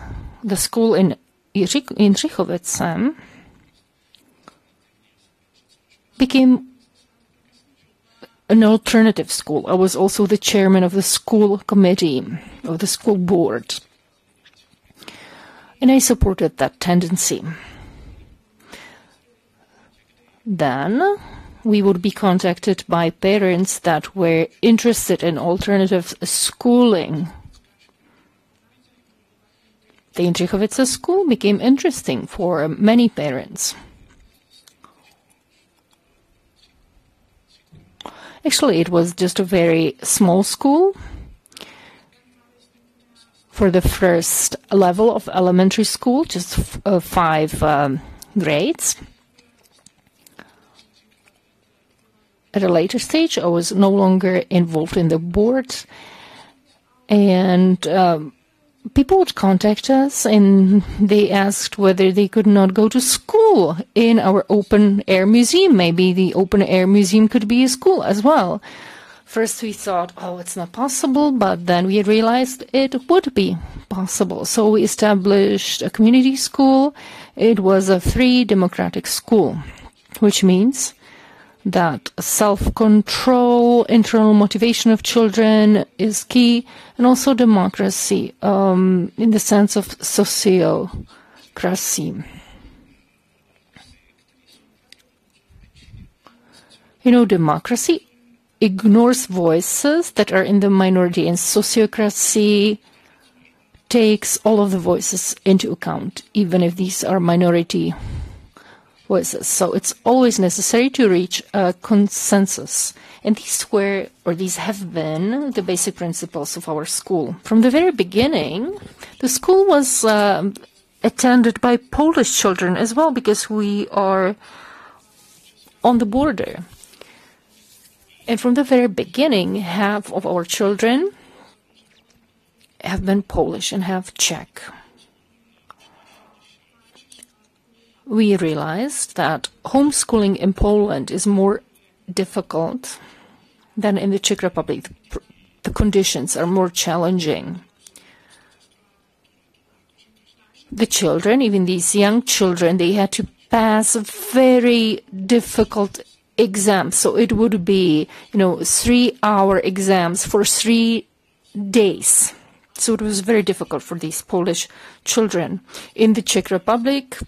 the school in Jindřichovice became an alternative school. I was also the chairman of the school committee, of the school board. And I supported that tendency. Then we would be contacted by parents that were interested in alternative schooling. The Jindřichovice school became interesting for many parents. Actually, it was just a very small school for the first level of elementary school, just 5 grades. At a later stage, I was no longer involved in the board, and people would contact us and they asked whether they could not go to school in our open-air museum. Maybe the open-air museum could be a school as well. First we thought, oh, it's not possible, but then we realized it would be possible. So we established a community school. It was a free democratic school, which means that self-control, internal motivation of children is key, and also democracy in the sense of sociocracy. You know, democracy ignores voices that are in the minority, and sociocracy takes all of the voices into account, even if these are minority voices. So it's always necessary to reach a consensus. And these have been the basic principles of our school. From the very beginning, the school was attended by Polish children as well, because we are on the border. And from the very beginning, half of our children have been Polish and have Czech. We realized that homeschooling in Poland is more difficult than in the Czech Republic. The conditions are more challenging. The children, even these young children, they had to pass very difficult exams. So it would be, 3-hour exams for 3 days. So it was very difficult for these Polish children. In the Czech Republic,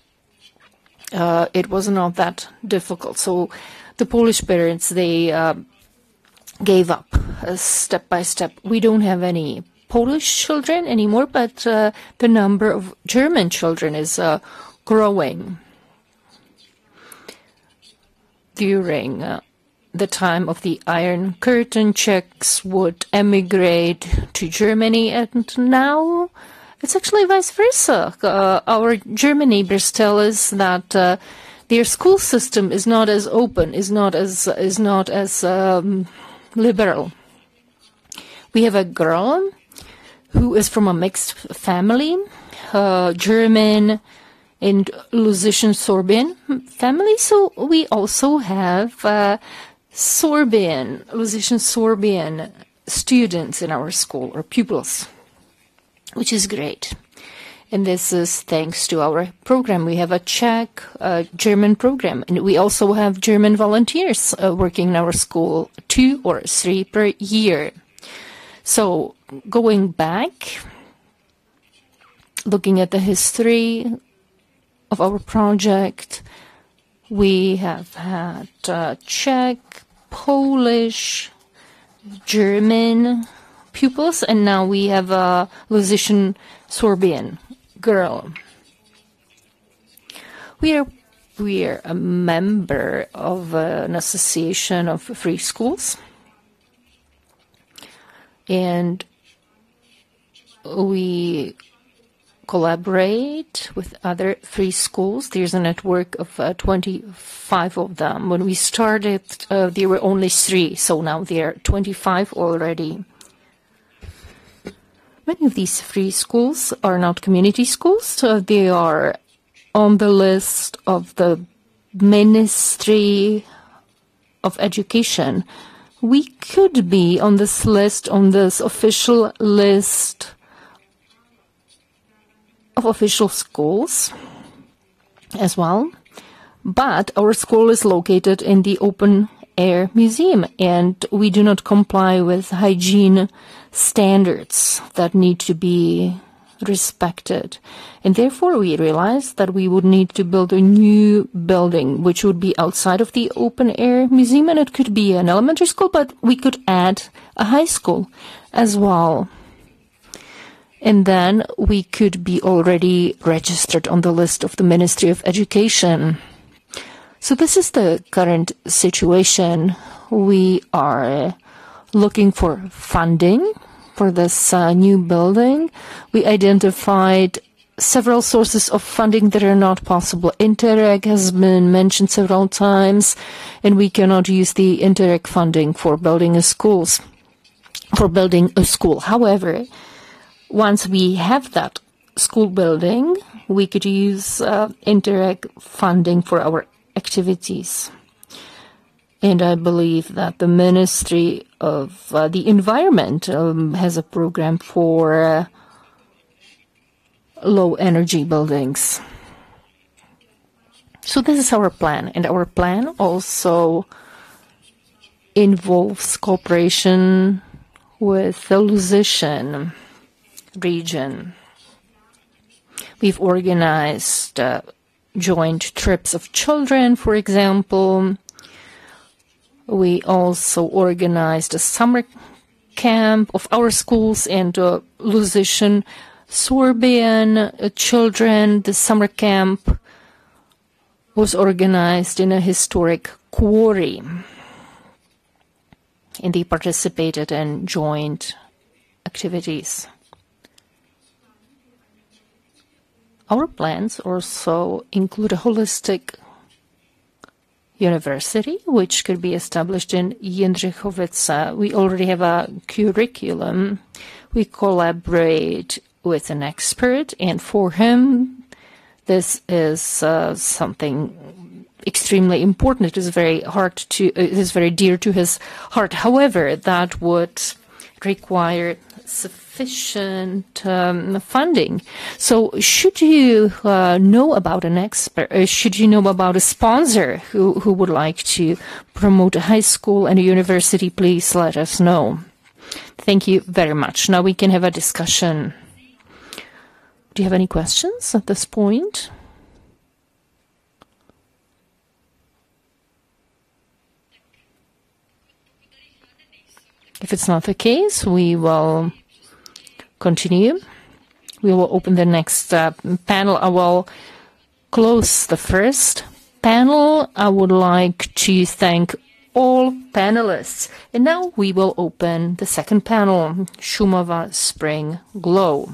it was not that difficult. So the Polish parents, they gave up step by step. We don't have any Polish children anymore, but the number of German children is growing. During the time of the Iron Curtain, Czechs would emigrate to Germany, and now It's actually vice versa. Our German neighbors tell us that their school system is not as open, is not as liberal. We have a girl who is from a mixed family, German and Lusian-Sorbian family. So we also have Lusian-Sorbian students in our school, or pupils, which is great. And this is thanks to our program. We have a Czech, German program, and we also have German volunteers working in our school, 2 or 3 per year. So going back, looking at the history of our project, we have had Czech, Polish, German pupils, and now we have a Lusian-Sorbian girl. We are a member of an association of free schools, and we collaborate with other free schools. There's a network of 25 of them. When we started, there were only 3, so now there are 25 already. Many of these free schools are not community schools. They are on the list of the Ministry of Education. We could be on this list, on this official list of official schools as well. But our school is located in the open air museum, and we do not comply with hygiene standards that need to be respected. And therefore we realized that we would need to build a new building which would be outside of the open air museum, and it could be an elementary school, but we could add a high school as well. And then we could be already registered on the list of the Ministry of Education. So this is the current situation. We are looking for funding for this new building. We identified several sources of funding that are not possible. Interreg has been mentioned several times, and we cannot use the Interreg funding for building a school. However, once we have that school building, we could use Interreg funding for our activities. And I believe that the Ministry of the Environment has a program for low energy buildings. So this is our plan, and our plan also involves cooperation with the Lusian region. We've organized joint trips of children, for example. We also organized a summer camp of our schools and Lusian-Sorbian children. The summer camp was organized in a historic quarry, and they participated in joint activities. Our plans also include a holistic university, which could be established in Jindřichovice. We already have a curriculum. We collaborate with an expert, and for him, this is something extremely important. It is very dear to his heart. However, that would require sufficient funding. So should you know about an expert, should you know about a sponsor who would like to promote a high school and a university, please let us know. Thank you very much. Now we can have a discussion. Do you have any questions at this point? If it's not the case, we will continue. We will open the next panel. I will close the first panel. I would like to thank all panelists. And now we will open the second panel, Šumava Spring Glow.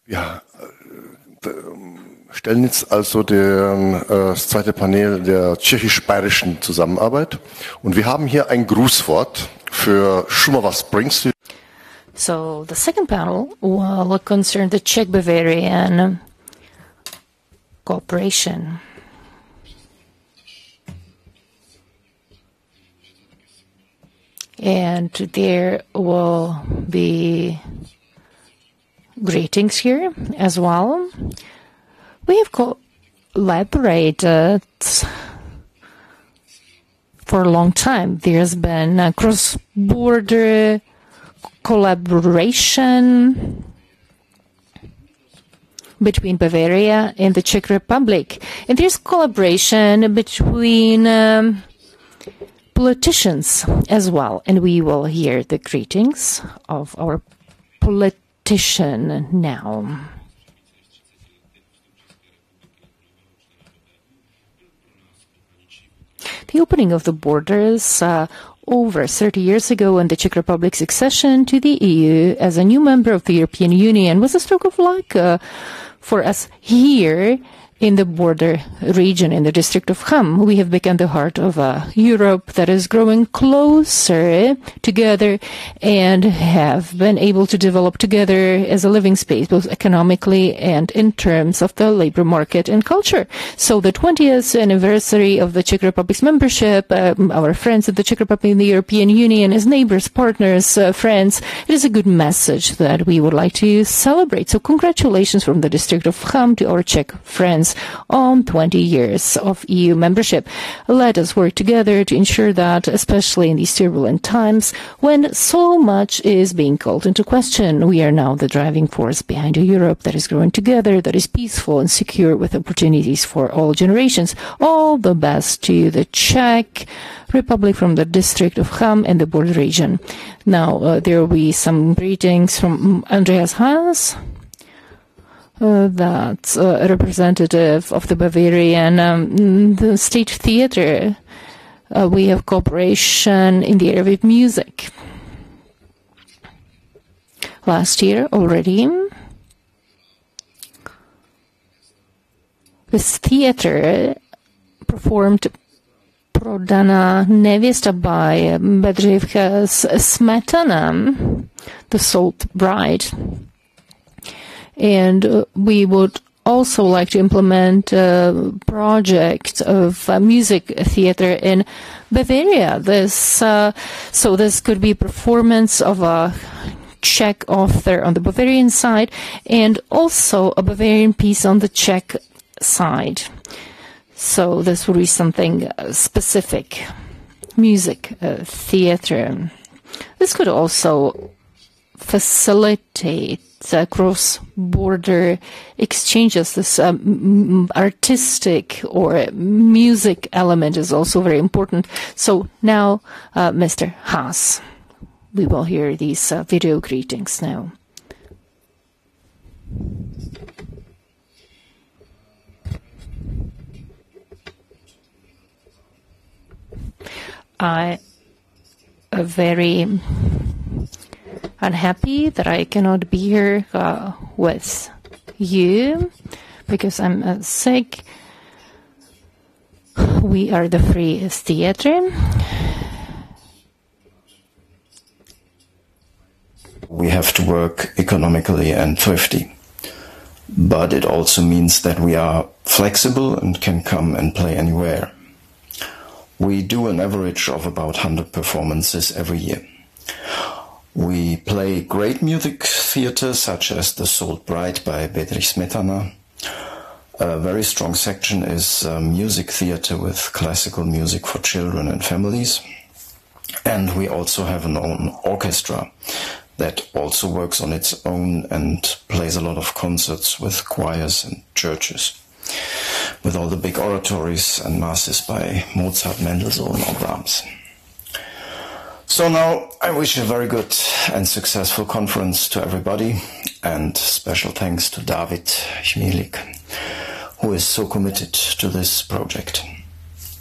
Ja, stellen jetzt also das zweite Panel der tschechisch-bayerischen Zusammenarbeit. Und wir haben hier ein Grußwort für Šumava Springs. So the second panel will concern the Czech-Bavarian cooperation. And there will be greetings here as well. We have collaborated for a long time. There's been a cross-border collaboration between Bavaria and the Czech Republic. And there's collaboration between politicians as well. And we will hear the greetings of our politician now. The opening of the borders over 30 years ago and the Czech Republic's accession to the EU as a new member of the European Union was a stroke of luck for us here in the border region in the district of Cham. We have become the heart of Europe that is growing closer together and have been able to develop together as a living space, both economically and in terms of the labor market and culture. So the 20th anniversary of the Czech Republic's membership, our friends in the Czech Republic and the European Union as neighbors, partners, friends, it is a good message that we would like to celebrate. So congratulations from the district of Cham to our Czech friends on 20 years of EU membership. Let us work together to ensure that, especially in these turbulent times, when so much is being called into question, we are now the driving force behind a Europe that is growing together, that is peaceful and secure with opportunities for all generations. All the best to the Czech Republic from the district of Cham and the border region. Now, there will be some greetings from Andreas Haas. That's a representative of the Bavarian the State Theatre. We have cooperation in the area of music. Last year already, this theatre performed Prodana Nevěsta by Bedřich Smetana, the Sold Bride. And we would also like to implement a project of music theater in Bavaria. So this could be a performance of a Czech author on the Bavarian side and also a Bavarian piece on the Czech side. So this would be something specific, music theater. This could also facilitate cross-border exchanges. This artistic or music element is also very important. So now, Mr. Haas, we will hear these video greetings now. I am very unhappy that I cannot be here with you because I'm sick. We are the Free Theatre. We have to work economically and thrifty, but it also means that we are flexible and can come and play anywhere. We do an average of about 100 performances every year. We play great music theatre such as The Sold Bride by Bedřich Smetana. A very strong section is music theatre with classical music for children and families. And we also have an own orchestra that also works on its own and plays a lot of concerts with choirs and churches, with all the big oratories and masses by Mozart, Mendelssohn or Brahms. So now I wish a very good and successful conference to everybody, and special thanks to David Chmielik, who is so committed to this project.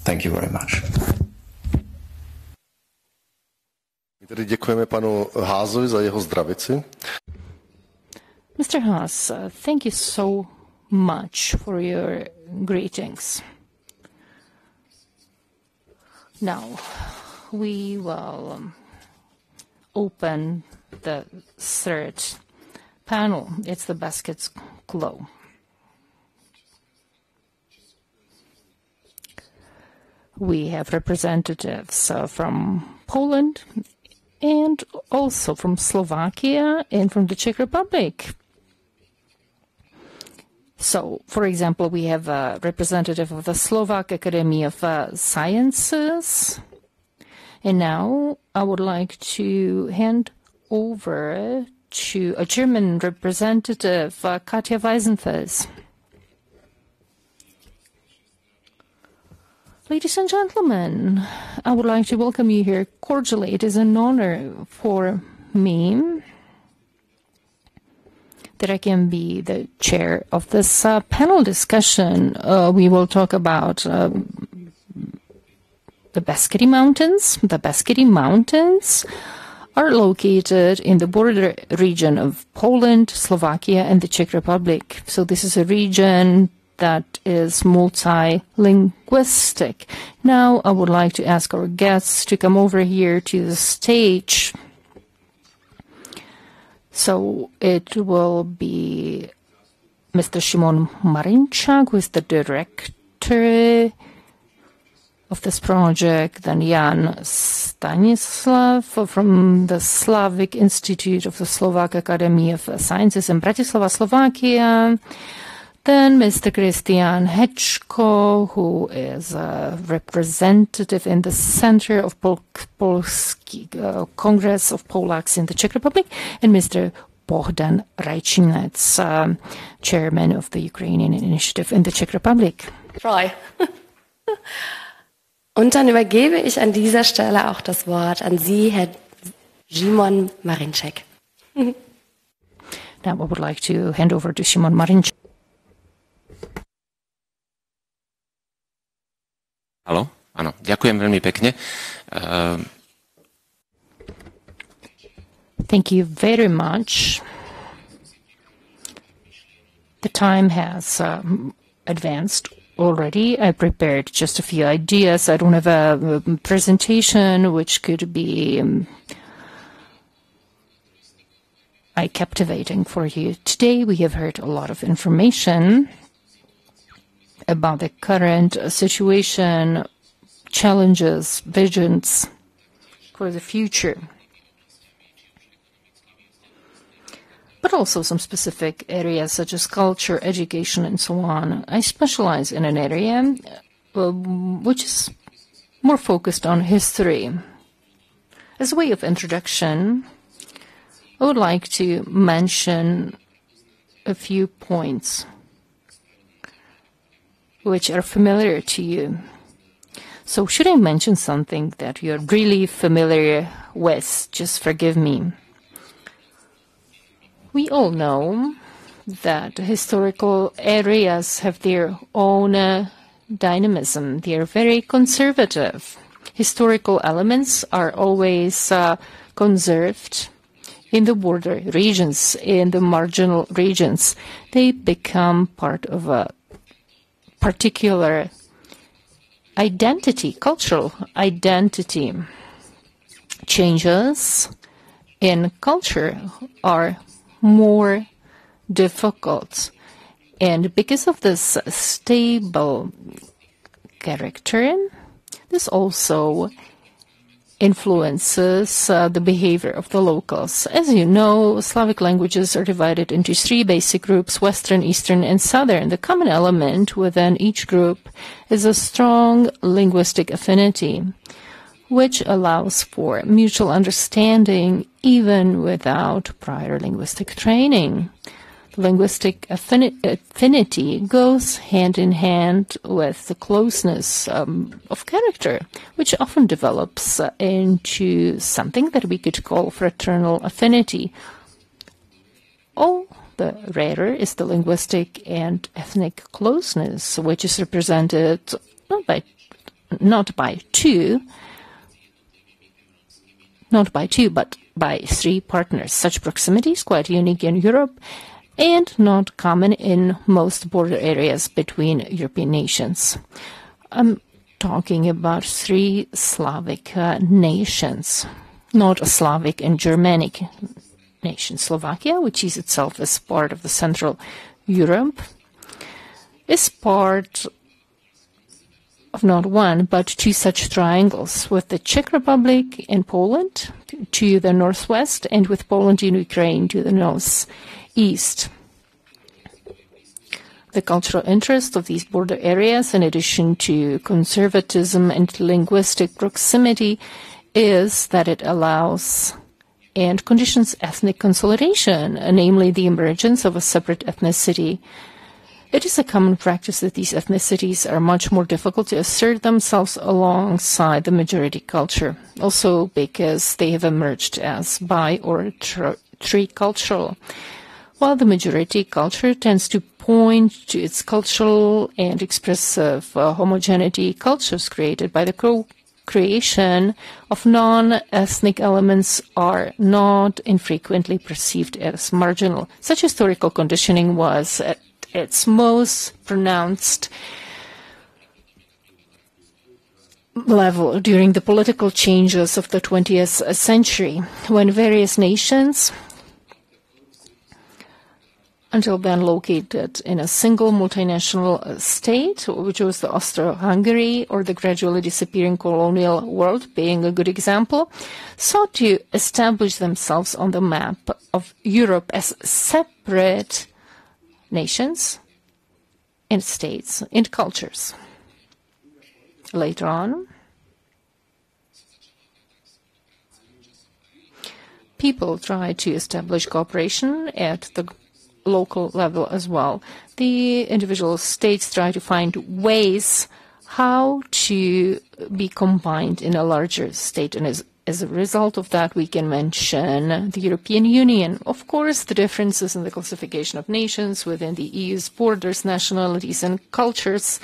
Thank you very much. Tedy děkujeme panu Házovi za jeho zdravici. Mr. Haas, thank you so much for your greetings. Now, we will open the third panel. It's the basket's glow. We have representatives from Poland and also from Slovakia and from the Czech Republic. So, for example, we have a representative of the Slovak Academy of Sciences. And now I would like to hand over to a German representative, Katja Weisenfels. Ladies and gentlemen, I would like to welcome you here cordially. It is an honor for me that I can be the chair of this panel discussion. We will talk about the Beskedy Mountains. The Beskedy Mountains are located in the border region of Poland, Slovakia, and the Czech Republic. So this is a region that is multilinguistic. Now I would like to ask our guests to come over here to the stage. So it will be Mr. Šimon Marinčák, who is the director of this project, then Jan Stanislav from the Slavic Institute of the Slovak Academy of Sciences in Bratislava, Slovakia. Then Mr. Christian Hečko, who is a representative in the Center of Polski Congress of Polaks in the Czech Republic, and Mr. Bohdan Rajčinec, chairman of the Ukrainian Initiative in the Czech Republic. Troy. Und dann übergebe ich an dieser Stelle auch das Wort an Sie, Herr Šimon Marinčák. Now I would like to hand over to Šimon Marinčák. Haló? Áno, ďakujem veľmi pekne. Thank you very much. The time has advanced already. I prepared just a few ideas. I don't have a presentation which could be eye-captivating for you. Today we have heard a lot of information about the current situation, challenges, visions for the future, but also some specific areas such as culture, education, and so on. I specialize in an area which is more focused on history. As a way of introduction, I would like to mention a few points which are familiar to you. So should I mention something that you're really familiar with, just forgive me. We all know that historical areas have their own dynamism. They are very conservative. Historical elements are always conserved in the border regions, in the marginal regions. They become part of a particular identity, cultural identity. Changes in culture are more difficult. And because of this stable character, this also influences the behavior of the locals. As you know, Slavic languages are divided into three basic groups: Western, Eastern, and Southern. The common element within each group is a strong linguistic affinity, which allows for mutual understanding even without prior linguistic training. Linguistic affinity goes hand in hand with the closeness of character, which often develops into something that we could call fraternal affinity. All the rarer is the linguistic and ethnic closeness, which is represented not by two, but by three partners. Such proximity is quite unique in Europe, and not common in most border areas between European nations. I'm talking about three Slavic nations, not a Slavic and Germanic nation. Slovakia, which is itself as part of the Central Europe, is part of not one, but two such triangles, with the Czech Republic and Poland to the northwest, and with Poland and Ukraine to the northeast. The cultural interest of these border areas, in addition to conservatism and linguistic proximity, is that it allows and conditions ethnic consolidation, namely the emergence of a separate ethnicity. It is a common practice that these ethnicities are much more difficult to assert themselves alongside the majority culture, also because they have emerged as bi- or tricultural, while the majority culture tends to point to its cultural and expressive homogeneity. Cultures created by the creation of non-ethnic elements are not infrequently perceived as marginal. Such historical conditioning was at its most pronounced level during the political changes of the 20th century, when various nations, until then located in a single multinational state, which was the Austro-Hungary, or the gradually disappearing colonial world being a good example, sought to establish themselves on the map of Europe as separate nations and states and cultures. Later on, people tried to establish cooperation at the local level as well. The individual states try to find ways how to be combined in a larger state, and as a result of that, we can mention the European Union. Of course, the differences in the classification of nations within the EU's borders, nationalities, and cultures,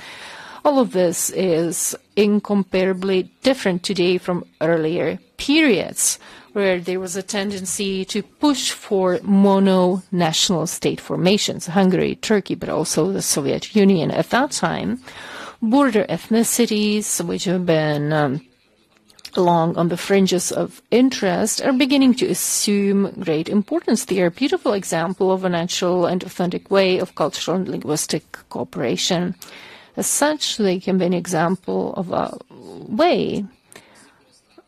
all of this is incomparably different today from earlier periods, where there was a tendency to push for mono-national state formations, Hungary, Turkey, but also the Soviet Union. At that time, border ethnicities, which have been long on the fringes of interest, are beginning to assume great importance. They are a beautiful example of a natural and authentic way of cultural and linguistic cooperation. As such, they can be an example of a way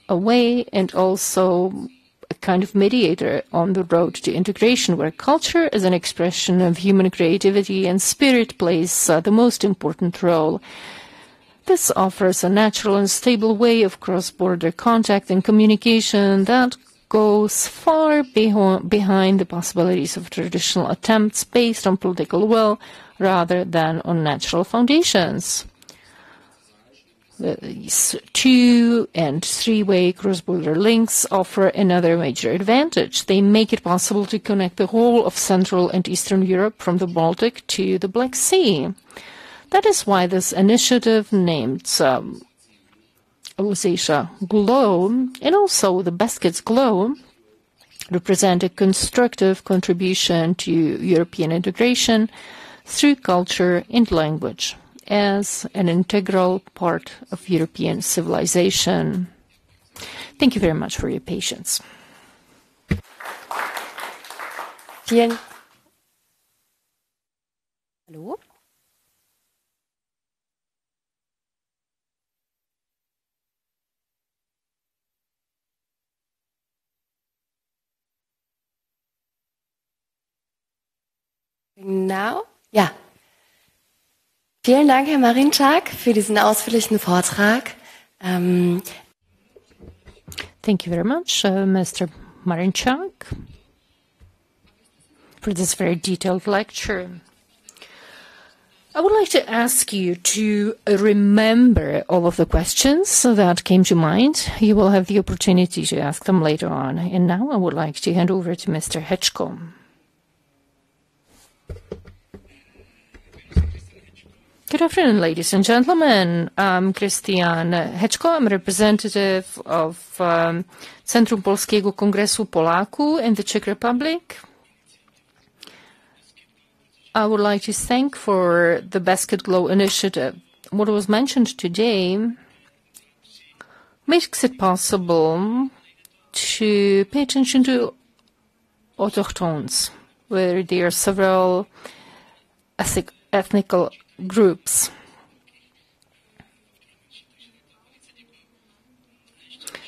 and also a kind of mediator on the road to integration, where culture as an expression of human creativity and spirit plays the most important role. This offers a natural and stable way of cross-border contact and communication that goes far behind the possibilities of traditional attempts based on political will rather than on natural foundations. These two- and three-way cross-border links offer another major advantage. They make it possible to connect the whole of Central and Eastern Europe from the Baltic to the Black Sea. That is why this initiative named Lusatia Glow and also the Baskets Glow represent a constructive contribution to European integration through culture and language as an integral part of European civilization. Thank you very much for your patience. Vielen Hallo? Now? Ja. Vielen Dank, Herr Marinczak, für diesen ausführlichen Vortrag. Thank you very much, Mr. Marinczak, for this very detailed lecture. I would like to ask you to remember all of the questions that came to mind. You will have the opportunity to ask them later on. And now I would like to hand over to Mr. Hečko. Good afternoon, ladies and gentlemen. I'm Christian Hečko. I'm a representative of Centrum Polskiego Kongresu Poláků in the Czech Republic. I would like to thank for the Basket Glow initiative. What was mentioned today makes it possible to pay attention to autochthones, where there are several ethnical groups.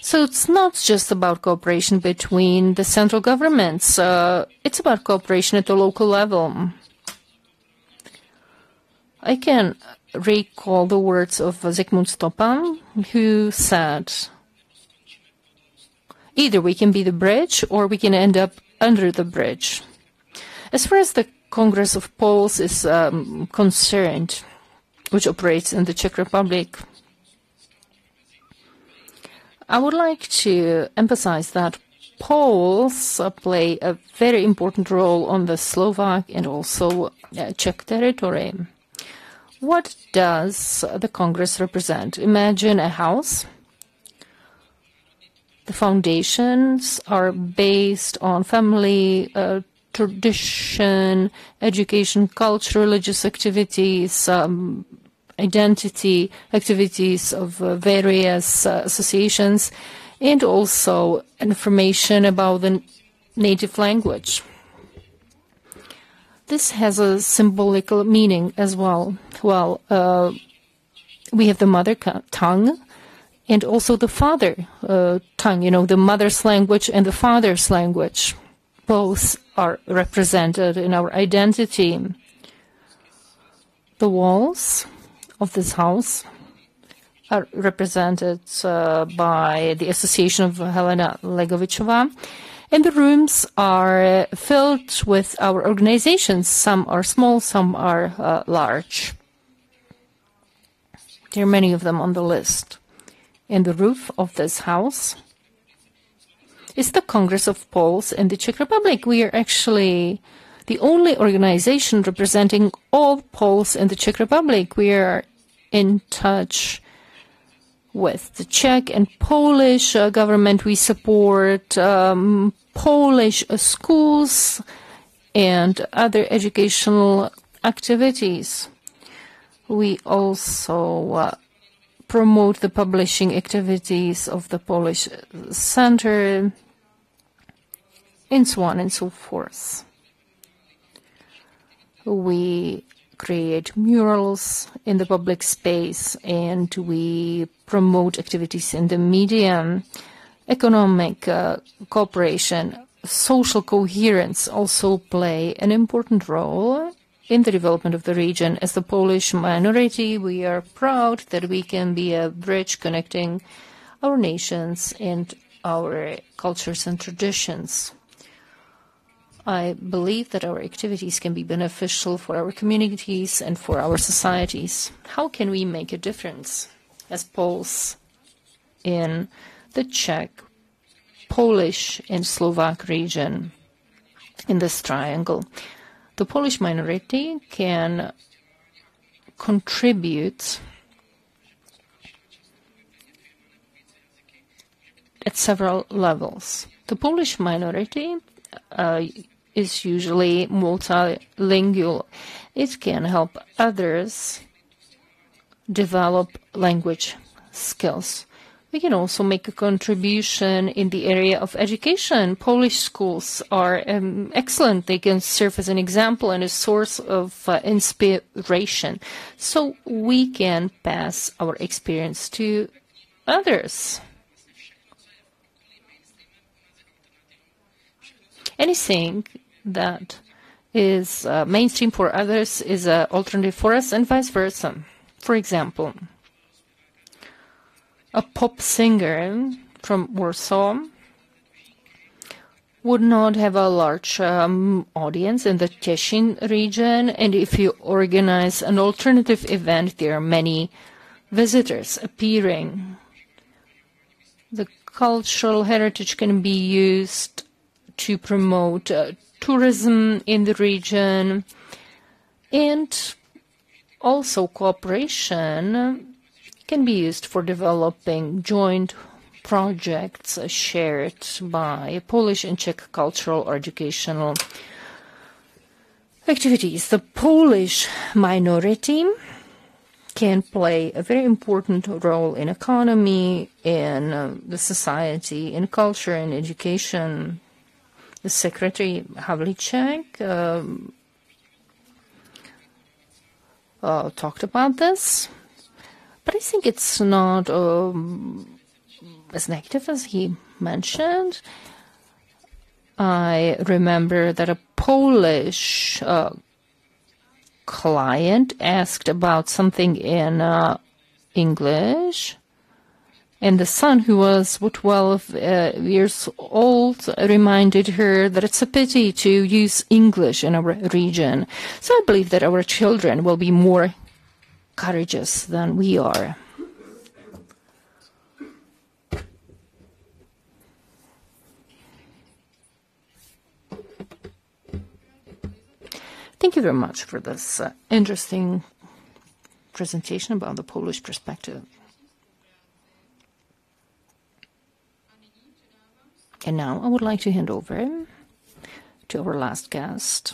So it's not just about cooperation between the central governments. It's about cooperation at the local level. I can recall the words of Zygmunt Stopan, who said, either we can be the bridge or we can end up under the bridge. As far as the Congress of Poles is concerned, which operates in the Czech Republic, I would like to emphasize that Poles play a very important role on the Slovak and also Czech territory. What does the Congress represent? Imagine a house. The foundations are based on family tradition, education, culture, religious activities, identity activities of various associations, and also information about the native language. This has a symbolical meaning as well. Well, we have the mother tongue and also the father tongue, the mother's language and the father's language. Both are represented in our identity. The walls of this house are represented by the Association of Helena Legovichova, and the rooms are filled with our organizations. Some are small, some are large. There are many of them on the list. And the roof of this house is the Congress of Poles in the Czech Republic. We are actually the only organization representing all Poles in the Czech Republic. We are in touch with the Czech and Polish government. We support Polish schools and other educational activities. We also promote the publishing activities of the Polish Center, and so on and so forth. We create murals in the public space, and we promote activities in the media. Economic cooperation, social coherence also play an important role in the development of the region. As the Polish minority, we are proud that we can be a bridge connecting our nations and our cultures and traditions. I believe that our activities can be beneficial for our communities and for our societies. How can we make a difference as Poles in the Czech, Polish, and Slovak region in this triangle? The Polish minority can contribute at several levels. The Polish minority is usually multilingual. It can help others develop language skills. We can also make a contribution in the area of education. Polish schools are excellent. They can serve as an example and a source of inspiration. So we can pass our experience to others. Anything that is mainstream for others is an alternative for us, and vice versa. For example, a pop singer from Warsaw would not have a large audience in the Teschin region, and if you organize an alternative event, there are many visitors appearing. The cultural heritage can be used to promote tourism in the region, and also cooperation can be used for developing joint projects shared by Polish and Czech cultural or educational activities. The Polish minority can play a very important role in economy, in the society, in culture, in education. The Secretary Havlicek talked about this, but I think it's not as negative as he mentioned. I remember that a Polish client asked about something in English, and the son, who was 12 years old, reminded her that it's a pity to use English in our region. So I believe that our children will be more courageous than we are. Thank you very much for this interesting presentation about the Polish perspective. And now I would like to hand over to our last guest.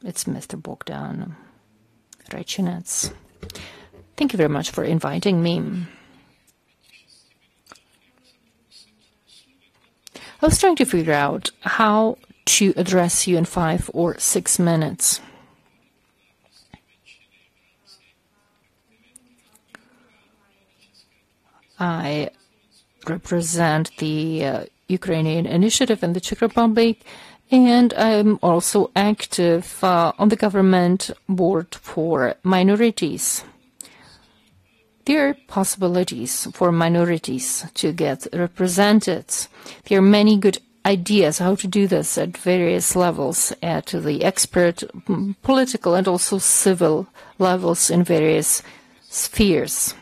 It's Mr. Bogdan Rajchinets. Thank you very much for inviting me. I was trying to figure out how to address you in 5 or 6 minutes. I represent the Ukrainian initiative in the Czech Republic, and I'm also active on the government board for minorities. There are possibilities for minorities to get represented. There are many good ideas how to do this at various levels, at the expert, political, and also civil levels in various spheres.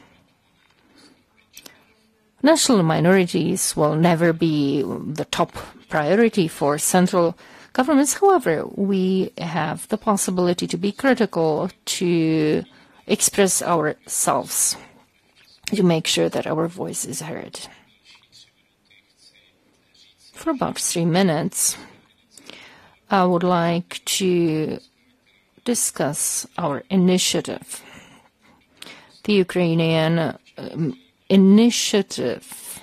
National minorities will never be the top priority for central governments. However, we have the possibility to be critical, to express ourselves, to make sure that our voice is heard. For about 3 minutes, I would like to discuss our initiative. The Ukrainian initiative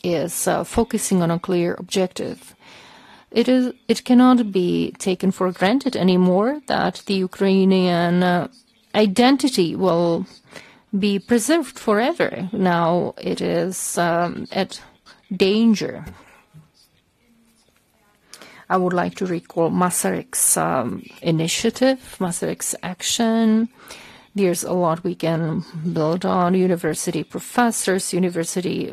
is focusing on a clear objective. It cannot be taken for granted anymore that the Ukrainian identity will be preserved forever. Now it is at danger. I would like to recall Masaryk's initiative, Masaryk's action. There's a lot we can build on. University professors, university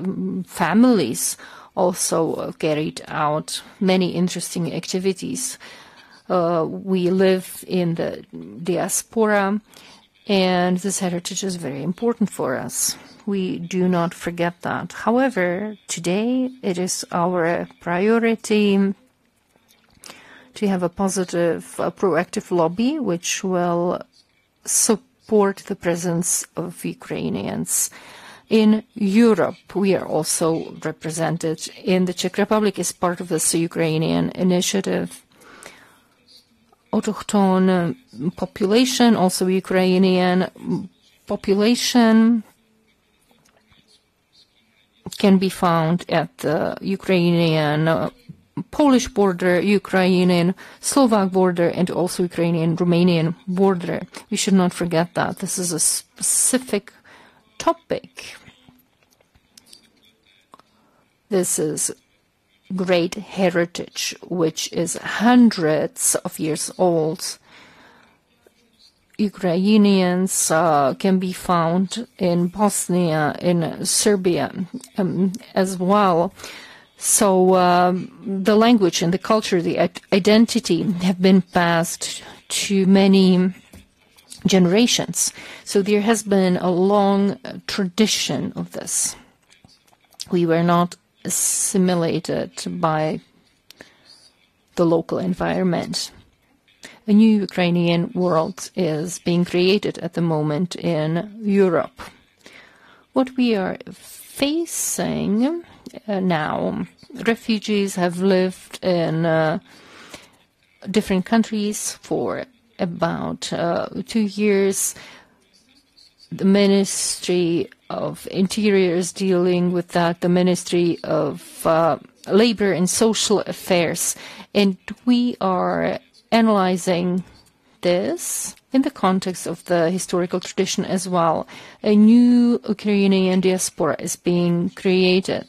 families also carried out many interesting activities. We live in the diaspora, and this heritage is very important for us. We do not forget that. However, today it is our priority to have a positive, proactive lobby which will support the presence of Ukrainians in Europe. We are also represented in the Czech Republic as part of this Ukrainian initiative. Autochthone population, also Ukrainian population, can be found at the Ukrainian Polish border, Ukrainian Slovak border, and also Ukrainian Romanian border. We should not forget that. This is a specific topic. This is great heritage, which is hundreds of years old. Ukrainians can be found in Bosnia, in Serbia as well. So the language and the culture, the identity have been passed to many generations. So there has been a long tradition of this. We were not assimilated by the local environment. A new Ukrainian world is being created at the moment in Europe. What we are facing now. Refugees have lived in different countries for about 2 years. The Ministry of Interior is dealing with that, the Ministry of Labor and Social Affairs. And we are analyzing this in the context of the historical tradition as well. A new Ukrainian diaspora is being created.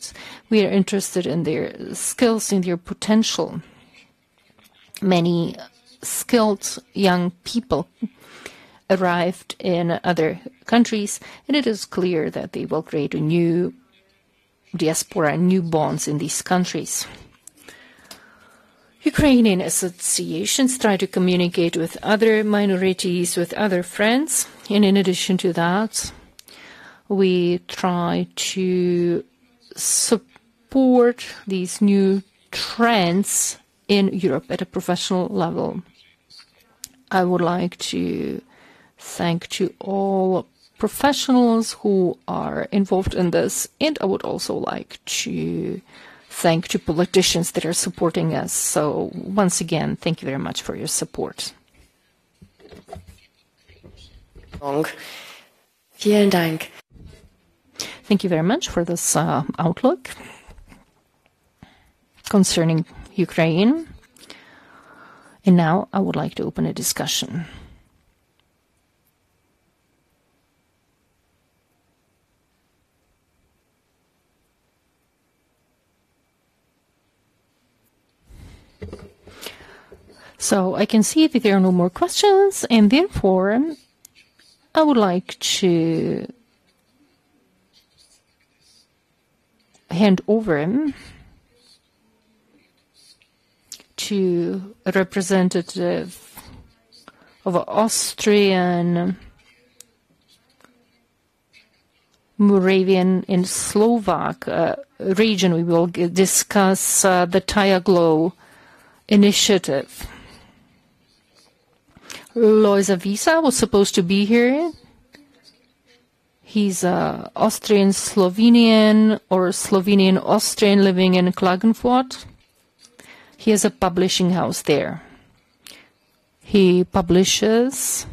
We are interested in their skills, in their potential. Many skilled young people arrived in other countries, and it is clear that they will create a new diaspora, new bonds in these countries. Ukrainian associations try to communicate with other minorities, with other friends, and in addition to that, we try to support these new trends in Europe at a professional level. I would like to thank to all professionals who are involved in this, and I would also like to thank to politicians that are supporting us. So once again, thank you very much for your support. Vielen Dank. Thank you very much for this outlook concerning Ukraine. And now I would like to open a discussion. So I can see that there are no more questions, and therefore I would like to hand over to a representative of an Austrian, Moravian, and Slovak region. We will discuss the Tayaglo initiative. Loisa Visa was supposed to be here. He's Austrian-Slovenian or Slovenian-Austrian living in Klagenfurt. He has a publishing house there. He publishes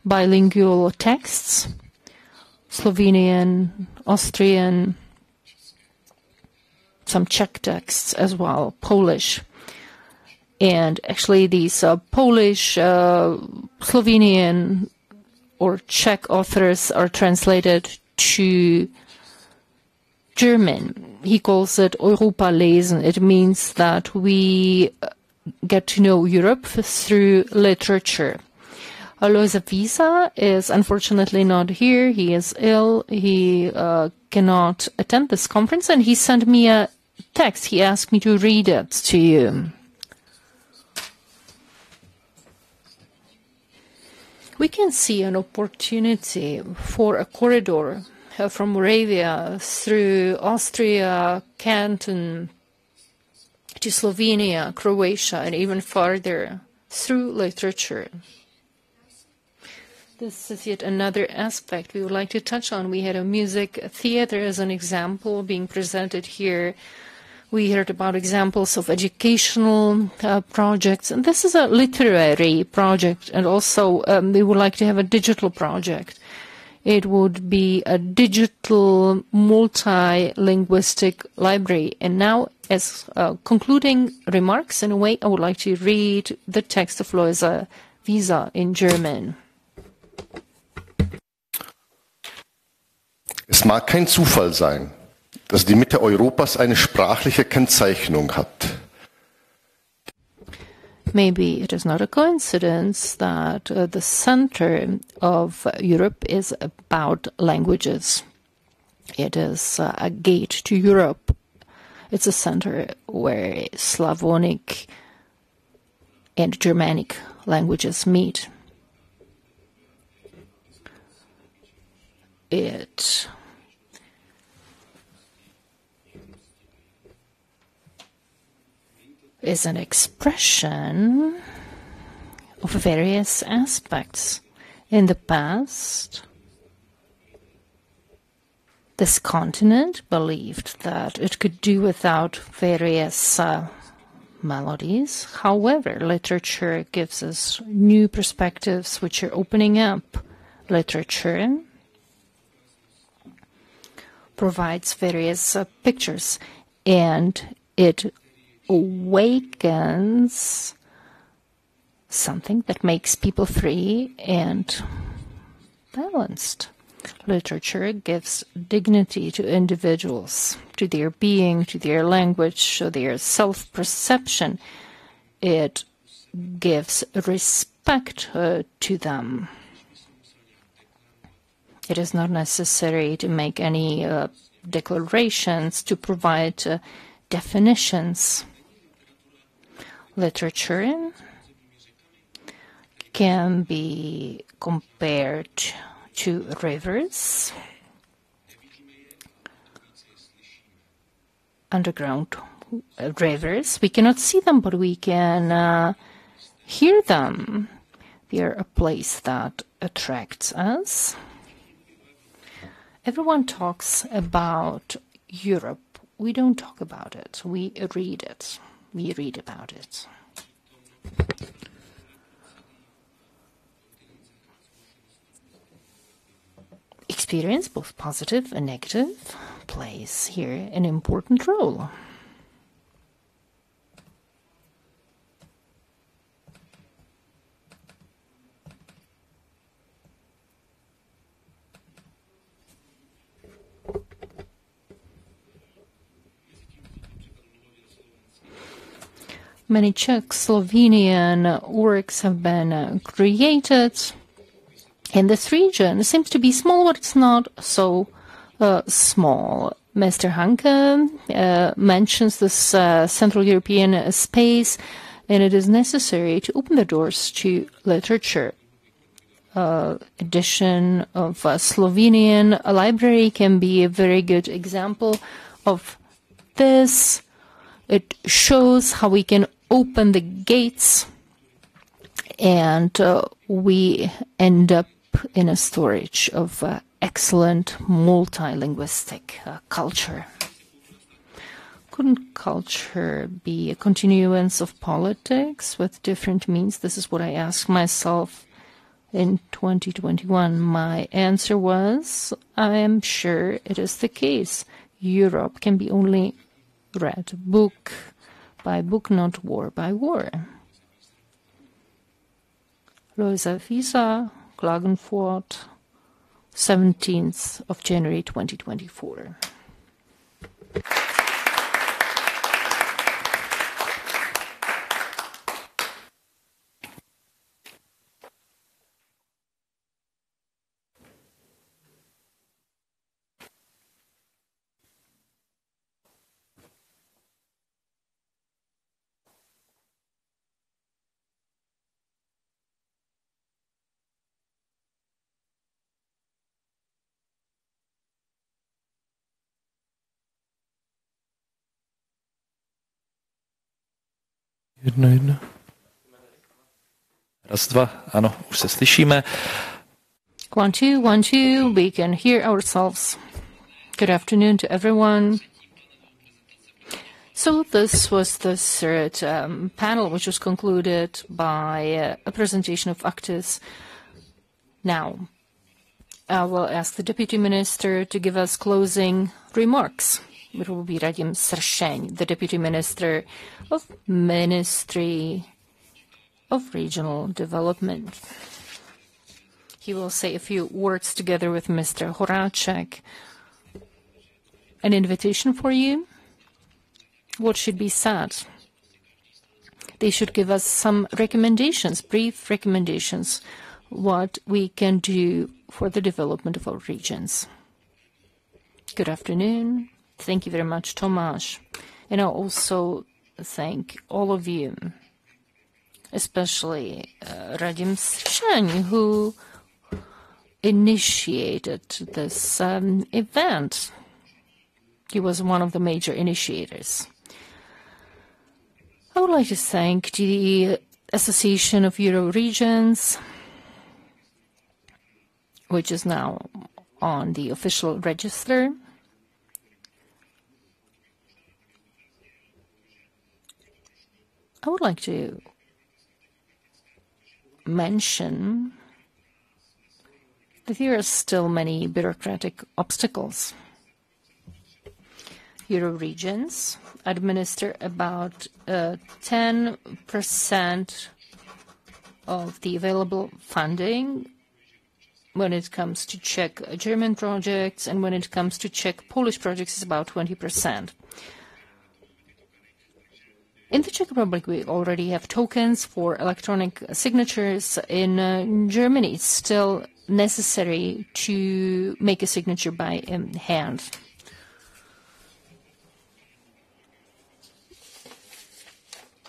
bilingual texts, Slovenian, Austrian, some Czech texts as well, Polish. And actually these Polish, Slovenian or Czech authors are translated to German. He calls it Europa lesen. It means that we get to know Europe through literature. Loisa Visa is unfortunately not here. He is ill. He cannot attend this conference, and he sent me a text. He asked me to read it to you. We can see an opportunity for a corridor from Moravia through Austria, Canton, to Slovenia, Croatia, and even farther through literature. This is yet another aspect we would like to touch on. We had a music theater as an example being presented here. We heard about examples of educational projects, and this is a literary project, and also we would like to have a digital project. It would be a digital multilinguistic library. And now, as concluding remarks, in a way, I would like to read the text of Loisa Visa in German. Es mag kein Zufall sein, dass die Mitte Europas eine sprachliche Kennzeichnung hat. Maybe it is not a coincidence that the center of Europe is about languages. It is a gate to Europe. It's a center where Slavonic and Germanic languages meet. It is an expression of various aspects. In the past, This continent believed that it could do without various melodies. However, literature gives us new perspectives which are opening up. Literature provides various pictures, and it awakens something that makes people free and balanced. Literature gives dignity to individuals, to their being, to their language, to their self-perception. It gives respect to them. It is not necessary to make any declarations, to provide definitions. Literature can be compared to rivers, underground rivers. We cannot see them, but we can hear them. They are a place that attracts us. Everyone talks about Europe. We don't talk about it. We read it. We read about it. Experience, both positive and negative, plays here an important role. Many Czech, Slovenian works have been created in this region. It seems to be small, but it's not so small. Mr. Hanke mentions this Central European space, and it is necessary to open the doors to literature. Edition of Slovenian library can be a very good example of this. It shows how we can open the gates, and we end up in a storage of excellent multilinguistic culture. Couldn't culture be a continuance of politics with different means? This is what I asked myself in 2021. My answer was, I am sure it is the case. Europe can be only read book by book, not war by war. Rosa Visa, Klagenfurt, 17th of January 2024. Jedno. Raz, dva. Ano, už se slyšíme. 1, 2, 1, 2. We can hear ourselves. Good afternoon to everyone. So this was the third panel, which was concluded by a presentation of Auspices. Now, I will ask the Deputy Minister to give us closing remarks. It will be Radim Sršeň, the Deputy Minister of Ministry of Regional Development. He will say a few words together with Mr. Horáček. An invitation for you? What should be said? They should give us some recommendations, brief recommendations, what we can do for the development of our regions. Good afternoon. Thank you very much, Tomáš. And I also thank all of you, especially Radim Sršeň, who initiated this event. He was one of the major initiators. I would like to thank the Association of Euro Regions, which is now on the official register. I would like to mention that there are still many bureaucratic obstacles. Euro regions administer about 10% of the available funding when it comes to Czech German projects, and when it comes to Czech Polish projects, it's about 20%. In the Czech Republic, we already have tokens for electronic signatures. In Germany, it's still necessary to make a signature by hand.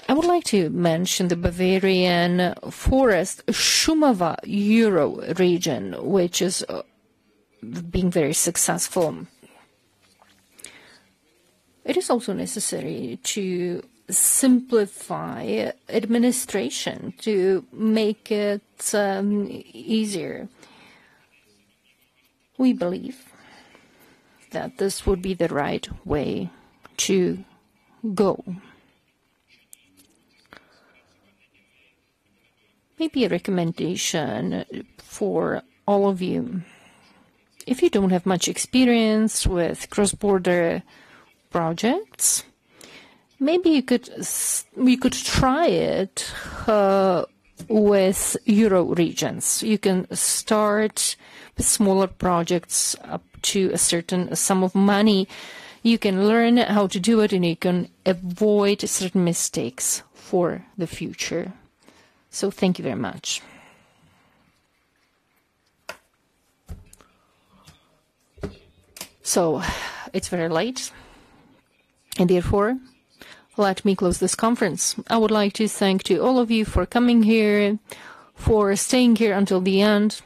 I would like to mention the Bavarian Forest Šumava Euro region, which is being very successful. It is also necessary to simplify administration, to make it easier. We believe that this would be the right way to go. Maybe a recommendation for all of you. If you don't have much experience with cross-border projects, maybe we could try it with Euro regions. You can start with smaller projects up to a certain sum of money. You can learn how to do it, and you can avoid certain mistakes for the future. So thank you very much. So it's very late, and therefore let me close this conference. I would like to thank to all of you for coming here, for staying here until the end,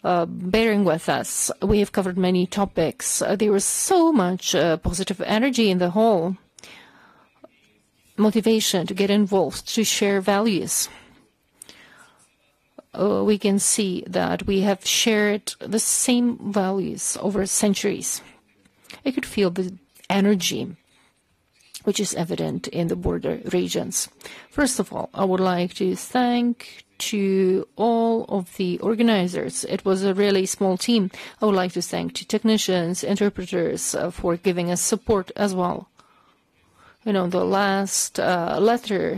bearing with us. We have covered many topics. There was so much positive energy in the hall. Motivation to get involved, to share values. We can see that we have shared the same values over centuries. I could feel the energy which is evident in the border regions. First of all, I would like to thank to all of the organizers. It was a really small team. I would like to thank to technicians, interpreters for giving us support as well. You know, the last letter,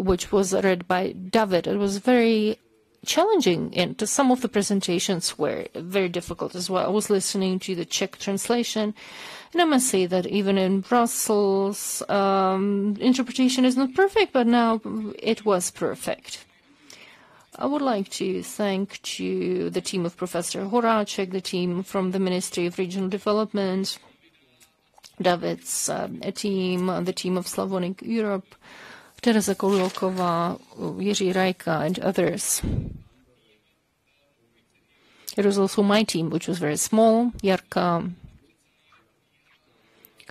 which was read by David, it was very challenging, and some of the presentations were very difficult as well. I was listening to the Czech translation, and I must say that even in Brussels, interpretation is not perfect, but now it was perfect. I would like to thank to the team of Professor Horáček, the team from the Ministry of Regional Development, David's team, the team of Slavonic Europe, Teresa Koulokova, Jiří Rajka, and others. It was also my team, which was very small, Jarka,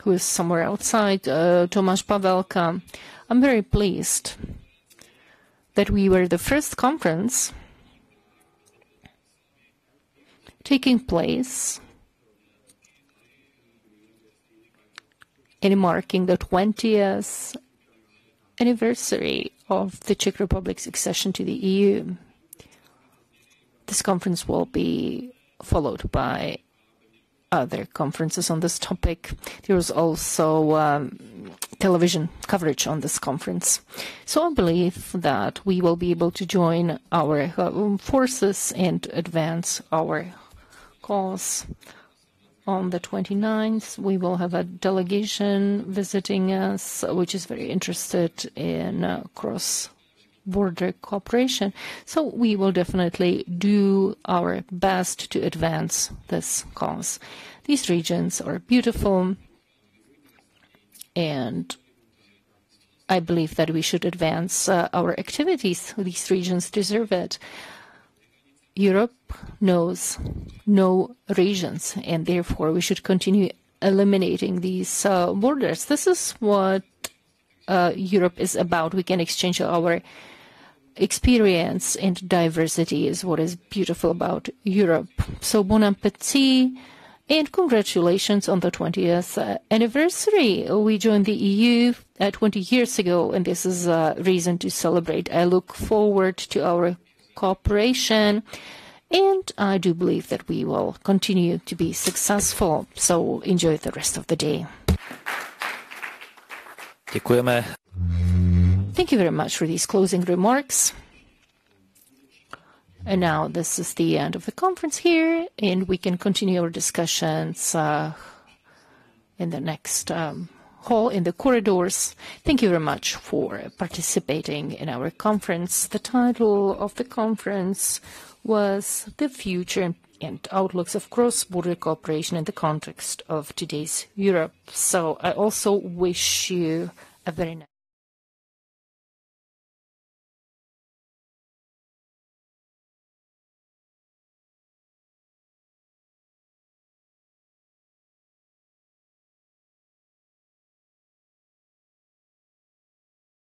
who is somewhere outside, Tomáš Pavelka. I'm very pleased that we were the first conference taking place in marking the 20th anniversary of the Czech Republic's accession to the EU. This conference will be followed by other conferences on this topic. There was also television coverage on this conference. So I believe that we will be able to join our forces and advance our cause. On the 29th, we will have a delegation visiting us, which is very interested in cross-border cooperation. So we will definitely do our best to advance this cause. These regions are beautiful, and I believe that we should advance our activities. These regions deserve it. Europe knows no regions, and therefore we should continue eliminating these borders. This is what Europe is about. We can exchange our experience, and diversity is what is beautiful about Europe. So bon appétit, And congratulations on the 20th anniversary. We joined the EU 20 years ago, and this is a reason to celebrate. I look forward to our cooperation, and I do believe that we will continue to be successful. So enjoy the rest of the day. Děkujeme. Thank you very much for these closing remarks. And now this is the end of the conference here, and we can continue our discussions in the next hall, in the corridors. Thank you very much for participating in our conference. The title of the conference was The Future and Outlooks of Cross-Border Cooperation in the Context of Today's Europe. So I also wish you a very nice